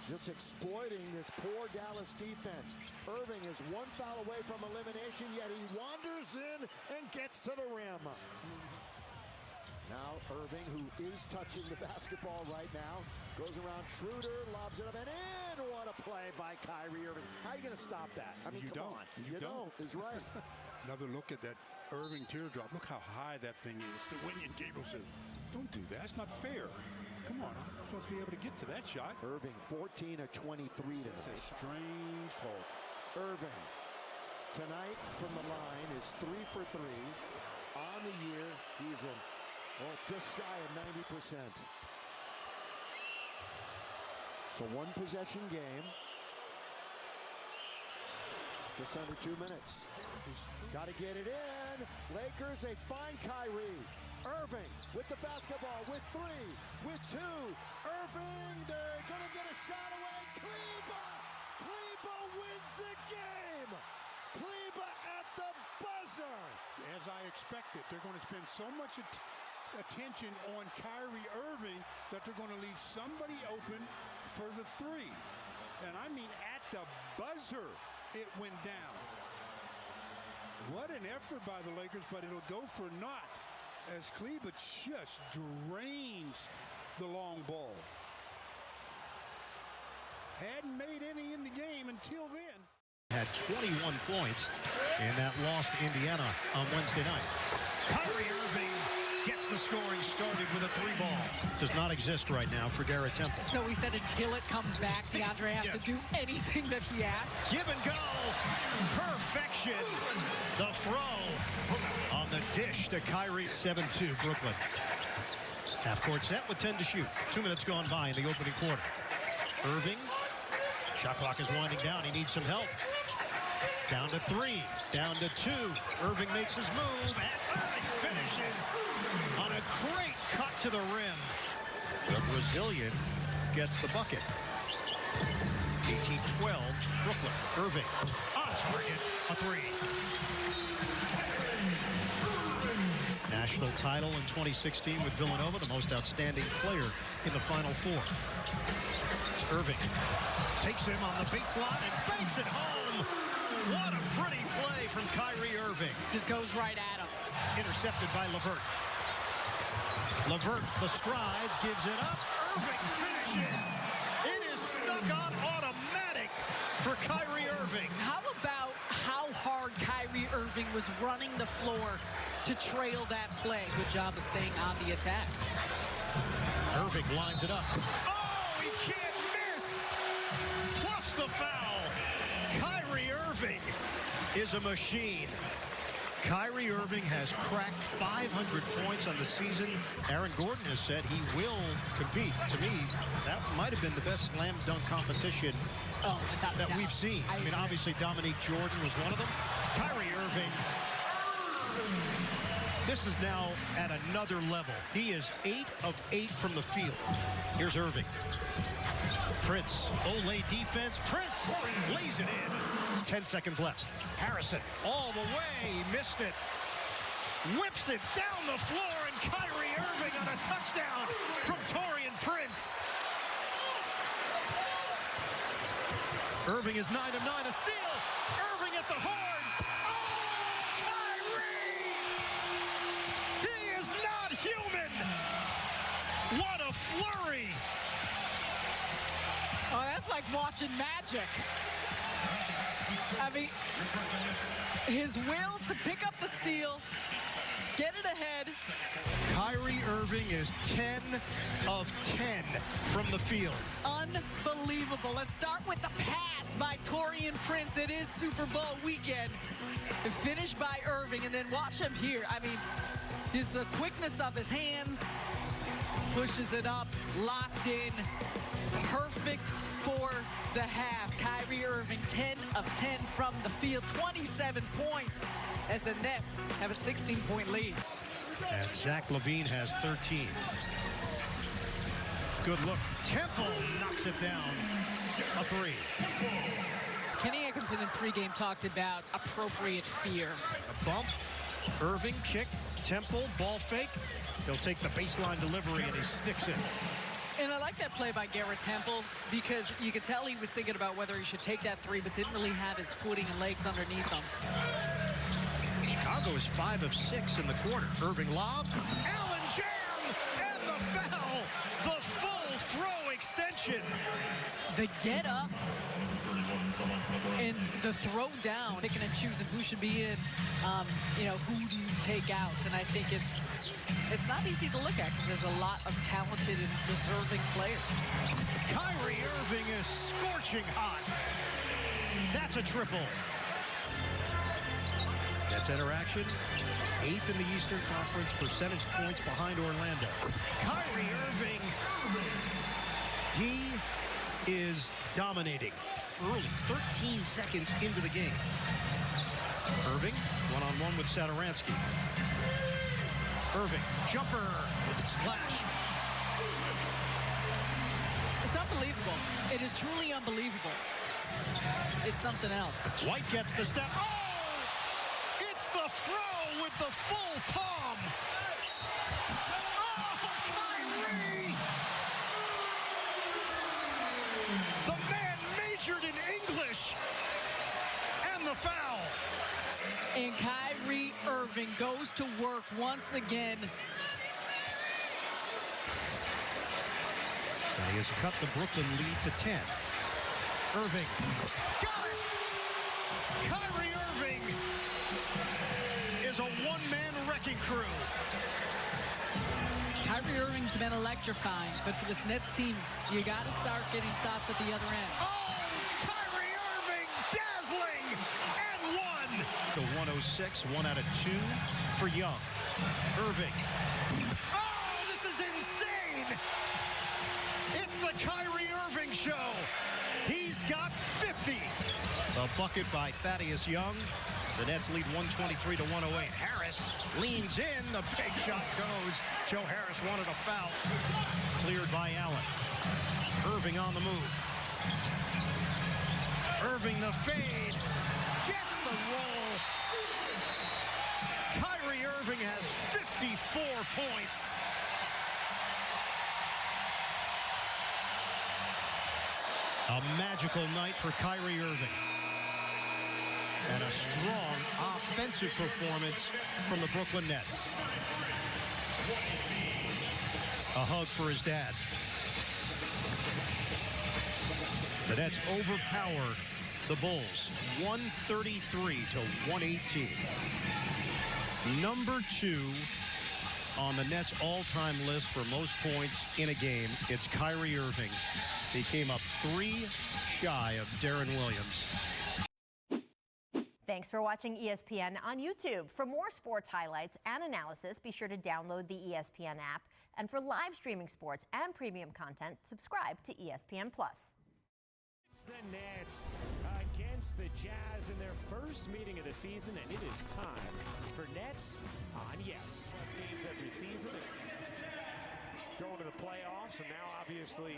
Just exploiting this poor Dallas defense. Irving is 1 foul away from elimination, yet he wanders in and gets to the rim. Now Irving, who is touching the basketball right now, goes around Schroeder, lobs it up and in. What a play by Kyrie Irving. How are you going to stop that? I mean, come on. You don't. Is right.
Another look at that Irving teardrop. Look how high that thing is. The Winyan Gabriel says, don't do that. It's not fair. Come on. I'm supposed to be able to get to that shot.
Irving, 14 of 23 tonight.
It's a strange hole.
Irving, tonight from the line is 3 for 3. On the year, he's in, well, just shy of 90%. It's a one-possession game. Just under 2 minutes. Got to get it in. Lakers, they find Kyrie. Irving with the basketball, with 3, with 2. Irving, they're going to get a shot away. Kleba wins the game. Kleba at the buzzer.
As I expected, they're going to spend so much attention on Kyrie Irving that they're going to leave somebody open for the 3. And I mean at the buzzer it went down. What an effort by the Lakers, but it'll go for naught as Kleba just drains the long ball. Hadn't made any in the game until then.
Had 21 points in that loss to Indiana on Wednesday night. Kyrie Irving gets the scoring started with a 3-ball. Does not exist right now for Garrett Temple.
So we said until it comes back, DeAndre has to do anything that he asks.
Give and go. Perfection. The throw on the dish to Kyrie. 7-2 Brooklyn. Half-court set with 10 to shoot. 2 minutes gone by in the opening quarter. Irving. Shot clock is winding down. He needs some help. Down to 3. Down to 2. Irving makes his move. And Irving finishes on a great cut to the rim. The Brazilian gets the bucket. 18-12 Brooklyn. Irving on target. A 3. National title in 2016 with Villanova, the most outstanding player in the Final Four. Irving takes him on the baseline and banks it home. What a pretty play from Kyrie Irving.
Just goes right at him.
Intercepted by LeVert. LeVert, the strides, gives it up. Irving finishes. It is stuck on automatic for Kyrie Irving.
How about how hard Kyrie Irving was running the floor to trail that play? Good job of staying on the attack.
Irving lines it up. Oh, he can't miss. Plus the foul. Kyrie Irving is a machine. Kyrie Irving has cracked 500 points on the season. Aaron Gordon has said he will compete. To me, that might have been the best slam dunk competition that we've seen. I mean, obviously, Dominique Jordan was one of them. Kyrie Irving, this is now at another level. He is 8 of 8 from the field. Here's Irving. Prince, Olay defense. Prince lays it in. 10 seconds left. Harrison all the way, missed it. Whips it down the floor, and Kyrie Irving on a touchdown from Taurean Prince. Irving is 9 of 9, a steal. Irving at the horn. Oh, Kyrie! He is not human. What a flurry.
Oh, that's like watching magic. I mean, his will to pick up the steal, get it ahead.
Kyrie Irving is 10 of 10 from the field.
Unbelievable. Let's start with the pass by Taurean Prince. It is Super Bowl weekend. Finished by Irving, and then watch him here. I mean, just the quickness of his hands. Pushes it up, locked in. Perfect for the half. Kyrie Irving, 10 of 10 from the field, 27 points as the Nets have a 16-point lead.
And Zach LaVine has 13. Good look. Temple knocks it down. A 3.
Kenny Atkinson in pregame talked about appropriate fear.
A bump. Irving kick. Temple ball fake. He'll take the baseline delivery and he sticks it.
And I like that play by Garrett Temple because you could tell he was thinking about whether he should take that 3, but didn't really have his footing and legs underneath him.
Chicago is 5 of 6 in the quarter. Irving lob. Allen jam. extension.
The get up and the throw down, picking and choosing who should be in, you know, who do you take out? And I think it's not easy to look at because there's a lot of talented and deserving players.
Kyrie Irving is scorching hot. That's a triple. Nets interaction, 8th in the Eastern Conference, percentage points behind Orlando. Kyrie Irving, he is dominating early, 13 seconds into the game. Irving, one-on-one with Satoransky. Irving, jumper, splash.
It's unbelievable. It is truly unbelievable. It's something else.
White gets the step. Oh! It's the throw with the full palm. Oh, Kyrie! The man majored in English. And the foul.
And Kyrie Irving goes to work once again.
And he has cut the Brooklyn lead to 10. Irving. Got it! Kyrie Irving is a one-man wrecking crew.
Kyrie Irving's been electrifying, but for this Nets team, you got to start getting stops at the other end.
Oh, Kyrie Irving, dazzling, and one. The 106, 1 out of 2 for Young. Irving. Oh, this is insane. It's the Kyrie Irving show. He's got 50. The bucket by Thaddeus Young. The Nets lead 123 to 108. Harris leans in. The big shot goes. Joe Harris wanted a foul. Cleared by Allen. Irving on the move. Irving the fade. Gets the roll. Kyrie Irving has 54 points. A magical night for Kyrie Irving. And a strong offensive performance from the Brooklyn Nets. A hug for his dad. The Nets overpower the Bulls 133 to 118. Number 2 on the Nets all-time list for most points in a game. It's Kyrie Irving. He came up 3 shy of Deron Williams.
Thanks for watching ESPN on YouTube. For more sports highlights and analysis, be sure to download the ESPN app. And for live streaming sports and premium content, subscribe to ESPN+.
It's the Nets against the Jazz in their first meeting of the season, and it is time for Nets on Yes. That's games every season. Going to the playoffs, and now obviously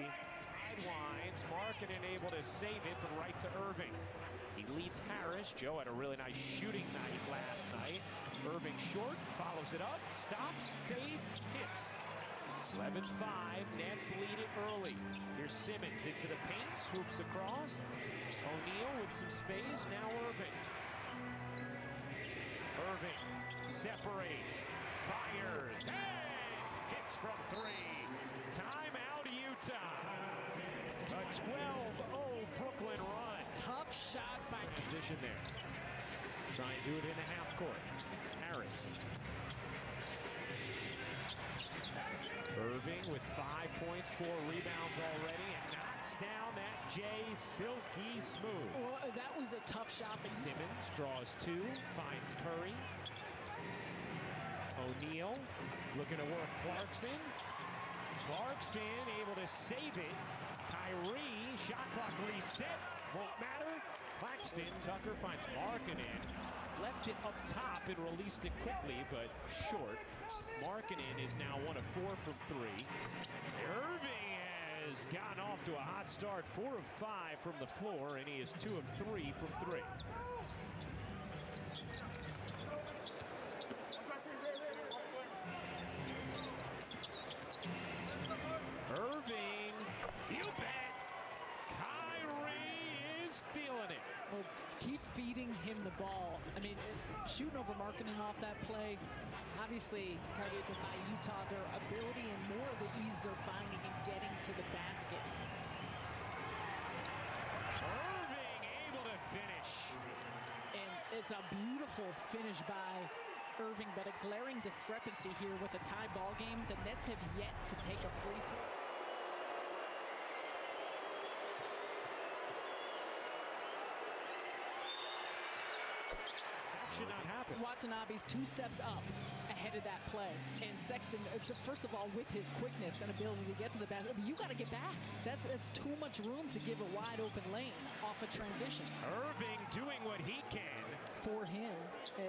sidelines. Markkanen able to save it, but right to Irving. He leads Harris. Joe had a really nice shooting night last night. Irving short, follows it up, stops, fades, hits. 11-5, Nets lead it early. Here's Simmons into the paint, swoops across. O'Neal with some space, now Irving. Irving separates, fires, and hits from 3. Timeout, Utah. A 12-0 Brooklyn run.
Tough shot by
position there. Try and do it in the half court. Harris. Irving with 5 points, 4 rebounds already, and knocks down that Jay silky smooth.
Well, that was a tough shot.
Simmons draws 2, finds Curry. O'Neal looking to work Clarkson. Clarkson able to save it. Kyrie, shot clock reset, won't matter. Claxton, Tucker finds Markkanen. Left it up top and released it quickly, but short. Markkanen is now 1 of 4 from 3. Irving has gotten off to a hot start, 4 of 5 from the floor, and he is 2 of 3 from 3. Irving, you bet. Kyrie is feeling it.
Well, keep feeding him the ball. I mean, shooting over Markkanen off that play. Obviously, targeted by Utah, their ability and more of the ease they're finding in
getting to the basket.
Irving able to finish.
And it's a beautiful finish by Irving, but a glaring discrepancy here with a tie ball game. The Nets have yet to take a free throw.
Should not happen.
Watanabe's 2 steps up ahead of that play. And Sexton, first of all, with his quickness and ability to get to the basket, you got to get back. That's too much room to give a wide open lane off a transition.
Irving doing what he can.
For him,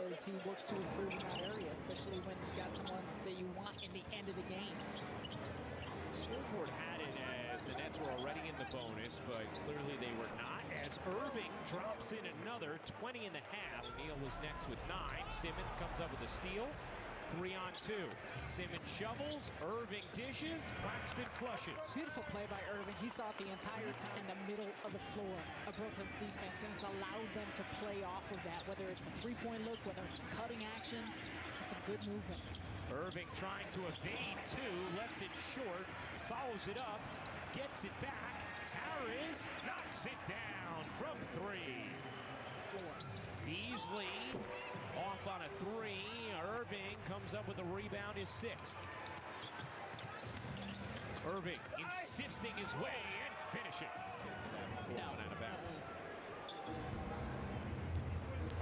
as he works to improve in that area, especially when you've got someone that you want in the end of the game.
Scoreboard had it as the Nets were already in the bonus, but clearly they were not, as Irving drops in another 20 and a half. Neal was next with 9. Simmons comes up with a steal. 3 on 2. Simmons shovels, Irving dishes, Claxton flushes.
Beautiful play by Irving. He saw it the entire time in the middle of the floor of Brooklyn's defense, and he's allowed them to play off of that, whether it's a three-point look, whether it's cutting actions. Some good movement.
Irving trying to evade 2, left it short, follows it up, gets it back. Harris knocks it down from 3. Beasley off on a 3. Irving comes up with a rebound, his 6th. Irving insisting his way and finishing. No, out of bounds.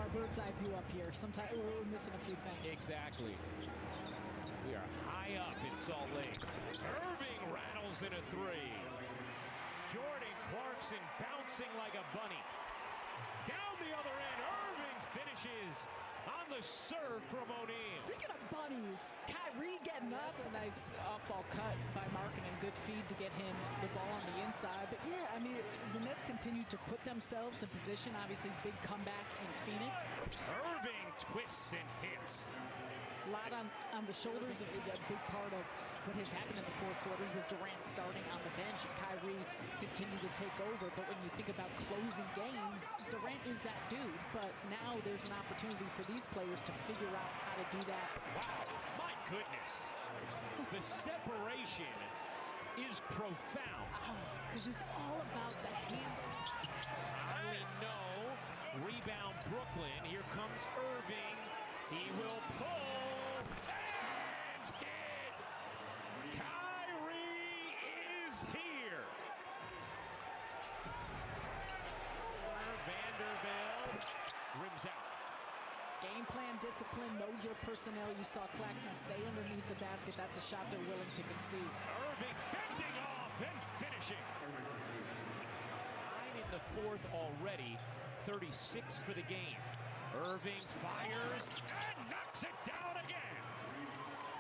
Our bird's eye view up here. Sometimes we're missing a few things.
Exactly. We are high up in Salt Lake. Irving rattles in a 3. Jordan Clarkson bouncing like a bunny. Down the other end, Irving finishes on the serve from O'Neal.
Speaking of bunnies, Kyrie getting up. A nice off-ball cut by Markin and good feed to get him the ball on the inside. But yeah, I mean, the Nets continue to put themselves in position. Obviously, big comeback in Phoenix.
Irving twists and hits.
A lot on the shoulders of a big part of what has happened in the 4 quarters was Durant starting on the bench and Kyrie continued to take over. But when you think about closing games, Durant is that dude. But now there's an opportunity for these players to figure out how to do that.
Wow, my goodness. The separation is profound.
Because it's all about the hands.
I know. Rebound Brooklyn. Here comes Irving. He will pull and hit. Kyrie is here. Vanderbilt rims out.
Game plan, discipline, know your personnel. You saw Claxton stay underneath the basket. That's a shot they're willing to concede.
Irving fending off and finishing. 9 in the 4th already. 36 for the game. Irving fires and knocks it down again.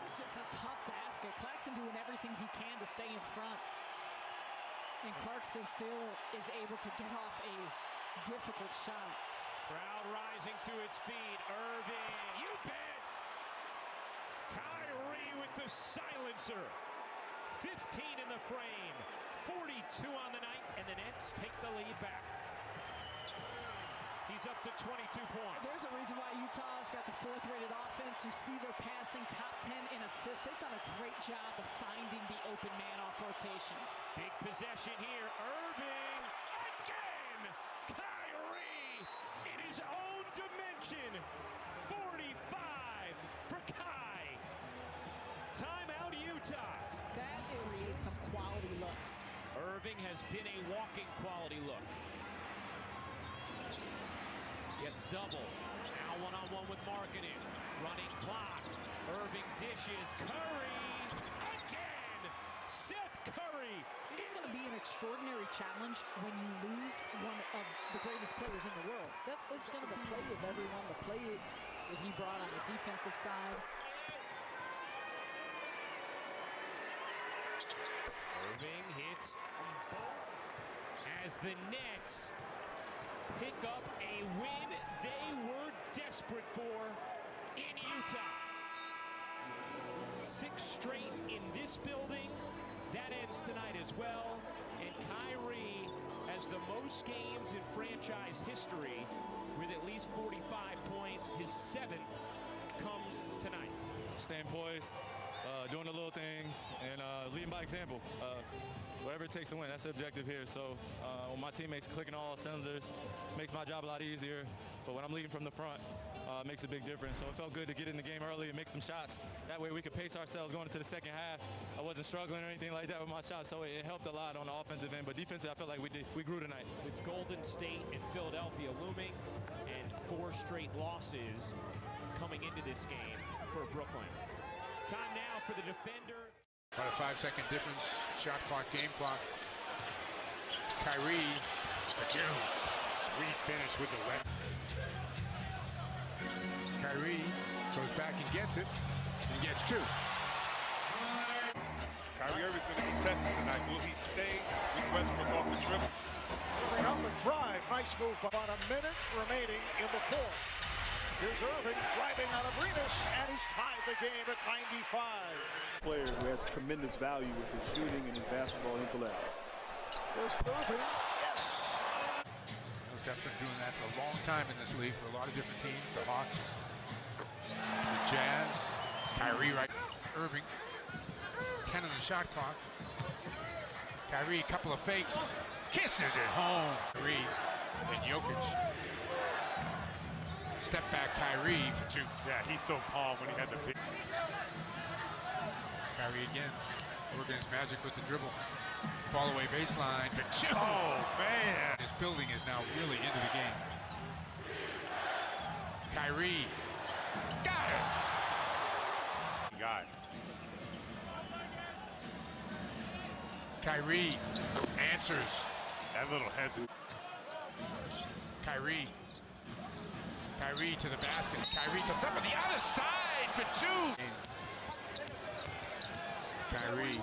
It's just a tough basket. Claxton doing everything he can to stay in front. And Clarkson still is able to get off a difficult shot.
Crowd rising to its feet. Irving, you bet. Kyrie with the silencer. 15 in the frame. 42 on the night, and the Nets take the lead back. He's up to 22 points.
There's a reason why Utah's got the 4th rated offense. You see their passing, top 10 in assists. They've done a great job of finding the open man off rotations.
Big possession here. Irving again. Kyrie in his own dimension. 45 for Kai. Timeout Utah.
That creates some quality looks.
Irving has been a walking quality look. Gets double. Now one-on-one with Markkanen. Running clock. Irving dishes. Curry again. Seth Curry.
It's going to be an extraordinary challenge when you lose one of the greatest players in the world. It's going to be the play of everyone, the play that he brought on the defensive side.
Irving hits as the Nets pick up a win they were desperate for in Utah. 6 straight in this building. That ends tonight as well. And Kyrie has the most games in franchise history with at least 45 points. His 7th comes tonight.
Staying poised,
doing the little things, and leading by example. Whatever it takes to win, that's the objective here. So when my teammates clicking all cylinders, makes my job a lot easier. But when I'm leading from the front, it makes a big difference. So it felt good to get in the game early and make some shots. That way we could pace ourselves going into the second half. I wasn't struggling or anything like that with my shots, so it helped a lot on the offensive end. But defensively, I felt like we grew tonight.
With Golden State and Philadelphia looming, and 4 straight losses coming into this game for Brooklyn. Time now for the defender.
About a 5-second difference. Shot clock, game clock. Kyrie for 2. Reed finished with the left. Kyrie goes back and gets it, and gets 2.
Kyrie Irving's going to be tested tonight. Will he stay with Westbrook off the dribble?
Irving up the drive. Nice move. About a minute remaining in the fourth. Here's Irving driving out of Remus, and he's tied the game at 95.
Player who has tremendous value with his shooting and his basketball intellect.
There's Irving. Yes.
Millsap's been doing that for a long time in this league for a lot of different teams. The Hawks, the Jazz, Kyrie right. Irving, 10 on the shot clock. Kyrie, a couple of fakes. Kisses it home. Kyrie and Jokic. Step back Kyrie for 2.
Yeah, he's so calm when he had the pick.
Kyrie again. Oregon's Magic with the dribble. Fall away baseline for 2.
Oh, man.
This building is now really into the game. Kyrie. Got it.
Got it.
Kyrie answers.
That little head.
Kyrie. Kyrie to the basket. Kyrie comes up on the other side for 2. Kyrie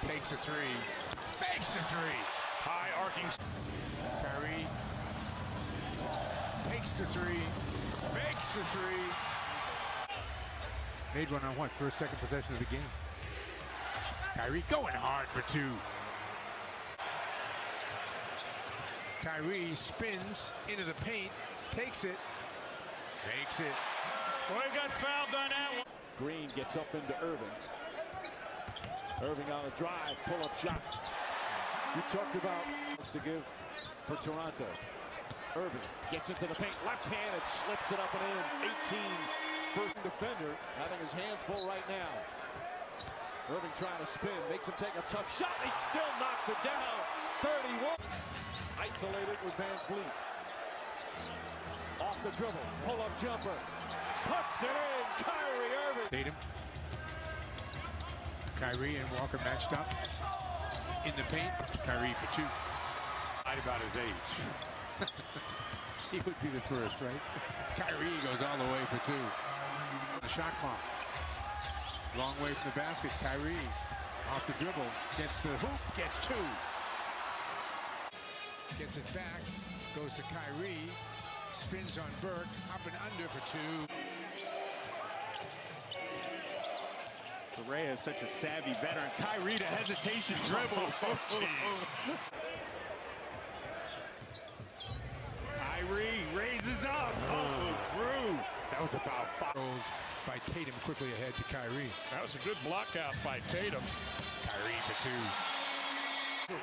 takes a 3. Makes a 3.
High arcing.
Kyrie takes the 3. Makes the 3. Made one on what? First, second possession of the game. Kyrie going hard for 2. Kyrie spins into the paint, takes it, makes it.
Boy, got fouled on that one.
Green gets up into Irving. Irving on a drive, pull-up shot. You talked about what's to give for Toronto. Irving gets into the paint, left hand, and slips it up and in. 18, first defender, having his hands full right now. Irving trying to spin, makes him take a tough shot. He still knocks it down. 31. Isolated with Van Fleet. Off the dribble, pull-up jumper. Puts it in, Kyrie Irving.
Tatum. Kyrie and Walker matched up. In the paint, Kyrie for 2.
Lied about his age.
He would be the first, right? Kyrie goes all the way for 2. The shot clock. Long way from the basket. Kyrie off the dribble, gets the hoop, gets 2. Gets it back, goes to Kyrie, spins on Burke, up and under for 2.
Correa is such a savvy veteran. Kyrie to hesitation dribble. Oh, jeez. Kyrie raises up. Oh, through.
That was about 5.
By Tatum quickly ahead to Kyrie.
That was a good block out by Tatum.
Kyrie for 2.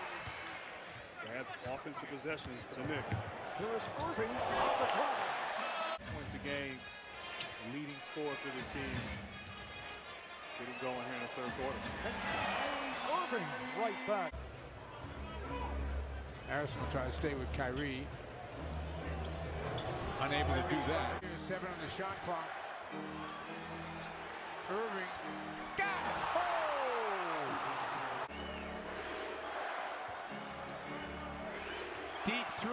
Bad offensive possessions for the Knicks.
Here is Irving on the drive.
Points a game, leading scorer for this team. Getting going here in the third quarter.
And Irving right back.
Harrison will try to stay with Kyrie. Unable to do that. Here's 7 on the shot clock. Irving. Got it! Oh! Deep 3.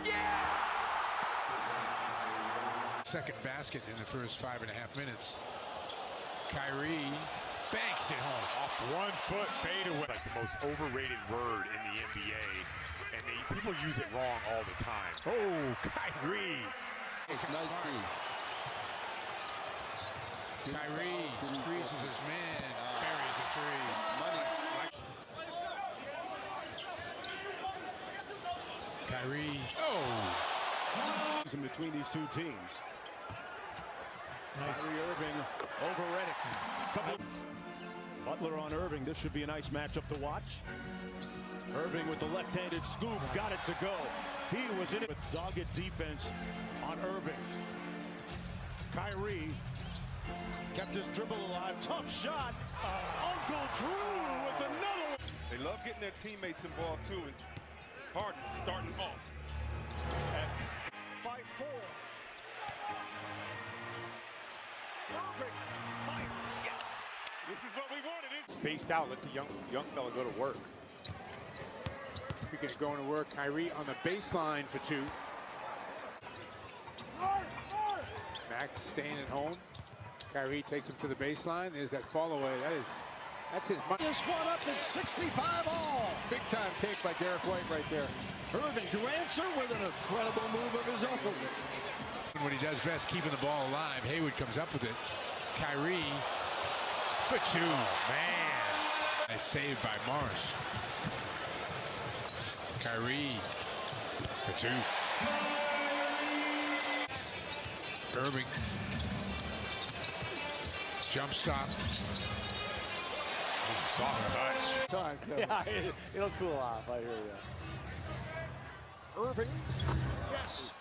Yeah! Second basket in the first 5.5 minutes. Kyrie banks it home.
Off 1 foot fadeaway. Like the most overrated word in the NBA. And people use it wrong all the time. Oh, Kyrie.
It's nice too. Kyrie freezes his man, buries the 3. Kyrie. Oh!
In between these two teams.
Kyrie Irving over Redick. Butler on Irving. This should be a nice matchup to watch. Irving with the left-handed scoop. Got it to go. He was in it with dogged defense on Irving. Kyrie kept his dribble alive. Tough shot. Uncle Drew with another one.
They love getting their teammates involved too. And Harden starting off.
By 4. Irving fires. Yes.
This is what we wanted.
Spaced out. Let the young fella go to work. Speaking of going to work, Kyrie on the baseline for 2. Mack staying at home. Kyrie takes him to the baseline. There's that fall away. That's his money.
This one up at 65 all.
Big time take by Derek White right there.
Irving to answer with an incredible move of his own.
What he does best, keeping the ball alive. Hayward comes up with it. Kyrie for 2. Man, nice save by Morris. Kyrie for 2. Irving. Jump stop. Soft touch.
Time, Kevin.
Yeah, it'll cool off. I hear you.
Irving, yes.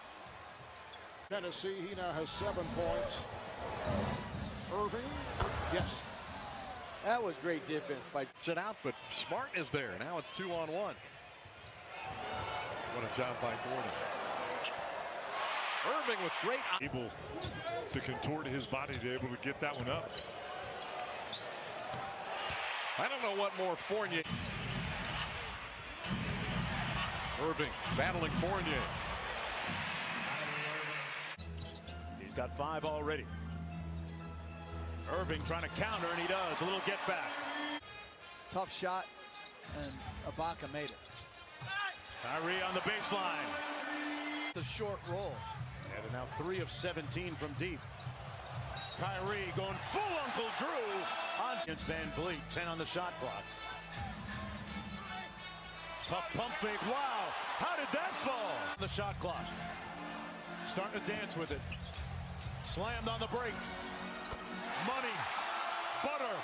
Tennessee, he now has 7 points. Irving, yes.
That was great defense by
it out, but Smart is there. Now it's 2-on-1. What a job by Gordon. Irving with great
able to contort his body to be able to get that one up.
I don't know what more Fournier. Irving battling Fournier.
He's got 5 already. Irving trying to counter, and he does. A little get back.
Tough shot, and Ibaka made it.
Kyrie on the baseline.
The short roll.
And now 3 of 17 from deep. Kyrie going full Uncle Drew on against Van Vliet. 10 on the shot clock. Tough pump fake. Wow, how did that fall? The shot clock. Starting to dance with it. Slammed on the brakes. Money. Butter.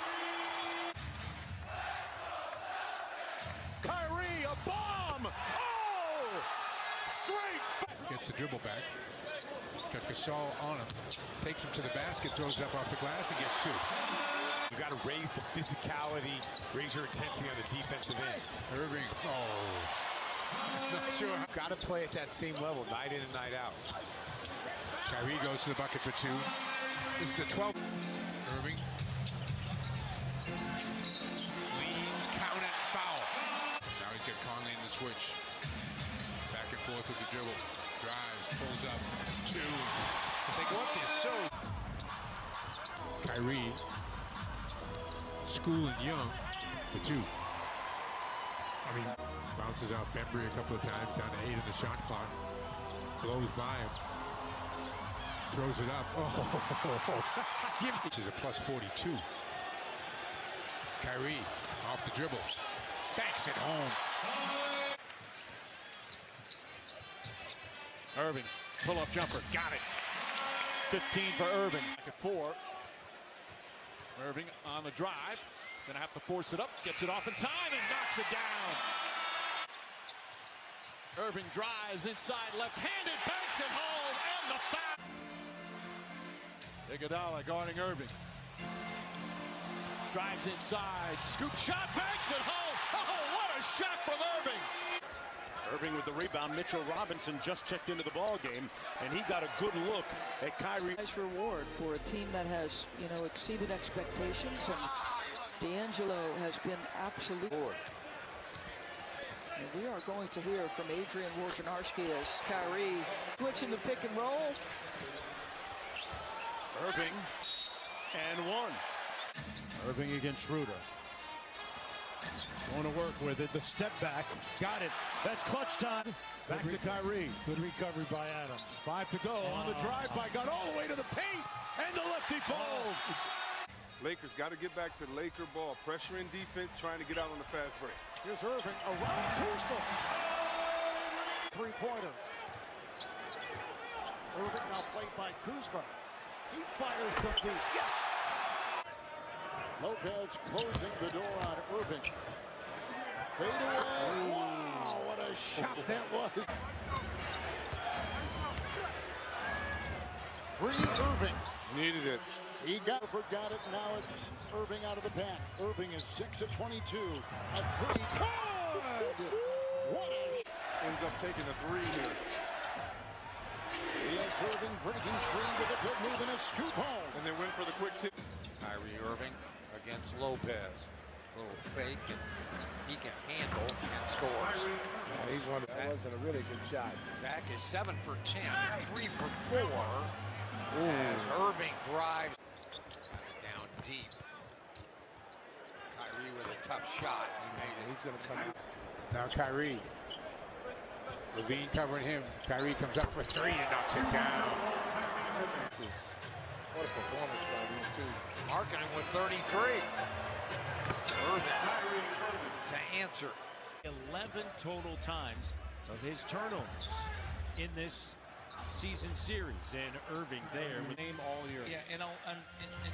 Kyrie, a bomb. Oh! Straight.
Gets the dribble back. Got Gasol on him. Takes him to the basket. Throws it up off the glass and gets 2.
You got to raise the physicality, raise your intensity on the defensive end.
Irving. Oh. Not sure.
Got to play at that same level, night in and night out.
Kyrie goes to the bucket for 2. This is the 12th. Irving. Leans, count it, foul. Now he's got Conley in the switch. Back and forth with the dribble. Drives, pulls up. 2. They go up there so. Kyrie. Schooling Young for 2. I mean, bounces out Bembry a couple of times, down to 8 in the shot clock. Blows by him. Throws it up. Oh, which is a plus 42. Kyrie off the dribble. Backs it home.
Irving, pull-up jumper, got it. 15 for Irving. Back at 4. Irving on the drive. Gonna have to force it up. Gets it off in time and knocks it down. Irving drives inside, left-handed, banks it home, and the foul. Iguodala guarding Irving. Drives inside, scoop shot, banks it home. Oh, what a shot from Irving! Irving with the rebound. Mitchell Robinson just checked into the ball game, and he got a good look at Kyrie.
Nice reward for a team that has, exceeded expectations, and D'Angelo has been absolutely. And we are going to hear from Adrian Wojnarowski as Kyrie switching the pick and roll.
Irving and 1. Irving against Schroeder. Going to work with it. The step back. Got it. That's clutch time. Back to Kyrie.
Good recovery by Adams.
5 to go on the drive by. Got all the way to the paint. And the lefty falls.
Lakers got to get back to Laker ball. Pressure in defense, trying to get out on the fast break.
Here's Irving around Kuzma. 3-pointer. Irving now played by Kuzma.
He fires from deep. Yes!
Lopez closing the door on Irving. Fade away. Wow, what a shot that was. Free Irving.
Needed it.
He forgot it. Now it's Irving out of the pack. Irving is 6 of 22. A three. Good. What a
Ends up taking a three here.
Here's Irving breaking free with a good move and a scoop home.
And they went for the quick tip.
Kyrie Irving against Lopez. A little fake, and he can handle and scores.
He's one. That wasn't a really good shot.
Zach is 7 for 10, 3 for 4. As Irving drives down deep. Kyrie with a tough shot. He made it.
He's going to come out. Now Kyrie. Levine covering him. Kyrie comes up for three and knocks it down. What a performance by these two.
Marketing with 33. Irving to answer.
11 total times of his turnovers in this season series, and Irving there with name all year.
Yeah, and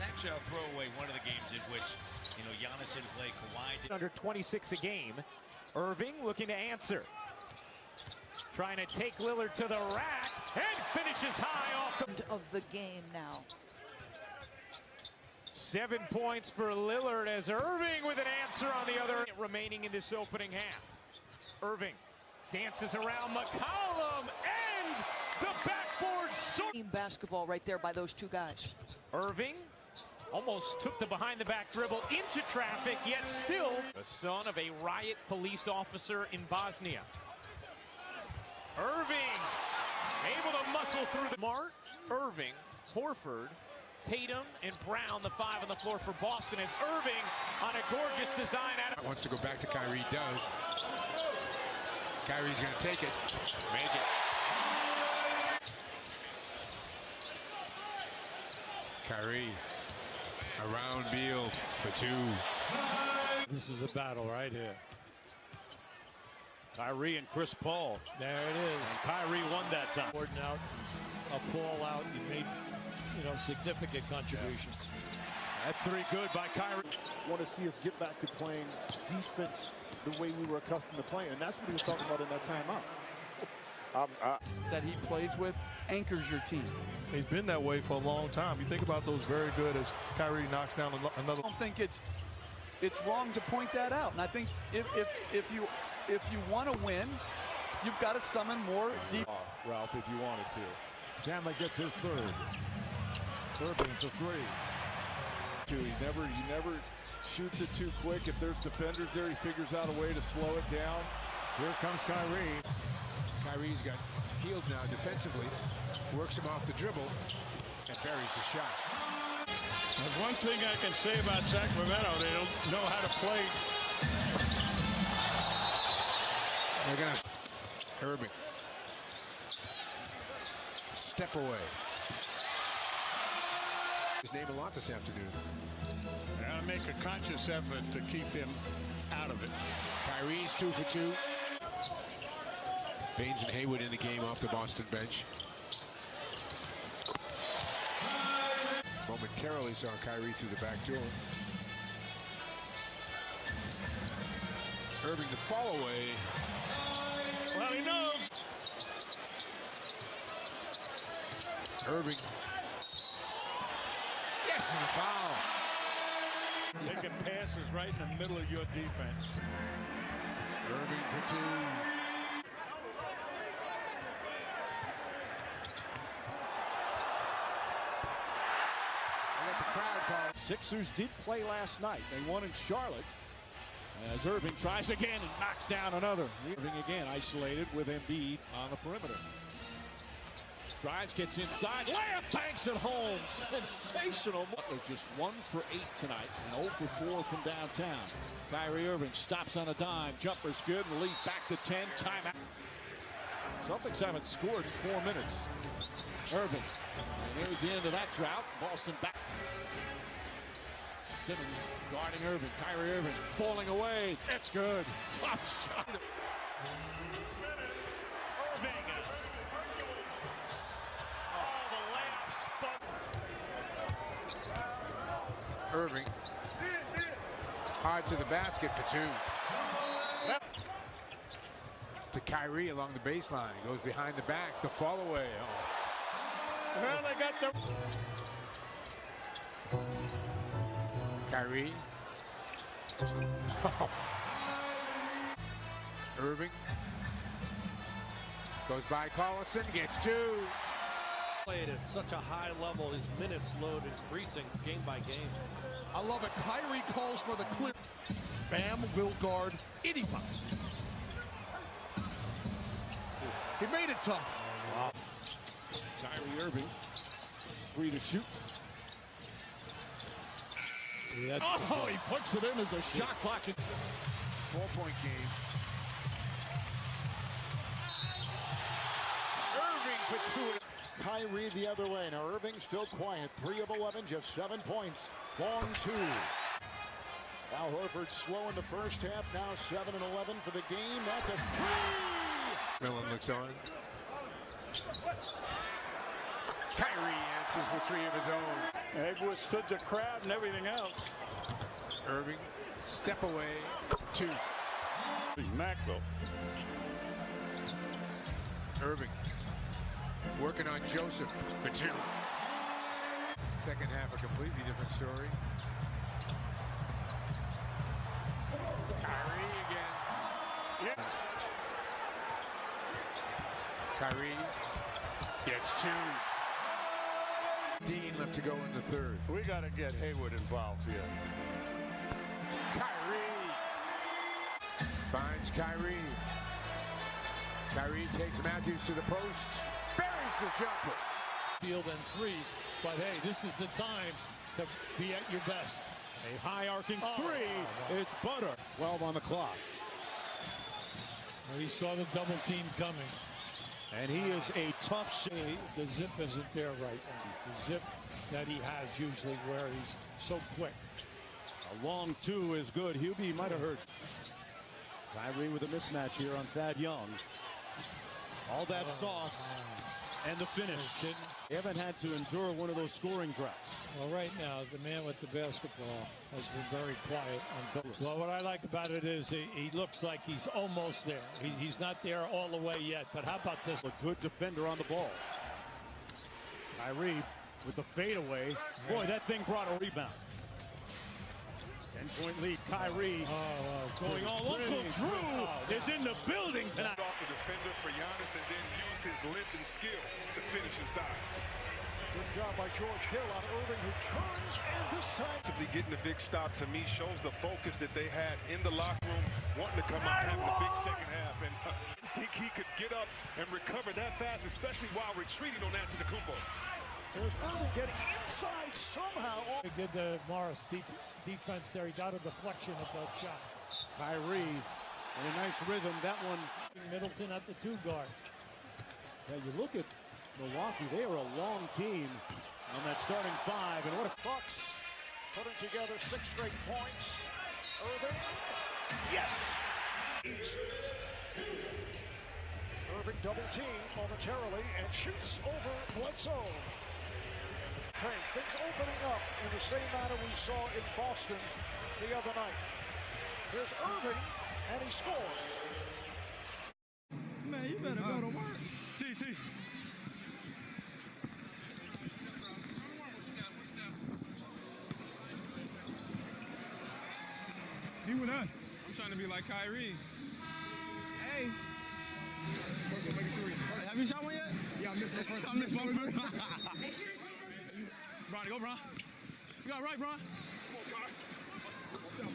actually I'll throw away one of the games in which, you know, Giannis didn't play, Kawhi did.
Under 26 a game. Irving looking to answer. Trying to take Lillard to the rack and finishes high off
of the game now.
7 points for Lillard as Irving with an answer on the other remaining in this opening half. Irving dances around McCollum and the backboard.
Team basketball right there by those two guys.
Irving almost took the behind-the-back dribble into traffic, yet still the son of a riot police officer in Bosnia. Irving able to muscle through the mark. Irving, Horford, Tatum, and Brown, the 5 on the floor for Boston, as Irving on a gorgeous design.
Wants to go back to Kyrie, does. Kyrie's going to take it, make it. Kyrie around Beal for 2.
This is a battle right here. Kyrie and Chris Paul. There it is. And Kyrie won that time. Gordon out, Paul out. He made, significant contributions. That three good by Kyrie.
Want to see us get back to playing defense the way we were accustomed to playing. And that's what he was talking about in that timeout.
That he plays with anchors your team.
He's been that way for a long time. You think about those very good as Kyrie knocks down another.
I don't think it's wrong to point that out. And I think if you want to win, you've got to summon more deep.
Ralph, if you wanted to. Chandler gets his third. Irving for 3.
He never shoots it too quick. If there's defenders there, he figures out a way to slow it down.
Here comes Kyrie.
Kyrie's got healed now defensively. Works him off the dribble and buries the shot.
There's one thing I can say about Sacramento. They don't know how to play.
They're going to Irving. Step away. His name a lot this afternoon.
They're going to make a conscious effort to keep him out of it.
Kyrie's 2 for 2. Baines and Haywood in the game off the Boston bench. Momentarily saw Kyrie through the back door. Irving the fall away.
Well, he knows.
Irving. Yes, and a foul.
Making passes right in the middle of your defense.
Irving for 2.
Let the crowd call. Sixers did play last night. They won in Charlotte. As Irving tries again and knocks down another. Irving again isolated with Embiid on the perimeter. Drives, gets inside, layup, banks at home. Sensational. Butler just 1 for 8 tonight and 0 for 4 from downtown. Kyrie Irving stops on a dime. Jumper's good and lead back to 10. Timeout. Celtics haven't scored in 4 minutes. Irving. And there's the end of that drought. Boston back. Simmons guarding Irving. Kyrie Irving falling away. That's good. Top shot.
Irving. Oh, the layup spun.
Irving. Hard to the basket for two. To Kyrie along the baseline. Goes behind the back. The fall away. Oh.
Well, they got the...
Kyrie. Irving. Goes by Collison. Gets two.
Played at such a high level. His minutes load increasing game by game.
I love it. Kyrie calls for the clear. Bam will guard anybody. He made it tough.
Wow.
Kyrie Irving, 3 to shoot.
Oh, he puts it in as a shot clock.
4-point game. Irving for two.
Kyrie the other way. Now Irving still quiet. 3 of 11, just 7 points. Long 2. Al Horford slow in the first half. Now 7 and 11 for the game. That's a 3.
Millen looks on. Kyrie answers with 3 of his own.
Egg withstood the crowd and everything else.
Irving, step away, 2.
Mac, though.
Irving, working on Joseph for 2. Second half, a completely different story. Kyrie again. Yes. Kyrie gets 2. Dean left to go in the third.
We got to get Hayward involved here.
Kyrie finds Kyrie. Kyrie takes Matthews to the post. Buries the jumper.
Field and threes, but hey, this is the time to be at your best.
A high arcing 3. It's Butter. 12 on the clock.
Well, he saw the double team coming.
And he is a tough shot.
The zip isn't there right now. The zip that he has usually where he's so quick.
A long 2 is good. Hubie might have hurt. Kyrie with a mismatch here on Thad Young. All that sauce and the finish. They haven't had to endure one of those scoring droughts.
Well, right now, the man with the basketball has been very quiet until. Well, what I like about it is he looks like he's almost there. He's not there all the way yet, but how about this?
A good defender on the ball. Kyrie with the fadeaway. Boy, that thing brought a rebound. 10-point lead. Kyrie going all over. Drew is in the building tonight.
Off the defender for Giannis and then use his length and skill to finish inside.
Good job by George Hill on Irving, who turns, and this time
Simply getting the big stop to me shows the focus that they had in the locker room, wanting to come out having a big second half, and I think he could get up and recover that fast, especially while retreating on Antetokounmpo.
There's Irving getting inside somehow. He did the Morris defense there. He got a deflection of that shot.
Kyrie in a nice rhythm. That one.
Middleton at the 2 guard.
Yeah, you look at Milwaukee, they are a long team on that starting 5. And what a
Bucks putting together 6 straight points. Irving. Yes. Irving double team momentarily and shoots over Bledsoe. Okay, things opening up in the same manner we saw in Boston the other night. Here's Irving, and he scored.
Man, you better go to work. TT. Be with us. I'm trying to be like Kyrie. Hey. Have you shot one yet? Yeah, I missed my first. I missed my first. Bronny, go, Bron. You all right, Bron? Come on, Car. What's up?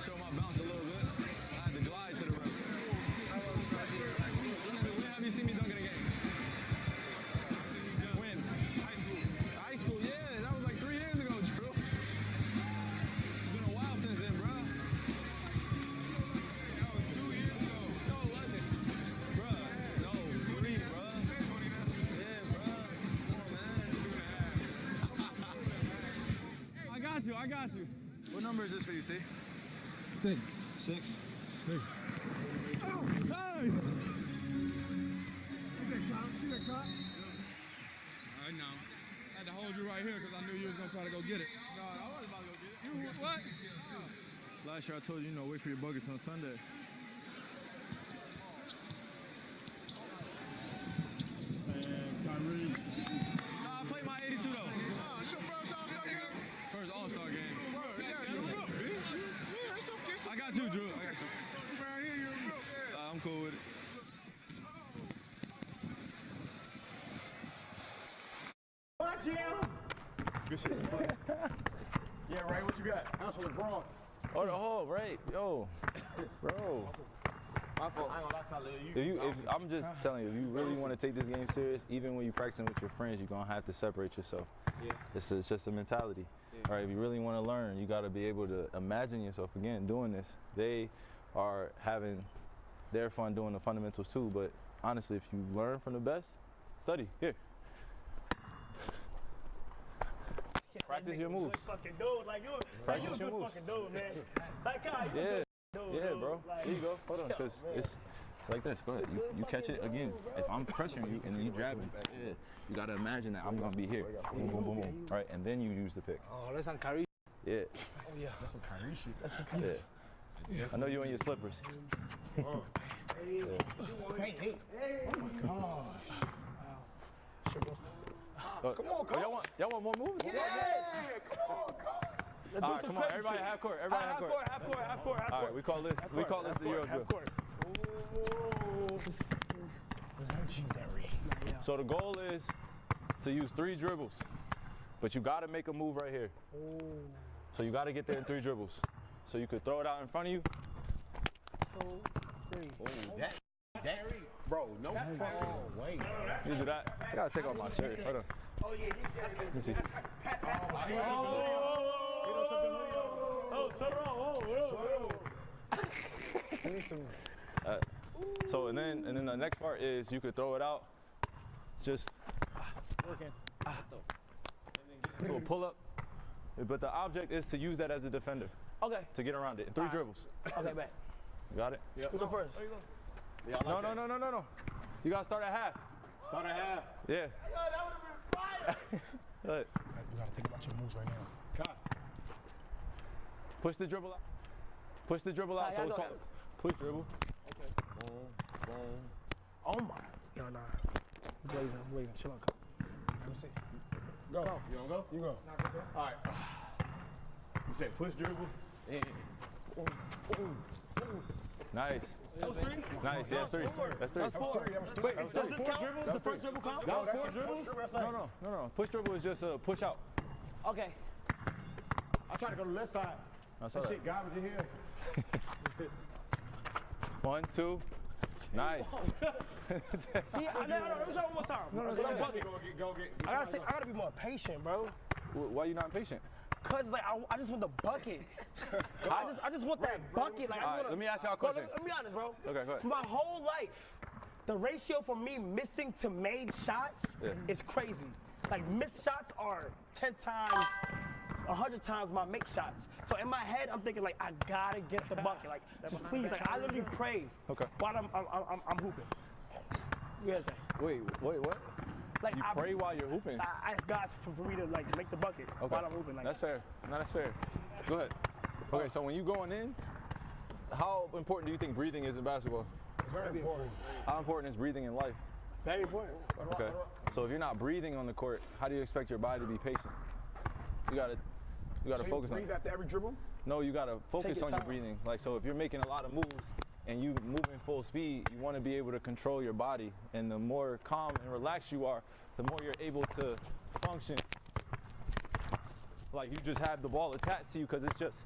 Show my bounce a little bit. I had to glide to the rest. When have you seen me dunk in a game? When? High school. High school, yeah. That was like 3 years ago, Drew. It's been a while since then, bro. That was 2 years ago. No, it wasn't. Bruh, no, 3, bruh. Yeah, bruh. Come on, man. I got you. What number is this for you, see? 6. 6. 6. Oh, hey!
right here because I knew you was going to try to go get it. No, I wasn't about to go get it. You what? Last year I told you, wait for your buckets on Sunday. And Kyrie. No, I played my 82 though. It's your first All-Star game? First All-Star game. Yeah, you're a rook, B. Yeah, it's okay. I got you, Drew. I got you. Around here, you're a rook. I'm cool with it.
Watch him! Good shit. Yeah, Ray, what you got? That's for LeBron.
Oh, right. Yo. Bro.
My fault. I ain't gonna lie to you.
I'm just telling you, if you really want to take this game serious, even when you're practicing with your friends, you're going to have to separate yourself.
Yeah.
It's just a mentality.
Yeah.
All right, if you really want to learn, you got to be able to imagine yourself, again, doing this. They are having their fun doing the fundamentals too, but honestly, if you learn from the best, study. Here. Practice your moves.
Fucking dude, like you a good fucking dude, man. Like how you
Yeah.
dude,
Yeah, bro.
Like,
There you go. Hold on, because it's like this. Go ahead. You catch it again. If I'm pressuring you and then you drabbing, yeah, you gotta imagine that I'm gonna be here. Boom, boom, boom, boom. Right, and then you use the pick.
Oh, that's on Kyrie.
Yeah.
Oh yeah, that's some Kyrie shit. That's some Kyrie.
Yeah. I know you in your slippers.
Oh. Hey. Oh my gosh.
Come on, coach. Y'all want more moves?
Yeah. Come on, coach. Let's
All
do
right,
some
come on.
crazy
Everybody
shit.
half court. Everybody half court.
Half court.
All right, we call this the Euro drill.
Legendary.
So the goal is to use 3 dribbles, but you got to make a move right here. So you got to get there in 3 dribbles. So you could throw it out in front of you.
2, 3. That, bro, no foul. Wait.
You do that. I got to take off my shirt. Hold on.
Oh, yeah.
Let me see. So and then the next part is you could throw it out, just to a pull up, but the object is to use that as a defender.
Okay.
To get around it in 3 dribbles.
Okay, man.
You got it?
Yep. Who's the first?
No. You gotta start at half.
Start at half.
Yeah.
Yo, that would have been fire.
Look.
You gotta think about your moves right now.
Push the dribble out. Push the dribble out. So it's called push dribble.
Okay. Boom. Oh my. Yo, nah. I'm blazing. Chill out, coach. Let me see. Go. You gonna go? You go. All right. You said push dribble. And
Nice.
That was 3?
Nice. Yeah, that's 3. That's 3.
That's 4. Wait, does this count? Does the first dribble count?
No, that's 4 dribbles. No. Push dribble is just a push out.
Okay. I try to go to the left side.
That's
that
all right.
shit garbage in here.
1, 2. Nice.
See, let me try one more time. I gotta be more patient, bro.
Why you not patient?
Cause like I just want the bucket. I just want that bucket. Like,
let me ask y'all a question.
Let me be honest, bro.
Okay, go ahead.
My whole life, the ratio from me missing to made shots is crazy. Like missed shots are 10 times, 100 times my make shots. So in my head, I'm thinking like I gotta get the bucket. Like just please, like I literally pray while I'm hooping. You know what I'm saying?
Wait, what?
Like
you pray while you're hooping?
I ask God for me to like make the bucket while I'm hooping. Like
that's fair. No, that's fair. Go ahead. Okay, so when you going in, how important do you think breathing is in basketball?
It's very important.
How important is breathing in life?
Very important.
Okay. So if you're not breathing on the court, how do you expect your body to be patient? You gotta focus on.
Breathe after every dribble?
No, you gotta focus on your breathing. Like so, if you're making a lot of moves and you moving full speed, you want to be able to control your body. And the more calm and relaxed you are, the more you're able to function. Like you just have the ball attached to you because it's just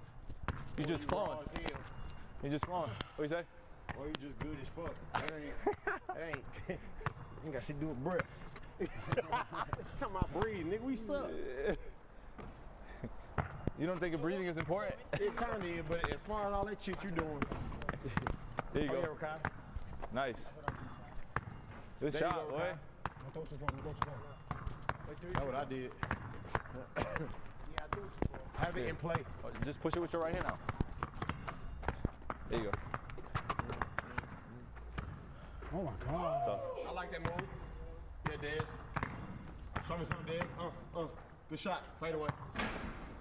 you just flowing. You're just flowing. What you say?
Or you just good as fuck. That ain't you got shit to do with breath. Talking about breathing, nigga, we suck.
You don't think breathing is important?
It kind of is, but as far as all that shit you doing.
There you go.
Yeah,
nice. Good shot, boy.
Don't go too far. That's what I did. Have it in play.
Just push it with your right hand out. There you go.
Oh my God.
Tough.
I like that move. Yeah, Dez. Show me something, Dez.
Good shot. Fade away.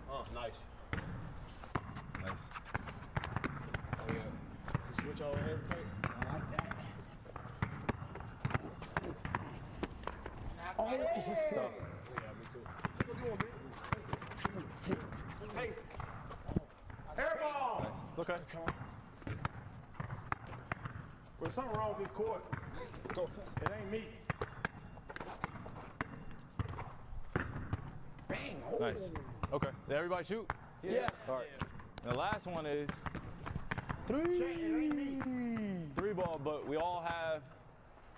Oh, nice.
Nice.
Oh, yeah. Just switch over, hesitate. I like that. Oh, it's just stuck. Yeah, me too. Hey. Air ball!
Nice. Okay.
There's something wrong with this court. It ain't me. Bang. Oh.
Nice. Okay. Did everybody shoot?
Yeah.
All right. The last one is three ball, but we all have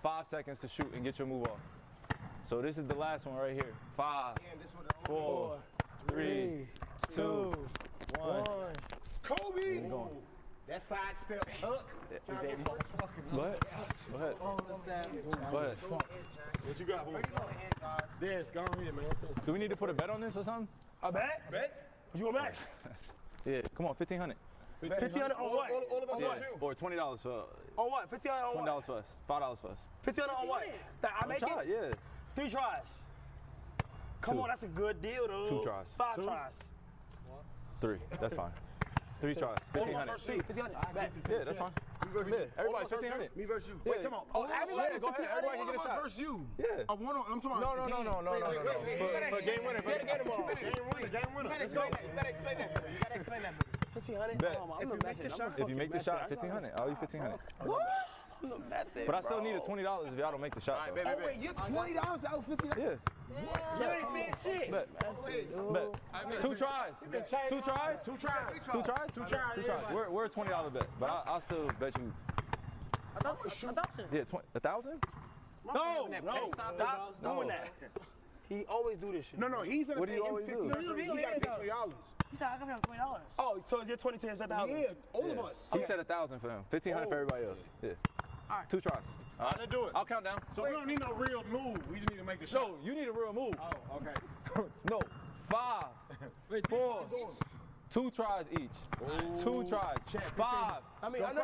5 seconds to shoot and get your move off. So this is the last one right here. 5, 4, 3, 2, 1.
Kobe!
Going.
That sidestep tuck.
Go ahead. Go ahead. Go ahead.
What you got, boy? Yes, go on here, man.
Do we need to put a bet on this or something?
A bet? Bet? You want bet?
Yeah, come on, $1,500.
$1,500 on what?
All of us
Yeah. Or $20 for.
On what? $1,500 on what?
$20 for us. $5 for us.
$1,500 on what? That I make
Shot,
it?
yeah.
3 tries. Come on, that's a good deal, though.
2 tries.
5 tries.
3. That's fine. 3 tries. $1,500.
$1,500. Bet.
Yeah, that's fine. Yeah, everybody $1,500.
Me versus you.
Yeah.
Wait, come on.
Oh, everybody,
go ahead. Everybody can get a shot.
versus you.
Yeah.
I'm talking about.
No. For game winner.
Get them all.
Game winner.
Let's go. You gotta explain that. $1,500.
Bet.
If
you make the shot, $1,500. I'll leave $1,500.
What? I'm the method,
But I still need a $20 if y'all don't make the shot. Though.
Oh, wait, you're $20 out of $1,500?
Yeah.
You ain't saying shit.
Bet. 2 tries. 2 tries?
2 tries.
2 tries? 2 tries. We're a $20 bet, but I'll still bet you.
1,000.
Yeah, 1,000?
No, stop doing that. He always do this shit.
No, he's gonna
What do
pay
you
him
always do?
$1,500. He gotta pay $20.
He said I can pay him $20.
Oh, so it's your 20 to 1,000?
Yeah, all of us.
He said 1,000 for him. 1,500 for everybody else. Yeah.
All right.
2 tries. All right,
let's do it.
I'll count down.
So we don't need no real move. We just need to make the shot.
No, you need a real move.
Oh, okay.
No. 5, 4, 2 tries each. 2 tries. 5.
I mean,
And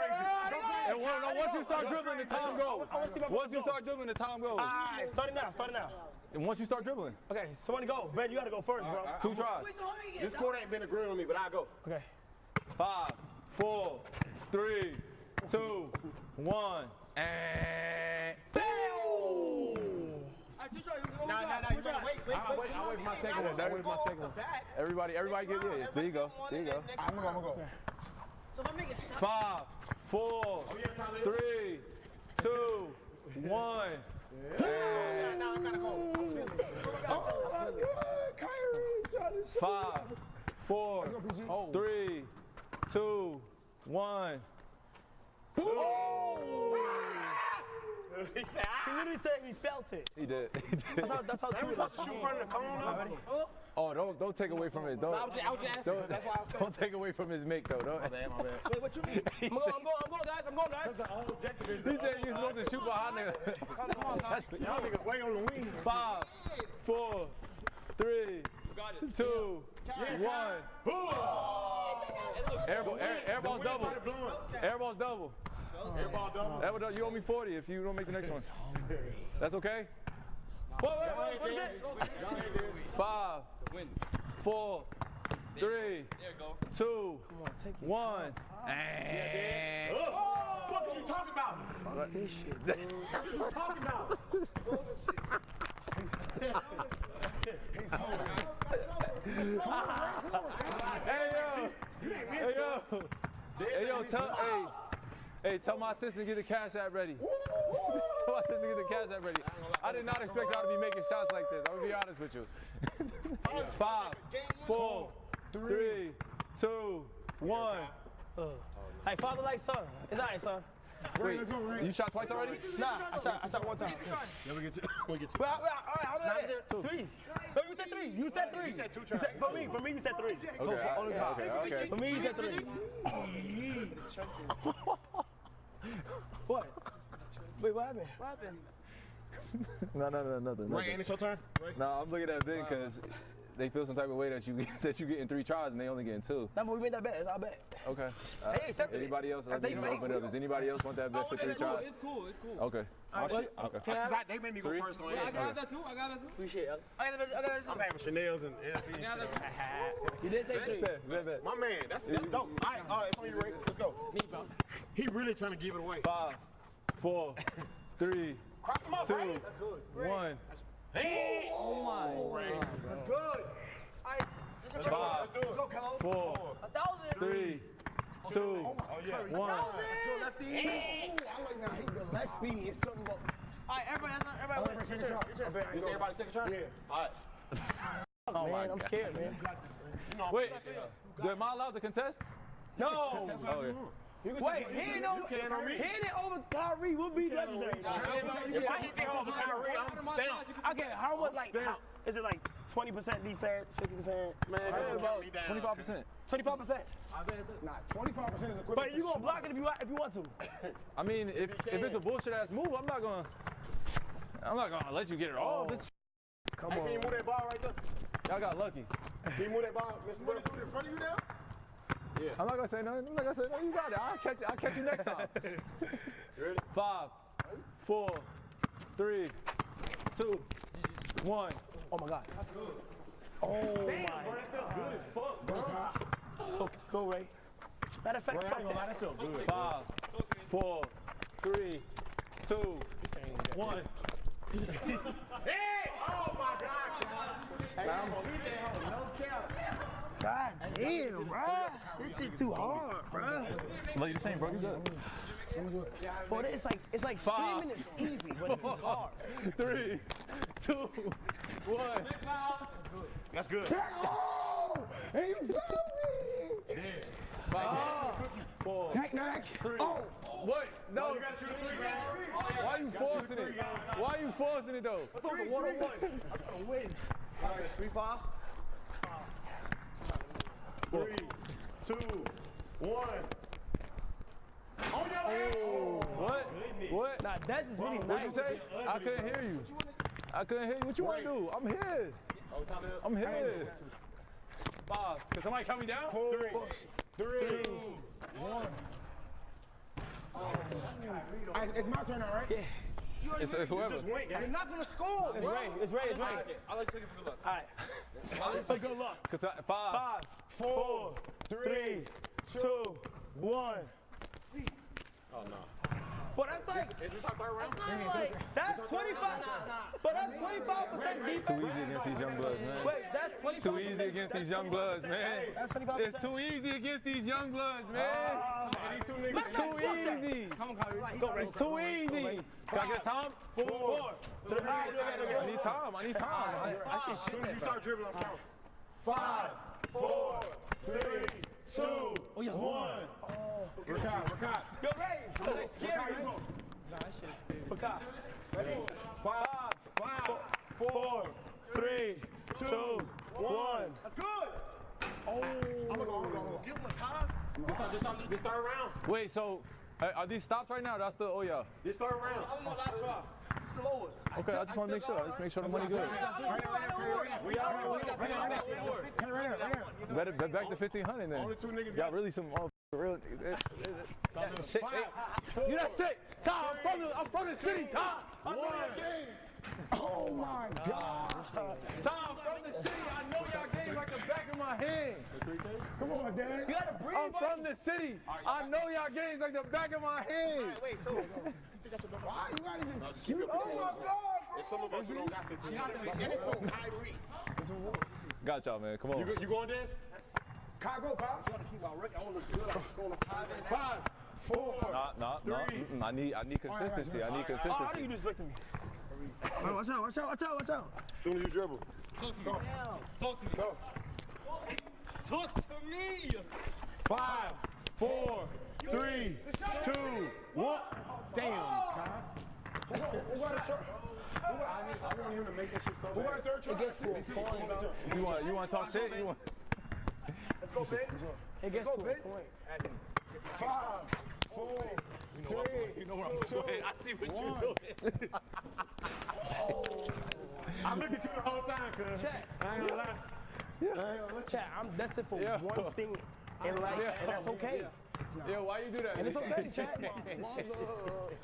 once you start dribbling, the time goes. Once you start dribbling, the time goes.
All right, start it now.
And once you start dribbling.
Okay, somebody go. Ben, you gotta go first, bro.
2 tries.
This court ain't been agreeing with me, but I'll go.
Okay.
5, 4, 3, 2, 1. And.
No, you gotta wait.
I'll wait for my second one. That was my second one. Everybody get it. There you go.
I'm gonna go.
So if I make a shot.
5, 4, 3, 2, 1.
Now I gotta go. Oh my God, Kyrie shot his shot.
5, 4, 3, 2, 1.
He literally said he felt it.
He did.
That's how true it is.
Shoot in front of the cone.
Oh, don't take away from it. Don't take away from his make though.
My bad.
Wait, what you mean? I'm going, guys.
That's the whole objective.
He said you're supposed to shoot behind the.
Y'all niggas way on the wing.
5, 4, 3, 2, 1. Airball's double. Airball's double.
Airball double.
You owe me 40 if you don't make the next one. That's okay?
Wait, what is it?
5, 4, 3, 2, 1. And.
What you talking about?
Fuck this shit, dude.
What you talking about? He's home.
Tell my assistant to get the cash app ready. Tell my assistant to get the cash app ready. I did not expect y'all to be making shots like this. I'm gonna be honest with you. 5, 4, 3, 2, 1.
Hey, father like son. It's all right, son.
Wait, you shot twice already?
Nah, I shot one time.
Yeah, we get to.
All right, how about that? 3. No, you said 3. You said 3.
You said 2 tries.
For me, you said 3.
Okay.
For me, you said 3. What? Wait, what happened?
No, nothing.
Right, and it's your turn? Right.
No, I'm looking at Ben because
they feel some type of way that you get in 3 tries and they only get in 2.
No, but we made that bet. It's our bet.
Okay.
They accepted
anybody
it.
else? Let me open it up. Does anybody else want that bet for 3 tries?
It's cool.
Okay.
Okay.
They made me go first on it.
I got that too.
Appreciate it.
I got that too.
I'm having Chanel's and NFP.
You did say 3.
My man, that's dope. All right, it's on you, Ray. Let's go. He really trying to give it away.
5, 4, 3,
Cross him off,
2,
Ray. That's good.
1.
Hey!
Oh my God.
That's good.
5, 4, 3, 2, 1.
Let's go, lefty. Ooh, I like now. He the lefty. It's something about.
All right, everybody wins. Your turn.
You say everybody second turn? Yeah. All right.
Oh, man, I'm scared, man.
Wait, am I allowed to contest?
No.
Okay.
Wait, he ain't over Kyrie. We'll be legendary.
If I hit the over Kyrie, I'm stamped.
Okay, how much, like, is it like 20% defense, 50%?
Man,
It's about 25%.
25%?
Nah, 25% is equivalent.
But you gonna block it if you want to.
I mean, if it's a bullshit ass move, I'm not gonna let you get it off.
Come on. Can you move that ball right there?
Y'all got lucky.
Can you move that ball, Mr. Miller? Do it in front of you now? Yeah.
I'm not gonna say nothing. You got it. I'll catch you next time.
You ready?
5, 4, 3, 2, 1.
Oh my God. Oh my God. Go, Ray. Matter of fact,
That feels good.
5, 4, 3, 2, 1.
Hey! Oh my God! No cap.
God damn, bro. This is too hard, bro.
Like you saying, bro, you good.
Boy, it's like 3 minutes easy, but this is hard.
3, 2, 1.
That's good.
Oh, and you feel me?
5, 4, 3. Oh, what? No. Why are you forcing it? Why are you forcing it though?
I thought it was 1-on-1. I was gonna win. All right, 3-5. 3, 2, 1. Oh,
no! What?
Nah, that is really nice.
What'd you say? I couldn't hear you. What you want to do? I'm here. I'm here. 5. Can somebody count me down?
4, 3, 2, 1. It's my turn now, right?
Yeah.
It's whoever.
Just wait.
You're not gonna score. It's Ray. It's Ray.
I like to take it for good luck.
All right. Let's take good luck.
'Cause 5,
4, 3, 2, 1.
Oh no.
But that's like.
Is this our third round?
That's 25. But that's 25% defense.
It's too easy against these young bloods, man.
Wait, that's 25%.
It's too easy against these young bloods, man.
That's 25%.
It's too easy against these young bloods, man.
These two niggas.
It's too easy.
Come on, Kyrie.
It's too easy. Can I get time?
4.
I need time.
As soon as you start dribbling, I'm counting. 5, 4, 3, 2, 1. We're caught.
Yo, Ray. That's scary. Nah, that shit's scary. We're caught.
Ready? 5,
4, 3, 2, 1.
That's good. Oh. I'm gonna go. Give him a time. This third round.
Wait, so are these stops right now? That's the
This third round. It's the lowest.
Okay, I just want to make sure. Just make sure the money good.
We out here.
Better bet back to 1,500 then.
Only 2 niggas
got really some real. Shit. You that shit. Tom, I'm from the city, Tom. I know your game.
Oh my God.
Tom, from the city. I know y'all game like the back of my hand.
Come on, Dad.
You gotta breathe.
I'm from the city. I know y'all games like the back of my hand.
Wait, so why you gotta just shoot? Oh my God, bro. Some of us who don't got 15. And it's from Kyrie.
Got y'all, man. Come on.
You going this? Kyle, go, Kyle. I'm trying to keep my record. I want to look good. I'm scoring 5, 4, 3.
I need consistency. I need consistency.
How do you disrespect me? Watch out.
As soon as you dribble.
Talk to me. Talk to me.
Go.
Talk to me.
5, 4, 3, 2, 1. Damn, Kyle. Who got a shot? I want him to make that shit so bad. Who got a third try?
It gets to a point.
You want to talk shit?
Let's go, baby.
It gets to a point.
5, 4, 3,
You know where I'm going. I see what you're doing.
I look at you the whole time, cuz.
Check.
I ain't gonna lie.
Chat, I'm destined for one thing in life, and that's okay.
Yo, why you do that?
And it's okay, chat.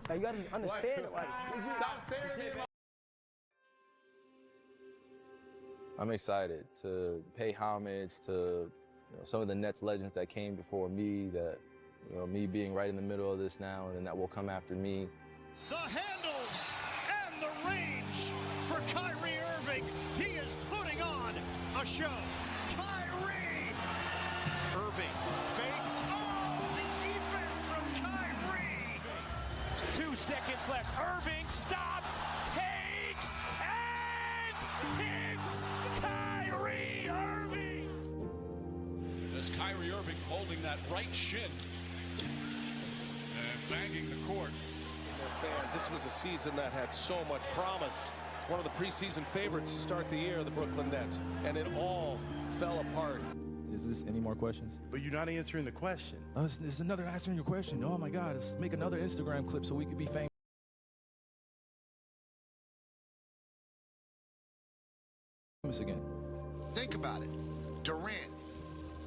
Like, you gotta understand it. Like,
stop staring at me. I'm excited to pay homage to some of the Nets legends that came before me, that me being right in the middle of this now, and that will come after me.
The handles and the range for Kyrie Irving. He is putting on a show. Kyrie Irving, fake. Oh, the defense from Kyrie.
2 seconds left. Irving stops, takes, and hits Kyrie Irving.
As Kyrie Irving holding that right shin and banging the court.
Fans, this was a season that had so much promise. One of the preseason favorites to start the year, the Brooklyn Nets, and it all fell apart.
Is this any more questions?
But you're not answering the question.
It's another answering your question. Oh my God, let's make another Instagram clip so we could be famous again.
Think about it. Durant,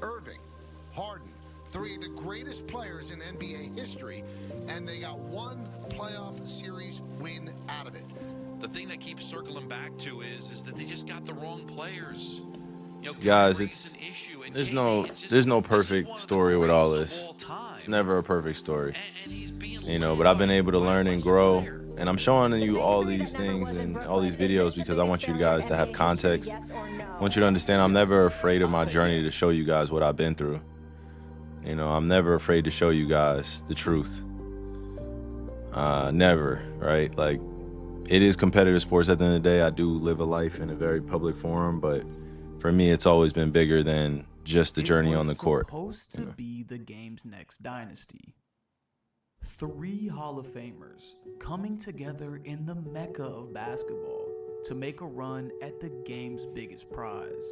Irving, Harden, 3 of the greatest players in NBA history, and they got one playoff series win out of it.
The thing that keeps circling back to is that they just got the wrong players.
Guys, there's no perfect story with all this. It's never a perfect story. But I've been able to learn and grow, and I'm showing you all these things and all these videos because I want you guys to have context. I want you to understand I'm never afraid of my journey to show you guys what I've been through. I'm never afraid to show you guys the truth. Never, right? Like, it is competitive sports at the end of the day. I do live a life in a very public forum, but for me, it's always been bigger than just the journey on the court.
Supposed to be the game's next dynasty. 3 Hall of Famers coming together in the mecca of basketball to make a run at the game's biggest prize.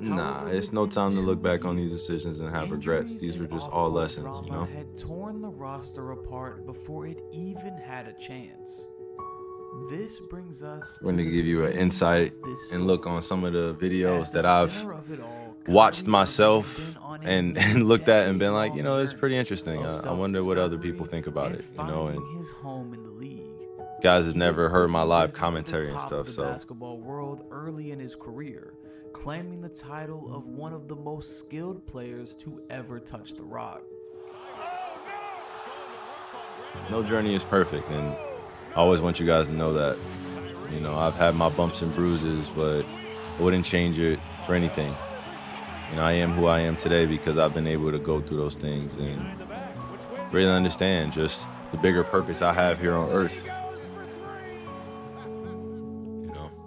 Nah, it's no time to look back on these decisions and have regrets. These were just all lessons,
Had torn the roster apart before it even had a chance. This brings us
We're going to give you an insight and look on some of the videos that I've watched myself and looked at and been like, it's pretty interesting. I wonder what other people think about it, and
his home in the league.
Guys have never heard my live commentary and stuff, so
Basketball world early in his career, claiming the title of one of the most skilled players to ever touch the rock.
no journey is perfect, and I always want you guys to know that. I've had my bumps and bruises, but I wouldn't change it for anything. I am who I am today because I've been able to go through those things and really understand just the bigger purpose I have here on earth.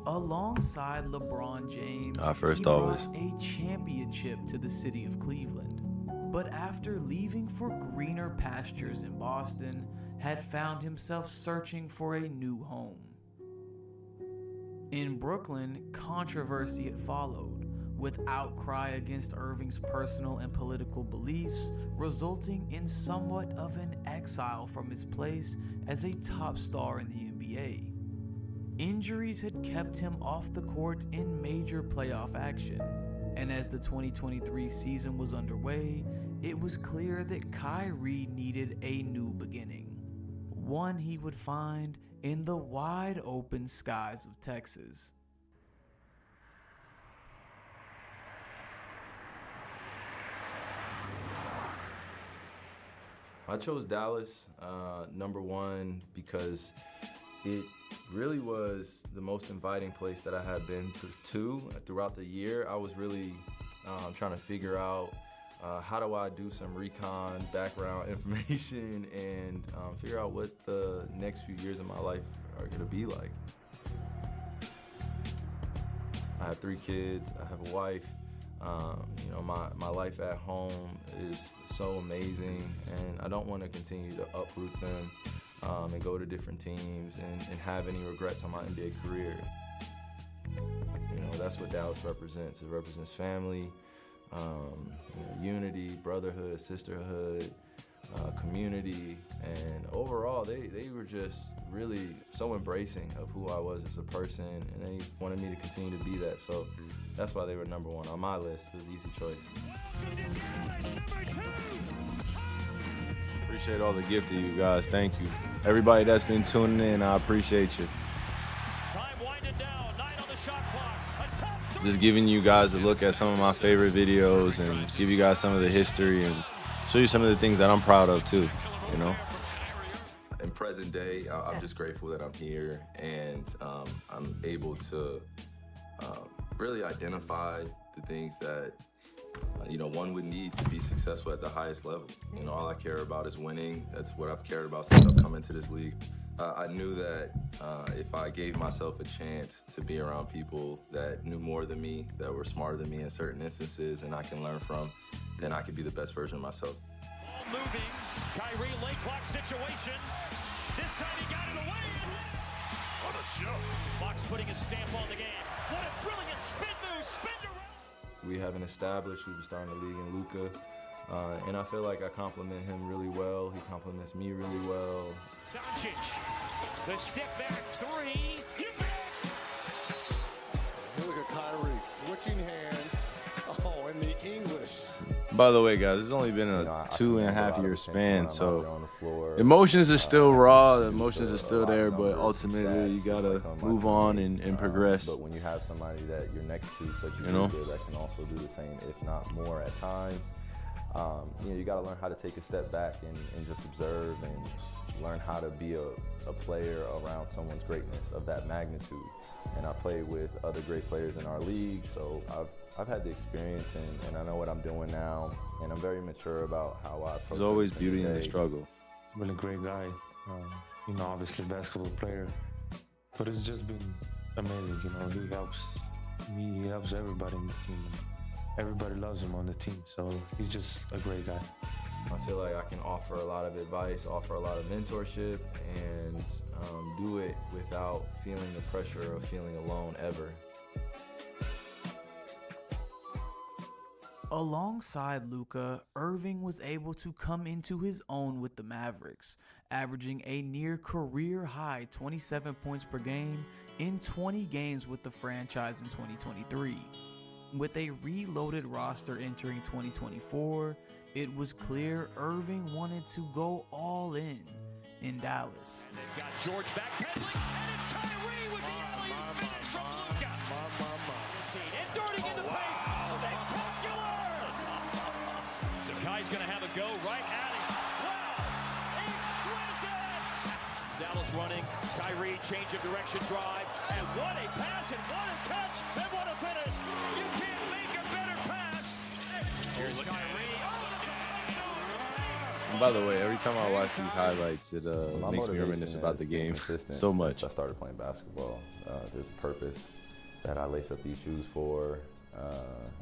Alongside LeBron James,
First
he
always.
brought a championship to the city of Cleveland. But after leaving for greener pastures in Boston, had found himself searching for a new home. In Brooklyn, controversy had followed, with outcry against Irving's personal and political beliefs, resulting in somewhat of an exile from his place as a top star in the NBA. Injuries had kept him off the court in major playoff action, and as the 2023 season was underway, it was clear that Kyrie needed a new beginning. One he would find in the wide open skies of Texas.
I chose Dallas, number one, because it really was the most inviting place that I had been to throughout the year. I was really trying to figure out how do I do some recon, background information, and figure out what the next few years of my life are gonna be like. I have 3 kids, I have a wife. My life at home is so amazing, and I don't want to continue to uproot them and go to different teams and have any regrets on my NBA career. That's what Dallas represents. It represents family, unity, brotherhood, sisterhood,
community, and overall they were just really so embracing of who I was as a person, and they wanted me to continue to be that. So that's why they were number one on my list. It was an easy choice.
Appreciate all the gift of you guys. Thank you. Everybody that's been tuning in, I appreciate you. Just giving you guys a look at some of my favorite videos and give you guys some of the history and show you some of the things that I'm proud of too, you know?
In present day, I'm just grateful that I'm here, and I'm able to really identify the things that one would need to be successful at the highest level. All I care about is winning. That's what I've cared about since I've come into this league. I knew that if I gave myself a chance to be around people that knew more than me, that were smarter than me in certain instances, and I can learn from, then I could be the best version of myself.
Moving, Kyrie late clock situation. This time he got it away. What a show. Fox putting his stamp on the game. What a brilliant spin move, spin around.
We haven't established who was starting the league in Luka, and I feel like I compliment him really well. He compliments me really well.
Doncic, the step back three.
Look at Kyrie switching hands. Oh, in the English.
By the way, guys, it's only been a 2.5 year span, so emotions are still raw, the emotions are still there, but ultimately you gotta move on and progress.
But when you have somebody that you're next to, such as Luka, that can also do the same, if not more at times, you gotta learn how to take a step back and just observe and learn how to be a player around someone's greatness of that magnitude. And I played with other great players in our league, so I've had the experience, and I know what I'm doing now, and I'm very mature about how I approach.
There's always beauty in the struggle.
Really great guy, obviously basketball player, but it's just been amazing. He helps me, he helps everybody in the team. Everybody loves him on the team, so he's just a great guy.
I feel like I can offer a lot of advice, offer a lot of mentorship, and do it without feeling the pressure of feeling alone ever.
Alongside Luka, Irving was able to come into his own with the Mavericks, averaging a near career-high 27 points per game in 20 games with the franchise in 2023. With a reloaded roster entering 2024, it was clear Irving wanted to go all in Dallas.
And they've got George backpedaling, and it's Kyrie with the alley finish from Luka. And darting in the paint, spectacular! So Kai's going to have a go right at him. Wow, exquisite! Dallas running, Kyrie change of direction drive, and what a pass, and what a catch, and what a finish! You can't make a better pass! Here's Kyrie.
And by the way, every time I watch these highlights, it makes me reminisce about the game so much.
Since I started playing basketball, there's a purpose that I lace up these shoes for,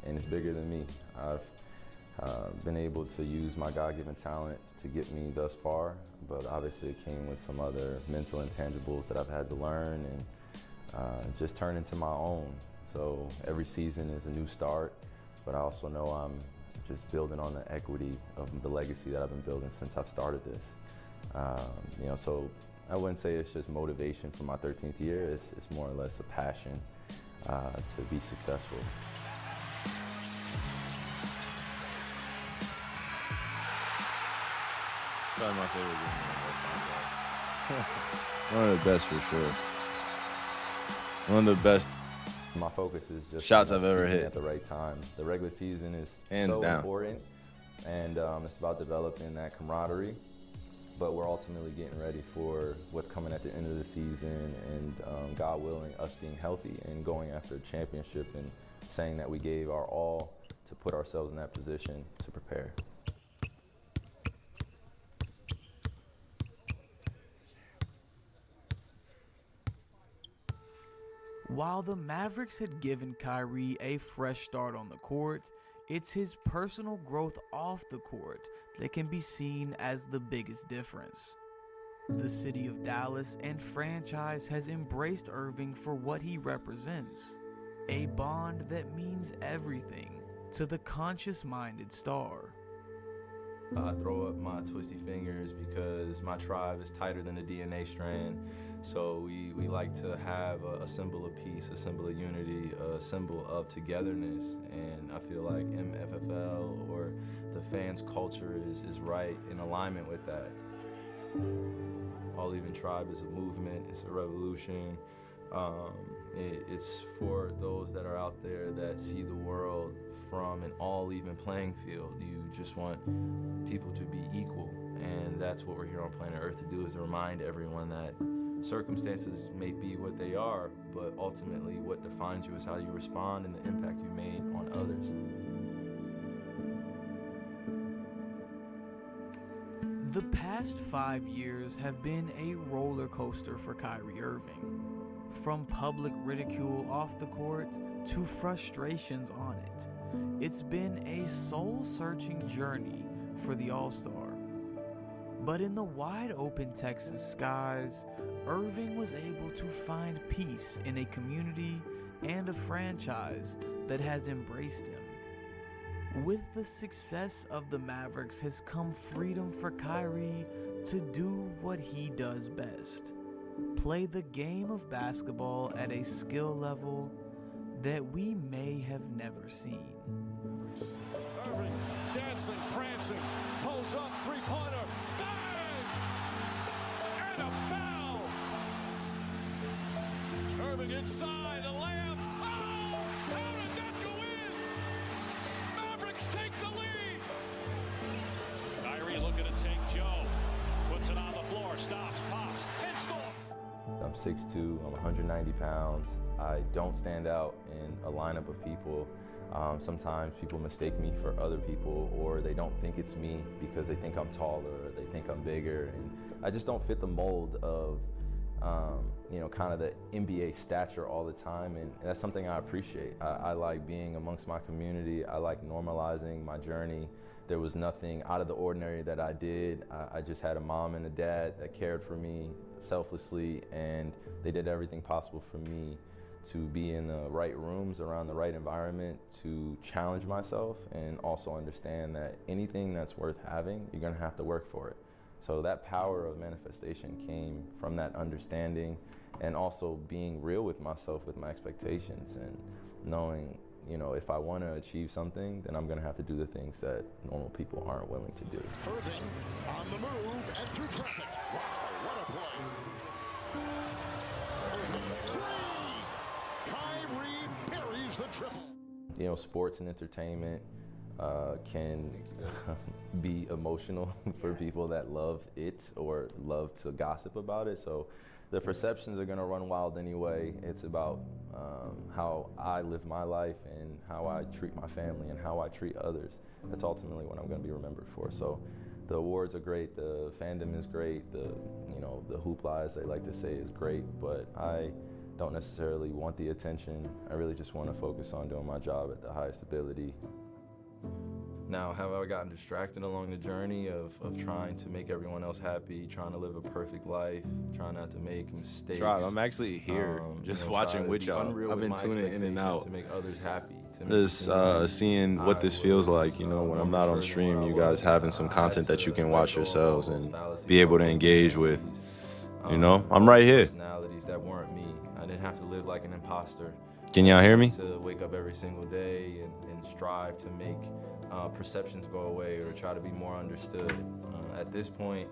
and it's bigger than me. I've been able to use my God-given talent to get me thus far, but obviously it came with some other mental intangibles that I've had to learn and just turn into my own. So every season is a new start, but I also know I'm just building on the equity of the legacy that I've been building since I've started this. So I wouldn't say it's just motivation for my 13th year. It's more or less a passion to be successful.
Probably my favorite game of all time, guys. One of the best for sure. One of the best.
My focus is just
shots I've ever hit
at the right time. The regular season is
hands
so
down
important, and it's about developing that camaraderie. But we're ultimately getting ready for what's coming at the end of the season, and God willing, us being healthy and going after a championship and saying that we gave our all to put ourselves in that position to prepare.
While the Mavericks had given Kyrie a fresh start on the court, it's his personal growth off the court that can be seen as the biggest difference. The city of Dallas and franchise has embraced Irving for what he represents, a bond that means everything to the conscious-minded star.
I throw up my twisty fingers because my tribe is tighter than a DNA strand. So we like to have a symbol of peace, a symbol of unity, a symbol of togetherness. And I feel like MFFL or the fans' culture is right in alignment with that. All Even Tribe is a movement, it's a revolution. It's for those that are out there that see the world from an all-even playing field. You just want people to be equal, and that's what we're here on planet Earth to do, is to remind everyone that circumstances may be what they are, but ultimately what defines you is how you respond and the impact you made on others.
The past 5 years have been a roller coaster for Kyrie Irving. From public ridicule off the court to frustrations on it, it's been a soul-searching journey for the All-Star. But in the wide-open Texas skies, Irving was able to find peace in a community and a franchise that has embraced him. With the success of the Mavericks has come freedom for Kyrie to do what he does best: play the game of basketball at a skill level that we may have never seen.
Irving dancing, prancing, pulls up, three-pointer, bang! And a foul! Irving inside, a layup. Oh! How did that go in? Mavericks take the lead!
Kyrie looking to take Joe. Puts it on the floor, stops, pops, and scores.
I'm 6'2", I'm 190 pounds. I don't stand out in a lineup of people. Sometimes people mistake me for other people, or they don't think it's me because they think I'm taller, or they think I'm bigger, and I just don't fit the mold of kind of the NBA stature all the time, and that's something I appreciate. I like being amongst my community. I like normalizing my journey. There was nothing out of the ordinary that I did. I just had a mom and a dad that cared for me selflessly, and they did everything possible for me to be in the right rooms, around the right environment, to challenge myself, and also understand that anything that's worth having, you're gonna have to work for it. So that power of manifestation came from that understanding, and also being real with myself, with my expectations, and knowing, if I want to achieve something, then I'm going to have to do the things that normal people aren't willing to do.
Irving on the move and through traffic. Wow, what a play. Irving free. Kyrie buries the triple.
Sports and entertainment can be emotional for people that love it or love to gossip about it. So the perceptions are going to run wild anyway. It's about how I live my life and how I treat my family and how I treat others. That's ultimately what I'm going to be remembered for. So the awards are great, the fandom is great, the hoopla, as they like to say, is great, but I don't necessarily want the attention. I really just want to focus on doing my job at the highest ability.
Now, have I gotten distracted along the journey of trying to make everyone else happy, trying to live a perfect life, trying not to make mistakes? I'm actually here, just watching with y'all. I've been tuning in and out, to make others happy. Just seeing what this feels like, when I'm not on stream, you guys having some content that you can watch yourselves and be able to engage with. I'm right here. Personalities that weren't me. I didn't have to live like an imposter. Can y'all hear me? To wake up every single day and strive to make perceptions go away or try to be more understood. At this point,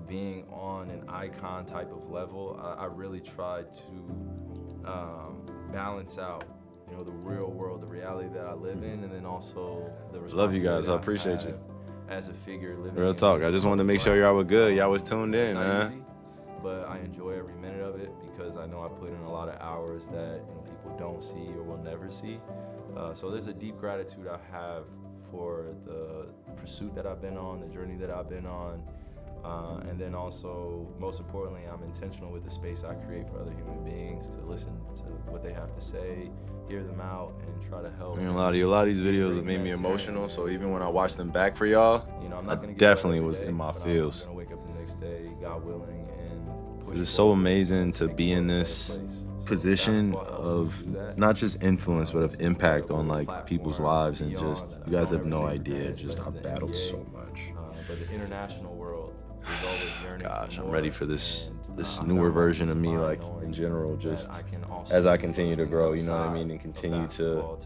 being on an icon type of level, I really try to balance out, the real world, the reality that I live in, and then also the responsibility. Love you guys. I appreciate you. As a figure living. Real talk. I just wanted to make sure y'all were good. Y'all was tuned in, man. Easy, but I enjoy every minute of it because I know I put in a lot of hours that people don't see or will never see. So there's a deep gratitude I have for the pursuit that I've been on, the journey that I've been on, and then also, most importantly, I'm intentional with the space I create for other human beings to listen to what they have to say, hear them out, and try to help. A lot of these videos have made me emotional, so even when I watch them back for y'all, I definitely was in my feels. I'm gonna wake up the next day, God willing, and it's so amazing to be in this position of not just influence, but of impact on like people's lives, and just you guys have no idea just I've battled so much.
But the international world is always yearning.
Gosh, I'm ready for this newer version of me, like in general, just as I continue to grow, you know what I mean, and continue to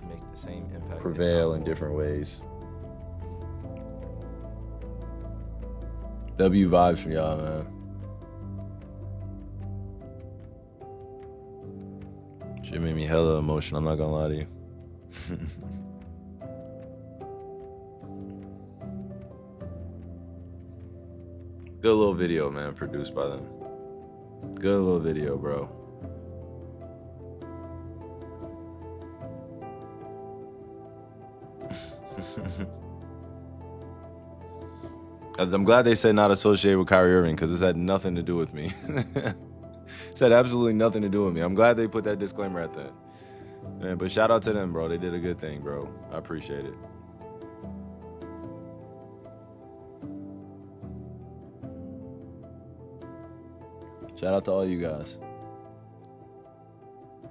prevail in different ways. W vibes from y'all, man. Shit made me hella emotional, I'm not gonna lie to you. Good little video, man, produced by them. Good little video, bro. I'm glad they said not associated with Kyrie Irving, because this had nothing to do with me. This had absolutely nothing to do with me. I'm glad they put that disclaimer at that. Man, but shout out to them, bro. They did a good thing, bro. I appreciate it. Shout out to all you guys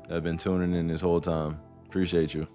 that have been tuning in this whole time. Appreciate you.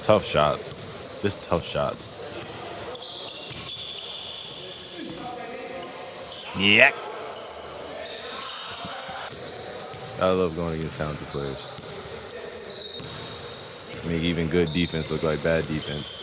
Tough shots. Just tough shots. Yeah. I love going against talented players. Make even good defense look like bad defense.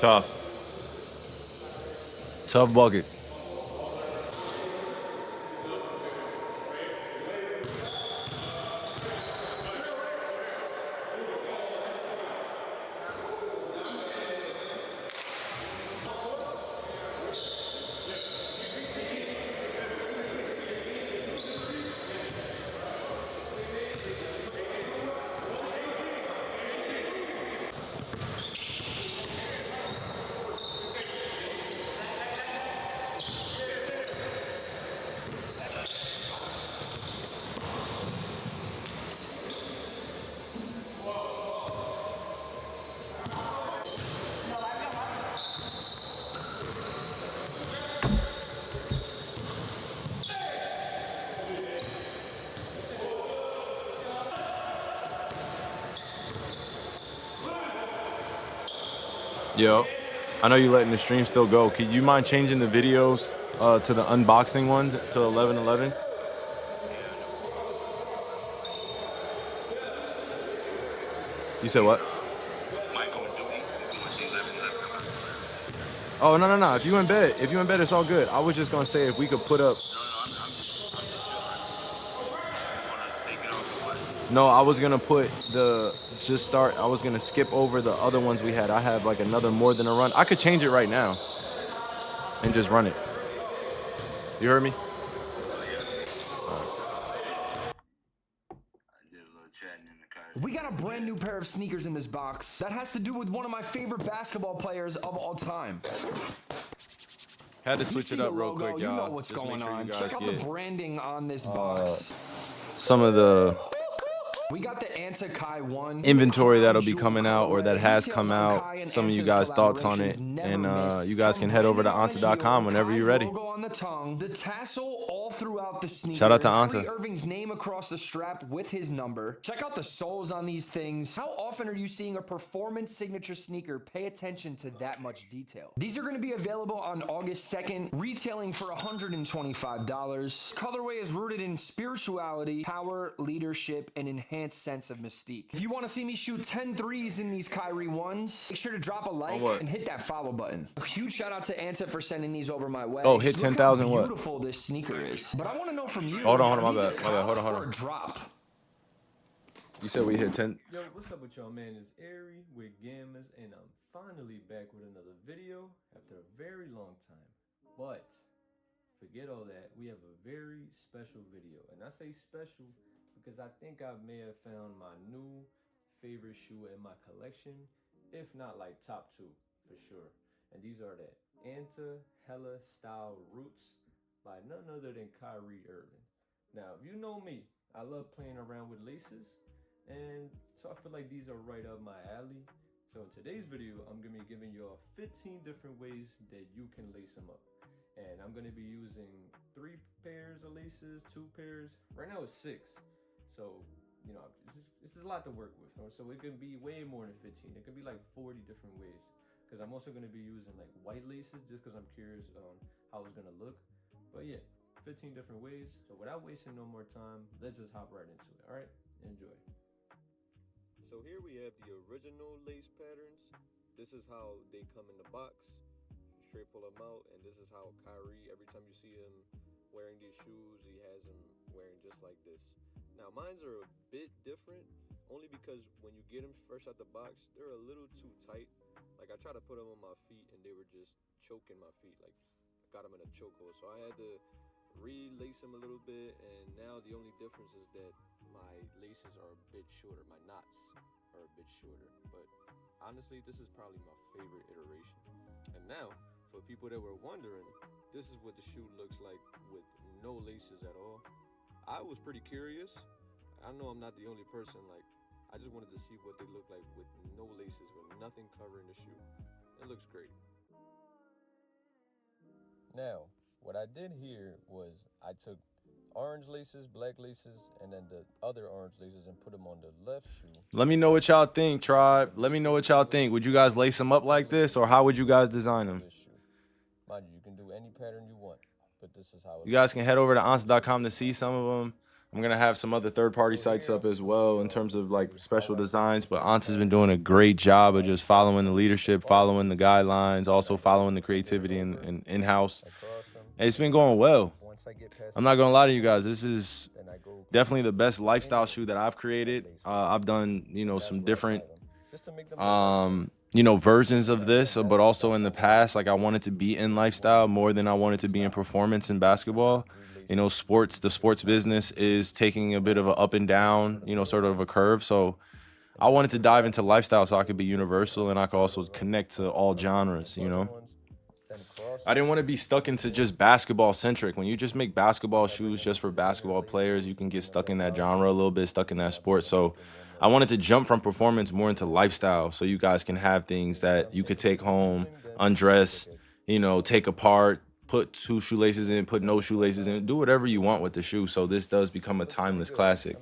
Tough. Tough buckets. Yo, I know you're letting the stream still go. Could you mind changing the videos to the unboxing ones to 11:11? You said what? Oh, no. If you in bed, it's all good. I was just gonna say if we could put up. No, I was gonna put I was gonna skip over the other ones we had. I have like another more than a run. I could change it right now and just run it. You heard me?
We got a brand new pair of sneakers in this box that has to do with one of my favorite basketball players of all time.
Had to switch it up real quick, y'all.
You know what's going on. Check out the branding on this box.
Some of the
We got the Anta Kai 1
inventory that'll be coming out or that has come out. Some of you guys' thoughts on it. And you guys can head over to anta.com whenever you're ready.
On the tongue, the tassel all throughout the sneaker.
Shout out to Anta.
Kyrie Irving's name across the strap with his number. Check out the soles on these things. How often are you seeing a performance signature sneaker pay attention to that much detail? These are going to be available on August 2nd, retailing for $125. Colorway is rooted in spirituality, power, leadership, and enhanced sense of mystique. If you want to see me shoot 10 threes in these Kyrie ones, make sure to drop a like and hit that follow button. A huge shout out to Anta for sending these over my way.
Oh, hit 10,000 what?
Beautiful this sneaker is. But I want to know from you.
Hold on, my bad. Hold on.
Drop.
You said we hit 10.
Yo, what's up with y'all, man? It's Airy with Gammas, and I'm finally back with another video after a very long time. But forget all that. We have a very special video, and I say special because I think I may have found my new favorite shoe in my collection, if not like top 2 for sure. And these are the Anta Hella Style Roots by none other than Kyrie Irving. Now, if you know me, I love playing around with laces, and so I feel like these are right up my alley. So in today's video, I'm gonna be giving y'all 15 different ways that you can lace them up. And I'm gonna be using 3 pairs of laces, 2 pairs. Right now it's 6. So, you know, this is a lot to work with. So it can be way more than 15. It could be like 40 different ways. Because I'm also going to be using like white laces just because I'm curious on how it's going to look. But yeah, 15 different ways. So without wasting no more time, let's just hop right into it. All right, enjoy. So here we have the original lace patterns. This is how they come in the box. Straight pull them out. And this is how Kyrie, every time you see him wearing these shoes, he has them wearing just like this. Now, mines are a bit different, only because when you get them fresh out the box, they're a little too tight. Like, I tried to put them on my feet, and they were just choking my feet. Like, I got them in a chokehold. So I had to relace them a little bit, and now the only difference is that my laces are a bit shorter. My knots are a bit shorter. But honestly, this is probably my favorite iteration. And now, for people that were wondering, this is what the shoe looks like with no laces at all. I was pretty curious. I know I'm not the only person. Like, I just wanted to see what they look like with no laces, with nothing covering the shoe. It looks great. Now, what I did here was I took orange laces, black laces, and then the other orange laces and put them on the left shoe.
Let me know what y'all think, tribe. Let me know what y'all think. Would you guys lace them up like this, or how would you guys design them?
Mind you, you can do any pattern you want, but this is how it
You guys can head over to anta.com to see some of them. I'm going to have some other third-party sites up as well in terms of like special designs, but Anta's been doing a great job of just following the leadership, following the guidelines, also following the creativity and in-house. And it's been going well. I'm not going to lie to you guys. This is definitely the best lifestyle shoe that I've created. I've done, you know, some different, you know, versions of this, but also in the past, like I wanted to be in lifestyle more than I wanted to be in performance in basketball. You know, the sports business is taking a bit of an up and down, you know, sort of a curve. So I wanted to dive into lifestyle so I could be universal and I could also connect to all genres, you know. I didn't want to be stuck into just basketball centric. When you just make basketball shoes just for basketball players, you can get stuck in that genre a little bit, stuck in that sport. So I wanted to jump from performance more into lifestyle so you guys can have things that you could take home, undress, you know, take apart, put 2 shoelaces in, put no shoelaces in, do whatever you want with the shoe. So this does become a timeless classic.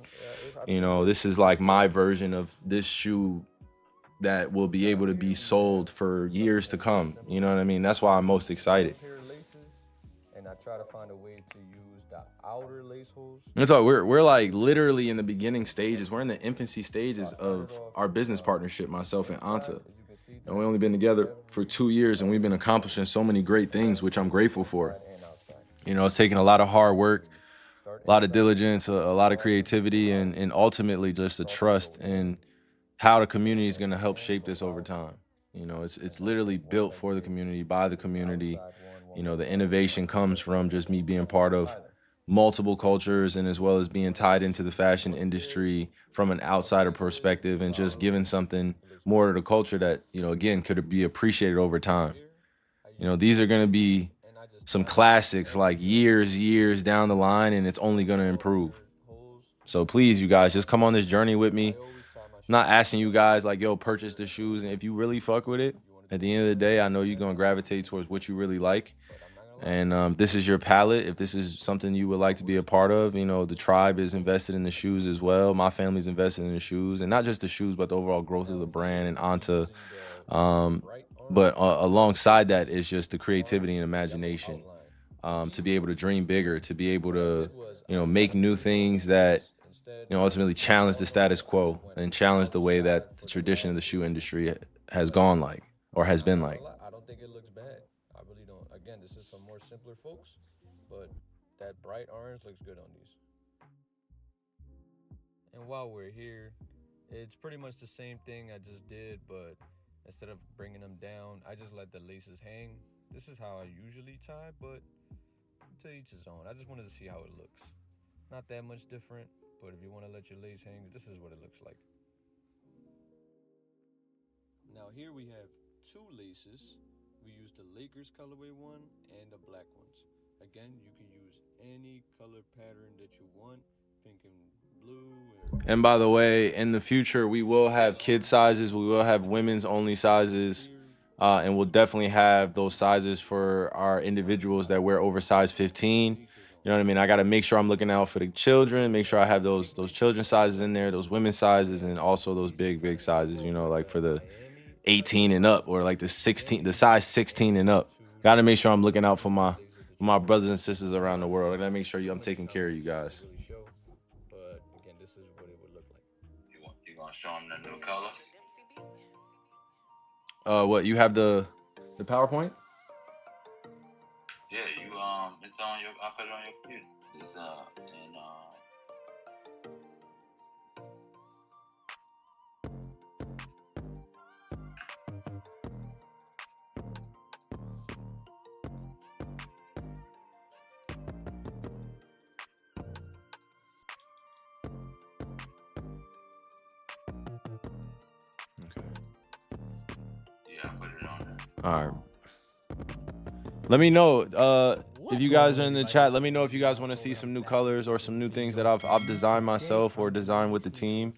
You know, this is like my version of this shoe that will be able to be sold for years to come. You know what I mean? That's why I'm most excited.
And I try to find a way to use the outer lace holes.
That's all. We're like literally in the beginning stages. We're in the infancy stages of our business partnership, myself and Anta. And we've only been together for 2 years, and we've been accomplishing so many great things, which I'm grateful for. You know, it's taken a lot of hard work, a lot of diligence, a lot of creativity, and ultimately just a trust in how the community is going to help shape this over time. You know, it's literally built for the community, by the community. You know, the innovation comes from just me being part of multiple cultures and as well as being tied into the fashion industry from an outsider perspective and just giving something more to the culture that, you know, again, could be appreciated over time. You know, these are going to be some classics like years down the line, and it's only going to improve. So please, you guys, just come on this journey with me. I'm not asking you guys like, yo, purchase the shoes. And if you really fuck with it, at the end of the day, I know you're going to gravitate towards what you really like. And this is your palette. If this is something you would like to be a part of, you know, the tribe is invested in the shoes as well. My family's invested in the shoes, and not just the shoes, but the overall growth of the brand and Anta. But alongside that is just the creativity and imagination, to be able to dream bigger, to be able to, you know, make new things that, you know, ultimately challenge the status quo and challenge the way that the tradition of the shoe industry has gone like, or has been like.
I don't think it looks bad. I really don't. Again, this is for more simpler folks, but that bright orange looks good on these. And while we're here, it's pretty much the same thing I just did, but instead of bringing them down, I just let the laces hang. This is how I usually tie, but to each his own. I just wanted to see how it looks. Not that much different, but if you want to let your lace hang, this is what it looks like. Now here we have 2 laces. We use the Lakers colorway one and the black ones. Again, you can use any color pattern that you want, pink and blue.
And by the way, in the future, we will have kid sizes. We will have women's only sizes. And we'll definitely have those sizes for our individuals that wear oversized 15. You know what I mean? I got to make sure I'm looking out for the children, make sure I have those children sizes in there, those women's sizes, and also those big sizes, you know, like for the 18 and up, or like the size 16 and up. Got to make sure I'm looking out for my brothers and sisters around the world. I got to make sure I'm taking care of you guys.
But again, this is what it would look like.
You gonna show them the new colors?
What, you have the PowerPoint?
Yeah, it's on your. I put it on your computer. It's Yeah, I put it on there.
All right. Let me know if you guys are in the chat. Let me know if you guys want to see some new colors or some new things that I've designed myself or designed with the team.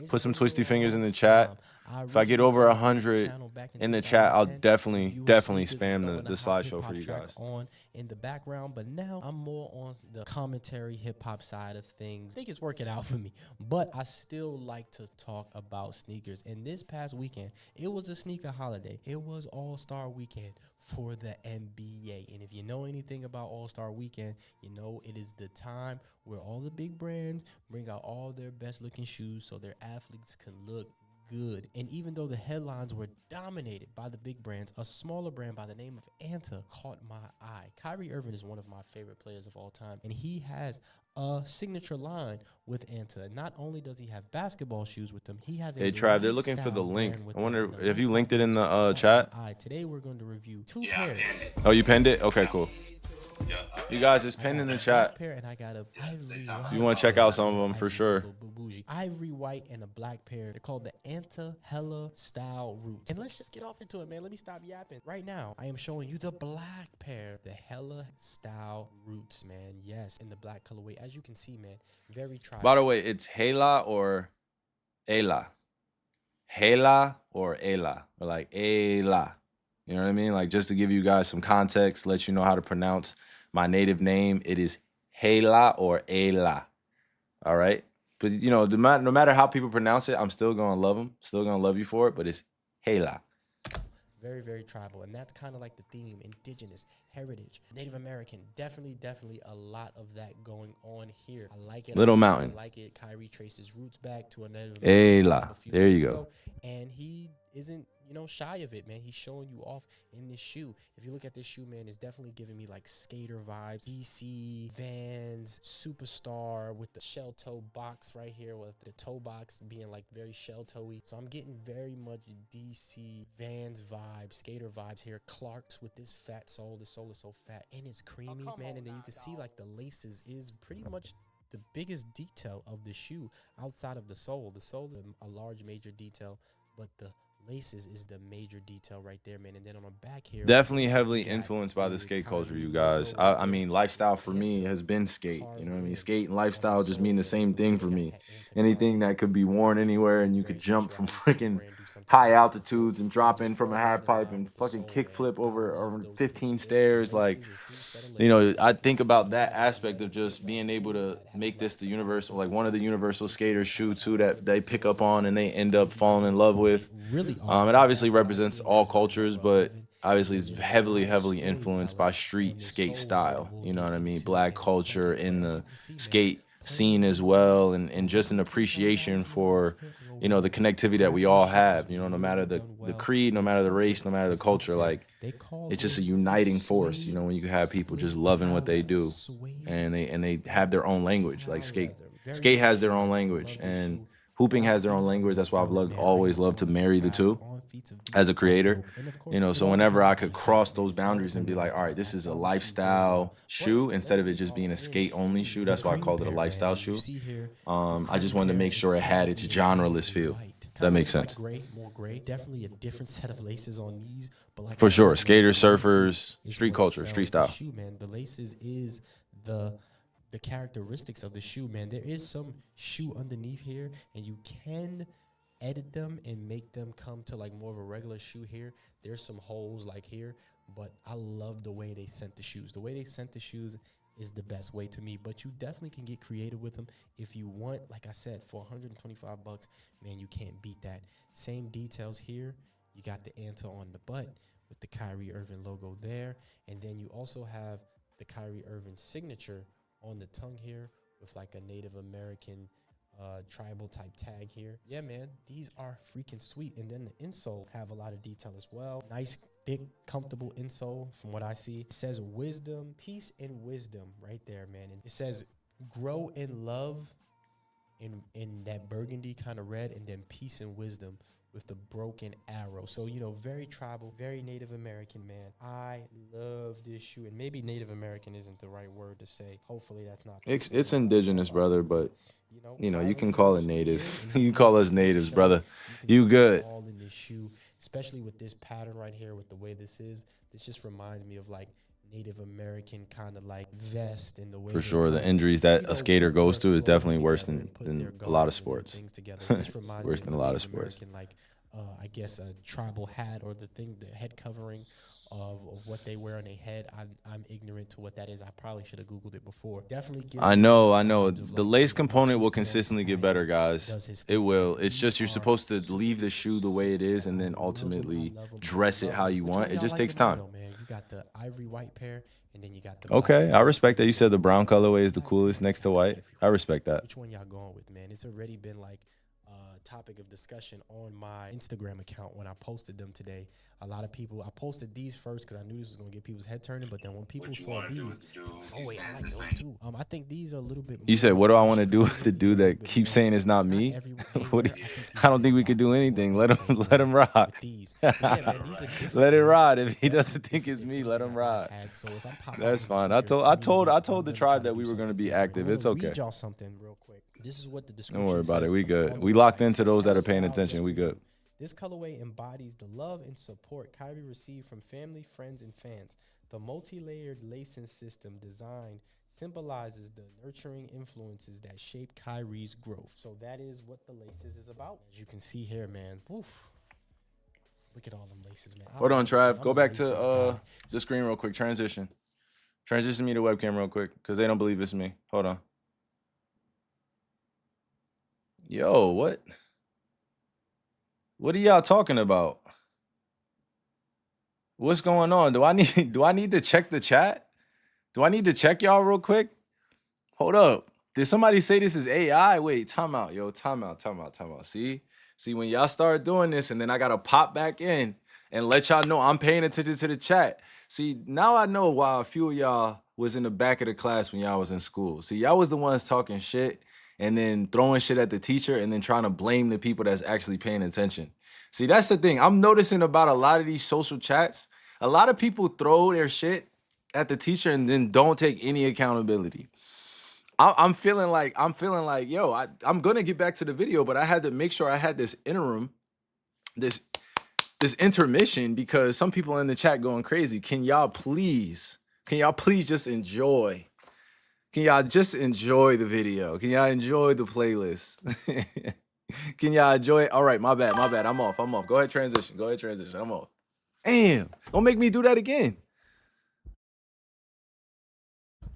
Put some twisty fingers in the chat. If I get over 100 in the chat, I'll definitely spam the slideshow for you guys.
On in the background, but now I'm more on the commentary hip hop side of things. I think it's working out for me, but I still like to talk about sneakers. And this past weekend, it was a sneaker holiday. It was All-Star Weekend for the NBA. And if you know anything about All-Star Weekend, you know it is the time where all the big brands bring out all their best looking shoes so their athletes can look good. And even though the headlines were dominated by the big brands, a smaller brand by the name of Anta caught my eye. Kyrie Irving is one of my favorite players of all time, and he has a signature line with Anta. Not only does he have basketball shoes with them, he has a
Hey, Trav, they're looking for the link. I wonder if you linked it in the chat.
Today we're going to review two pairs.
Oh, you pinned it? Okay, cool. You guys, it's pinned in the chat.
And I got a
You want to check out some of them for sure.
Ivory white and a black pair. They're called the Anta Hella Style Roots. And let's just get off into it, man. Let me stop yapping. Right now, I am showing you the black pair, the Hella Style Roots, man. Yes, in the black colorway. As you can see, man, very tribal.
By the way, it's Hela or Ela. Hela or Ela. Or like Ela. You know what I mean? Like, just to give you guys some context, let you know how to pronounce my native name. It is Hela or Ela. All right? But, you know, no matter how people pronounce it, I'm still going to love them. Still going to love you for it, but it's Hela.
Very, very tribal. And that's kind of like the theme, indigenous, heritage, Native American. Definitely a lot of that going on here. I like it.
Little Mountain.
I like it. Kyrie traces roots back to a Native
Ela.
American.
There you go.
And he isn't, you know, shy of it, man. He's showing you off in this shoe. If you look at this shoe, man, it's definitely giving me like skater vibes. DC, Vans, Superstar with the shell toe box right here, with the toe box being like very shell toe-y. So I'm getting very much DC, Vans vibes, skater vibes here. Clark's with this fat sole. The sole is so fat and it's creamy, man. And then you can see like the laces is pretty much the biggest detail of the shoe outside of the sole. The sole is a large major detail, but the laces is the major detail right there, man. And then on the back here,
definitely heavily influenced by the skate culture, you guys. I mean, lifestyle for me has been skate. You know what I mean? Skate and lifestyle just mean the same thing for me. Anything that could be worn anywhere and you could jump from freaking high altitudes and drop in from a half pipe and fucking kickflip over 15 stairs. Like, you know, I think about that aspect of just being able to make this the universal, like one of the universal skaters shoe too that they pick up on and they end up falling in love with. It obviously represents all cultures, but obviously it's heavily influenced by street skate style. You know what I mean? Black culture in the skate scene as well, and just an appreciation for, you know, the connectivity that we all have. You know, no matter the creed, no matter the race, no matter the culture, like it's just a uniting force. You know, when you have people just loving what they do, and they have their own language. Like skate has their own language, and hooping has their own language. That's why I've always loved to marry the two as a creator. You know, so whenever I could cross those boundaries and be like, all right, this is a lifestyle shoe instead of it just being a skate-only shoe. That's why I called it a lifestyle shoe. I just wanted to make sure it had its genre-less feel. If that makes sense.
More gray. Definitely a different set of laces on these. But like
for sure, skaters, surfers, street culture, street style.
Shoe, man. The laces is the characteristics of the shoe, man. There is some shoe underneath here, and you can edit them and make them come to like more of a regular shoe here. There's some holes like here, but I love the way they sent the shoes. The way they sent the shoes is the best way to me, but you definitely can get creative with them if you want. Like I said, for $125, man, you can't beat that. Same details here. You got the Anta on the butt with the Kyrie Irving logo there, and then you also have the Kyrie Irving signature on the tongue here with like a Native American tribal type tag here. Yeah, man, these are freaking sweet. And then the insole have a lot of detail as well. Nice, thick, comfortable insole from what I see. It says wisdom, peace and wisdom right there, man. And it says grow in love in that burgundy kind of red, and then peace and wisdom with the broken arrow. So, you know, very tribal, very Native American, man. I love this shoe. And maybe Native American isn't the right word to say. Hopefully that's not.
It's indigenous, brother, but you know, you can call it native. You call us natives, brother. You good.
All in this shoe, especially with this pattern right here, with the way this is. This just reminds me of like Native American kind of like vest and the way.
For sure, the injuries that a skater goes to is definitely worse than a lot of sports. Worse than a lot of sports.
Like I guess a tribal hat or the head covering of what they wear on their head. I'm ignorant to what that is. I probably should have Googled it before. Definitely gives
I
me
know.
vibes of,
The
like,
lace
the
component will
Martians
consistently get better, guys. It will. It's just you're supposed to leave the shoe the way it is and then ultimately dress it how you want. It just takes time.
Man, you got the ivory white pair, and then you got the
Okay, I respect that. You said the brown colorway is the coolest next to white. I respect that.
Which one y'all going with, man? It's already been like a topic of discussion on my Instagram account when I posted them today. A lot of people, I posted these first because I knew this was going to get people's head turning, but then when people saw these, oh wait, I like those too. I think these are a little bit more.
You said, what do I want to do with the dude that keeps saying it's not me? I don't think we could do anything. Let him rock. Let it ride. If he doesn't think it's me, let him ride. That's fine. I told the tribe that we were going to be active. It's okay.
Read y'all something real quick. This is what the description
Don't worry about
says
it. We good.
on
We
the
locked
website.
into
It says,
those that are
"Our
paying
style
attention.
is
We good.
This colorway embodies the love and support Kyrie received from family, friends, and fans. The multi-layered lacing system designed symbolizes the nurturing influences that shape Kyrie's growth." So that is what the laces is about. As you can see here, man. Woof. Look at all them laces, man.
Hold on, Trav. Go
I'm a
back
laces
to
guy.
the screen real quick. Transition me to webcam real quick because they don't believe it's me. Hold on. Yo, what? What are y'all talking about? What's going on? Do I need to check the chat? Do I need to check y'all real quick? Hold up. Did somebody say this is AI? Wait, time out, yo. Time out. See, when y'all start doing this and then I gotta pop back in and let y'all know I'm paying attention to the chat. See, now I know why a few of y'all was in the back of the class when y'all was in school. See, y'all was the ones talking shit and then throwing shit at the teacher and then trying to blame the people that's actually paying attention. See, that's the thing. I'm noticing about a lot of these social chats, a lot of people throw their shit at the teacher and then don't take any accountability. I'm feeling like, yo, I'm gonna get back to the video, but I had to make sure I had this interim, this intermission, because some people in the chat going crazy. Can y'all please just enjoy? Can y'all just enjoy the video? Can y'all enjoy the playlist? Can y'all enjoy it? All right, my bad. I'm off. Go ahead, transition. I'm off. Damn, don't make me do that again.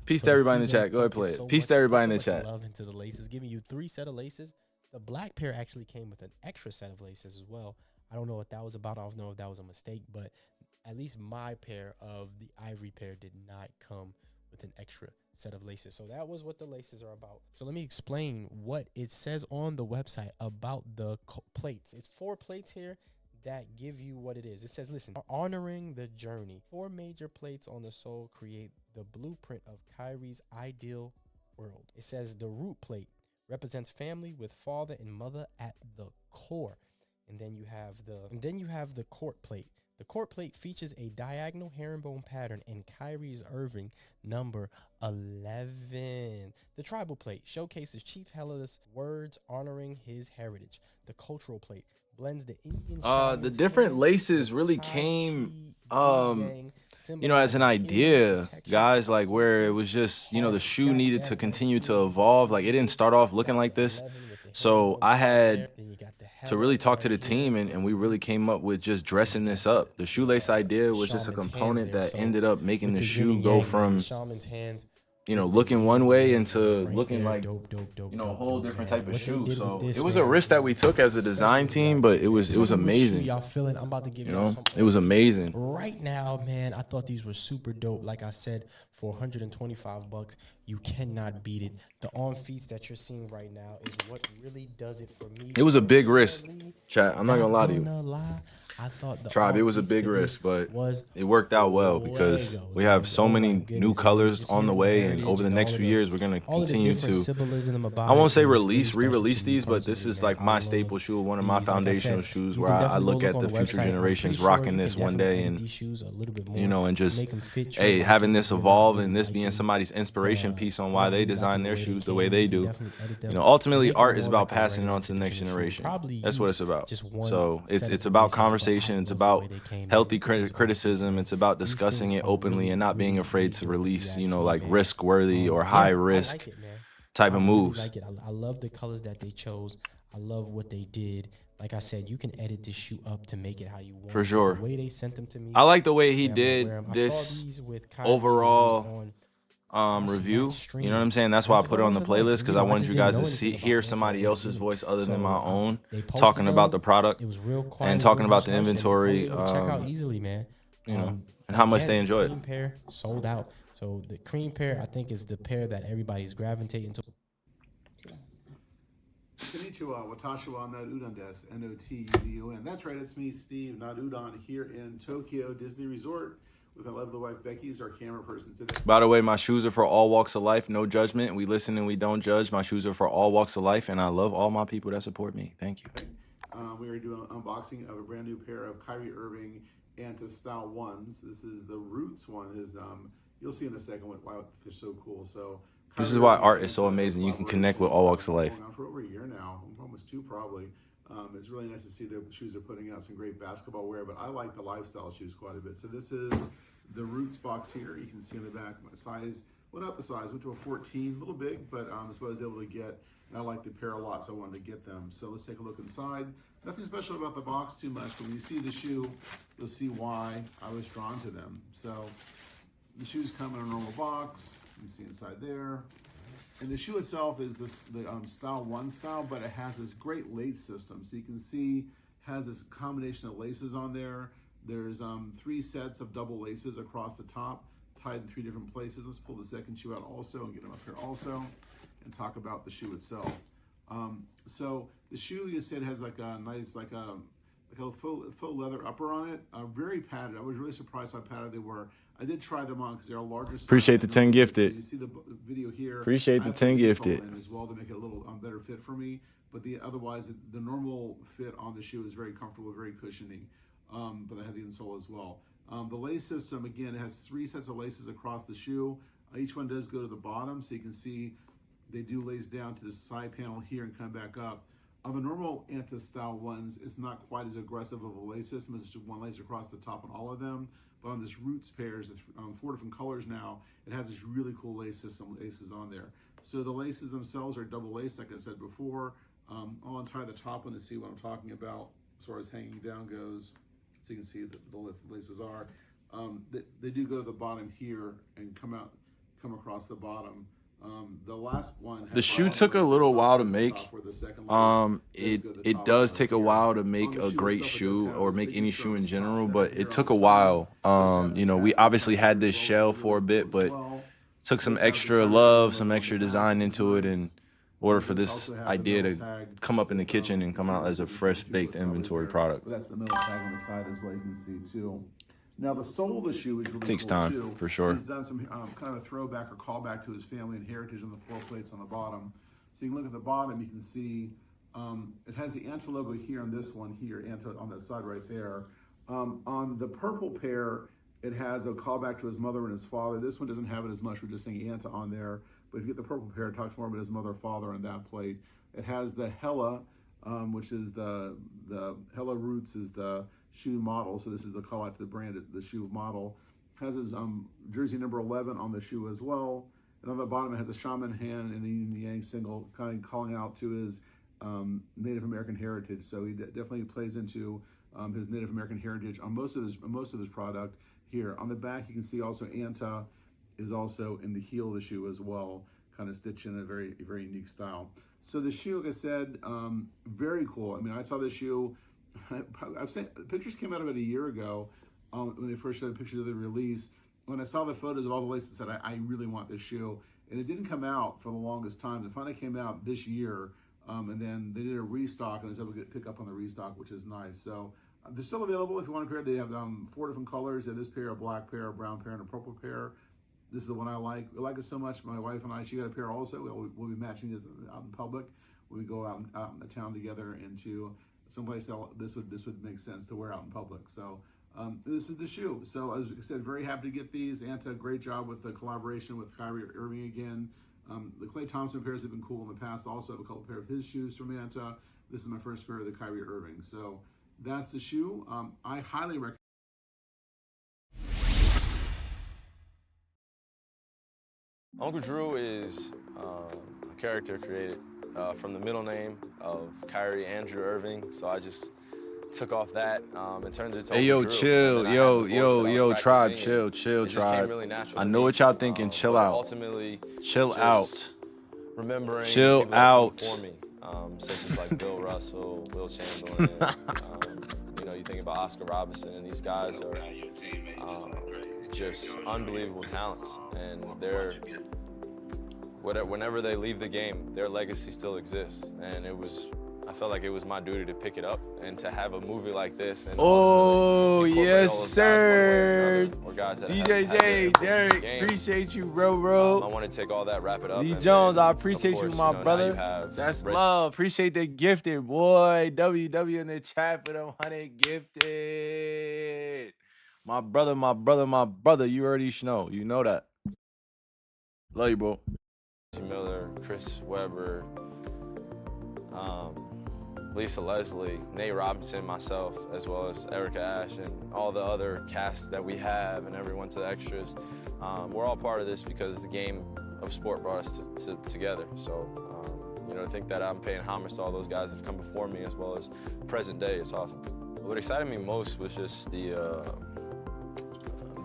Peace to everybody in the chat. Go ahead, play it. Peace to everybody in the chat.
Love into the laces, giving you 3 set of laces. The black pair actually came with an extra set of laces as well. I don't know what that was about. I don't know if that was a mistake, but at least my pair of the ivory pair did not come with an extra set of laces. So that was what the laces are about. So let me explain what it says on the website about the plates. It's 4 plates here that give you what it is. It says, listen, honoring the journey. 4 major plates on the sole create the blueprint of Kyrie's ideal world. It says the root plate represents family with father and mother at the core. And then you have the court plate. The court plate features a diagonal herringbone pattern in Kyrie Irving number 11. The tribal plate showcases Chief Hella's words honoring his heritage. The cultural plate blends the Indian
The different laces really came as an idea, guys, like where it was just, the shoe needed to continue to evolve. Like it didn't start off looking like this. So I had to really talk to the team and we really came up with just dressing this up. The shoelace idea was just a component that ended up making the shoe go from looking one way into looking like a whole different type of shoe. So it was a risk that we took as a design team, but it was amazing.
Y'all feeling? I'm about to give y'all something.
It was amazing.
Right now, man, I thought these were super dope. Like I said, for $125, you cannot beat it. The on feet that you're seeing right now is what really does it for me.
It was a big risk, chat. I'm not gonna lie to you.
I thought
Tribe, it was a big risk, but it worked out well because we have so many new colors on the way, and over the next few years, we're gonna continue to. I won't say re-release these, but this is like my staple shoe, one of my foundational shoes, where I look at the future generations rocking this one day, and and just having this evolve and this being somebody's inspiration piece on why they design their shoes the way they do. Ultimately, art is about passing it on to the next generation. That's what it's about. So it's about conversation. It's about healthy criticism. It's about discussing it openly and not being afraid to release, like risk-worthy or high-risk type of moves.
I love the colors that they chose. I love what they did. like I said, you can edit this shoe up to make it how you want.
For sure.
The way they sent them to me.
I like the way he
I'm gonna wear
did
'em. I saw
this
these with Kyrie
overall
on
review.
stream.
You know what I'm saying? That's why I
was
put it on the
like, oh,
playlist,
it's
because
nice.
I
You know, I
wanted
just
you
didn't
guys
know
to
anything
hear
about
somebody
anti-aging
else's voice other than
So,
my own,
they posted
talking about the
them.
product
It was real quiet,
and
it was
talking
real
about the
hush-hush, and
inventory.
I was able to check out easily, man.
You know, and how much
Again,
they
the
enjoy it.
cream pair sold out. So the cream pair, I think, is the pair that everybody's gravitating to.
Konnichiwa, watashi wa na udon desu, N-O-T-U-D-O-N. That's right, it's me, Steve, not udon, here in Tokyo Disney Resort with my lovely wife, Becky, who's our camera person today.
By the way, my shoes are for all walks of life. No judgment. We listen and we don't judge. My shoes are for all walks of life, and I love all my people that support me. Thank you.
We are doing an unboxing of a brand new pair of Kyrie Irving Anti-Style ones. This is the Roots one. You'll see in a second why they're so cool. So
This is why art is so amazing. You can connect with all walks of life.
Going on for over a year now, almost 2 probably. It's really nice to see the shoes are putting out some great basketball wear, but I like the lifestyle shoes quite a bit. So this is the Roots box here. You can see on the back my size. Went up a size, went to a 14, a little big, but that's what I was able to get. And I like the pair a lot, so I wanted to get them. So let's take a look inside. Nothing special about the box too much, but when you see the shoe, you'll see why I was drawn to them. So the shoes come in a normal box. You can see inside there. And the shoe itself is the Style 1 style, but it has this great lace system. So you can see has this combination of laces on there. There's 3 sets of double laces across the top, tied in 3 different places. Let's pull the second shoe out also and get them up here also and talk about the shoe itself. So the shoe, you said, has like a nice, like a faux leather upper on it. Very padded. I was really surprised how padded they were. I did try them on because they're a larger size.
Appreciate the 10 gifted.
You see the video here.
Appreciate the 10 gifted.
As well to make it a little better fit for me. But otherwise, the normal fit on the shoe is very comfortable, very cushiony. But I have the insole as well. The lace system, again, it has 3 sets of laces across the shoe. Each one does go to the bottom, so you can see they do lace down to the side panel here and come back up. On the normal Anti-Style ones, it's not quite as aggressive of a lace system. It's just 1 lace across the top on all of them. But on this Roots pairs, 4 different colors now, it has this really cool lace system, laces on there. So the laces themselves are double lace, like I said before. I'll untie the top one to see what I'm talking about as far as hanging down goes, so you can see that the laces are. They do go to the bottom here and come across the bottom. The last one.
The shoe took a little while to make. It does take a while to make a great shoe or make any shoe in general, but it took a while. You know, we obviously had this shell for a bit, but took some extra love, some extra design into it in order for this idea to come up in the kitchen and come out as a fresh baked inventory product.
That's the middle tag on the side as well, you can see too. Now the sole of the shoe is really
Takes
cool
time,
too.
for sure.
He's done some kind of a throwback or callback to his family and heritage on the 4 plates on the bottom. So you can look at the bottom, you can see it has the Anta logo here on this one here, Anta on that side right there. On the purple pair, it has a callback to his mother and his father. This one doesn't have it as much, we're just saying Anta on there. But if you get the purple pair, it talks more about his mother, father on that plate. It has the Hella, which is the Hella Roots is the shoe model. So this is the call out to the brand, the shoe model. Has his jersey number 11 on the shoe as well. And on the bottom, it has a shaman hand and a yin yang single, kind of calling out to his Native American heritage. So he definitely plays into his Native American heritage on most of his product here. On the back, you can see also Anta is also in the heel of the shoe as well, kind of stitched in a very unique style. So the shoe, like I said, very cool. I mean, I saw the shoe. I've seen pictures came out about a year ago when they first showed pictures of the release. When I saw the photos of all the laces, I said, I really want this shoe. And it didn't come out for the longest time. It finally came out this year, and then they did a restock, and I was able to pick up on the restock, which is nice. So they're still available if you want a pair. They have 4 different colors. They have this pair, a black pair, a brown pair, and a purple pair. This is the one I like. I like it so much. My wife and I, she got a pair also. We'll be matching this out in public when we go out in the town together into someplace else. This would make sense to wear out in public. So this is the shoe. So as I said, very happy to get these. Anta, great job with the collaboration with Kyrie Irving again. The Klay Thompson pairs have been cool in the past. Also have a couple pair of his shoes from Anta. This is my first pair of the Kyrie Irving. So that's the shoe. I highly recommend.
Uncle Drew is a character created from the middle name of Kyrie Andrew Irving, so I just took off that and turned it to
Hey, yo,
Drew.
chill, yo, tribe, chill,
It just
tribe.
came really natural
I
to
know
me.
what y'all thinking. Chill
But
out.
ultimately,
Chill
just
out.
remembering
Chill
the people that come
out.
before me, such as like Bill Russell, Will Chamberlain. You know, you think about Oscar Robertson, and these guys are just unbelievable talents, and they're whenever they leave the game, their legacy still exists, and I felt like it was my duty to pick it up and to have a movie like this. And
Oh, yes, sir.
Or guys that
DJ
had
J, Derek,
game.
appreciate you, bro.
I want to take all that, wrap it up.
Lee
and
Jones,
then,
I appreciate
of course,
you, my
now you
brother.
have
That's
Reggie.
love. Appreciate the gifted, boy. WW in the chat for them 100 gifted. My brother, my brother, my brother. You already know. You know that. Love you, bro.
Miller, Chris Webber, Lisa Leslie, Nate Robinson, myself, as well as Erica Ash, and all the other casts that we have, and everyone to the extras. We're all part of this because the game of sport brought us together. So, you know, to think that I'm paying homage to all those guys that have come before me, as well as present day, it's awesome. What excited me most was just the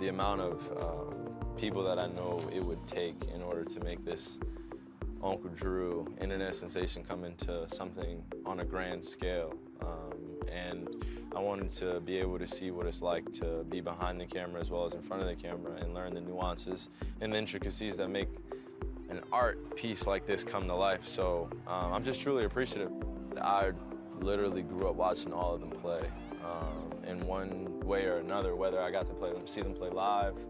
amount of people that I know it would take in order to make this Uncle Drew internet sensation come into something on a grand scale. And I wanted to be able to see what it's like to be behind the camera as well as in front of the camera and learn the nuances and the intricacies that make an art piece like this come to life. So I'm just truly appreciative. I literally grew up watching all of them play in one way or another, whether I got to see them play live,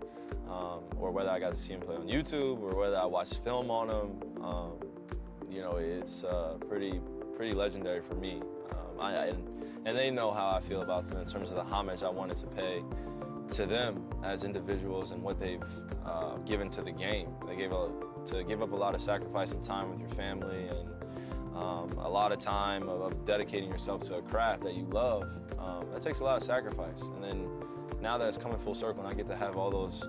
or whether I got to see them play on YouTube, or whether I watched film on them. You know, it's pretty legendary for me. And they know how I feel about them in terms of the homage I wanted to pay to them as individuals and what they've given to the game. They give up a lot of sacrifice and time with your family, and a lot of time of dedicating yourself to a craft that you love. That takes a lot of sacrifice. And then now that it's coming full circle and I get to have all those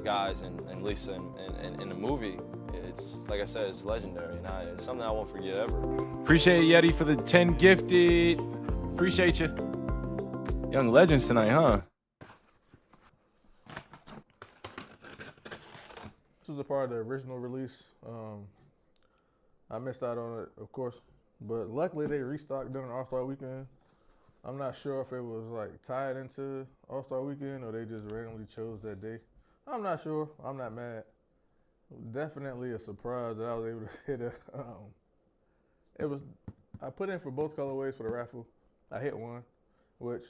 guys and Lisa in the movie, it's, like I said, it's legendary, and it's something I won't forget ever.
Appreciate Yeti for the 10 gifted. Appreciate you. Young legends tonight, huh?
This was a part of the original release. I missed out on it, of course, but luckily they restocked during All-Star Weekend. I'm not sure if it was like tied into All-Star Weekend or they just randomly chose that day. I'm not sure. I'm not mad. Definitely a surprise that I was able to hit I put in for both colorways for the raffle. I hit one, which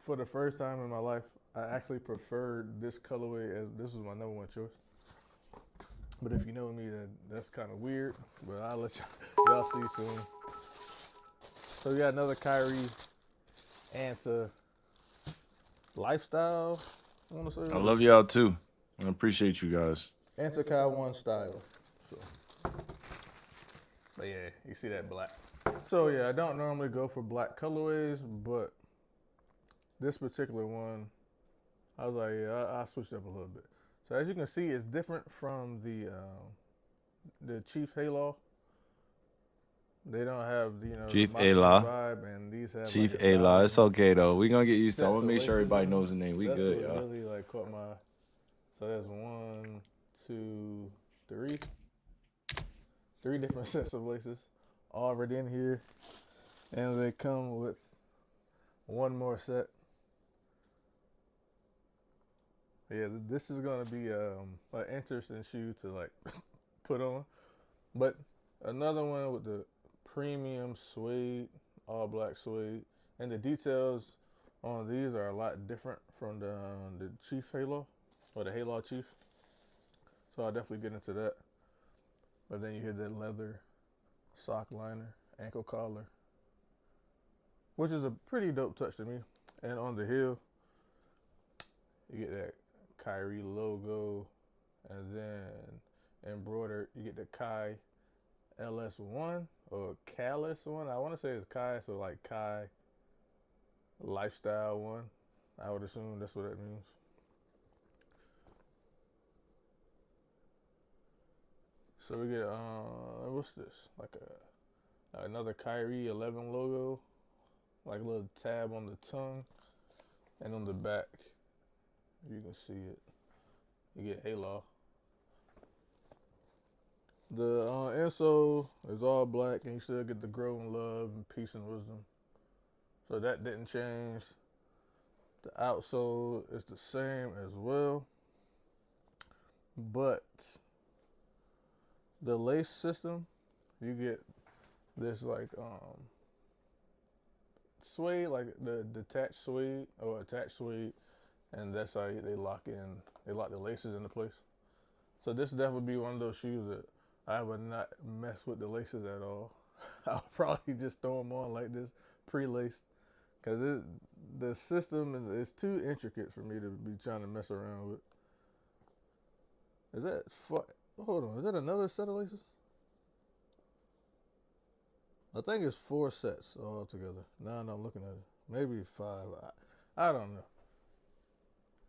for the first time in my life, I actually preferred this colorway as this was my number one choice. But if you know me, then that's kind of weird, but I'll let y'all see soon. So we got another Kyrie Anta lifestyle, I want to say.
I love y'all too. I appreciate you guys.
Anta Kai 1 style. So. But yeah, you see that black. So yeah, I don't normally go for black colorways, but this particular one, I was like, yeah, I'll switch it up a little bit. So as you can see, it's different from the Chief Halo. They don't have, you know,
Chief
the
Ayla.
vibe, and these have
Chief
like
Ayla. It's okay though. We gonna get used to it. I wanna make sure everybody
laces.
knows the name. We
That's
good,
what
y'all.
really like caught my. So that's 1, 2, 3. 3 different sets of laces already in here, and they come with one more set. Yeah, this is gonna be an interesting shoe to like put on, but another one with the premium suede, all black suede, and the details on these are a lot different from the Chief Halo or the Halo Chief. So I'll definitely get into that. But then you hear that leather sock liner, ankle collar, which is a pretty dope touch to me. And on the heel, you get that Kyrie logo, and then embroidered, you get the Kai LS1 or Calis1. I want to say it's Kai, so like Kai Lifestyle 1. I would assume that's what that means. So we get what's this? Like another Kyrie 11 logo, like a little tab on the tongue, and on the back, you can see it. You get Halo. The insole is all black, and you still get the grow and love and peace and wisdom. So that didn't change. The outsole is the same as well, but the lace system, you get this like suede, like the detached suede or attached suede, and that's how they lock the laces into place. So this definitely be one of those shoes that I would not mess with the laces at all. I'll probably just throw them on like this, pre-laced, because the system is too intricate for me to be trying to mess around with. Is that hold on? Is that another set of laces? I think it's 4 sets all together. Now I'm looking at it. Maybe 5. I don't know.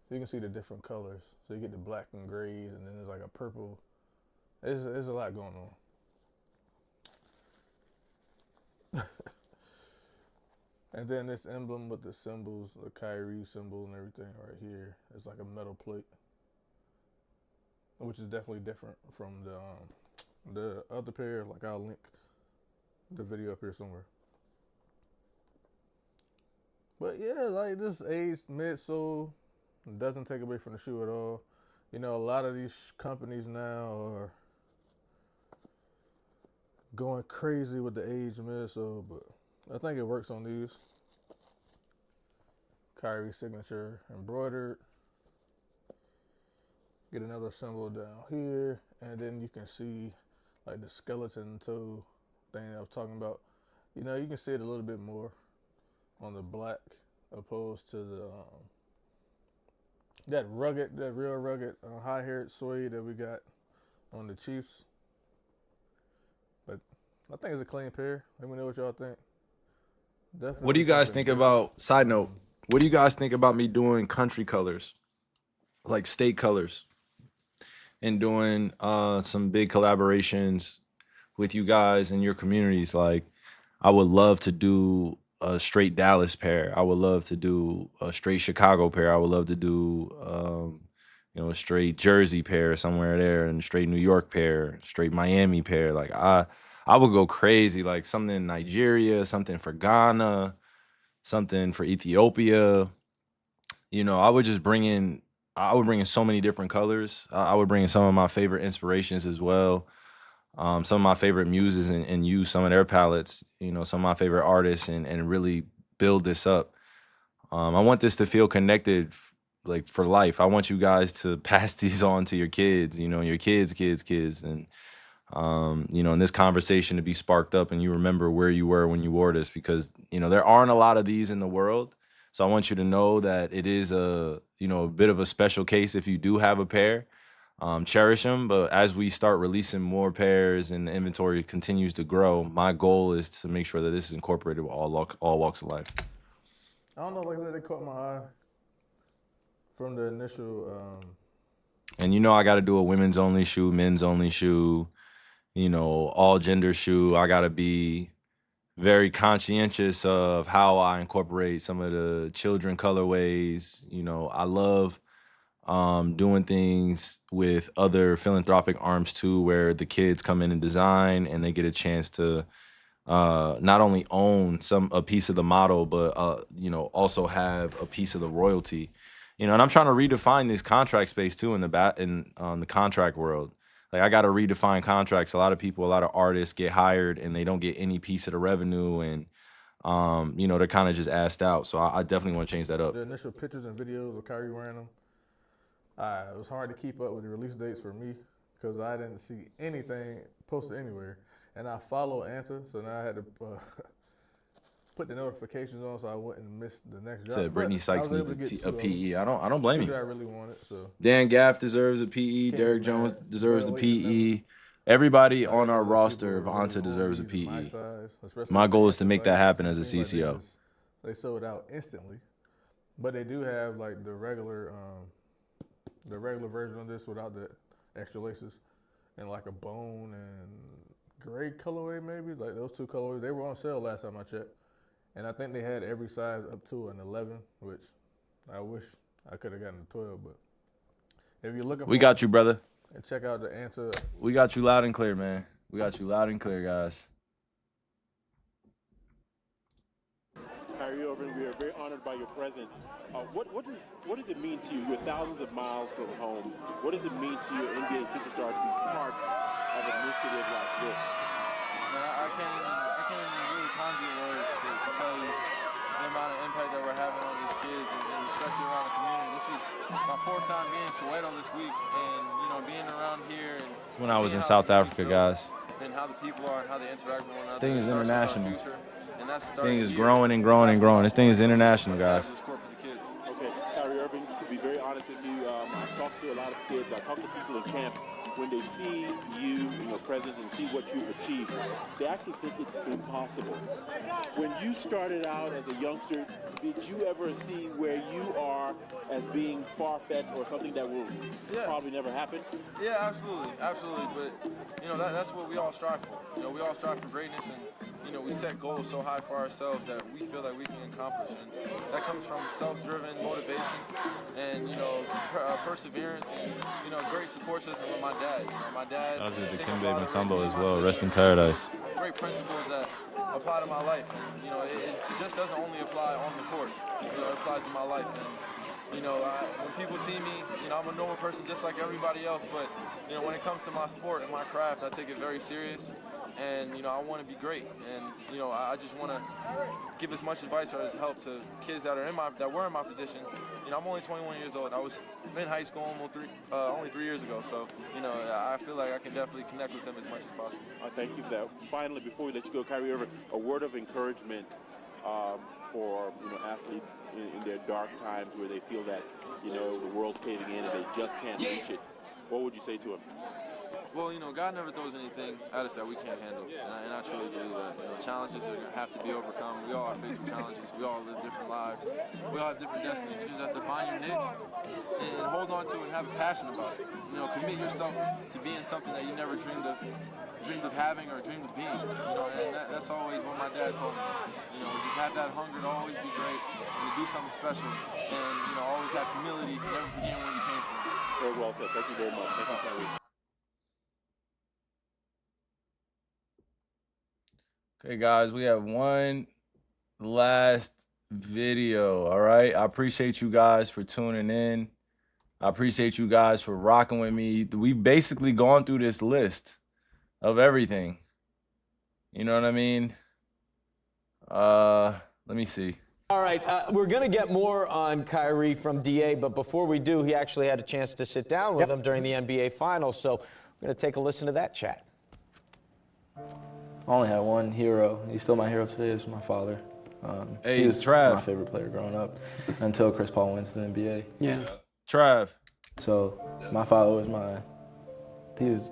So you can see the different colors. So you get the black and grays, and then there's like a purple. There's a lot going on. And then this emblem with the symbols, the Kyrie symbol and everything right here. It's like a metal plate, which is definitely different from the other pair. Like I'll link the video up here somewhere. But yeah, like this aged midsole doesn't take away from the shoe at all. You know, a lot of these companies now are going crazy with the aged midsole, but I think it works on these. Kyrie signature embroidered. Get another symbol down here, and then you can see like the skeleton toe thing I was talking about. You know, you can see it a little bit more on the black opposed to the that real rugged high-haired suede that we got on the Chiefs. But I think it's a clean pair. Let me know what y'all think. Definitely.
What do you guys think about, side note, what do you guys think about me doing country colors, like state colors, and doing some big collaborations with you guys and your communities? Like, I would love to do a straight Dallas pair. I would love to do a straight Chicago pair. I would love to do, a straight Jersey pair somewhere there, and a straight New York pair, straight Miami pair. Like, I would go crazy, like something in Nigeria, something for Ghana, something for Ethiopia. You know, I would bring in so many different colors. I would bring in some of my favorite inspirations as well. Some of my favorite muses and use some of their palettes, you know, some of my favorite artists and really build this up. I want this to feel connected like for life. I want you guys to pass these on to your kids, you know, your kids, and and this conversation to be sparked up and you remember where you were when you wore this, because, you know, there aren't a lot of these in the world. So I want you to know that it is a bit of a special case if you do have a pair. Cherish them, but as we start releasing more pairs and the inventory continues to grow, my goal is to make sure that this is incorporated with all walks of life.
I don't know, like I said, they caught my eye from the initial.
And I got to do a women's only shoe, men's only shoe, all gender shoe. I got to be very conscientious of how I incorporate some of the children colorways. I love doing things with other philanthropic arms too, where the kids come in and design and they get a chance to not only own a piece of the model, but also have a piece of the royalty. And I'm trying to redefine this contract space too in the contract world. Like, I got to redefine contracts. A lot of artists get hired and they don't get any piece of the revenue, and they're kind of just asked out. So I definitely want to change that up.
The initial pictures and videos of Kyrie wearing them, it was hard to keep up with the release dates for me because I didn't see anything posted anywhere. And I follow Anta, so now I had to put the notifications on so I wouldn't miss the next drop.
Said Brittany Sykes needs a PE. I don't blame you.
I really wanted, so.
Dan Gaff deserves a PE. Derek Jones deserves a PE. Everybody on our roster of Anta deserves a PE. My goal is to make that happen as a CCO.
They sold out instantly, but they do have like the regular version of this without the extra laces. in like a bone and gray colorway, maybe. Like those two colorways, they were on sale last time I checked. And I think they had every size up to an 11, which I wish I could have gotten a 12. But if you're looking for,
We got you, brother.
And check out the answer.
We got you loud and clear, man. We got you loud and clear, guys.
Kyrie Irving, we are very honored by your presence. What does it mean to you? You're thousands of miles from home. What does it mean to you, NBA superstar, to be part of an initiative like this?
Man, I can't even really conjure words to tell you the amount of impact that we're having on these kids, and especially around the community. This is my 4th time being in Soweto this week, and being around here. And
When I was in South Africa, guys.
And how the people are and how they interact with one another.
This thing is international.
This
This thing is growing and growing and growing. This thing is international, guys.
Okay, Kyrie Irving, to be very honest with you, I've talked to a lot of kids. I've talked to people in camps. When they see you and your presence and see what you've achieved, they actually think it's impossible. When you started out as a youngster, did you ever see where you are as being far-fetched or something that will probably never happen?
Yeah, absolutely. But that's what we all strive for. We all strive for greatness, and we set goals so high for ourselves that we feel like we can accomplish, and that comes from self-driven motivation and perseverance and great support system with my dad. My dad.
Shout out to Dikembe Mutombo as well. Rest in paradise.
Great principles that apply to my life, and it just doesn't only apply on the court. It applies to my life, and when people see me, I'm a normal person just like everybody else, but when it comes to my sport and my craft, I take it very serious. And I want to be great, and I just want to give as much advice or as help to kids that were in my position. I'm only 21 years old. I was in high school only 3 years ago, so I feel like I can definitely connect with them as much as possible.
Thank you for that. Finally, before we let you go, Kyrie Irving, a word of encouragement for athletes in their dark times where they feel that the world's caving in and they just can't reach it. What would you say to them?
Well, God never throws anything at us that we can't handle, and I truly believe that. Challenges are going to have to be overcome. We all are facing challenges. We all live different lives. We all have different destinies. You just have to find your niche and hold on to it and have a passion about it. Commit yourself to being something that you never dreamed of having or dreamed of being. And that's always what my dad told me. Just have that hunger to always be great and to do something special, and always have humility, never forgetting where you came from.
Very well said. Thank you very much. Thank you, Kyrie.
Okay, guys, we have one last video, all right? I appreciate you guys for tuning in. I appreciate you guys for rocking with me. We've basically gone through this list of everything. You know what I mean? Let me see.
All right, we're going to get more on Kyrie from DA, but before we do, he actually had a chance to sit down with him during the NBA Finals, so we're going to take a listen to that chat.
I only had one hero. He's still my hero today. It's my father.
Hey,
he was
Trav.
my favorite player growing up until Chris Paul went to the NBA.
Yeah. Trav.
So my father was he was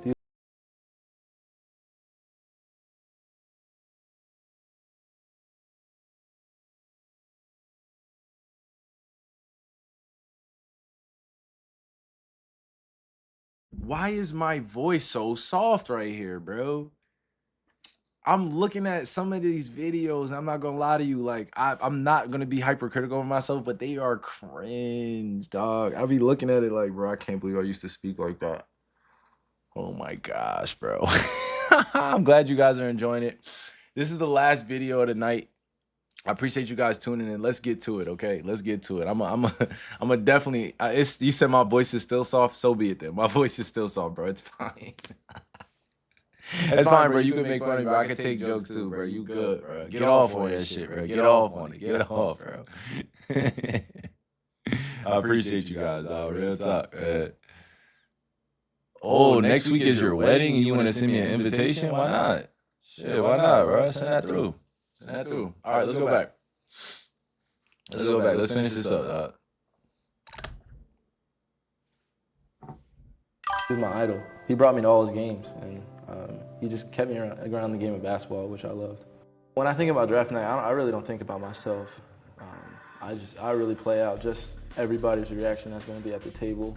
Why is my voice so soft right here, bro? I'm looking at some of these videos, and I'm not gonna lie to you, like I'm not gonna be hypercritical of myself, but they are cringe, dog. I'll be looking at it like, bro, I can't believe I used to speak like that. Oh my gosh, bro. I'm glad you guys are enjoying it. This is the last video of the night. I appreciate you guys tuning in. Let's get to it, okay? Let's get to it. I'm a definitely. You said my voice is still soft. So be it then. My voice is still soft, bro. It's fine. It's fine, bro. You can make fun of me, bro. I can take jokes too, bro. You good, bro. Get off on that shit, bro. Get off on it. Get off, bro. I appreciate you guys, dog. Real talk. Oh, next week is your wedding and you want to send me an invitation? Why not? Shit, why not, bro? Send that through. Send that through. All right, let's go back. Let's go back. Let's finish this up, dog.
He was my idol. He brought me to all his games, and he just kept me around the game of basketball, which I loved. When I think about draft night, I really don't think about myself. I really play out just everybody's reaction that's going to be at the table.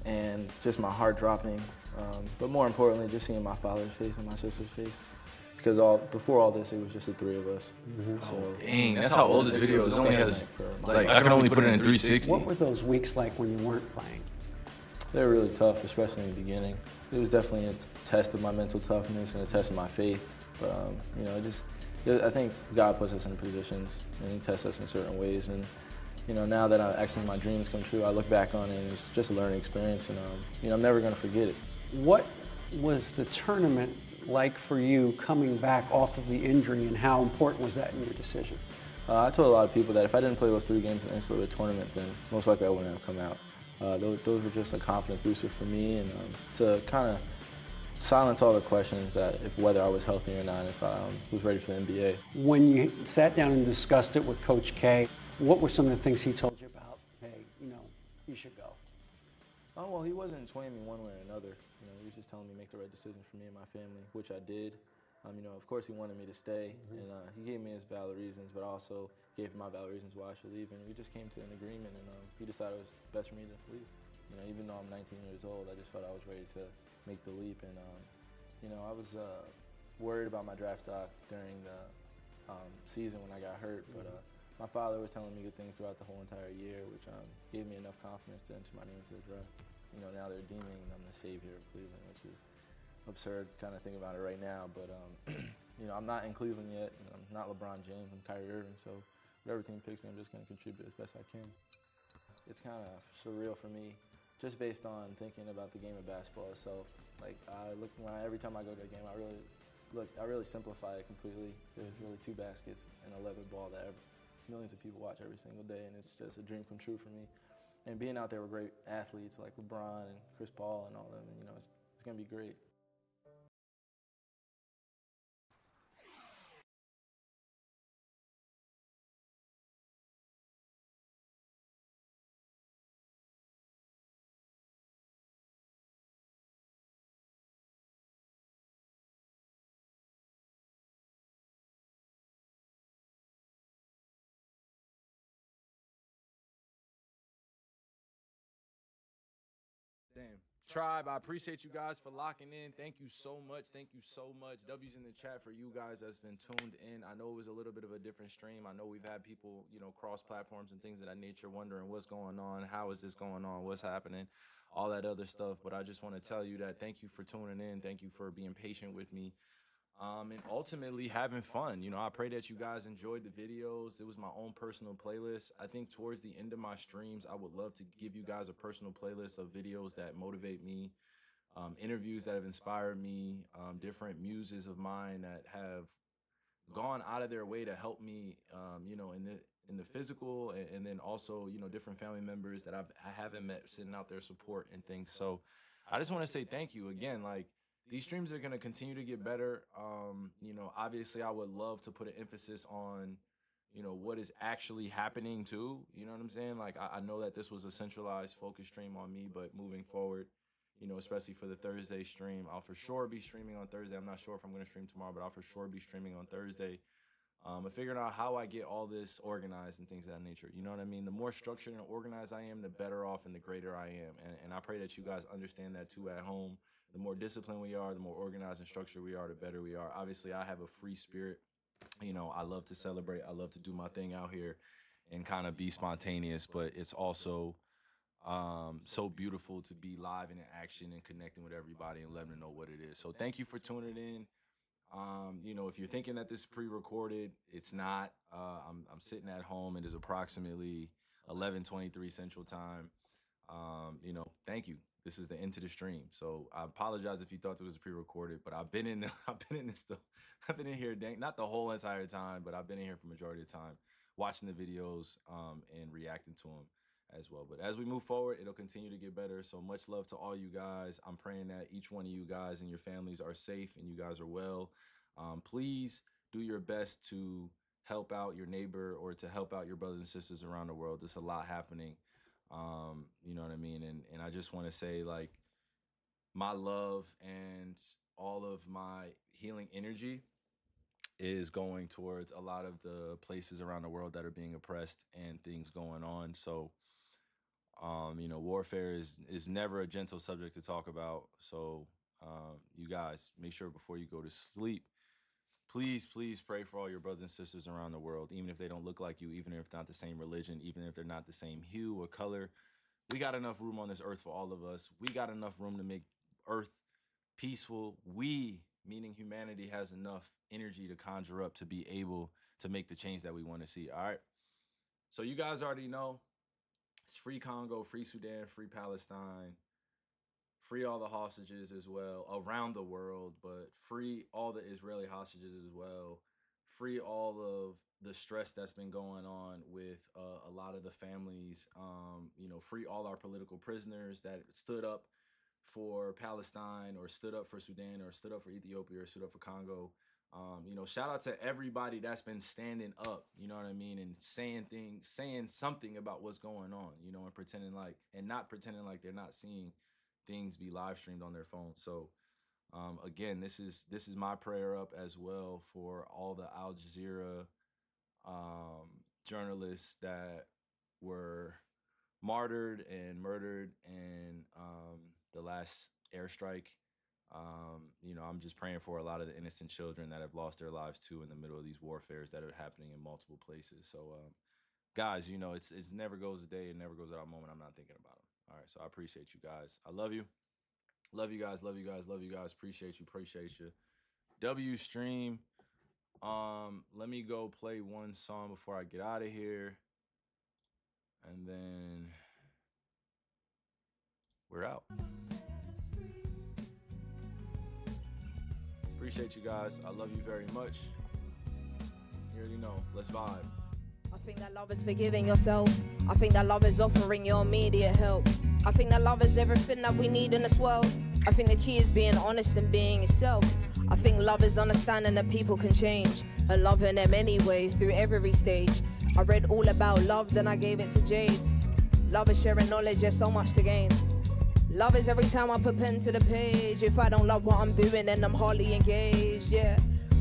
and just my heart dropping. But more importantly, just seeing my father's face and my sister's face. Because before all this, it was just the three of us. So,
Dang, that's how old this video is. It only has, like, I can only put it in 360.
What were those weeks like when you weren't playing?
They were really tough, especially in the beginning. It was definitely a test of my mental toughness and a test of my faith. But, you know, I think God puts us in positions and He tests us in certain ways. And, you know, now that actually my dreams come true, I look back on it and it's just a learning experience. And, you know, I'm never going to forget it.
What was the tournament like for you coming back off of the injury, and how important was that in your decision?
I told a lot of people that if I didn't play those 3 games in the NCAA tournament, then most likely I wouldn't have come out. Those were just a confidence booster for me, and to kind of silence all the questions that whether I was healthy or not, if I was ready for the NBA.
When you sat down and discussed it with Coach K, what were some of the things he told you about, hey, you know, you should go?
Oh, well, he wasn't swaying me one way or another. You know, he was just telling me to make the right decision for me and my family, which I did. You know, of course he wanted me to stay, and he gave me his valid reasons, but I also gave him my valid reasons why I should leave, and we just came to an agreement, and he decided it was best for me to leave. You know, even though I'm 19 years old, I just felt I was ready to make the leap, and you know, I was worried about my draft stock during the season when I got hurt, but my father was telling me good things throughout the whole entire year, which gave me enough confidence to enter my name into the draft. You know, now they're deeming I'm the savior of Cleveland, which is absurd kind of think about it right now, but you know, I'm not in Cleveland yet, and I'm not LeBron James, I'm Kyrie Irving, so whatever team picks me, I'm just going to contribute as best I can. It's kind of surreal for me, just based on thinking about the game of basketball itself. Like, every time I go to a game, I really simplify it completely. There's really 2 baskets and a leather ball that millions of people watch every single day, and it's just a dream come true for me. And being out there with great athletes like LeBron and Chris Paul and all them, you know, it's going to be great.
Damn. Tribe, I appreciate you guys for locking in. Thank you so much. Thank you so much. W's in the chat for you guys that's been tuned in. I know it was a little bit of a different stream. I know we've had people, you know, cross platforms and things of that nature wondering what's going on, how is this going on, what's happening, all that other stuff. But I just want to tell you that thank you for tuning in. Thank you for being patient with me. And ultimately having fun. You know, I pray that you guys enjoyed the videos. It was my own personal playlist. I think towards the end of my streams, I would love to give you guys a personal playlist of videos that motivate me, interviews that have inspired me, different muses of mine that have gone out of their way to help me, you know, in the physical, and then also, you know, different family members that I haven't met sending out their support and things. So I just want to say thank you again. Like, these streams are going to continue to get better. You know, obviously I would love to put an emphasis on, you know, what is actually happening too. You know what I'm saying? Like, I know that this was a centralized focus stream on me, but moving forward, you know, especially for the Thursday stream, I'll for sure be streaming on Thursday. I'm not sure if I'm going to stream tomorrow, but I'll for sure be streaming on Thursday. And figuring out how I get all this organized and things of that nature. You know what I mean? The more structured and organized I am, the better off and the greater I am. And I pray that you guys understand that too at home. The more disciplined we are, the more organized and structured we are, the better we are. Obviously, I have a free spirit. You know, I love to celebrate. I love to do my thing out here and kind of be spontaneous, but it's also so beautiful to be live and in action and connecting with everybody and letting them know what it is. So thank you for tuning in. You know, if you're thinking that this is pre-recorded, it's not. I'm sitting at home. It is approximately 11:23 Central Time. You know, thank you. This is the end to the stream. So I apologize if you thought it was pre-recorded, but I've been in here not the whole entire time, but I've been in here for majority of the time, watching the videos and reacting to them as well. But as we move forward, it'll continue to get better. So much love to all you guys. I'm praying that each one of you guys and your families are safe and you guys are well. Please do your best to help out your neighbor or to help out your brothers and sisters around the world. There's a lot happening. You know what I mean? And I just want to say, like, my love and all of my healing energy is going towards a lot of the places around the world that are being oppressed and things going on. So
You know, warfare is never a gentle subject to talk about. So you guys, make sure before you go to sleep, please pray for all your brothers and sisters around the world, even if they don't look like you, even if they're not the same religion, even if they're not the same hue or color. We got enough room on this earth for all of us. We got enough room to make earth peaceful. We, meaning humanity, has enough energy to conjure up to be able to make the change that we want to see. All right. So you guys already know it's free Congo, free Sudan, free Palestine, free all the hostages as well around the world, but free all the Israeli hostages as well. Free all of the stress that's been going on with a lot of the families. You know, free all our political prisoners that stood up for Palestine or stood up for Sudan or stood up for Ethiopia or stood up for Congo. You know, shout out to everybody that's been standing up, you know what I mean, and saying something about what's going on, you know, and not pretending like they're not seeing things be live streamed on their phone. So again, this is my prayer up as well for all the Al Jazeera journalists that were martyred and murdered in the last airstrike. You know, I'm just praying for a lot of the innocent children that have lost their lives too in the middle of these warfares that are happening in multiple places. So guys, you know, it's never goes a day, it never goes out a moment I'm not thinking about them. All right, so I appreciate you guys. I love you. Love you guys, love you guys, love you guys. Appreciate you. W stream. Let me go play one song before I get out of here. And then we're out. Appreciate you guys. I love you very much. You already know. Let's vibe.
I think that love is forgiving yourself. I think that love is offering your immediate help. I think that love is everything that we need in this world. I think the key is being honest and being yourself. I think love is understanding that people can change and loving them anyway through every stage. I read all about love, then I gave it to Jade. Love is sharing knowledge, there's so much to gain. Love is every time I put pen to the page. If I don't love what I'm doing, then I'm hardly engaged, yeah.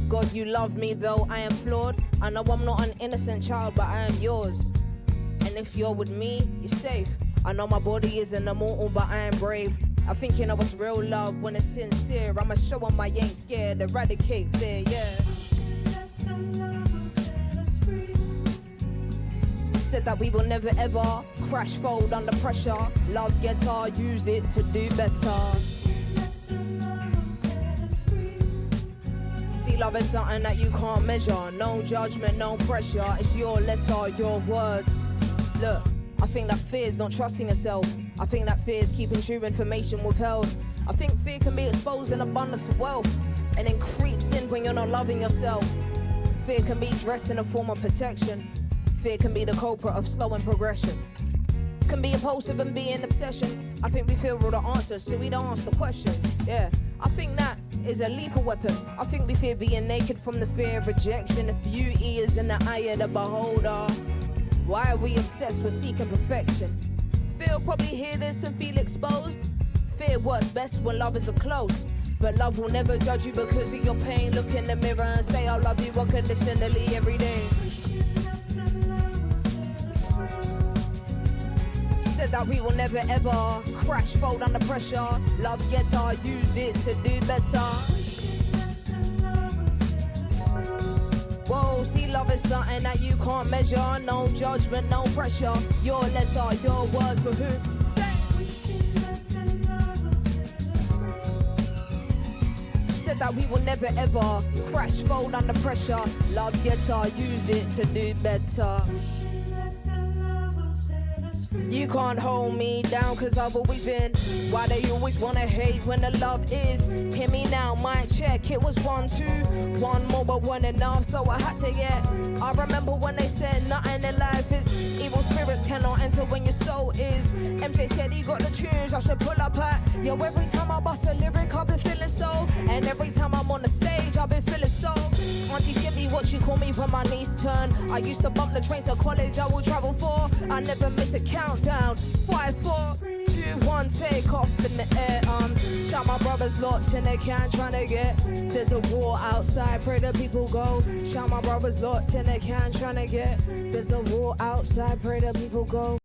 God, you love me though I am flawed. I know I'm not an innocent child, but I am yours. And if you're with me, you're safe. I know my body isn't immortal, but I am brave. I think you know what's real love when it's sincere. I'ma show 'em I ain't scared, eradicate fear, yeah. Said that we will never ever crash, fold under pressure. Love guitar, use it to do better. See, love is something that you can't measure. No judgment, no pressure. It's your letter, your words. Look, I think that fear is not trusting yourself. I think that fear is keeping true information withheld. I think fear can be exposed in abundance of wealth and then creeps in when you're not loving yourself. Fear can be dressed in a form of protection. Fear can be the culprit of slowing progression. Can be impulsive and be an obsession. I think we fear all the answers, so we don't ask the questions. Yeah, I think that is a lethal weapon. I think we fear being naked from the fear of rejection. If beauty is in the eye of the beholder, why are we obsessed with seeking perfection? Fear will probably hear this and feel exposed. Fear works best when love is close. But love will never judge you because of your pain. Look in the mirror and say I love you unconditionally every day. Said that we will never ever crash, fold under pressure. Love guitar, use it to do better. Whoa, see, love is something that you can't measure. No judgment, no pressure. Your letter, your words for who? Say. Said that we will never ever crash, fold under pressure. Love guitar, use it to do better. You can't hold me down cause I've always been. Why they always wanna hate when the love is? Hear me now, mic check, it was 1, 2. One more but one enough, so I had to get. I remember when they said nothing in life is. Evil spirits cannot enter when your soul is. MJ said he got the tunes I should pull up at. Yo, every time I bust a lyric I've been feeling so. And every time I'm on the stage I've been feeling so. Auntie Sippy, what you call me when my knees turn. I used to bump the train to college I will travel for. I never miss a countdown. 5, 4, 2, 1, take off in the air. Shout my brothers locked in the can trying to get. There's a war outside, pray the people go. Shout my brothers locked in the can trying to get. There's a war outside, pray the people go.